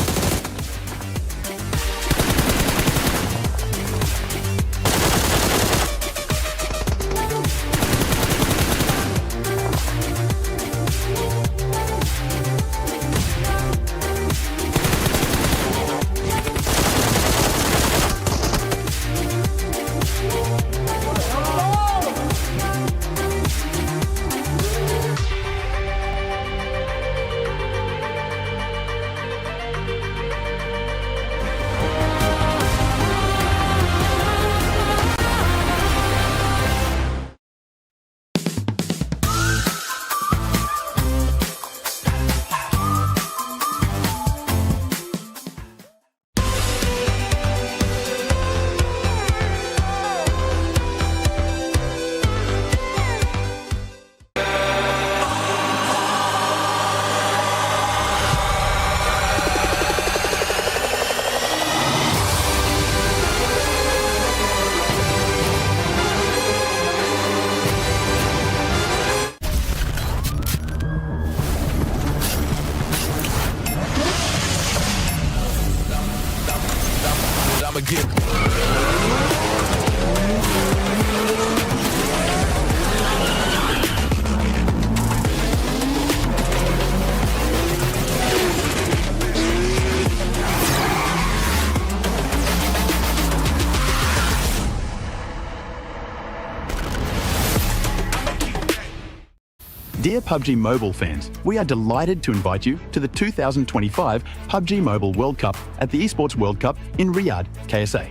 Dear PUBG Mobile fans, we are delighted to invite you to the 2025 PUBG Mobile World Cup at the Esports World Cup in Riyadh, KSA.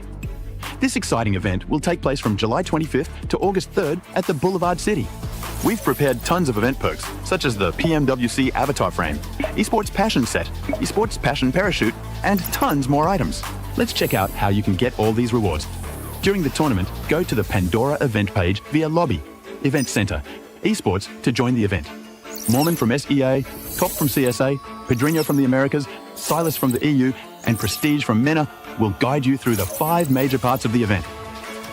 This exciting event will take place from July 25th to August 3rd at the Boulevard City. We've prepared tons of event perks, such as the PMWC avatar frame, Esports Passion set, Esports Passion parachute, and tons more items. Let's check out how you can get all these rewards. During the tournament, go to the Pandora event page via Lobby, Event Center, Esports to join the event. Mormon from SEA, Top from CSA, Pedrinho from the Americas, Silas from the EU, and Prestige from MENA will guide you through the 5 major parts of the event.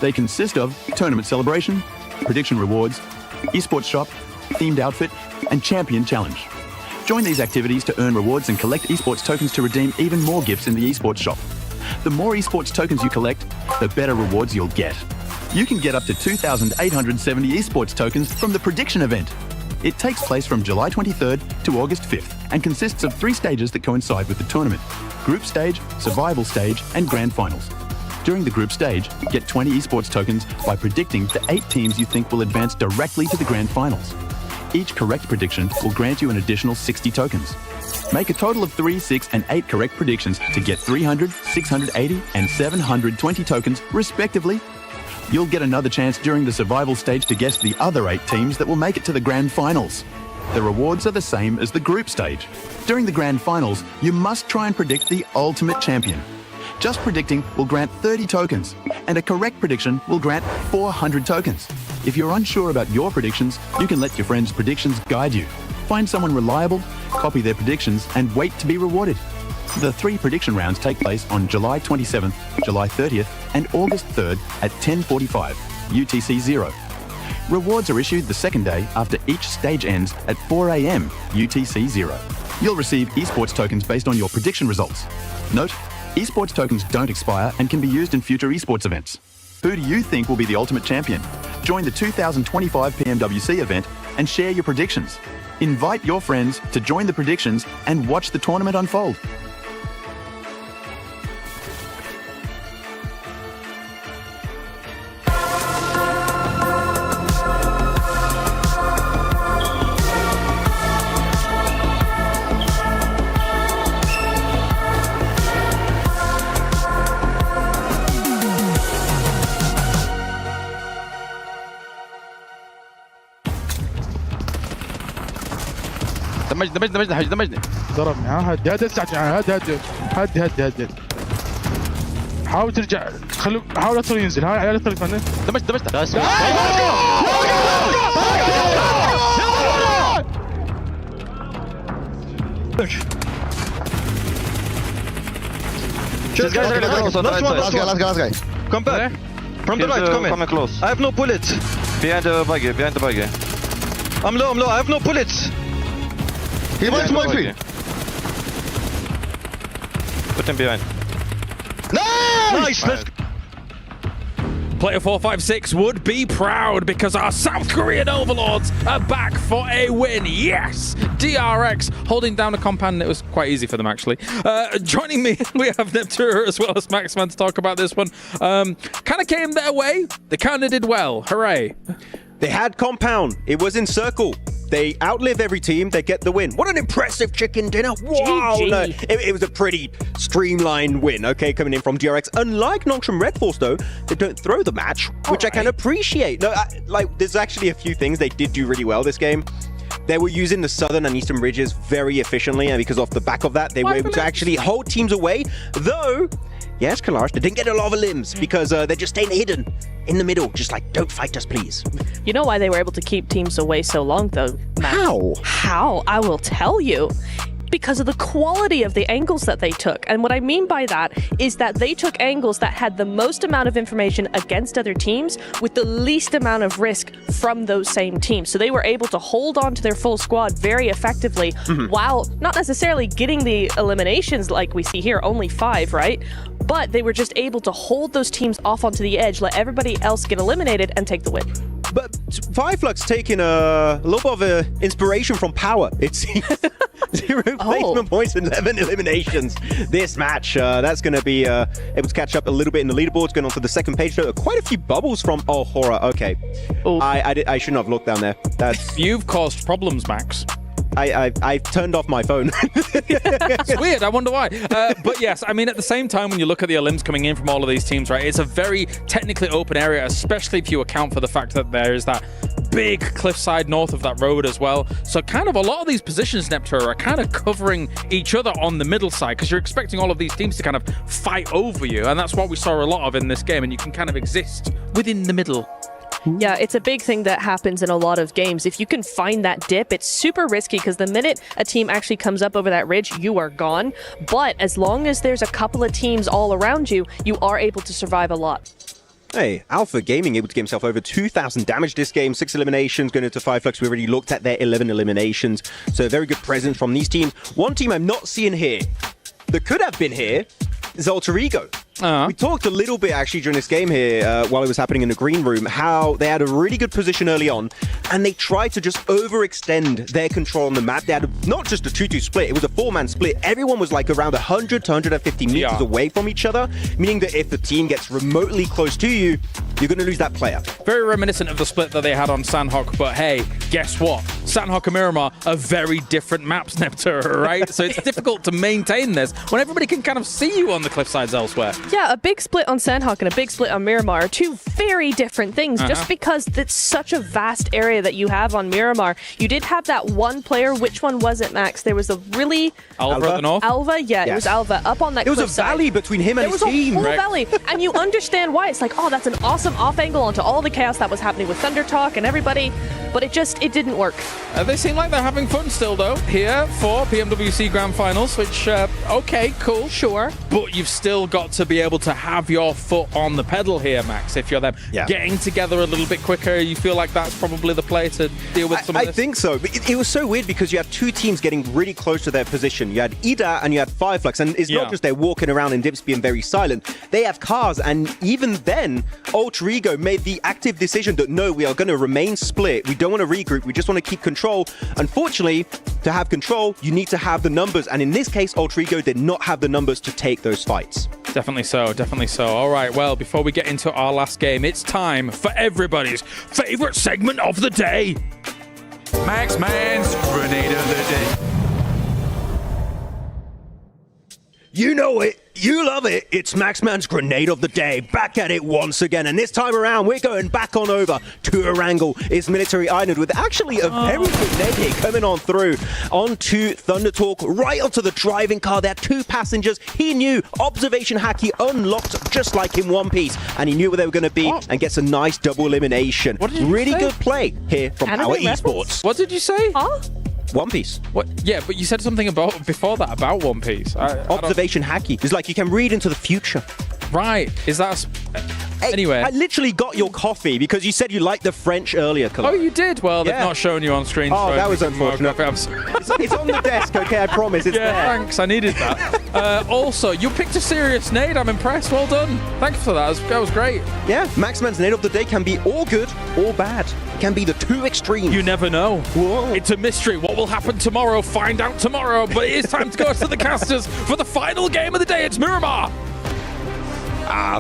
They consist of tournament celebration, prediction rewards, esports shop, themed outfit, and champion challenge. Join these activities to earn rewards and collect esports tokens to redeem even more gifts in the esports shop. The more esports tokens you collect, the better rewards you'll get. You can get up to 2,870 esports tokens from the prediction event. It takes place from July 23rd to August 5th and consists of 3 stages that coincide with the tournament: group stage, survival stage, and grand finals. During the group stage, get 20 esports tokens by predicting the 8 teams you think will advance directly to the grand finals. Each correct prediction will grant you an additional 60 tokens. Make a total of 3, 6, and 8 correct predictions to get 300, 680, and 720 tokens, respectively. You'll get another chance during the survival stage to guess the other 8 teams that will make it to the grand finals. The rewards are the same as the group stage. During the grand finals, you must try and predict the ultimate champion. Just predicting will grant 30 tokens, and a correct prediction will grant 400 tokens. If you're unsure about your predictions, you can let your friends' predictions guide you. Find someone reliable, copy their predictions, and wait to be rewarded. The 3 prediction rounds take place on July 27th, July 30th, and August 3rd at 10:45 UTC 0. Rewards are issued the second day after each stage ends at 4 a.m. UTC 0. You'll receive esports tokens based on your prediction results. Note, esports tokens don't expire and can be used in future esports events. Who do you think will be the ultimate champion? Join the 2025 PMWC event and share your predictions. Invite your friends to join the predictions and watch the tournament unfold. دمجني ضربني. ها هدي استعجل. هدي حاول ترجع. حاول لا ينزل. ها لا تطلع فنان. دمجت Last guy. Come back. From the right, come in. Close. I have no bullets. Behind the buggy. I'm low. I have no bullets. He wants my feet. Put him behind. Nice! Let's Player 456 would be proud because our South Korean overlords are back for a win. Yes! DRX holding down a compound. It was quite easy for them, actually. Joining me, we have Neptura as well as Maxman to talk about this one. Kind of came their way. They kind of did well. Hooray. They had compound. It was in circle. They outlive every team. They get the win. What an impressive chicken dinner. Wow. No, it was a pretty streamlined win, okay, coming in from DRX. Unlike Nongshim Red Force, though, they don't throw the match, which I can appreciate. No, there's actually a few things they did do really well this game. They were using the southern and eastern ridges very efficiently, and because off the back of that, they were able to actually hold teams away. Though, yes, Kalash, they didn't get a lot of limbs because they're just staying hidden in the middle, just like, don't fight us, please. You know why they were able to keep teams away so long, though, Matt? How? I will tell you. Because of the quality of the angles that they took. And what I mean by that is that they took angles that had the most amount of information against other teams with the least amount of risk from those same teams. So they were able to hold on to their full squad very effectively while not necessarily getting the eliminations like we see here, only 5, right? But they were just able to hold those teams off onto the edge, let everybody else get eliminated and take the win. But Fireflux taking a little bit of inspiration from Power, it seems. 0 placement points, 11 eliminations. This match, that's going to be able to catch up a little bit in the leaderboards. Going on to the second page, though, quite a few bubbles from horror. Okay, I shouldn't have looked down there. You've caused problems, Max. I turned off my phone. It's weird. I wonder why. But yes, I mean, at the same time, when you look at the elims coming in from all of these teams, right, it's a very technically open area, especially if you account for the fact that there is that big cliffside north of that road as well. So kind of a lot of these positions, Neptura, are kind of covering each other on the middle side because you're expecting all of these teams to kind of fight over you. And that's what we saw a lot of in this game. And you can kind of exist within the middle. Yeah, it's a big thing that happens in a lot of games. If you can find that dip, it's super risky because the minute a team actually comes up over that ridge, you are gone. But as long as there's a couple of teams all around you, you are able to survive a lot. Hey, Alpha Gaming able to get himself over 2,000 damage this game. 6 eliminations going into Fireflux. We already looked at their 11 eliminations. So a very good presence from these teams. One team I'm not seeing here that could have been here is Alter Ego. We talked a little bit actually during this game here while it was happening in the green room, how they had a really good position early on and they tried to just overextend their control on the map. They had not just a 2-2 split, it was a 4-man split. Everyone was like around 100 to 150 meters away from each other, meaning that if the team gets remotely close to you, you're going to lose that player. Very reminiscent of the split that they had on Sandhawk, but hey, guess what? Sandhawk and Miramar are very different maps, Neptura, right? So it's difficult to maintain this when everybody can kind of see you on the cliffsides elsewhere. Yeah, a big split on Sandhawk and a big split on Miramar are two very different things. Just because it's such a vast area that you have on Miramar. You did have that one player. Which one was it, Max? There was a really... Alva at the north? Alva, yeah, it was Alva up on that It was a cliffside. valley between him and his team. There was a whole valley. And you understand why. It's like, oh, that's an awesome off angle onto all the chaos that was happening with Thunder Talk and everybody. But it didn't work. They seem like they're having fun still, though, here for PMWC Grand Finals, which, okay, cool. Sure. But you've still got to be able to have your foot on the pedal here, Max, if you're them. Yeah. Getting together a little bit quicker, you feel like that's probably the play to deal with some of this? I think so. It was so weird because you have two teams getting really close to their position. You had Ida and you had Fireflux, and it's not just they're walking around in dips being very silent. They have cars, and even then, Ultra Ego made the active decision that no, we are going to remain split. We don't want to regroup. We just want to keep control. Unfortunately, to have control, you need to have the numbers, and in this case, Ultra Ego did not have the numbers to take those fights. Definitely so, definitely so. All right, well, before we get into our last game, it's time for everybody's favorite segment of the day. Max Man's Grenade of the Day. You know it. You love it. It's Maxman's Grenade of the Day. Back at it once again. And this time around, we're going back on over to Erangel, his military island, with actually a very good nade hit coming on through onto Thunder Talk, right onto the driving car. There are two passengers. He knew observation hacky unlocked just like in One Piece, and he knew where they were going to be and gets a nice double elimination. Really good play here from our Esports. What did you say? Huh? One Piece. What? Yeah, but you said something about before that about One Piece. Observation hacky. It's like you can read into the future. Right. Is that... Anyway. I literally got your coffee because you said you liked the French earlier, Colin. Oh, you did? Well, they've not shown you on screen. Oh, so that was unfortunate. It's on the desk, okay? I promise. It's there. Thanks. I needed that. Also, you picked a serious nade. I'm impressed. Well done. Thank you for that. That was great. Yeah, Maxman's nade of the day can be all good or bad. It can be the two extremes. You never know. Whoa. It's a mystery. What will happen tomorrow? Find out tomorrow. But it is time to go to the casters for the final game of the day. It's Miramar.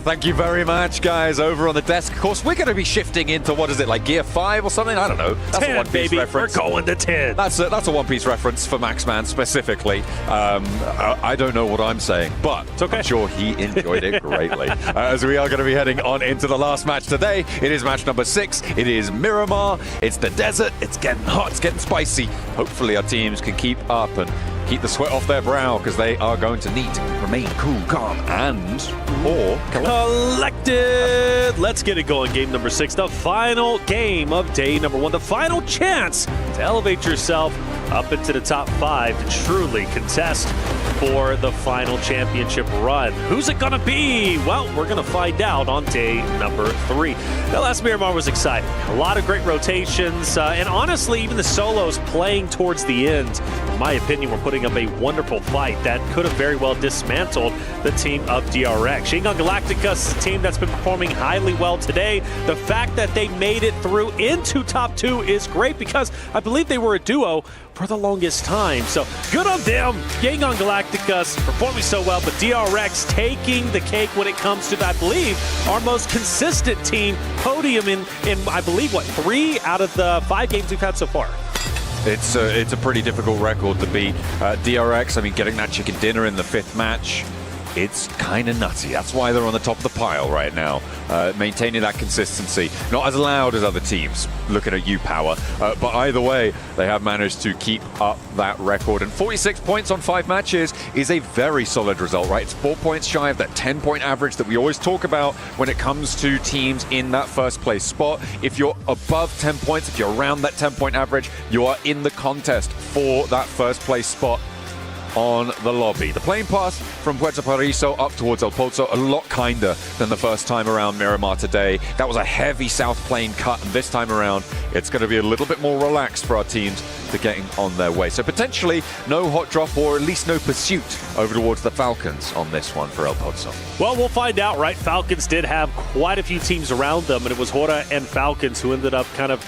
Thank you very much, guys, over on the desk. Of course, we're going to be shifting into, what is it, like Gear 5 or something? I don't know. That's 10, a One Piece baby. reference. We're going to 10. That's a One Piece reference for Maxman specifically. I don't know what I'm saying, but I'm sure he enjoyed it greatly. As we are going to be heading on into the last match today. It is match number 6. It is Miramar. It's the desert. It's getting hot. It's getting spicy. Hopefully our teams can keep up and keep the sweat off their brow, because they are going to need to remain cool, calm, and or collected. Let's get it going. Game number 6, the final game of day number 1, the final chance to elevate yourself up into the top 5 to truly contest for the final championship run. Who's it gonna be? Well, we're gonna find out on day number 3. The last Miramar was exciting. A lot of great rotations, and honestly, even the solos playing towards the end, in my opinion, were putting up a wonderful fight that could have very well dismantled the team of DRX. Shingon Galactica's team that's been performing highly well today. The fact that they made it through into top 2 is great, because I believe they were a duo for the longest time. So good on them. Shingon Galactica's performing so well, but DRX taking the cake when it comes to, I believe, our most consistent team podium in I believe, what, 3 out of the 5 games we've had so far. it's a pretty difficult record to beat. DRX, I mean, getting that chicken dinner in the 5th match, it's kind of nutty. That's why they're on the top of the pile right now, maintaining that consistency. Not as loud as other teams, looking at you, Power. But either way, they have managed to keep up that record. And 46 points on 5 matches is a very solid result, right? It's 4 points shy of that 10-point average that we always talk about when it comes to teams in that first place spot. If you're above 10 points, if you're around that 10-point average, you are in the contest for that first place spot on the lobby. The plane pass from Puerto Paraiso up towards El Pozo, a lot kinder than the first time around Miramar today. That was a heavy south plane cut, and this time around, it's going to be a little bit more relaxed for our teams to getting on their way. So potentially no hot drop, or at least no pursuit over towards the Falcons on this one for El Pozo. Well, we'll find out, right? Falcons did have quite a few teams around them, and it was Hora and Falcons who ended up kind of,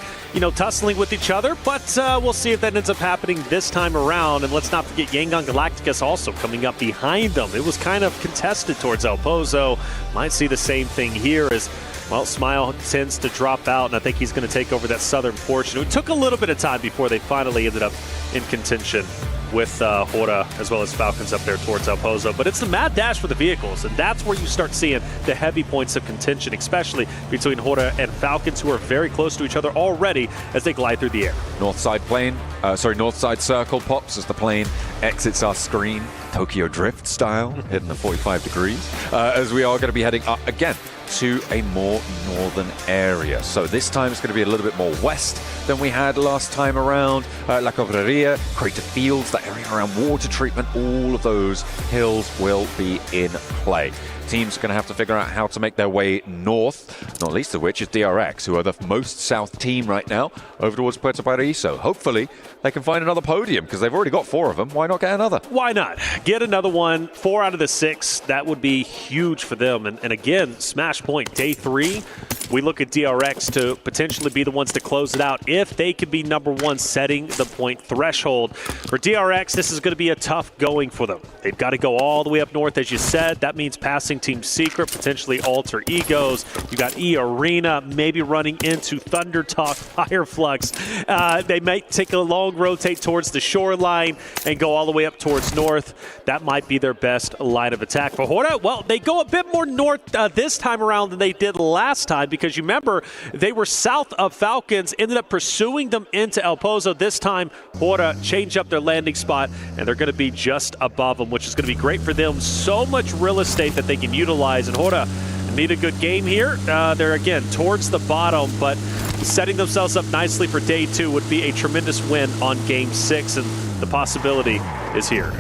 tussling with each other, but we'll see if that ends up happening this time around. And let's not forget Yangon Galacticus also coming up behind them. It was kind of contested towards El Pozo. Might see the same thing here as, well, Smile tends to drop out, and I think he's going to take over that southern portion. It took a little bit of time before they finally ended up in contention. with Hora as well as Falcons up there towards El Pozo. But it's the mad dash for the vehicles, and that's where you start seeing the heavy points of contention, especially between Hora and Falcons, who are very close to each other already as they glide through the air. North side circle pops as the plane exits our screen, Tokyo Drift style, hitting the 45 degrees, as we are going to be heading up again to a more northern area. So this time it's going to be a little bit more west than we had last time around. La Cobreria, Crater Fields, that area around water treatment, all of those hills will be in play. Teams are going to have to figure out how to make their way north, not least of which is DRX, who are the most south team right now, over towards Puerto Paraíso. Hopefully they can find another podium, because they've already got 4 of them. Why not get another? Why not? Get another one. 4 out of the 6. That would be huge for them. And again, Smash Point, day 3, we look at DRX to potentially be the ones to close it out if they could be number 1 setting the point threshold. For DRX, this is going to be a tough going for them. They've got to go all the way up north, as you said. That means passing Team Secret, potentially Alter Egos. You got E Arena, maybe running into Thunder Talk, Fireflux. They might take a long rotate towards the shoreline and go all the way up towards north. That might be their best line of attack. For Hora, well, they go a bit more north this time around than they did last time, because you remember they were south of Falcons, ended up pursuing them into El Pozo. This time, Hora change up their landing spot, and they're going to be just above them, which is going to be great for them. So much real estate that they can utilize, and Hora need a good game here. They're, again, towards the bottom, but setting themselves up nicely for day 2 would be a tremendous win on game 6, and the possibility is here.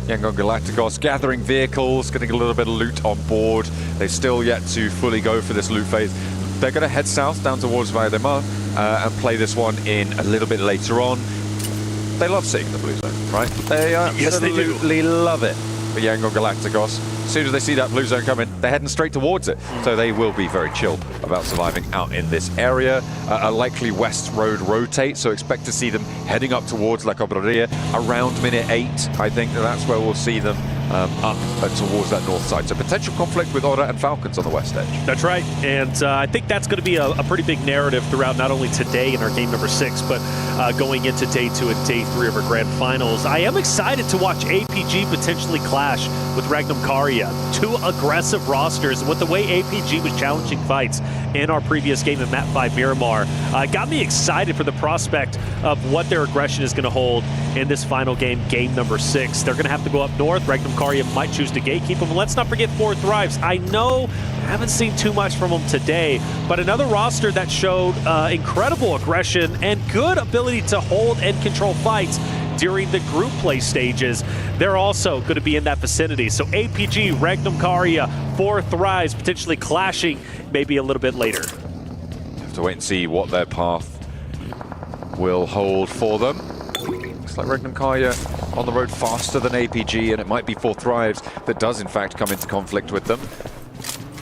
Yangon Galacticos gathering vehicles, getting a little bit of loot on board. They've still yet to fully go for this loot phase. They're going to head south down towards Valle de Mar and play this one in a little bit later on. They love seeing the blue zone, right? They absolutely love it for Yangon Galacticos. As soon as they see that blue zone coming, they're heading straight towards it. So they will be very chill about surviving out in this area. A likely west road rotate, so expect to see them heading up towards La Cobreria around minute 8. I think that's where we'll see them up towards that north side. So potential conflict with Hora and Falcons on the west edge. That's right, and I think that's going to be a pretty big narrative throughout not only today in our game number 6, but going into day 2 and day 3 of our grand finals. I am excited to watch APG potentially clash with Regnum Karia. 2 aggressive rosters, and with the way APG was challenging fights in our previous game in Map 5 Miramar, got me excited for the prospect of what their aggression is going to hold in this final game, game number 6. They're going to have to go up north. Regnum Karia might choose to gatekeep them. And let's not forget 4 Thrives. I know I haven't seen too much from them today, but another roster that showed incredible aggression and good ability to hold and control fights during the group play stages. They're also going to be in that vicinity. So APG, Regnum Karia, 4 Thrives potentially clashing maybe a little bit later. Have to wait and see what their path will hold for them. Looks like Regnum Karia on the road faster than APG, and it might be 4 Thrives that does in fact come into conflict with them.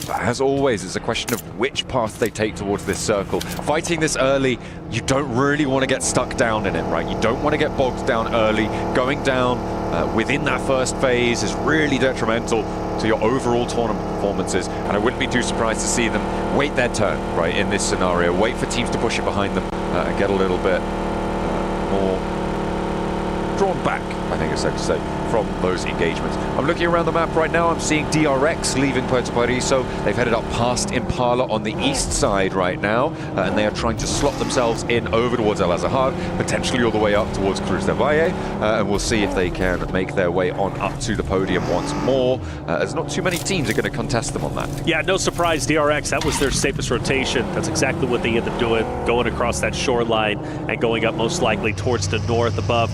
But as always, it's a question of which path they take towards this circle. Fighting this early, you don't really want to get stuck down in it, right? You don't want to get bogged down early. Going down within that first phase is really detrimental to your overall tournament performances, and I wouldn't be too surprised to see them wait their turn, right, in this scenario. Wait for teams to push it behind them and get a little bit more drawn back, I think it's safe to say, from those engagements. I'm looking around the map right now. I'm seeing DRX leaving Puerto Paraíso. They've headed up past Impala on the east side right now, and they are trying to slot themselves in over towards El Azahar, potentially all the way up towards Cruz del Valle, and we'll see if they can make their way on up to the podium once more. There's not too many teams are going to contest them on that. Yeah, no surprise, DRX, that was their safest rotation. That's exactly what they ended up doing, going across that shoreline and going up most likely towards the north above.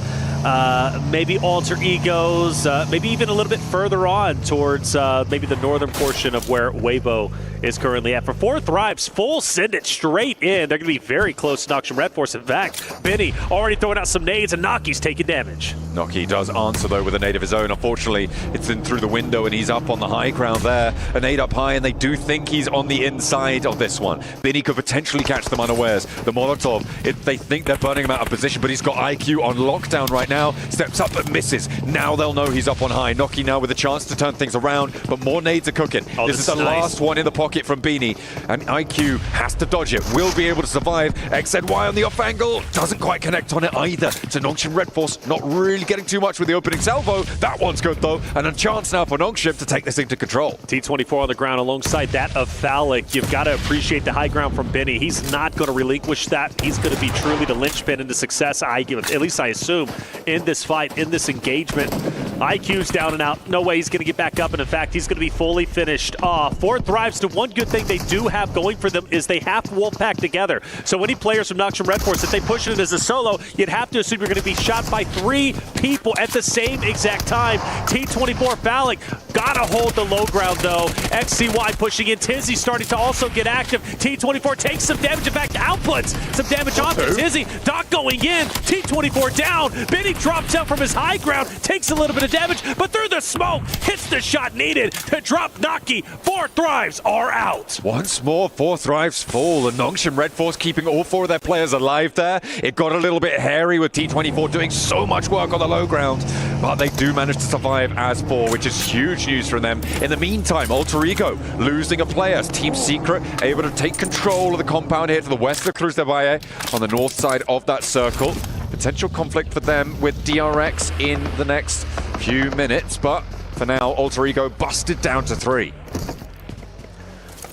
Maybe Alter Egos, maybe even a little bit further on towards maybe the northern portion of where Weibo is currently at. For 4 Thrives, full send it straight in. They're going to be very close to Noxian Red Force. In fact, Benny already throwing out some nades, and Naki's taking damage. Naki does answer, though, with a nade of his own. Unfortunately, it's in through the window, and he's up on the high ground there. A nade up high, and they do think he's on the inside of this one. Benny could potentially catch them unawares. The Molotov, they think they're burning him out of position, but he's got IQ on lockdown right now. now, steps up but misses. Now they'll know he's up on high. Noki now with a chance to turn things around, but more nades are cooking. Oh, this is the last one in the pocket from Beanie, and IQ has to dodge it. Will be able to survive. XZY on the off angle, doesn't quite connect on it either. To Nongshim Red Force, not really getting too much with the opening salvo. That one's good though, and a chance now for Nongshim to take this into control. T24 on the ground alongside that of Phallic. You've got to appreciate the high ground from Benny. He's not going to relinquish that. He's going to be truly the linchpin into success, at least I assume, in this fight, in this engagement. IQ's down and out. No way he's going to get back up, and in fact, he's going to be fully finished off. 4 Thrives, the one good thing they do have going for them is they have Wolfpack together. So any players from Nongshim Red Force, if they push it as a solo, you'd have to assume you're going to be shot by 3 people at the same exact time. T24 Phallic gotta hold the low ground though. XCY pushing in. Tizzy starting to also get active. T24 takes some damage. In fact, outputs some damage onto Tizzy. Doc going in. T24 down. Benny drops out from his high ground. Takes a little bit of damage, but through the smoke, hits the shot needed to drop Naki. 4 Thrives are out. Once more, 4 Thrives fall, and Nongshim Red Force keeping all 4 of their players alive there. It got a little bit hairy with T24 doing so much work on the low ground, but they do manage to survive as 4, which is huge news from them. In the meantime, Alter Ego losing a player. Team Secret able to take control of the compound here to the west of Cruz de Valle on the north side of that circle. Potential conflict for them with DRX in the next few minutes, but for now, Alter Ego busted down to 3.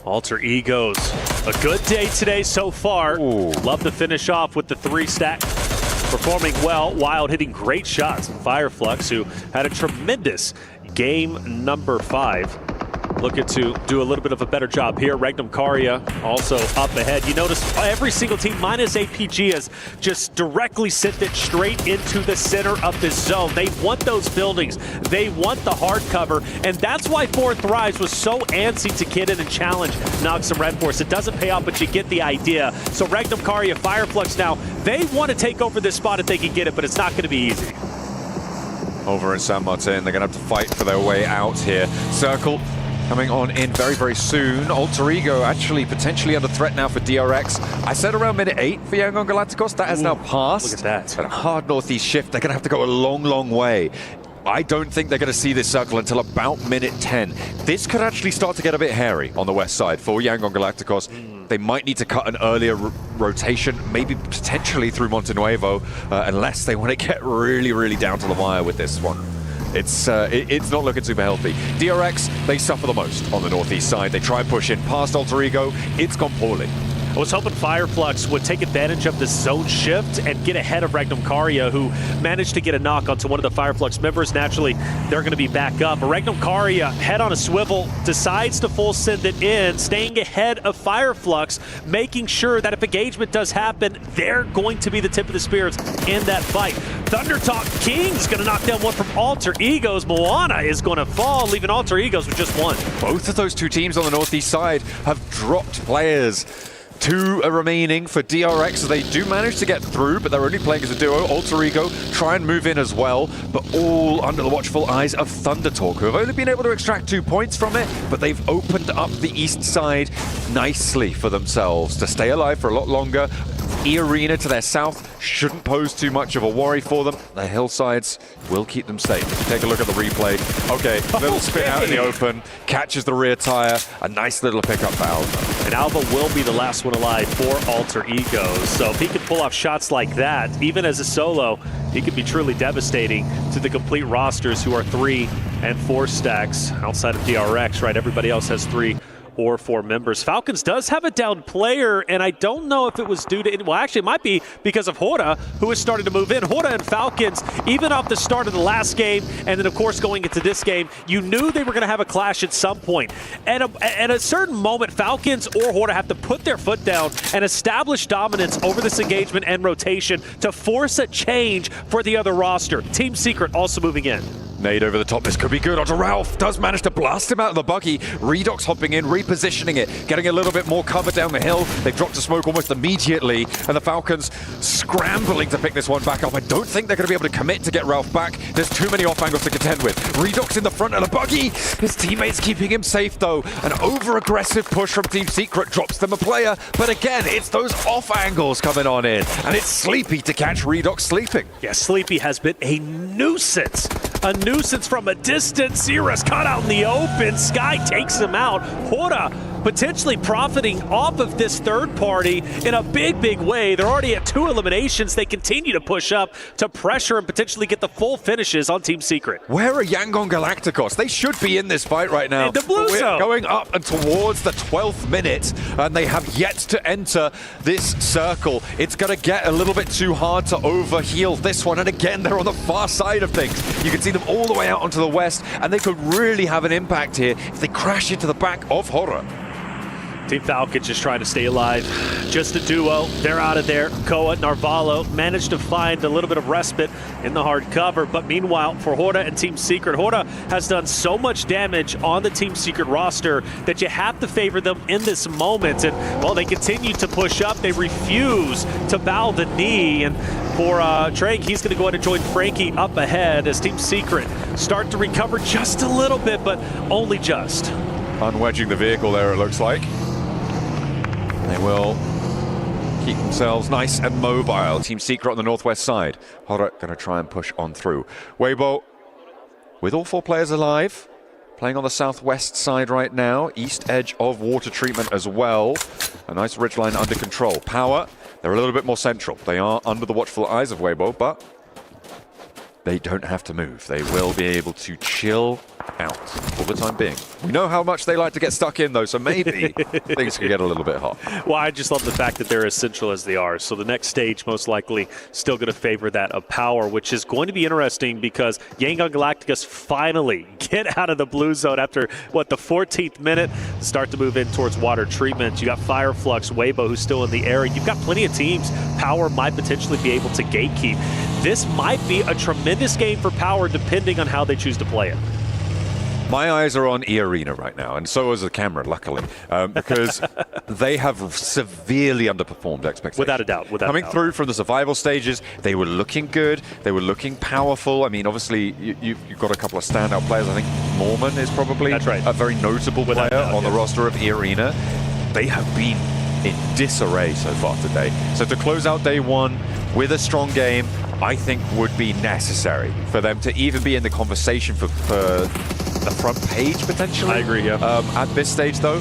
Alter Egos, a good day today so far. Ooh. Love to finish off with the 3 stack. Performing well, Wild hitting great shots. Fireflux, who had a tremendous game number 5. Looking to do a little bit of a better job here. Regnum Karya also up ahead. You notice every single team minus APG has just directly sent it straight into the center of this zone. They want those buildings. They want the hard cover. And that's why 4 Thrives was so antsy to get in and challenge Nongshim Red Force. It doesn't pay off, but you get the idea. So Regnum Karya, Fireflux now, they want to take over this spot if they can get it, but it's not going to be easy. Over in San Martin, they're going to have to fight for their way out here. Circle coming on in very, very soon. Alter Ego actually potentially under threat now for DRX. I said around minute 8 for Yangon Galacticos. That has now passed. Look at that. But a hard northeast shift. They're going to have to go a long, long way. I don't think they're going to see this circle until about minute 10. This could actually start to get a bit hairy on the west side for Yangon Galacticos. They might need to cut an earlier rotation, maybe potentially through Montenuevo, unless they want to get really, really down to the wire with this one. It's not looking super healthy. DRX, they suffer the most on the northeast side. They try and push in past Alter Ego. It's gone poorly. I was hoping Fireflux would take advantage of this zone shift and get ahead of Regnum Karya, who managed to get a knock onto one of the Fireflux members. Naturally, they're going to be back up. But Regnum Karya, head on a swivel, decides to full send it in, staying ahead of Fireflux, making sure that if engagement does happen, they're going to be the tip of the spears in that fight. Thundertalk King's going to knock down one from Alter Egos. Moana is going to fall, leaving Alter Egos with just 1. Both of those 2 teams on the northeast side have dropped players. 2 are remaining for DRX, so they do manage to get through, but they're only playing as a duo. Alter Ego try and move in as well, but all under the watchful eyes of Thundertalk, who have only been able to extract 2 points from it, but they've opened up the east side nicely for themselves to stay alive for a lot longer. E-Arena to their south shouldn't pose too much of a worry for them. The hillsides will keep them safe. Take a look at the replay. Okay, little spin out in the open, catches the rear tire, a nice little pickup for Alva. And Alva will be the last one alive for Alter Egos. So if he can pull off shots like that, even as a solo, he could be truly devastating to the complete rosters who are 3 and 4 stacks outside of DRX, right? Everybody else has 3 or 4 members. Falcons does have a down player, and I don't know if it was due to, well, actually it might be because of Hora, who is starting to move in. Hora and Falcons, even off the start of the last game, and then of course going into this game, you knew they were going to have a clash at some point. At a certain moment, Falcons or Hora have to put their foot down and establish dominance over this engagement and rotation to force a change for the other roster. Team Secret also moving in. Nade over the top, this could be good. Onto Ralph, does manage to blast him out of the buggy. Redox hopping in, repositioning it, getting a little bit more cover down the hill. They've dropped a smoke almost immediately, and the Falcons scrambling to pick this one back up. I don't think they're going to be able to commit to get Ralph back. There's too many off angles to contend with. Redox in the front of the buggy. His teammates keeping him safe though. An over-aggressive push from Team Secret drops them a player, but again, it's those off angles coming on in, and it's Sleepy to catch Redox sleeping. Yeah, Sleepy has been a nuisance. A nuisance from a distance. Zera's caught out in the open. Sky takes him out. Hora potentially profiting off of this third party in a big way. They're already at 2 eliminations. They continue to push up to pressure and potentially get the full finishes on Team Secret. Where are Yangon Galacticos? They should be in this fight right now. In the blue zone. We're going up and towards the 12th minute, and they have yet to enter this circle. It's going to get a little bit too hard to overheal this one, and again, they're on the far side of things. You can see them all the way out onto the west, and they could really have an impact here if they crash into the back of Hora. Team Falcons just trying to stay alive. Just a duo. They're out of there. Koa, Narvalo managed to find a little bit of respite in the hard cover. But meanwhile, for Hora and Team Secret, Hora has done so much damage on the Team Secret roster that you have to favor them in this moment. And, well, they continue to push up. They refuse to bow the knee. And for Trank, he's going to go ahead and join Frankie up ahead as Team Secret start to recover just a little bit, but only just. Unwedging the vehicle there, it looks like. They will keep themselves nice and mobile. Team Secret on the northwest side. Hora going to try and push on through. Weibo, with all 4 players alive, playing on the southwest side right now. East edge of water treatment as well. A nice ridgeline under control. Power, they're a little bit more central. They are under the watchful eyes of Weibo, but they don't have to move. They will be able to chill out for the time being. We know how much they like to get stuck in though, so maybe things can get a little bit hot. Well, I just love the fact that they're as central as they are. So the next stage most likely still going to favor that of Power, which is going to be interesting because Yangon Galacticos finally get out of the blue zone after, what, the 14th minute, start to move in towards water treatment. You got Fireflux, Weibo, who's still in the area. You've got plenty of teams. Power might potentially be able to gatekeep. This might be a tremendous game for Power depending on how they choose to play it. My eyes are on E-Arena right now, and so is the camera, luckily, because they have severely underperformed expectations. Without a doubt. Coming through from the survival stages, they were looking good, they were looking powerful. I mean, obviously, you've got a couple of standout players. I think Mormon is probably a very notable player on the roster of E-Arena. They have been in disarray so far today. So to close out day 1 with a strong game, I think would be necessary for them to even be in the conversation for the front page, potentially. I agree, yeah. At this stage, though,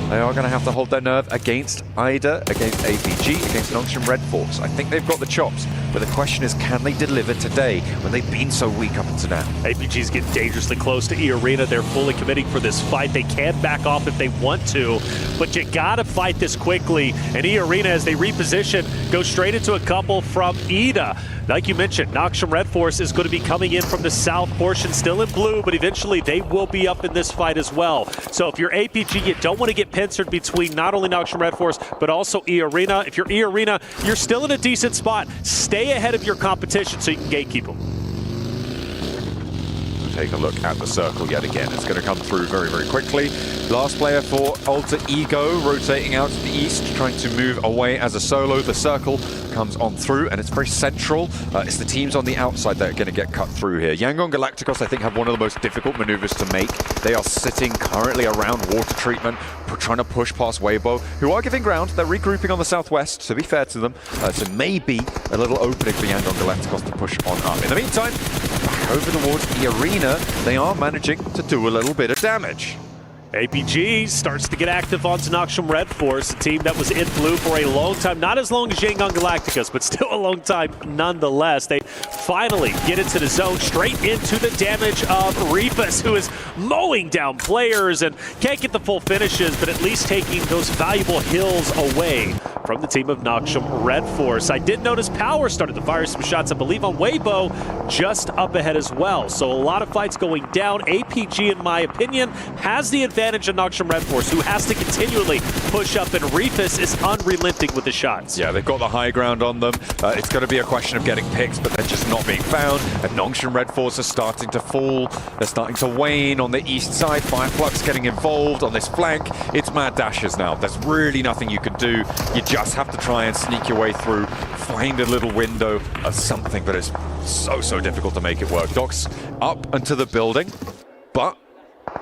they are going to have to hold their nerve against Ida, against APG, against Nongshim Red Force. I think they've got the chops, but the question is, can they deliver today when they've been so weak up until now? APG's getting dangerously close to E-Arena. They're fully committing for this fight. They can back off if they want to, but you gotta fight this quickly. And E-Arena, as they reposition, go straight into a couple from Ida. Like you mentioned, Nongshim Red Force is going to be coming in from the south portion, still in blue, but eventually they will be up in this fight as well. So if you're APG, you don't want to get pincered between not only Nongshim Red Force, but also E-Arena. If you're E-Arena, you're still in a decent spot. Stay ahead of your competition so you can gatekeep them. Take a look at the circle yet again. It's going to come through very quickly. Last player for Alter Ego, rotating out to the east, trying to move away as a solo. The circle comes on through, and it's very central. It's the teams on the outside that are going to get cut through here. Yangon Galacticos, I think, have one of the most difficult maneuvers to make. They are sitting currently around water treatment, trying to push past Weibo, who are giving ground. They're regrouping on the southwest, to be fair to them. So maybe a little opening for Yangon Galacticos to push on up. In the meantime, back over towards E-Arena, they are managing to do a little bit of damage. APG starts to get active onto Nongshim Red Force, a team that was in blue for a long time. Not as long as Yangon Galacticos, but still a long time nonetheless. They finally get into the zone, straight into the damage of Reefus, who is mowing down players and can't get the full finishes, but at least taking those valuable hills away from the team of Naksham Red Force. I did notice Power started to fire some shots, I believe, on Weibo, just up ahead as well. So a lot of fights going down. APG, in my opinion, has the advantage of Naksham Red Force, who has to continually push up, and Reefus is unrelenting with the shots. Yeah, they've got the high ground on them. It's going to be a question of getting picks, but they're just not being found. And Naksham Red Force are starting to fall. They're starting to wane on the east side. Fireflux getting involved on this flank. It's mad dashes now. There's really nothing you can do. You just have to try and sneak your way through, find a little window of something, but it's so difficult to make it work. Doc's up into the building, but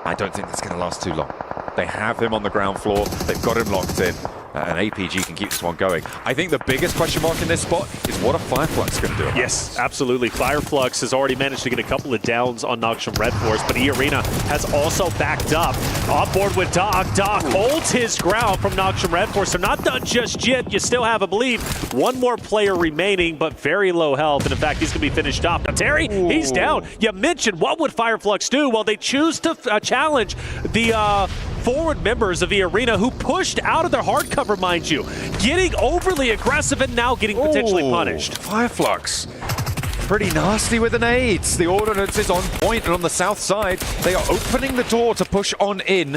I don't think that's going to last too long. They have him on the ground floor. They've got him locked in. And APG can keep this one going. I think the biggest question mark in this spot is what a Fireflux going to do. Yes, absolutely. Fireflux has already managed to get a couple of downs on Naksham Red Force, but E-Arena has also backed up. On board with Doc. Doc holds his ground from Naksham Red Force. They're not done just yet. You still have, I believe, one more player remaining, but very low health. And in fact, he's going to be finished off. Now, Terry, he's down. You mentioned what would Fireflux do? Well, they choose to challenge the forward members of E-Arena, who pushed out of their hard cover, mind you, getting overly aggressive and now getting potentially punished. Fireflux, pretty nasty with the nades. The ordnance is on point, and on the south side, they are opening the door to push on in.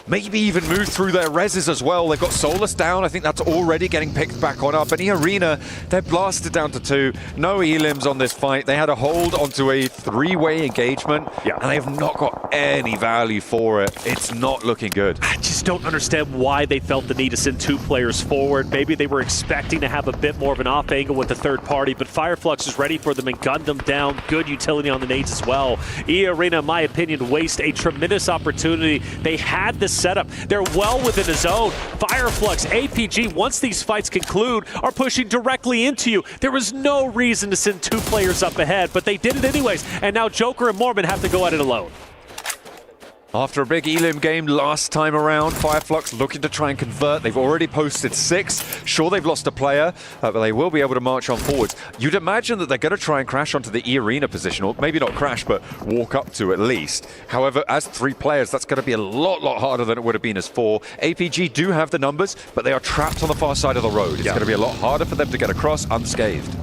Maybe even move through their reses as well. They've got Solus down. I think that's already getting picked back on up. And E-Arena, they're blasted down to 2. No elims on this fight. They had a hold onto a 3-way engagement, and they have not got any value for it. It's not looking good. I just don't understand why they felt the need to send 2 players forward. Maybe they were expecting to have a bit more of an off angle with the third party, but Fireflux is ready for them and gunned them down. Good utility on the nades as well. E-Arena, in my opinion, waste a tremendous opportunity. They had the setup. They're well within the zone. Fireflux, APG, once these fights conclude, are pushing directly into you. There was no reason to send 2 players up ahead, but they did it anyways. And now Joker and Mormon have to go at it alone. After a big elim game last time around, Fireflux looking to try and convert. They've already posted 6. Sure, they've lost a player, but they will be able to march on forwards. You'd imagine that they're going to try and crash onto the E-Arena position, or maybe not crash, but walk up to at least. However, as 3 players, that's going to be a lot harder than it would have been as 4. APG do have the numbers, but they are trapped on the far side of the road. It's going to be a lot harder for them to get across unscathed.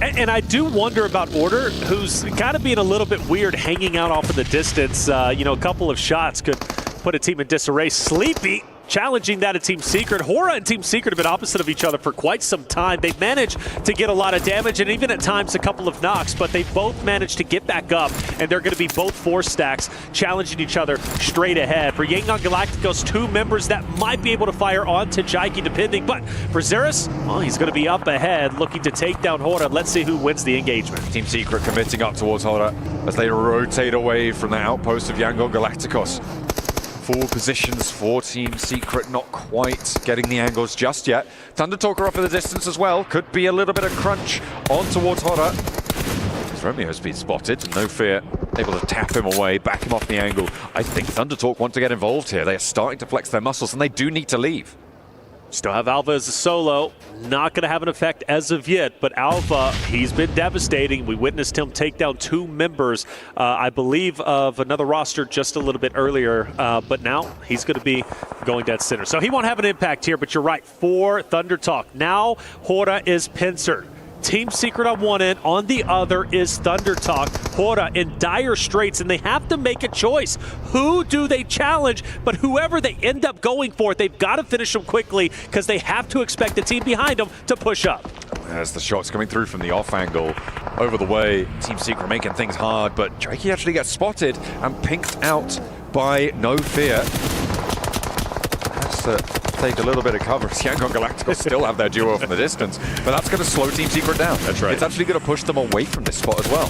And I do wonder about Order, who's kind of being a little bit weird hanging out off in the distance. You know, a couple of shots could put a team in disarray. Sleepy challenging that at Team Secret. Hora and Team Secret have been opposite of each other for quite some time. They've managed to get a lot of damage and even at times a couple of knocks, but they both managed to get back up, and they're going to be both 4 stacks challenging each other straight ahead. For Yangon Galacticos, 2 members that might be able to fire onto Jaiki depending, but for Xeris, well, he's going to be up ahead looking to take down Hora. Let's see who wins the engagement. Team Secret committing up towards Hora as they rotate away from the outpost of Yangon Galacticos. 4 positions for Team Secret, not quite getting the angles just yet. Thunder Talker off in the distance as well. Could be a little bit of crunch on towards Hora. Romeo's been spotted, no fear, able to tap him away, back him off the angle. I think Thunder Talk want to get involved here. They are starting to flex their muscles, and they do need to leave. Still have Alva as a solo. Not going to have an effect as of yet, but Alva, he's been devastating. We witnessed him take down 2 members, I believe, of another roster just a little bit earlier, but now he's going to be going dead center. So he won't have an impact here, but you're right, for Thunder Talk. Now Hora is pincered. Team Secret on one end, on the other is Thunder Talk. Hora in dire straits, and they have to make a choice. Who do they challenge? But whoever they end up going for, they've got to finish them quickly because they have to expect the team behind them to push up. As the shots coming through from the off angle, over the way, Team Secret making things hard, but Jakey actually gets spotted and pinked out by No Fear. Has to take a little bit of cover. Yangon Galacticos still have their duo from the distance, but that's going to slow Team Secret down. That's right. It's actually going to push them away from this spot as well.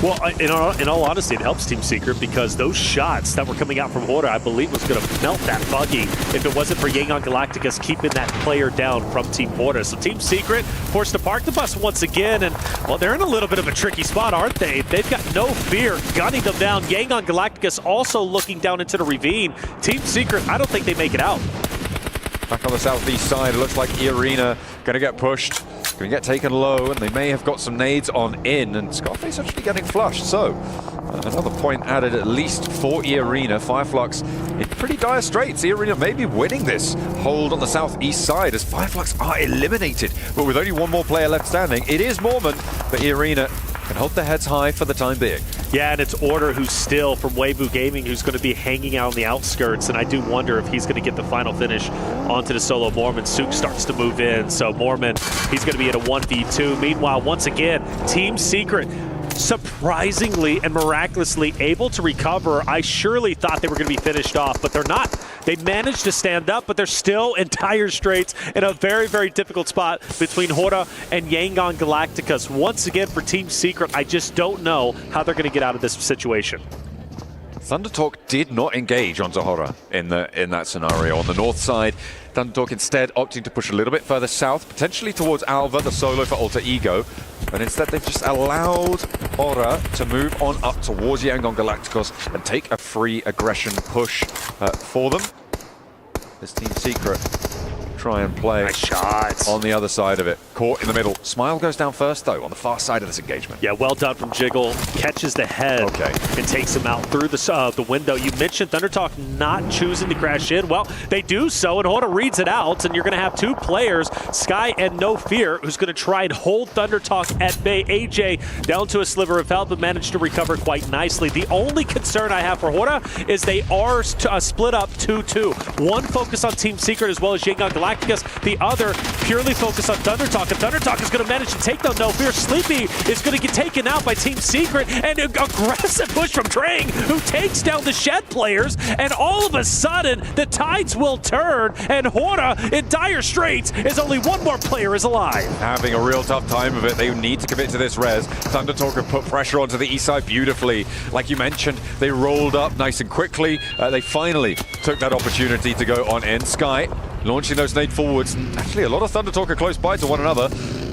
Well, in all honesty, it helps Team Secret because those shots that were coming out from Hora, I believe, was going to melt that buggy if it wasn't for Yangon Galacticos keeping that player down from Team Hora. So Team Secret forced to park the bus once again, and, well, they're in a little bit of a tricky spot, aren't they? They've got No Fear gunning them down. Yangon Galacticos also looking down into the ravine. Team Secret, I don't think they make it out. Back on the southeast side, it looks like E-Arena going to get pushed, going to get taken low, and they may have got some nades on in, and Scarface actually getting flushed. So, another point added at least for E-Arena. Fireflux in pretty dire straits. Arena may be winning this hold on the southeast side as Fireflux are eliminated. But with only one more player left standing, it is Mormon, but Arena can hold their heads high for the time being. Yeah, and it's Order who's still from Weibo Gaming who's going to be hanging out on the outskirts, and I do wonder if he's going to get the final finish onto the solo Mormon. Sook starts to move in, so Mormon, he's going to be at a 1v2. Meanwhile, once again, Team Secret surprisingly and miraculously able to recover. I surely thought they were going to be finished off, but they're not. They managed to stand up, but they're still in dire straits in a very, very difficult spot between Hora and Yangon Galacticos. Once again, for Team Secret, I just don't know how they're going to get out of this situation. Thundertalk did not engage on Zahora in that scenario. On the north side, Thundertalk instead opting to push a little bit further south, potentially towards Alva, the solo for Alter Ego. But instead, they've just allowed Hora to move on up towards Yangon Galacticos and take a free aggression push for them. This Team Secret try and play nice shots on the other side of it. Caught in the middle. Smile goes down first, though, on the far side of this engagement. Yeah, well done from Jiggle. Catches the head and takes him out through the window. You mentioned Thundertalk not choosing to crash in. Well, they do so, and Hoda reads it out, and you're going to have two players, Sky and No Fear, who's going to try and hold Thundertalk at bay. AJ down to a sliver of health, but managed to recover quite nicely. The only concern I have for Hoda is they are split up 2-2. One focus on Team Secret as well as Yangon Galacticos. The other purely focused on Thundertalk, and Thundertalk is going to manage to take down No Fear. Sleepy is going to get taken out by Team Secret, and an aggressive push from Drang, who takes down the Shed players, and all of a sudden, the tides will turn, and Hora, in dire straits, is only one more player is alive. Having a real tough time of it. They need to commit to this res. Thundertalk have put pressure onto the east side beautifully. Like you mentioned, they rolled up nice and quickly. They finally took that opportunity to go on in. Sky launching those nade forwards. Actually, a lot of Thundertalk are close by to one another.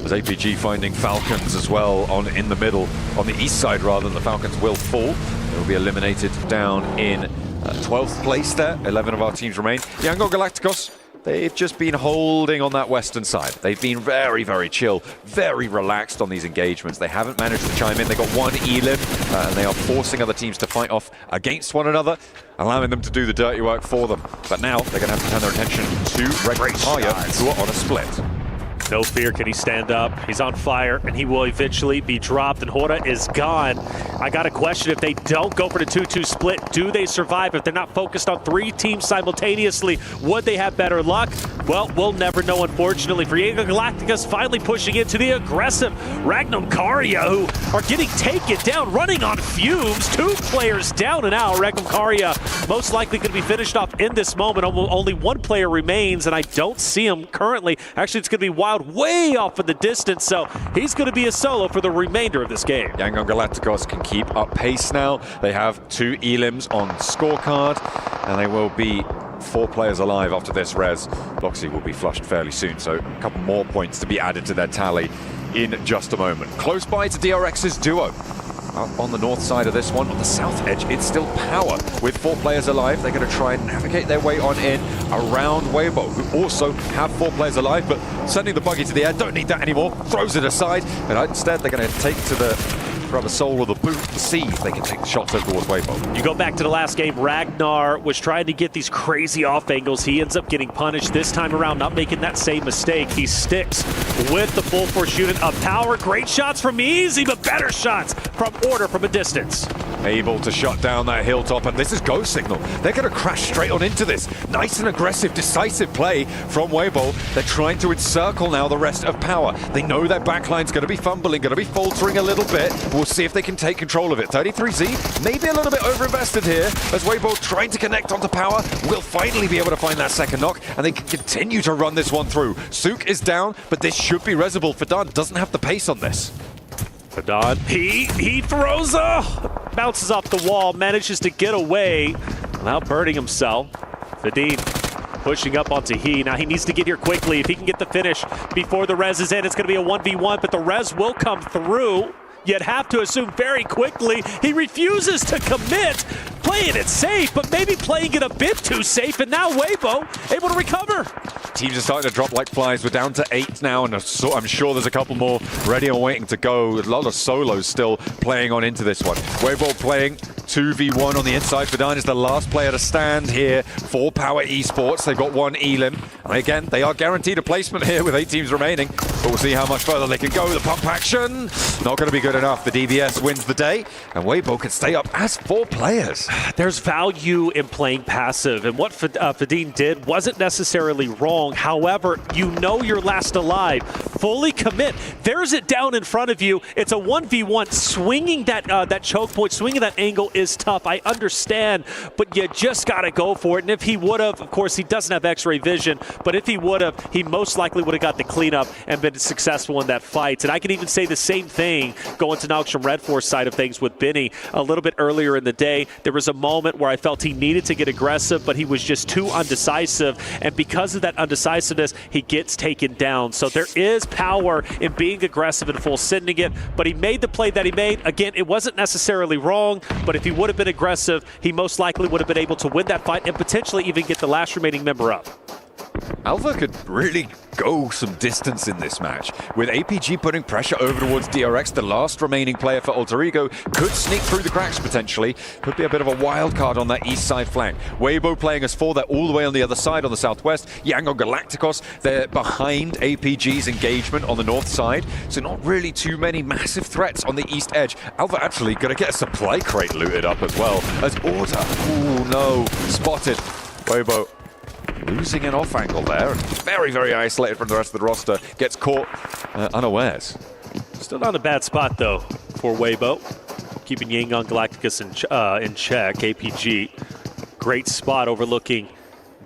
As APG finding Falcons as well in the middle, on the east side rather. The Falcons will fall. They will be eliminated down in 12th place there. 11 of our teams remain. Yangon Galacticos, they've just been holding on that western side. They've been very, very chill, very relaxed on these engagements. They haven't managed to chime in. They got one elim, and they are forcing other teams to fight off against one another, allowing them to do the dirty work for them. But now they're going to have to turn their attention to Regretaya, who are on a split. No Fear, can he stand up? He's on fire, and he will eventually be dropped, and Hora is gone. I got a question, if they don't go for the 2-2 split, do they survive? If they're not focused on three teams simultaneously, would they have better luck? Well, we'll never know, unfortunately. For Yangon Galacticos finally pushing into the aggressive Ragnum Karia, who are getting taken down, running on fumes. Two players down and out. Ragnum Karia most likely going to be finished off in this moment. Only one player remains, and I don't see him currently. Actually, it's going to be Wild way off in the distance, so he's going to be a solo for the remainder of this game. Yangon Galacticos can keep up pace now. They have two elims on scorecard, and they will be 4 players alive after this res. Boxy will be flushed fairly soon, so a couple more points to be added to their tally in just a moment. Close by to DRX's duo. Up on the north side of this one, on the south edge, it's still Power. With 4 players alive, they're going to try and navigate their way on in around Weibo, who also have 4 players alive, but sending the buggy to the air, don't need that anymore, throws it aside, and instead they're going to take to the rubber sole of the boot to see if they can take the shots over towards Weibo. You go back to the last game, Ragnar was trying to get these crazy off angles. He ends up getting punished this time around, not making that same mistake. He sticks with the full force unit of Power. Great shots from Easy, but better shots from Order from a distance. Able to shut down that hilltop, and this is go signal. They're going to crash straight on into this. Nice and aggressive, decisive play from Weibo. They're trying to encircle now the rest of Power. They know their backline's going to be fumbling, going to be faltering a little bit. We'll see if they can take control of it. 33Z, maybe a little bit overinvested here, as Weibo trying to connect onto Power. Will finally be able to find that second knock, and they can continue to run this one through. Sook is down, but this should be resible. Fadan doesn't have the pace on this. Fadan, he throws bounces off the wall, manages to get away without burning himself. Fadin pushing up onto He. Now he needs to get here quickly. If he can get the finish before the res is in, it's going to be a 1v1, but the res will come through. You'd have to assume very quickly. He refuses to commit. playing it safe, but maybe playing it a bit too safe, and now Weibo able to recover. Teams are starting to drop like flies. We're down to 8 now, and I'm sure there's a couple more ready and waiting to go. A lot of solos still playing on into this one. Weibo playing 2v1 on the inside. Verdine is the last player to stand here for Power Esports. They've got one Elim. And again, they are guaranteed a placement here with 8 teams remaining. But we'll see how much further they can go. The pump action, not going to be good enough. The DBS wins the day, and Weibo can stay up as 4 players. There's value in playing passive, and what Fadine did wasn't necessarily wrong. However, you know you're last alive. Fully commit. There's it down in front of you. It's a 1v1. Swinging that choke point, swinging that angle is tough. I understand, but you just got to go for it. And if he would have, of course, he doesn't have X-ray vision, but if he would have, he most likely would have got the cleanup and been successful in that fight. And I can even say the same thing going to Nox from Red Force side of things with Benny. A little bit earlier in the day, there was a moment where I felt he needed to get aggressive, but he was just too undecisive. And because of that undecisiveness, he gets taken down. So there is power in being aggressive and full sending it, but he made the play that he made. Again, it wasn't necessarily wrong, but if he would have been aggressive, he most likely would have been able to win that fight and potentially even get the last remaining member up. Alpha could really go some distance in this match. With APG putting pressure over towards DRX, the last remaining player for Alter Ego could sneak through the cracks potentially. Could be a bit of a wild card on that east side flank. Weibo playing as 4, they're all the way on the other side on the southwest. Yangon Galacticos, they're behind APG's engagement on the north side. So not really too many massive threats on the east edge. Alpha actually gonna get a supply crate looted up as well as Order. Ooh, no, spotted. Weibo losing an off angle there, and very, very isolated from the rest of the roster. Gets caught unawares. Still not a bad spot, though, for Weibo. Keeping Yangon Galacticus in check. APG, great spot overlooking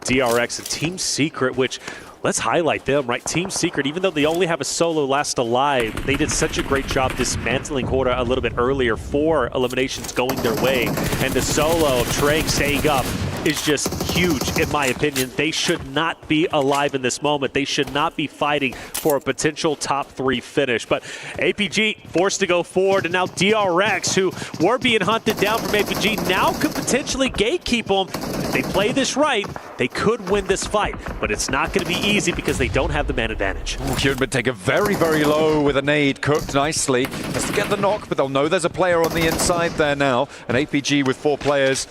DRX and Team Secret, which, let's highlight them, right? Team Secret, even though they only have a solo last alive, they did such a great job dismantling Horda a little bit earlier, 4 eliminations going their way. And the solo of Trey staying up is just huge, in my opinion. They should not be alive in this moment. They should not be fighting for a potential top 3 finish. But APG forced to go forward, and now DRX, who were being hunted down from APG, now could potentially gatekeep them. If they play this right, they could win this fight, but it's not going to be easy because they don't have the man advantage. Kyunbin taken very, very low with a nade, cooked nicely. Has to get the knock, but they'll know there's a player on the inside there now. An APG with 4 players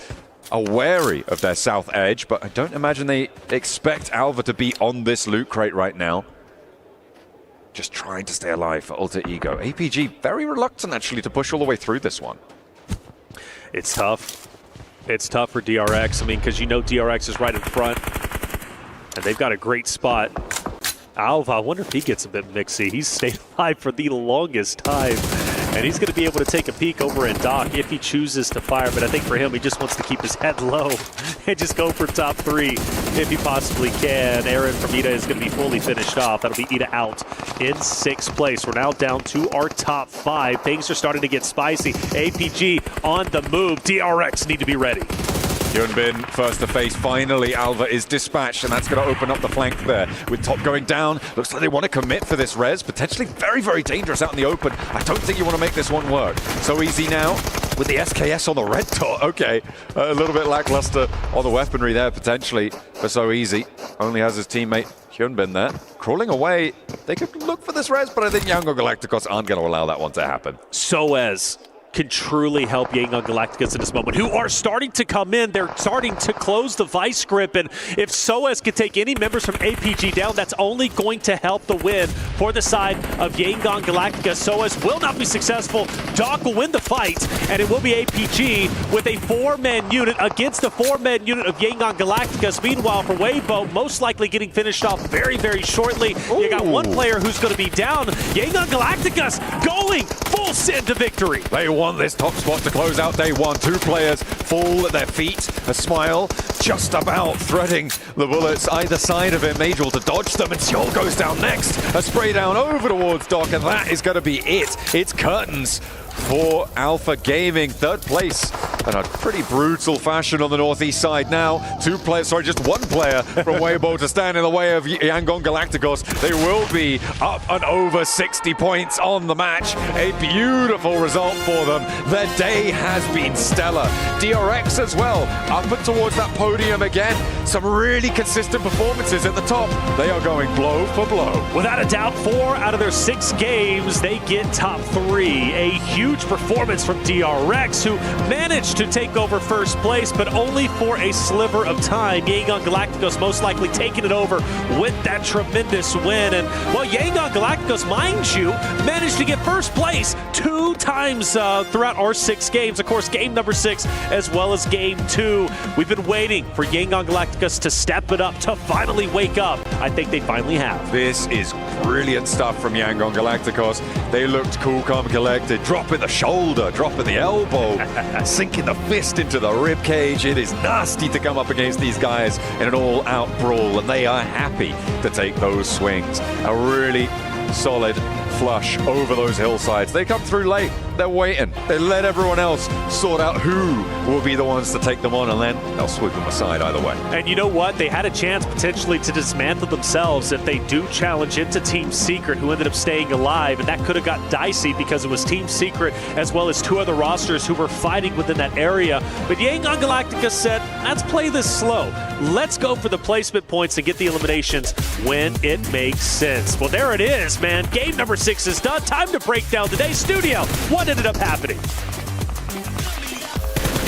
are wary of their south edge, but I don't imagine they expect Alva to be on this loot crate right now. Just trying to stay alive for Alter Ego. APG very reluctant actually to push all the way through this one. It's tough. It's tough for DRX. I mean, because you know DRX is right in front, and they've got a great spot. Alva, I wonder if he gets a bit mixy. He's stayed alive for the longest time, and he's going to be able to take a peek over in Doc if he chooses to fire. But I think for him, he just wants to keep his head low and just go for top 3 if he possibly can. Aaron from Ida is going to be fully finished off. That'll be Ida out in 6th place. We're now down to our top 5. Things are starting to get spicy. APG on the move. DRX need to be ready. Hyunbin first to face. Finally, Alva is dispatched, and that's going to open up the flank there. With top going down, looks like they want to commit for this res. Potentially very, very dangerous out in the open. I don't think you want to make this one work. So easy now with the SKS on the red dot. Okay, a little bit lackluster on the weaponry there potentially, but so easy. Only has his teammate Hyunbin there. Crawling away. They could look for this res, but I think Yangon Galacticos aren't going to allow that one to happen. Soez can truly help Yangon Galacticus in this moment, who are starting to come in. They're starting to close the vice grip, and if Soez can take any members from APG down, that's only going to help the win for the side of Yangon Galacticus. Soez will not be successful. Doc will win the fight, and it will be APG with a 4-man unit against the 4-man unit of Yangon Galacticus. Meanwhile, for Weibo, most likely getting finished off very, very shortly. Ooh. You got one player who's going to be down. Yangon Galacticus going full send to victory. They want this top spot to close out day 1. 2 players fall at their feet. A smile just about threading the bullets either side of him. Major to dodge them, and Seoul goes down next. A spray down over towards Doc, and that is going to be it. It's curtains for Alpha Gaming. 3rd place in a pretty brutal fashion on the northeast side now. Just one player from Weibo to stand in the way of Yangon Galacticos. They will be up and over 60 points on the match. A beautiful result for them. Their day has been stellar. DRX as well, up and towards that podium again. Some really consistent performances at the top. They are going blow for blow. Without a doubt, 4 out of their 6 games, they get top 3. A huge performance from DRX, who managed to take over first place, but only for a sliver of time. Yangon Galacticos most likely taking it over with that tremendous win. And well, Yangon Galacticos, mind you, managed to get first place 2 times throughout our 6 games. Of course, game number 6 as well as game 2. We've been waiting for Yangon Galacticos to step it up, to finally wake up. I think they finally have. This is brilliant stuff from Yangon Galacticos. They looked cool, calm, collected. Dropping the shoulder, dropping the elbow, sinking the fist into the rib cage. It is nasty to come up against these guys in an all-out brawl, and they are happy to take those swings. A really solid flush over those hillsides. They come through late. They're waiting. They let everyone else sort out who will be the ones to take them on, and then they'll sweep them aside either way. And you know what? They had a chance potentially to dismantle themselves if they do challenge into Team Secret, who ended up staying alive, and that could have got dicey because it was Team Secret as well as 2 other rosters who were fighting within that area. But Yangon Galactica said, let's play this slow. Let's go for the placement points and get the eliminations when it makes sense. Well, there it is, man. Game number 6 is done. Time to break down today's studio. What ended up happening?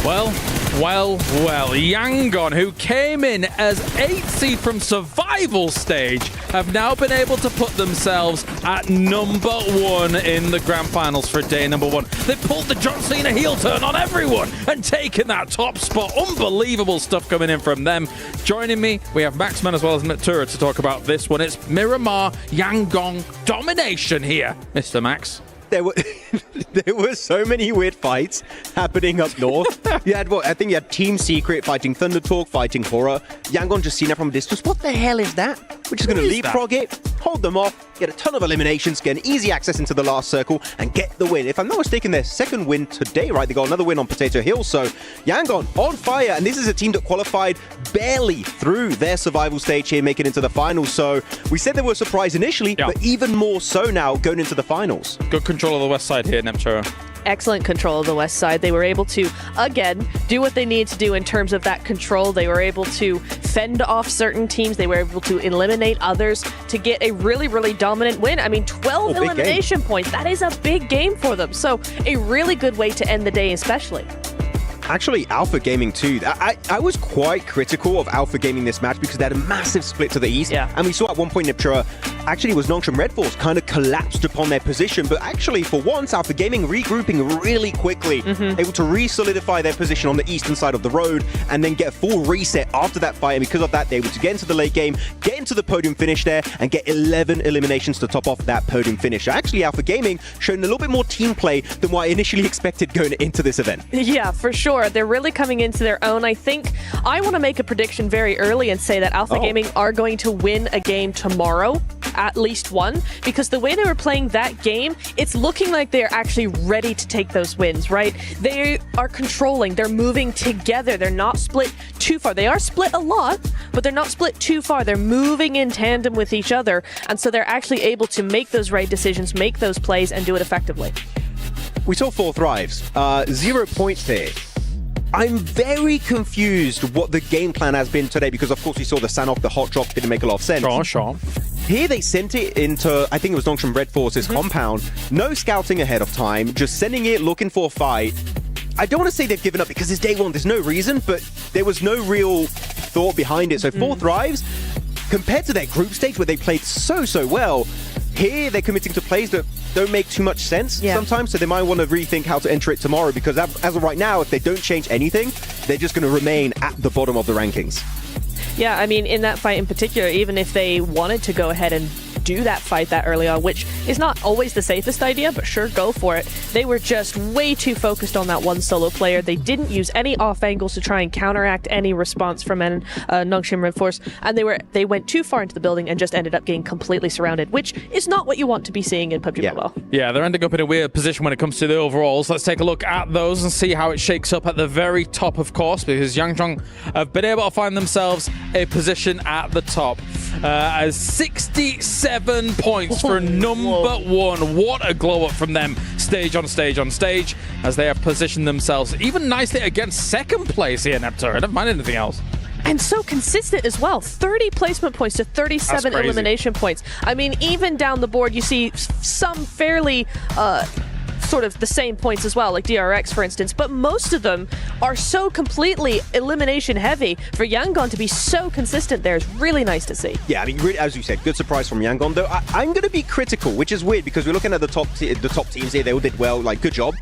Well, Yangon, who came in as 8th seed from survival stage, have now been able to put themselves at number 1 in the grand finals for day number 1. They pulled the John Cena heel turn on everyone and taken that top spot. Unbelievable stuff coming in from them. Joining me, we have Maxman as well as Natura to talk about this one. It's Miramar Yangon domination here, Mr. Max. There were so many weird fights happening up north. You had I think you had Team Secret fighting Thunder Talk, fighting Horror. Yangon just seen it from a distance. What the hell is that? We're just going to leapfrog it, hold them off, get a ton of eliminations, get an easy access into the last circle, and get the win. If I'm not mistaken, their 2nd win today, right? They got another win on Potato Hill. So Yangon on fire, and this is a team that qualified barely through their survival stage here, making it into the finals. So we said they were surprised initially, but even more so now going into the finals. Good control of the west side here, Neptura. Excellent control of the west side. They were able to, again, do what they need to do in terms of that control. They were able to fend off certain teams. They were able to eliminate others to get a really, really dominant win. I mean, 12 elimination points. That is a big game for them. So a really good way to end the day, especially. Actually, Alpha Gaming too. I was quite critical of Alpha Gaming this match because they had a massive split to the east. Yeah. And we saw at one point Niptura, actually it was Nongshim Red Force kind of collapsed upon their position. But actually, for once, Alpha Gaming regrouping really quickly, able to re-solidify their position on the eastern side of the road and then get a full reset after that fight. And because of that, they were able to get into the late game, get into the podium finish there, and get 11 eliminations to top off that podium finish. Actually, Alpha Gaming showing a little bit more team play than what I initially expected going into this event. Yeah, for sure. They're really coming into their own. I think I want to make a prediction very early and say that Alpha Gaming are going to win a game tomorrow, at least one, because the way they were playing that game, it's looking like they're actually ready to take those wins, right? They are controlling, they're moving together, they're not split too far. They are split a lot, but they're not split too far. They're moving in tandem with each other, and so they're actually able to make those right decisions, make those plays, and do it effectively. We saw 4 thrives, 0 points here. I'm very confused what the game plan has been today because, of course, we saw the Sanoff, the hot drop, didn't make a lot of sense. Sure. Here they sent it into, I think it was Nongshim Red Force's compound. No scouting ahead of time, just sending it, looking for a fight. I don't want to say they've given up because it's day 1, there's no reason, but there was no real thought behind it. So 4 thrives, compared to their group stage where they played so well, here they're committing to plays that don't make too much sense sometimes, so they might want to rethink how to enter it tomorrow because as of right now, if they don't change anything, they're just going to remain at the bottom of the rankings. Yeah, I mean, in that fight in particular, even if they wanted to go ahead and do that fight that early on, which is not always the safest idea, but sure, go for it. They were just way too focused on that one solo player. They didn't use any off angles to try and counteract any response from Nongshim Red Force, and they went too far into the building and just ended up getting completely surrounded, which is not what you want to be seeing in PUBG Mobile. Yeah, they're ending up in a weird position when it comes to the overalls. Let's take a look at those and see how it shakes up at the very top, of course, because Yangzhong have been able to find themselves a position at the top. As 67 points for number one. What a glow up from them, stage on stage on stage, as they have positioned themselves even nicely against second place here, Neptura. Never mind anything else. And so consistent as well. 30 placement points to 37 elimination points. I mean, even down the board, you see some fairly sort of the same points as well, like DRX, for instance, but most of them are so completely elimination heavy. For Yangon to be so consistent there is really nice to see. Yeah, I mean, really, as you said, good surprise from Yangon, though I'm going to be critical, which is weird because we're looking at the top teams here. They all did well, like, good job.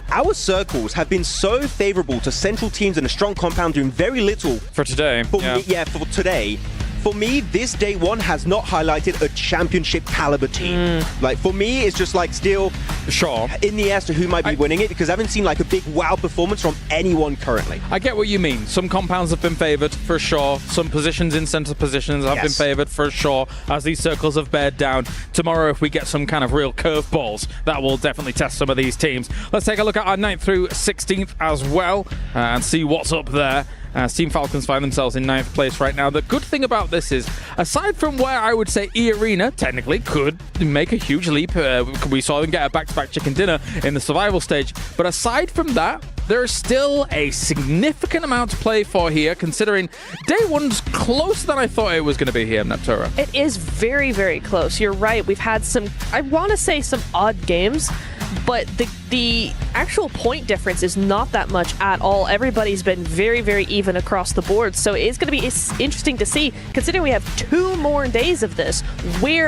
Our circles have been so favorable to central teams in a strong compound doing very little. For today. For today. For me, this day one has not highlighted a championship caliber team. Like, for me, it's just like still in the air as to who might be winning it, because I haven't seen like a big wow performance from anyone currently. I get what you mean. Some compounds have been favored for sure. Some positions in center positions have been favored for sure, as these circles have bared down. Tomorrow, if we get some kind of real curveballs, that will definitely test some of these teams. Let's take a look at our 9th through 16th as well and see what's up there. Team Falcons find themselves in 9th place right now. The good thing about this is, aside from where I would say E-Arena technically could make a huge leap, we saw them get a back-to-back chicken dinner in the survival stage, but aside from that, there is still a significant amount to play for here, considering day one's closer than I thought it was going to be here, Neptura. It is very, very close. You're right. We've had some, I want to say some odd games, but the actual point difference is not that much at all. Everybody's been very, very even across the board. So it's going to be interesting to see, considering we have 2 more days of this,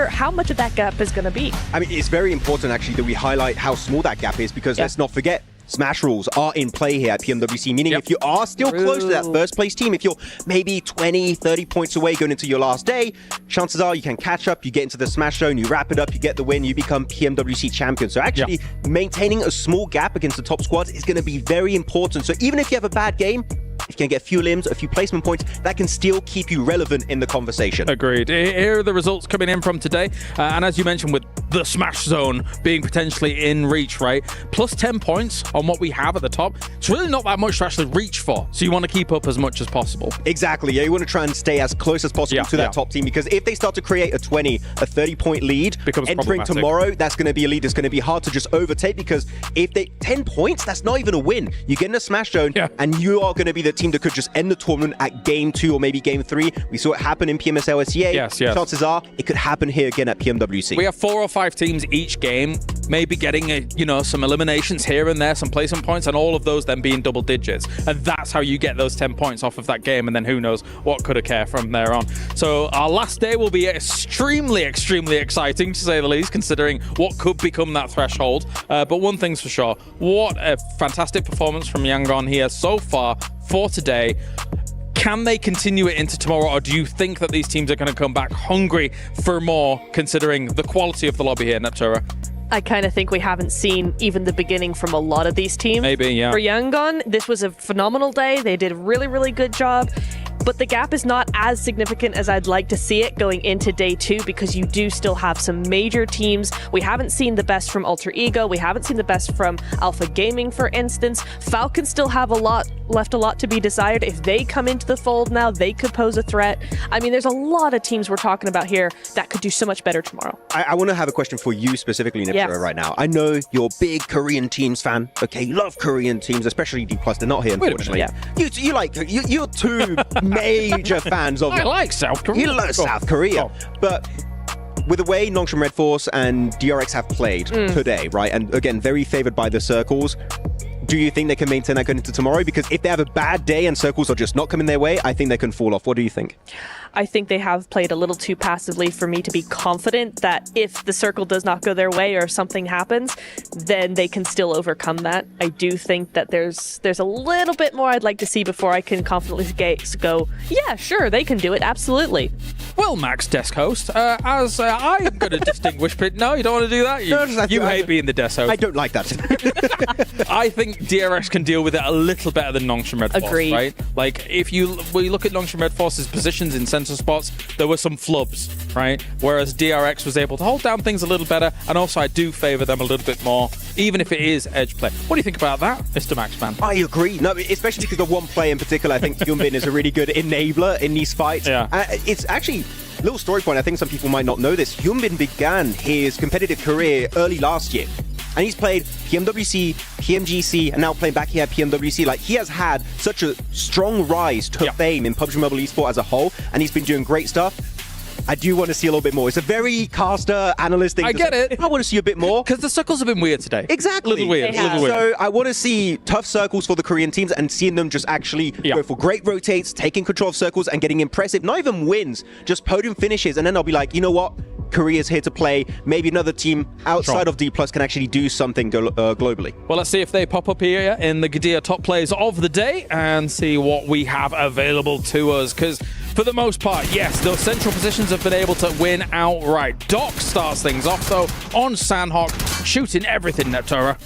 how much of that gap is going to be. I mean, it's very important actually that we highlight how small that gap is, because let's not forget, Smash rules are in play here at PMWC, meaning if you are still close to that first place team, if you're maybe 20, 30 points away going into your last day, chances are you can catch up, you get into the Smash zone, you wrap it up, you get the win, you become PMWC champion. So actually maintaining a small gap against the top squads is going to be very important. So even if you have a bad game, if you can get a few limbs, a few placement points, that can still keep you relevant in the conversation. Agreed. Here are the results coming in from today. And as you mentioned, with the Smash Zone being potentially in reach, right? Plus 10 points on what we have at the top. It's really not that much to actually reach for. So you want to keep up as much as possible. Exactly. Yeah, you want to try and stay as close as possible to that top team, because if they start to create a 20, a 30-point lead, entering tomorrow, that's going to be a lead that's going to be hard to just overtake, because if they 10 points, that's not even a win. You get in a Smash Zone and you are going to be the team that could just end the tournament at game 2 or maybe game 3. We saw it happen in PMSL SEA. Chances are it could happen here again at PMWC. We have 4 or 5 teams each game, maybe getting some eliminations here and there, some placement points, and all of those then being double digits. And that's how you get those 10 points off of that game, and then who knows what could occur from there on. So our last day will be extremely, extremely exciting, to say the least, considering what could become that threshold. But one thing's for sure, what a fantastic performance from Yangon here so far for today. Can they continue it into tomorrow, or do you think that these teams are going to come back hungry for more, considering the quality of the lobby here, Neptura? I kind of think we haven't seen even the beginning from a lot of these teams. Maybe, yeah. For Yangon, this was a phenomenal day. They did a really, really good job. But the gap is not as significant as I'd like to see it going into day 2, because you do still have some major teams. We haven't seen the best from Alter Ego. We haven't seen the best from Alpha Gaming, for instance. Falcons still have a lot to be desired. If they come into the fold now, they could pose a threat. I mean, there's a lot of teams we're talking about here that could do so much better tomorrow. I want to have a question for you specifically, Neptura, right now. I know you're a big Korean teams fan. Okay, you love Korean teams, especially D+. They're not here, unfortunately. You're 2 major fans of... I like South Korea. You love South Korea. But with the way Nongshim Red Force and DRX have played today, right, and again, very favored by the circles, Do you think they can maintain that going into tomorrow? Because if they have a bad day and circles are just not coming their way, I think they can fall off. What do you think? I think they have played a little too passively for me to be confident that if the circle does not go their way or something happens, then they can still overcome that. I do think that there's a little bit more I'd like to see before I can confidently go, yeah, sure, they can do it, absolutely. Well, Max, desk host, as I'm going to distinguish... No, you don't want to do that? You hate being the desk host. I don't like that. I think DRX can deal with it a little better than Nongshim Red Force, Agreed. right? Like, we look at Nongshim Red Force's positions in center spots, there were some flubs, right? Whereas DRX was able to hold down things a little better, and also I do favor them a little bit more, even if it is edge play. What do you think about that, Mr. Maxman? I agree. No, especially because of one play in particular. I think Hyunbin is a really good enabler in these fights. Yeah. It's actually... Little story point, I think some people might not know this. Hyunbin began his competitive career early last year. And he's played PMWC, PMGC, and now playing back here at PMWC. Like, he has had such a strong rise to fame in PUBG Mobile Esports as a whole, and he's been doing great stuff. I do want to see a little bit more. It's a very caster, analyst thing. I get it. I want to see a bit more. Because the circles have been weird today. Exactly. Little weird. So I want to see tough circles for the Korean teams and seeing them just actually go for great rotates, taking control of circles and getting impressive, not even wins, just podium finishes. And then I'll be like, you know what? Korea's here to play. Maybe another team outside of D+ can actually do something globally. Well, let's see if they pop up here in the Gadia top plays of the day and see what we have available to us. Because for the most part, yes, those central positions have been able to win outright. Doc starts things off, though, on Sandhawk, shooting everything, Neptura.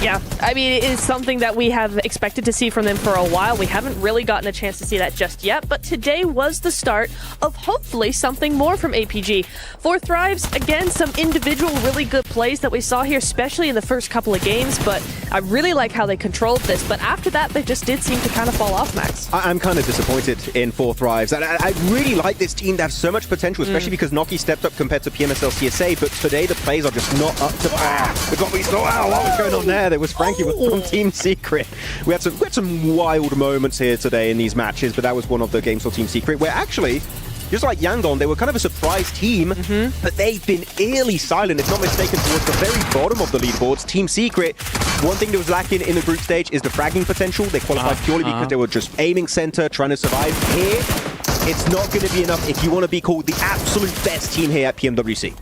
Yeah, I mean, it is something that we have expected to see from them for a while. We haven't really gotten a chance to see that just yet, but today was the start of hopefully something more from APG. For Thrives, again, some individual really good plays that we saw here, especially in the first couple of games, but I really like how they controlled this, but after that, they just did seem to kind of fall off, Max. I'm kind of disappointed in 4 Thrives. I really like this team. They have so much potential, especially because Noki stepped up compared to PMSL CSA, but today the plays are just not up to par with what we saw. What was going on there? There was Frankie from Team Secret. We had some wild moments here today in these matches, but that was one of the games for Team Secret, where actually, just like Yangon, they were kind of a surprise team, but they've been eerily silent, if not mistaken, towards the very bottom of the leaderboards. Team Secret, one thing that was lacking in the group stage is the fragging potential. They qualified purely because they were just aiming center, trying to survive. Here, it's not going to be enough if you want to be called the absolute best team here at PMWC.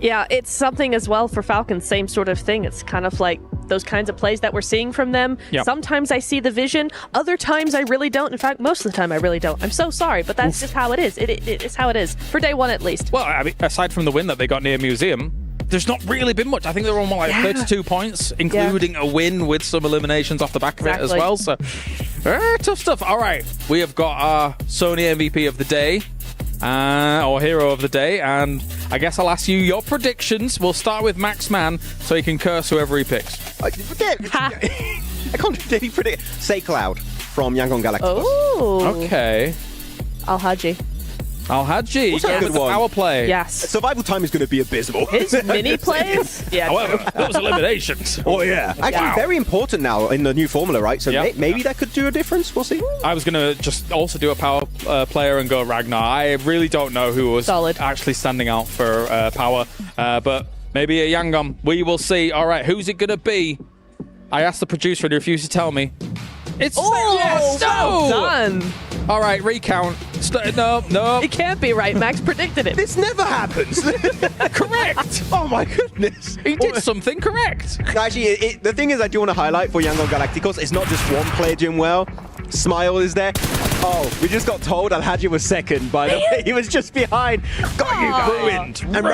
Yeah, it's something as well for Falcons, same sort of thing. It's kind of like those kinds of plays that we're seeing from them. Yep. Sometimes I see the vision, other times I really don't. In fact, most of the time I really don't. I'm so sorry, but that's just how it is. It's how it is, for day one at least. Well, I mean, aside from the win that they got near Museum, there's not really been much. I think they were on like 32 points, including a win with some eliminations off the back of it as well. So, tough stuff. All right, we have got our Sony MVP of the day. Or hero of the day, and I guess I'll ask you your predictions. We'll start with Max Man, so he can curse whoever he picks. I can't really predict. Say Cloud from Yangon Galaxy. Oh, okay. Al-Haji. Al-Haji, What's a good one? Power play. Yes. Survival time is going to be abysmal. His mini plays? Yeah. However, those eliminations. Oh, yeah. Actually, very important now in the new formula, right? So maybe that could do a difference. We'll see. I was going to just also do a power player and go Ragnar. I really don't know who was actually standing out for power, but maybe a Yangon. We will see. All right, who's it going to be? I asked the producer and he refused to tell me. It's well done. All right, recount. No. It can't be right. Max predicted it. This never happens. Correct. Oh my goodness. He did something correct. Actually, the thing is I do want to highlight for Yangon Galacticos, it's not just one player doing well. Smile is there. Oh, we just got told Al-Haji was second, by the way. He was just behind. Got you guys. Ruined. And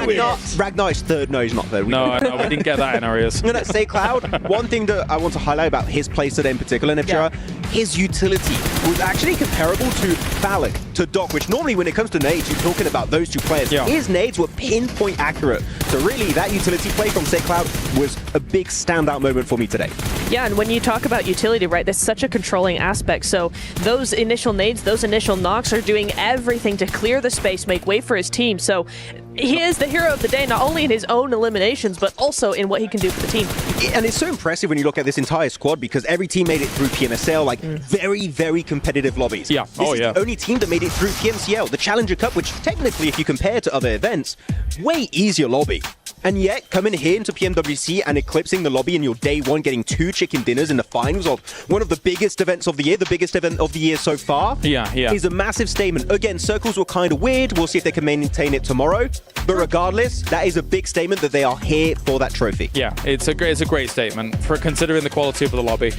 Ragnar is third. No, he's not third. No, we didn't get that in our ears. No, say Cloud. One thing that I want to highlight about his plays today in particular, Neptura, his utility was actually comparable to Phallic, to Doc, which normally when it comes to nades, you're talking about those two players. His nades were pinpoint accurate. So really, that utility play from Say Cloud was a big standout moment for me today. Yeah, and when you talk about utility, right, there's such a controlling aspect. So those initial nades, those initial knocks are doing everything to clear the space, make way for his team. So he is the hero of the day, not only in his own eliminations, but also in what he can do for the team. And it's so impressive when you look at this entire squad because every team made it through PMSL, like very, very competitive lobbies. Yeah. This is the only team that made it through PMCL, the Challenger Cup, which technically, if you compare to other events, way easier lobby. And yet, coming here into PMWC and eclipsing the lobby in your day one, getting 2 chicken dinners in the finals of one of the biggest events of the year, the biggest event of the year so far, is a massive statement. Again, circles were kind of weird. We'll see if they can maintain it tomorrow. But regardless, that is a big statement that they are here for that trophy. Yeah, it's a great statement for considering the quality of the lobby.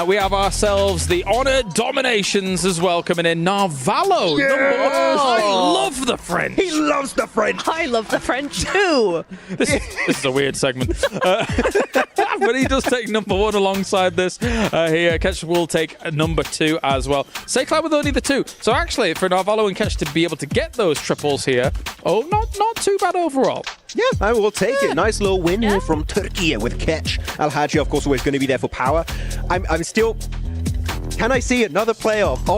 We have ourselves the Honor Dominations as well coming in. Narvalo, number 1. I love the French. He loves the French. I love the French too. This is a weird segment. But he does take number 1 alongside this here. Ketch will take number 2 as well. Saycloud with only the 2. So actually, for Narvalo and Ketch to be able to get those triples here, not too bad overall. Yeah, I will take it. Nice little win here from Turkey with Ketch. Al-Haji, of course, always going to be there for power. I'm still... Can I see another player of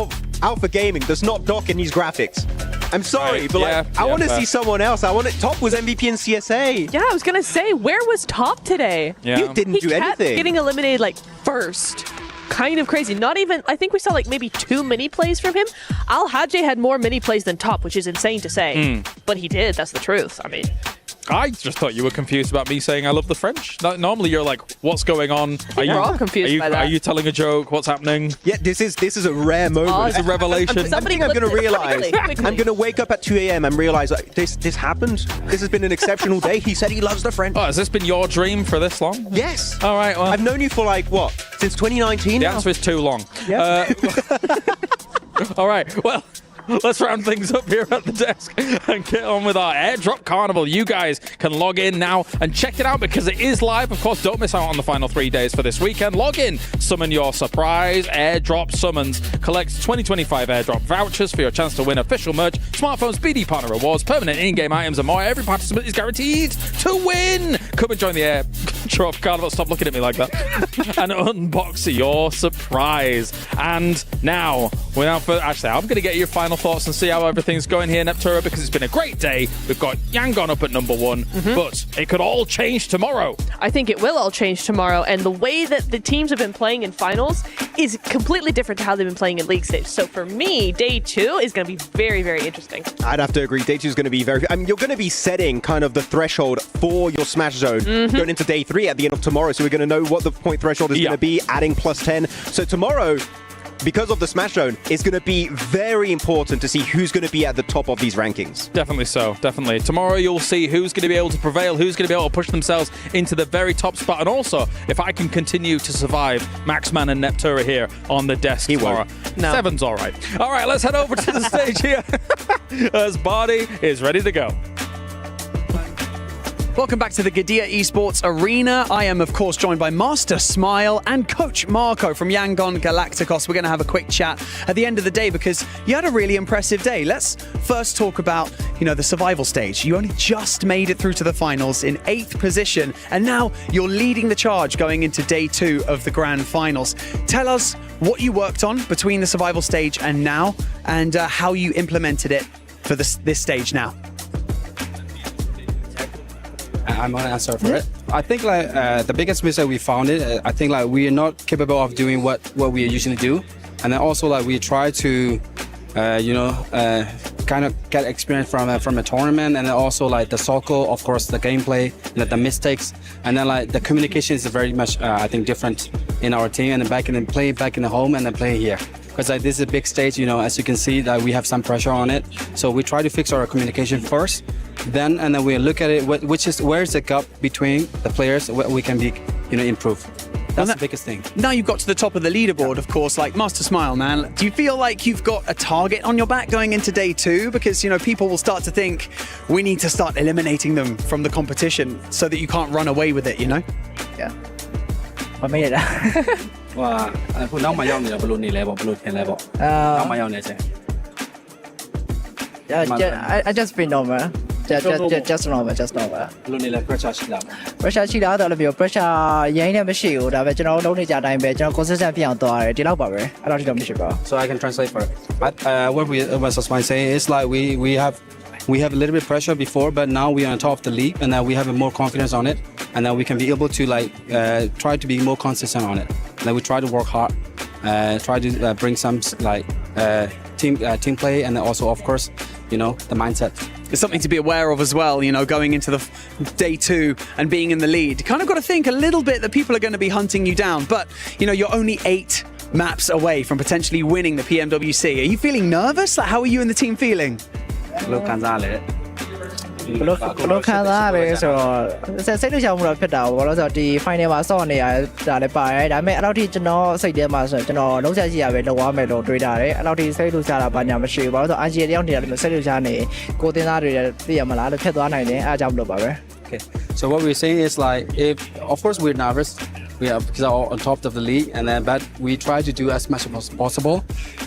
Alpha Gaming does not dock in these graphics? I'm sorry, but I want to see someone else. Top was MVP in CSA. Yeah, I was going to say, where was Top today? Yeah. He didn't do anything. He kept getting eliminated like first. Kind of crazy. Not even, I think we saw like maybe 2 mini plays from him. Al-Haji had more mini plays than Top, which is insane to say. But he did, that's the truth. I mean... I just thought you were confused about me saying I love the French. Normally you're like, what's going on? We're all confused by that. Are you telling a joke? What's happening? Yeah, this is a rare moment. It's a revelation. I'm going to realize. I'm going to wake up at 2 a.m. and realize like, this happened. This has been an exceptional day. He said he loves the French. Oh, has this been your dream for this long? Yes. All right. Well, I've known you for like, what, since 2019 The now? answer is too long. Yeah. All right. Well, let's round things up here at the desk and get on with our airdrop carnival. You guys can log in now and check it out because it is live. Of course, don't miss out on the final 3 days for this weekend. Log in, summon your surprise airdrop summons, collect 2025 airdrop vouchers for your chance to win official merch, smartphones, BD partner rewards, permanent in-game items, and more. Every participant is guaranteed to win. Come and join the airdrop carnival. Stop looking at me like that. And unbox your surprise. And now, without further, actually, I'm going to get your final thoughts and see how everything's going here, Neptura, because it's been a great day. We've got Yangon up at number 1, but it could all change tomorrow. I think it will all change tomorrow, and the way that the teams have been playing in finals is completely different to how they've been playing in league stage. So for me, day 2 is going to be very, very interesting. I'd have to agree. Day 2 is going to be very... I mean, you're going to be setting kind of the threshold for your smash zone going into day 3 at the end of tomorrow. So we're going to know what the point threshold is going to be, adding +10. So tomorrow... because of the Smash Zone, it's going to be very important to see who's going to be at the top of these rankings. Definitely so, definitely. Tomorrow you'll see who's going to be able to prevail, who's going to be able to push themselves into the very top spot, and also if I can continue to survive Maxman and Neptura here on the desk tomorrow. No. 7's all right. All right, let's head over to the stage here as Bardi is ready to go. Welcome back to the Gadia Esports Arena. I am, of course, joined by Master Smile and Coach Marco from Yangon Galacticos. We're going to have a quick chat at the end of the day because you had a really impressive day. Let's first talk about, the survival stage. You only just made it through to the finals in 8th position, and now you're leading the charge going into day 2 of the grand finals. Tell us what you worked on between the survival stage and now, and how you implemented it for this stage now. I'm gonna answer for it. I think the biggest mistake we found I think we are not capable of doing what we usually do, and then also we try to kind of get experience from a tournament, and then also the circle, of course, the gameplay, the mistakes, and then the communication is very much I think different in our team, and then back in the home and then play here. Because this is a big stage, as you can see, that we have some pressure on it. So we try to fix our communication first, and then we look at it, where's the gap between the players, where we can be, improve. That's the biggest thing. Now you've got to the top of the leaderboard, of course, Master Smile, man. Do you feel like you've got a target on your back going into day 2? Because, people will start to think we need to start eliminating them from the competition so that you can't run away with it, Yeah. 我咩嚟啦？哇！佢攞埋優你就不如你level，不如天 level。攞埋優你啫。I just been normal. Just normal. 不如你嚟 pressure ရှိလား pressure ရှိတာတော့လည်းပြော pressure ရင်းနဲ့မရှိဘူးဒါပဲကျွန်တော်လုံးနေကြတိုင်းပဲကျွန်တော် consistent ဖြစ်အောင်သွားတယ်ဒီလောက်ပါပဲအဲ့တော့ဒီတော့မရှိပါဘူး So I can translate for it. What was Osman saying is we have a little bit pressure before, but now we are on top of the league, and we have more confidence on it, and then we can be able to try to be more consistent on it. We try to work hard, try to bring some team play, and also of course, the mindset. There's something to be aware of as well, you know, going into the day 2 and being in the lead. You kind of got to think a little bit that people are going to be hunting you down, but, you know, you're only 8 maps away from potentially winning the PMWC. Are you feeling nervous? Like, how are you and the team feeling? ဘယ်လိုခံစားရလဲ ဘလို့ခံစားရလဲဆိုတော့စိတ်လှုပ်ရှားမှုတော့ဖြစ်တာပေါ့လို့ဆိုတော့ဒီ final မှာစောင့်နေရတာလည်းပါတယ်ဒါပေမဲ့အဲ့လောက်ထိကျွန်တော်စိတ်ထဲမှာဆိုကျွန်တော်လုံးချက်ရှိရပဲလောက်ရမယ်လို့တွေးတာတယ်အဲ့လောက်ထိစိတ်လှုပ်ရှားတာဘာညာမရှိဘူးဘာလို့ဆိုတော့ RG တယောက်နေရတယ်စိတ်လှုပ်ရှားနေကိုတင်သားတွေသိရမလားလို့ဖြစ်သွားနိုင်တယ်အားကြောင့်မလို့ပါပဲ Okay. So what we're saying is like, if of course we're nervous, we are because are on top of the league, and then but we try to do as much as possible,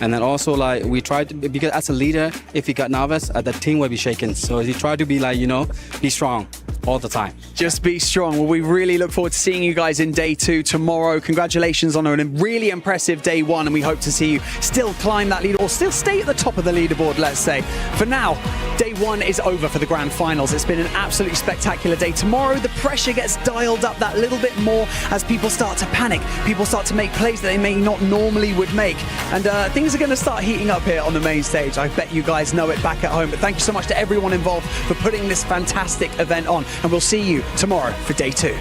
and then also like we try to because as a leader, if you got nervous, the team will be shaken. So you try to be like be strong all the time. Just be strong. Well, we really look forward to seeing you guys in day 2 tomorrow. Congratulations on a really impressive day 1, and we hope to see you still climb that leader or still stay at the top of the leaderboard, let's say. For now, day 1 is over for the grand finals. It's been an absolutely spectacular day. Tomorrow, the pressure gets dialed up that little bit more as people start to panic. People start to make plays that they may not normally would make. And things are going to start heating up here on the main stage. I bet you guys know it back at home. But thank you so much to everyone involved for putting this fantastic event on. And we'll see you tomorrow for day 2.